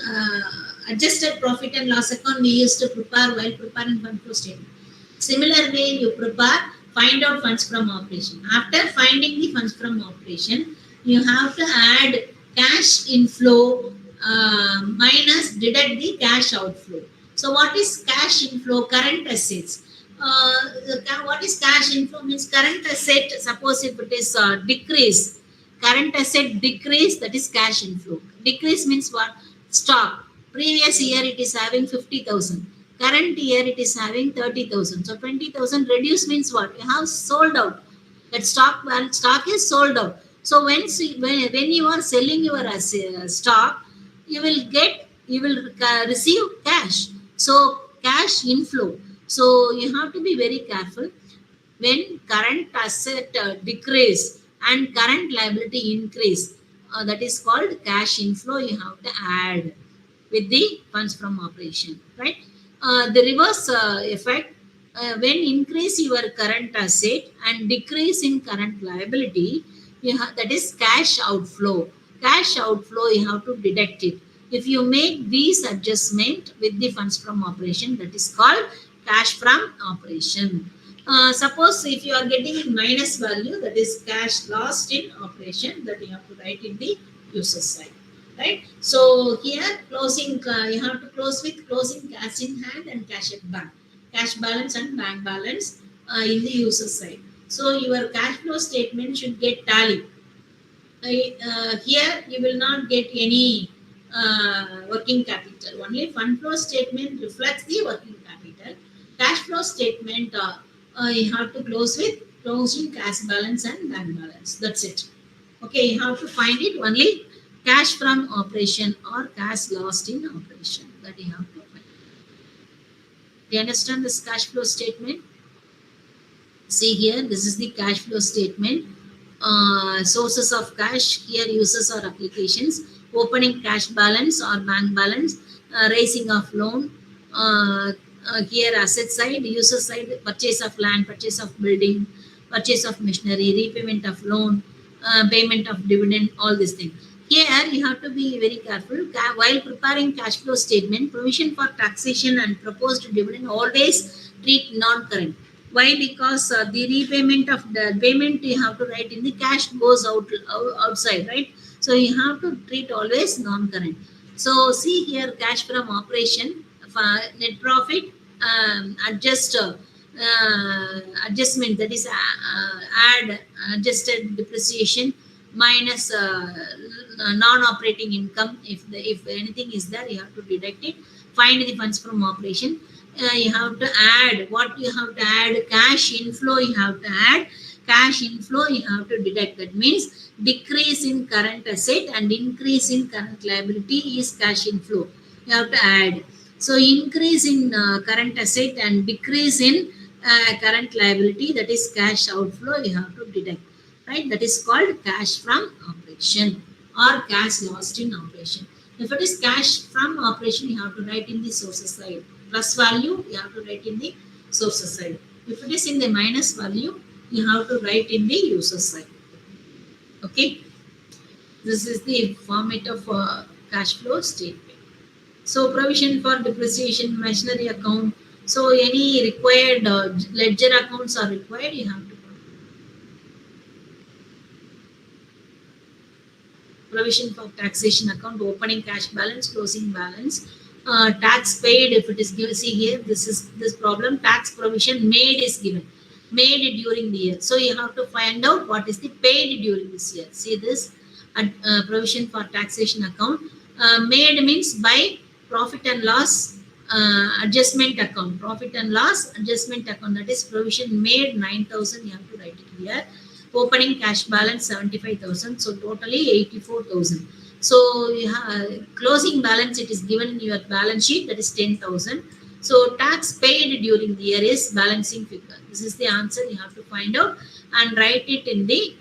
adjusted profit and loss account we used to prepare while preparing fund flow statement. Similar way you prepare, find out funds from operation. After finding the funds from operation, you have to add cash inflow minus deduct the cash outflow. So what is cash inflow? Current assets. What is cash inflow? Means current asset, suppose if it is decrease, current asset decrease, that is cash inflow. Decrease means what? Stock. Previous year it is having 50,000. Current year it is having 30,000. So 20,000 reduce means what? You have sold out. That stock is sold out. So when you are selling your stock, you will receive cash. So cash inflow. So you have to be very careful when current asset decrease and current liability increase. That is called cash inflow. You have to add with the funds from operation, right? The reverse effect, when increase your current asset and decrease in current liability, that is cash outflow. Cash outflow, you have to deduct it. If you make these adjustment with the funds from operation, that is called cash from operation. Suppose if you are getting in minus value, that is cash lost in operation, that you have to write in the user side. Right? So here closing, you have to close with closing cash in hand and cash at bank. Cash balance and bank balance in the user side. So your cash flow statement should get tally. Here you will not get any working capital. Only fund flow statement reflects the working capital. Cash flow statement you have to close with closing cash balance and bank balance. That's it. Okay, you have to find it only cash from operation or cash lost in operation, that you have to find. Do you understand this cash flow statement? See here, this is the cash flow statement. Sources of cash, here uses or applications, opening cash balance or bank balance, raising of loan, here asset side, user side, purchase of land, purchase of building, purchase of machinery, repayment of loan, payment of dividend, all these things. Here you have to be very careful. While preparing cash flow statement, provision for taxation and proposed dividend always treat non-current. Why? Because the repayment of the payment you have to write in the cash goes outside, right? So you have to treat always non-current. So see here, cash from operation, net profit, adjustment, that is add adjusted depreciation minus non-operating income. If anything is there, you have to deduct it. Find the funds from operation. You have to add what you have to add, cash inflow you have to add, cash inflow you have to deduct. That means decrease in current asset and increase in current liability is cash inflow, you have to add. So increase in current asset and decrease in current liability, that is cash outflow, you have to deduct, right? That is called cash from operation or cash lost in operation. If it is cash from operation, you have to write in the sources side. Plus value, you have to write in the sources side. If it is in the minus value, you have to write in the user side. Okay. This is the format of cash flow statement. So provision for depreciation, machinery account. So any required ledger accounts are required, you have to provision for taxation account, opening cash balance, closing balance, tax paid if it is given. See here, this problem, tax provision made is given, made during the year. So you have to find out what is the paid during this year. See this, provision for taxation account, made means by profit and loss adjustment account, profit and loss adjustment account, that is provision made 9,000, you have to write it here. Opening cash balance 75,000, so totally 84,000. So you have closing balance, it is given in your balance sheet, that is 10,000. So tax paid during the year is balancing figure. This is the answer you have to find out and write it in the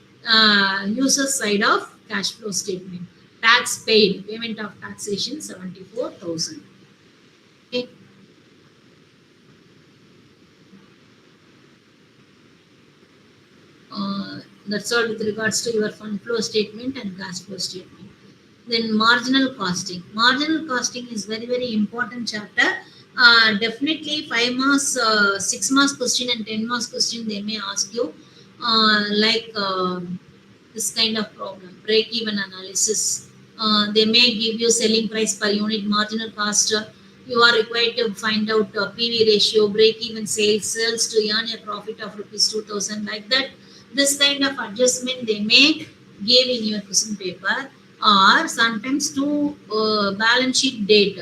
user side of cash flow statement. Tax paid, payment of taxation 74,000. Okay. That's all with regards to your fund flow statement and cash flow statement. Then marginal costing. Marginal costing is very, very important chapter. Definitely 5 marks, 6 marks question and 10 marks question they may ask you this kind of problem, break-even analysis. They may give you selling price per unit, marginal cost. You are required to find out PV ratio, break-even sales to earn a profit of rupees 2,000, like that. This kind of adjustment they may give in your question paper, or sometimes to balance sheet date,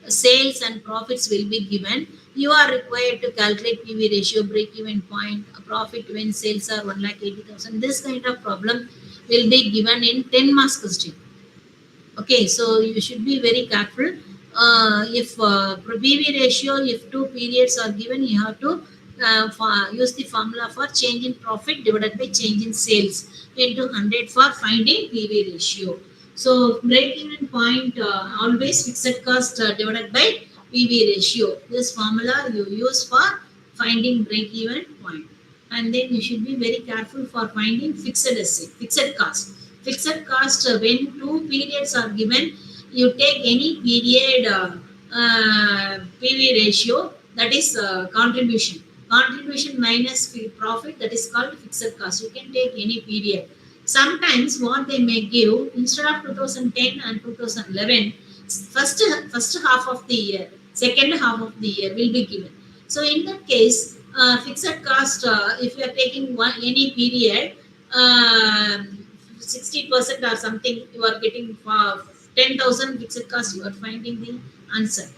sales and profits will be given. You are required to calculate PV ratio, break-even point, profit when sales are 1,80,000. This kind of problem will be given in 10 marks question. Okay, so you should be very careful. If PV ratio, if 2 periods are given, you have to use the formula for change in profit divided by change in sales into 100 for finding PV ratio. So break-even point, always fixed cost divided by PV ratio. This formula you use for finding break-even point. And then you should be very careful for finding fixed asset, fixed cost. Fixed cost, when 2 periods are given, you take any period PV ratio, that is contribution. Contribution minus profit, that is called fixed cost. You can take any period. Sometimes what they may give, instead of 2010 and 2011, first half of the year, second half of the year will be given. So in that case, fixed cost, if you are taking any period, 60% or something, you are getting 10,000 fixed cost, you are finding the answer.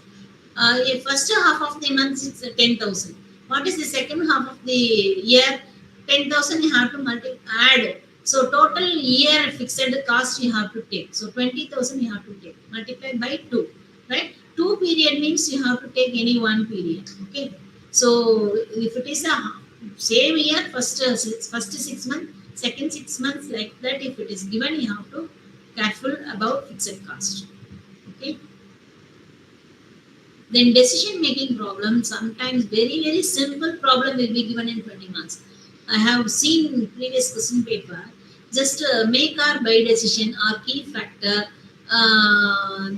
First half of the month is 10,000. What is the second half of the year? 10,000 you have to add. So total year fixed cost you have to take. So 20,000 you have to take. Multiply by 2. Right? 2 period means you have to take any 1 period. Okay. So if it is a same year, first 6 months, second 6 months, like that. If it is given, you have to careful about fixed cost. Okay. Then decision making problem, sometimes very simple problem will be given in 20 marks. I have seen previous question paper, just make or buy decision or key factor,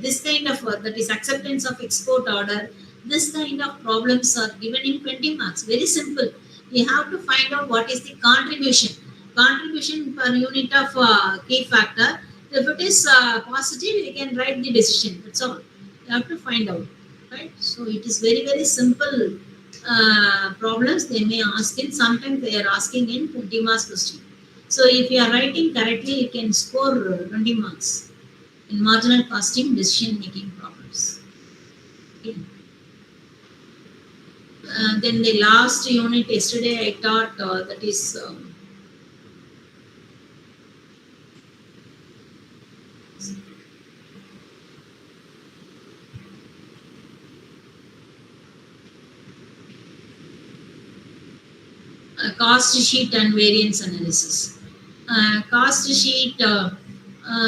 this kind of that is acceptance of export order, this kind of problems are given in 20 marks. Very simple. You have to find out what is the contribution per unit of key factor. If it is positive, you can write the decision. That's all. You have to find out. Right? So it is very simple problems they may ask in. Sometimes they are asking in 20 marks question. So if you are writing correctly, you can score 20 marks in marginal costing decision making problems. Okay. Then the last unit yesterday I taught that is cost sheet and variance analysis. Cost sheet,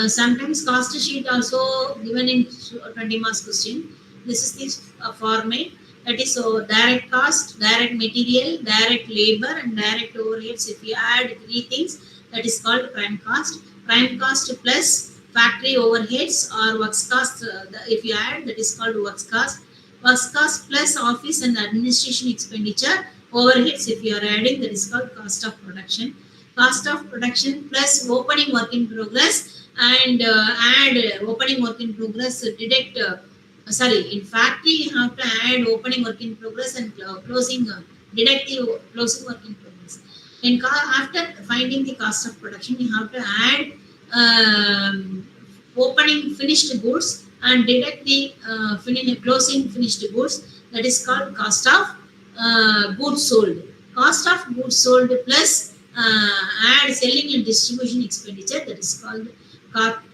sometimes cost sheet also given in 20 marks question. This is the format, that is direct cost, direct material, direct labor and direct overheads. If you add three things, that is called prime cost. Prime cost plus factory overheads or works cost, if you add, that is called works cost. Works cost plus office and administration expenditure, overheads if you are adding, that is called cost of production. Cost of production plus opening work in progress and add opening work in progress, deduct in factory you have to add opening work in progress and closing deduct the closing work in progress. And after finding the cost of production, you have to add opening finished goods and deduct the closing finished goods, that is called cost of goods sold. Cost of goods sold plus add selling and distribution expenditure, that is called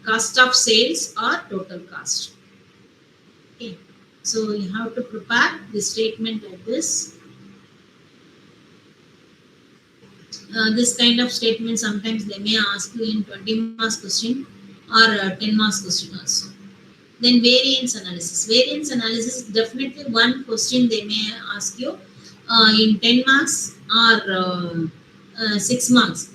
cost of sales or total cost. Okay. So you have to prepare the statement like this. This kind of statement sometimes they may ask you in 20 marks question or 10 marks question also. Then variance analysis. Variance analysis, definitely one question they may ask you in 10 marks or 6 marks.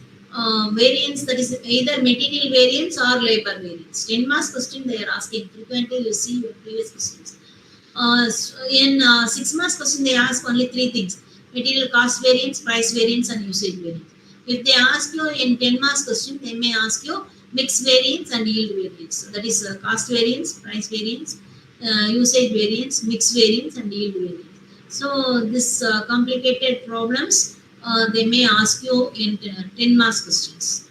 Variance, that is either material variance or labor variance. 10 marks question they are asking. Frequently you see your previous questions. In 6 marks question they ask only three things: material cost variance, price variance and usage variance. If they ask you in 10 marks question, they may ask you mix variance and yield variance. So that is cost variance, price variance, usage variance, mix variance and yield variance. So this complicated problems they may ask you in 10 marks questions,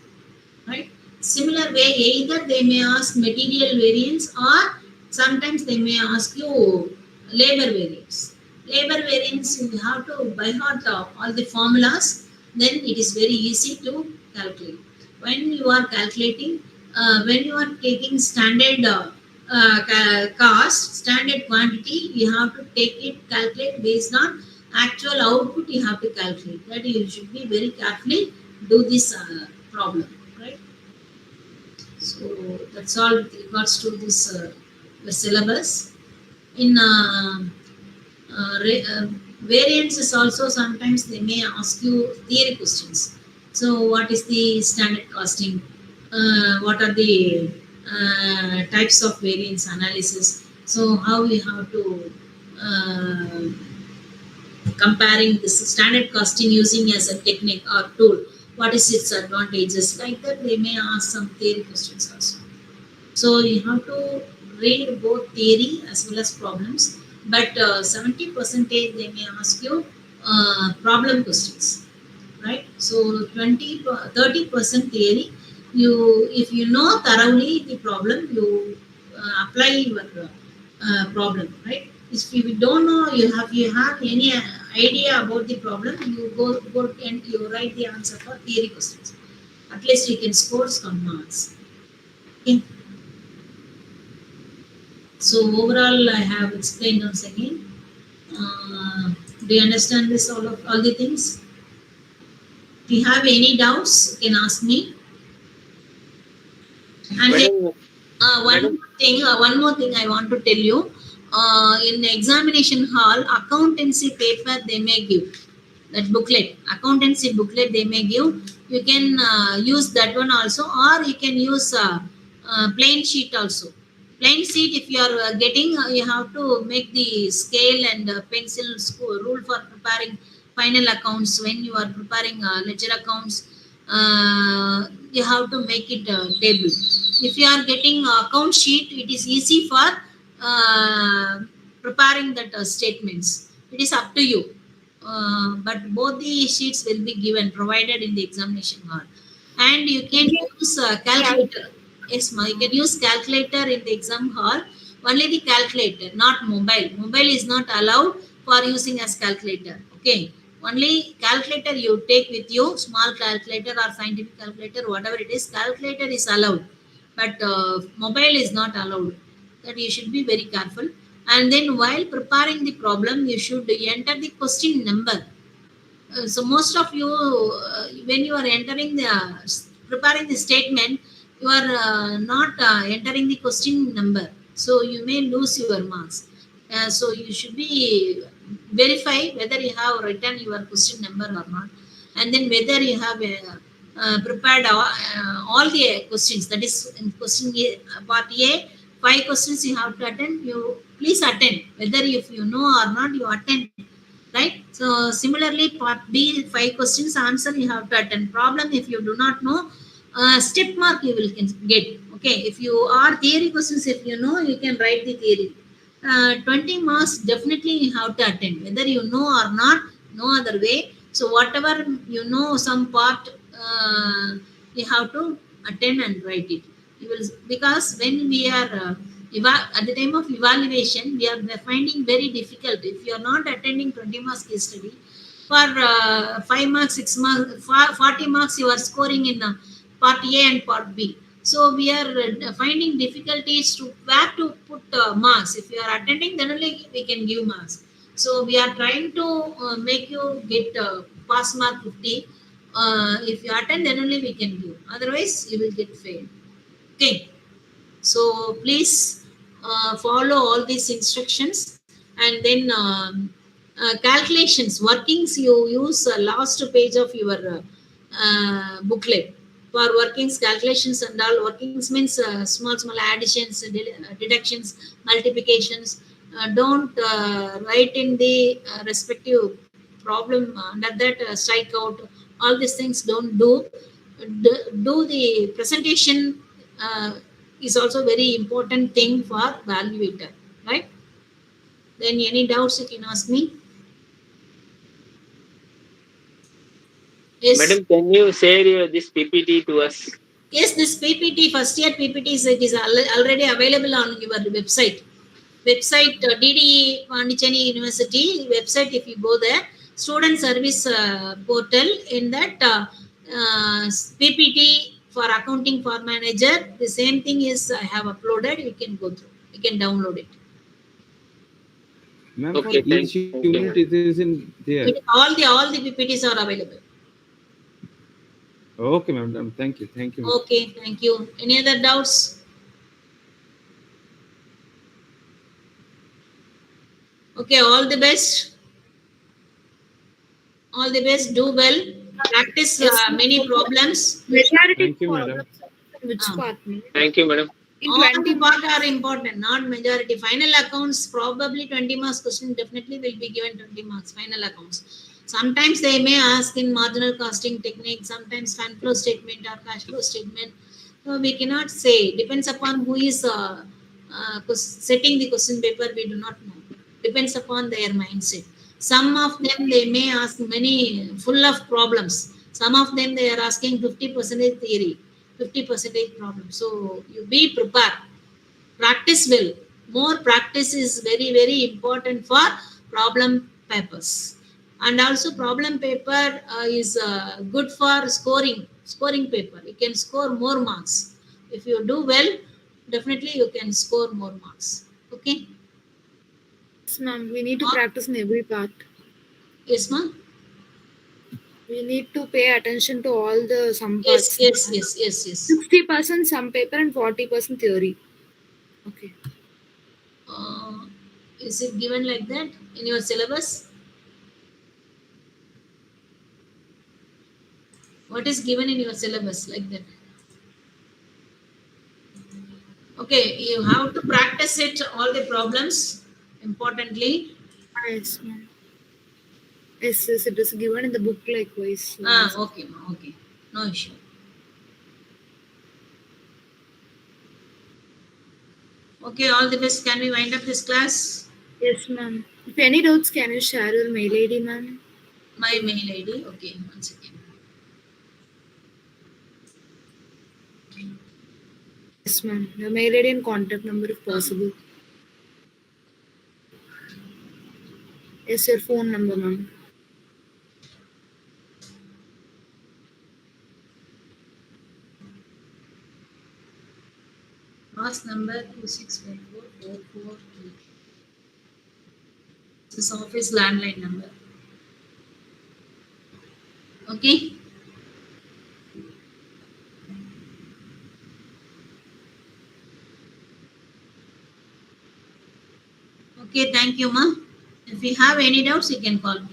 right? Similar way, either they may ask material variance or sometimes they may ask you labor variance. Labor variance, you have to by heart all the formulas, then it is very easy to calculate. When you are calculating, when you are taking standard cost, standard quantity, you have to take it, calculate based on actual output, you have to calculate. That you should be very carefully do this problem, right? So that's all with regards to this the syllabus. In variances also, sometimes they may ask you theory questions. So what is the standard costing? What are the types of variance analysis? So how we have to comparing this standard costing using as a technique or tool, what is its advantages? Like that they may ask some theory questions also. So you have to read both theory as well as problems, but 70% they may ask you problem questions, right? So 30% theory. If you know thoroughly the problem, you apply your problem, right? If you don't know, you have any idea about the problem, you go and you write the answer for theory questions. At least you can score some marks. Okay. So overall, I have explained once again. Do you understand this all the things? If you have any doubts, you can ask me. And then one more thing I want to tell you. In the examination hall, accountancy paper they may give. That booklet, accountancy booklet they may give. You can use that one also, or you can use plain sheet also. Plain sheet, if you are getting, you have to make the scale and pencil rule for preparing final accounts. When you are preparing ledger accounts, you have to make it table. If you are getting account sheet, it is easy for preparing that statements. It is up to you. But both the sheets will be given, provided in the examination hall. And you can use calculator. Yes, ma, you can use calculator in the exam hall. Only the calculator, not mobile. Mobile is not allowed for using as calculator. Okay. Only calculator you take with you, small calculator or scientific calculator, whatever it is, calculator is allowed. But mobile is not allowed. That you should be very careful. And then while preparing the problem, you should enter the question number. So most of you, when you are entering the preparing the statement, you are not entering the question number, so you may lose your marks. So you should be verify whether you have written your question number or not, and then whether you have prepared all the questions. That is in question A, part A, 5 questions you have to attend. You please attend, whether if you know or not, you attend, right? So similarly, part B, 5 questions answer you have to attend. Problem, if you do not know, step mark you will get. Okay, if you are theory questions, if you know, you can write the theory. 20 marks definitely you have to attend, whether you know or not, no other way. So whatever you know, some part you have to attend and write it. You will, because when we are at the time of evaluation, we are finding very difficult. If you are not attending 20 marks case study, for 5 marks, 6 marks, 40 marks you are scoring in part A and part B. So we are finding difficulties to where to put marks. If you are attending, then only we can give marks. So we are trying to make you get pass mark 50. If you attend, then only we can give. Otherwise, you will get failed. Okay. So please follow all these instructions, and then calculations, workings you use last page of your booklet for workings, calculations and all. Workings means small additions, deductions, multiplications. Don't write in the respective problem under that strike out. All these things don't do. Do the presentation is also very important thing for evaluator, right? Then any doubts you can ask me. Yes. Madam, can you share this PPT to us? Yes, this PPT, first year PPT, it is already available on your website. DD Pondicherry University website. If you go there, student service portal, in that PPT for accounting for manager, the same thing is I have uploaded. You can go through. You can download it. Ma'am, Okay, for each unit it is in there. All the PPTs are available. Okay, ma'am. Thank you. Thank you. Okay, thank you. Any other doubts? Okay, all the best. All the best. Do well. Practice many problems. Majority Thank you, madam. problems are which part? Thank you, madam. All the part are important, not majority. Final accounts, probably 20 marks question definitely will be given 20 marks. Final accounts. Sometimes they may ask in marginal costing technique, sometimes fund flow statement or cash flow statement. So we cannot say. Depends upon who is setting the question paper, we do not know. Depends upon their mindset. Some of them they may ask many full of problems. Some of them they are asking 50% theory, 50% problem. So you be prepared. Practice will. More practice is very, very important for problem papers. And also problem paper is good for scoring paper. You can score more marks. If you do well, definitely you can score more marks. Okay. Yes, ma'am. We need to practice in every part. Yes, ma'am. We need to pay attention to all the some Yes, parts. yes, yes, yes, yes. 60% some paper and 40% theory. Okay. Is it given like that in your syllabus? What is given in your syllabus like that? Okay, you have to practice it, all the problems, importantly. Yes, ma'am. Yes, yes, it is given in the book likewise. Okay, okay. No issue. Okay, all the best. Can we wind up this class? Yes, ma'am. If any doubts, can you share your mail ID, ma'am? My mail ID. Okay, one second. Yes, ma'am. Your mail ID and contact number if possible. Yes, your phone number, ma'am. Class number 264444. This is office landline number. Okay. Okay, thank you, ma. If you have any doubts, you can call me.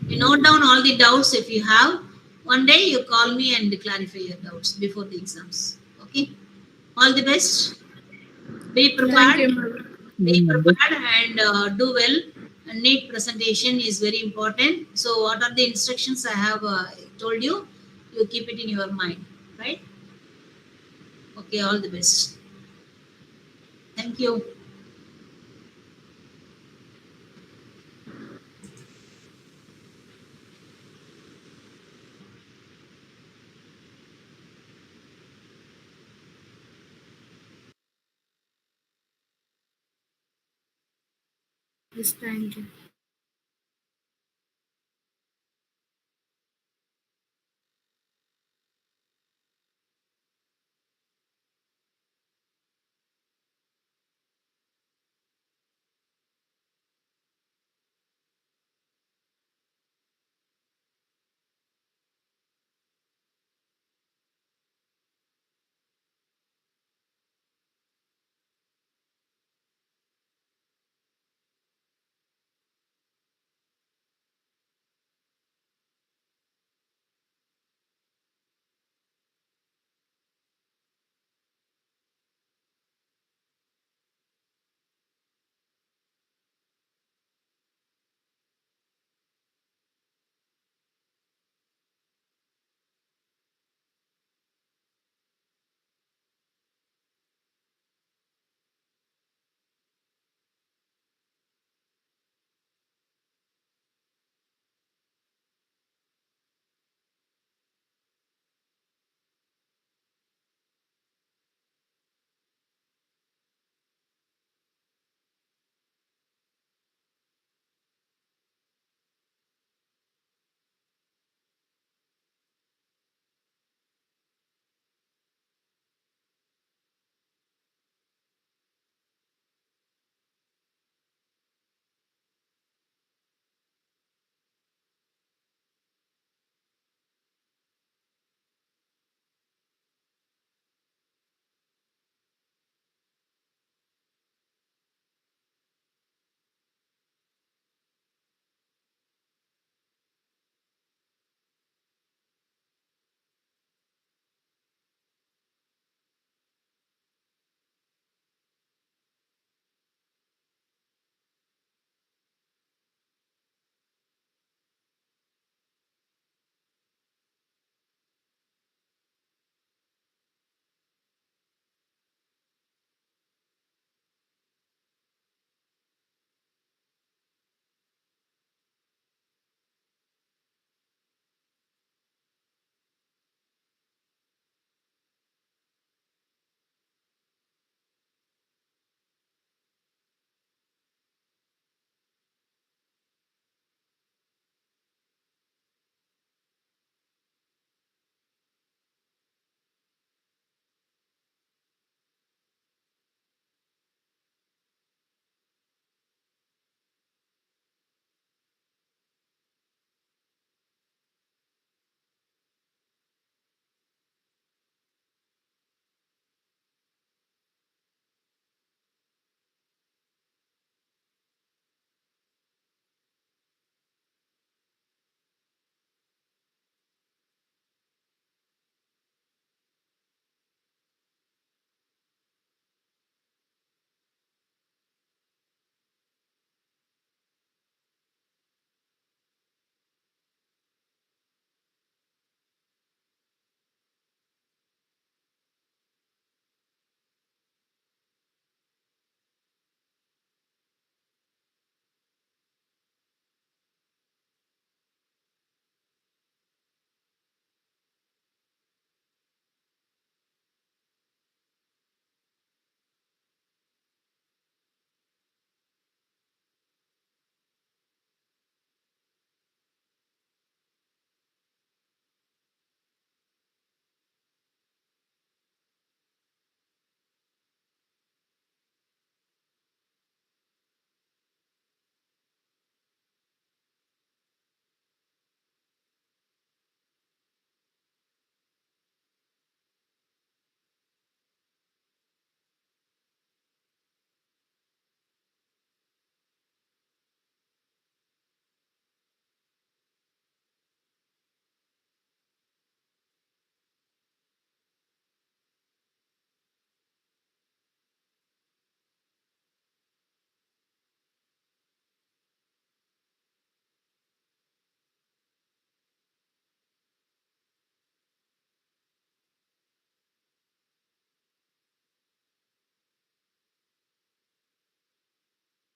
You note down all the doubts if you have. One day you call me and clarify your doubts before the exams. Okay. All the best. Be Thank you, prepared. ma'am. Be prepared and do well. A neat presentation is very important. So, what are the instructions I have told you? You keep it in your mind, right? Okay. All the best. Thank you. Yes, thank you.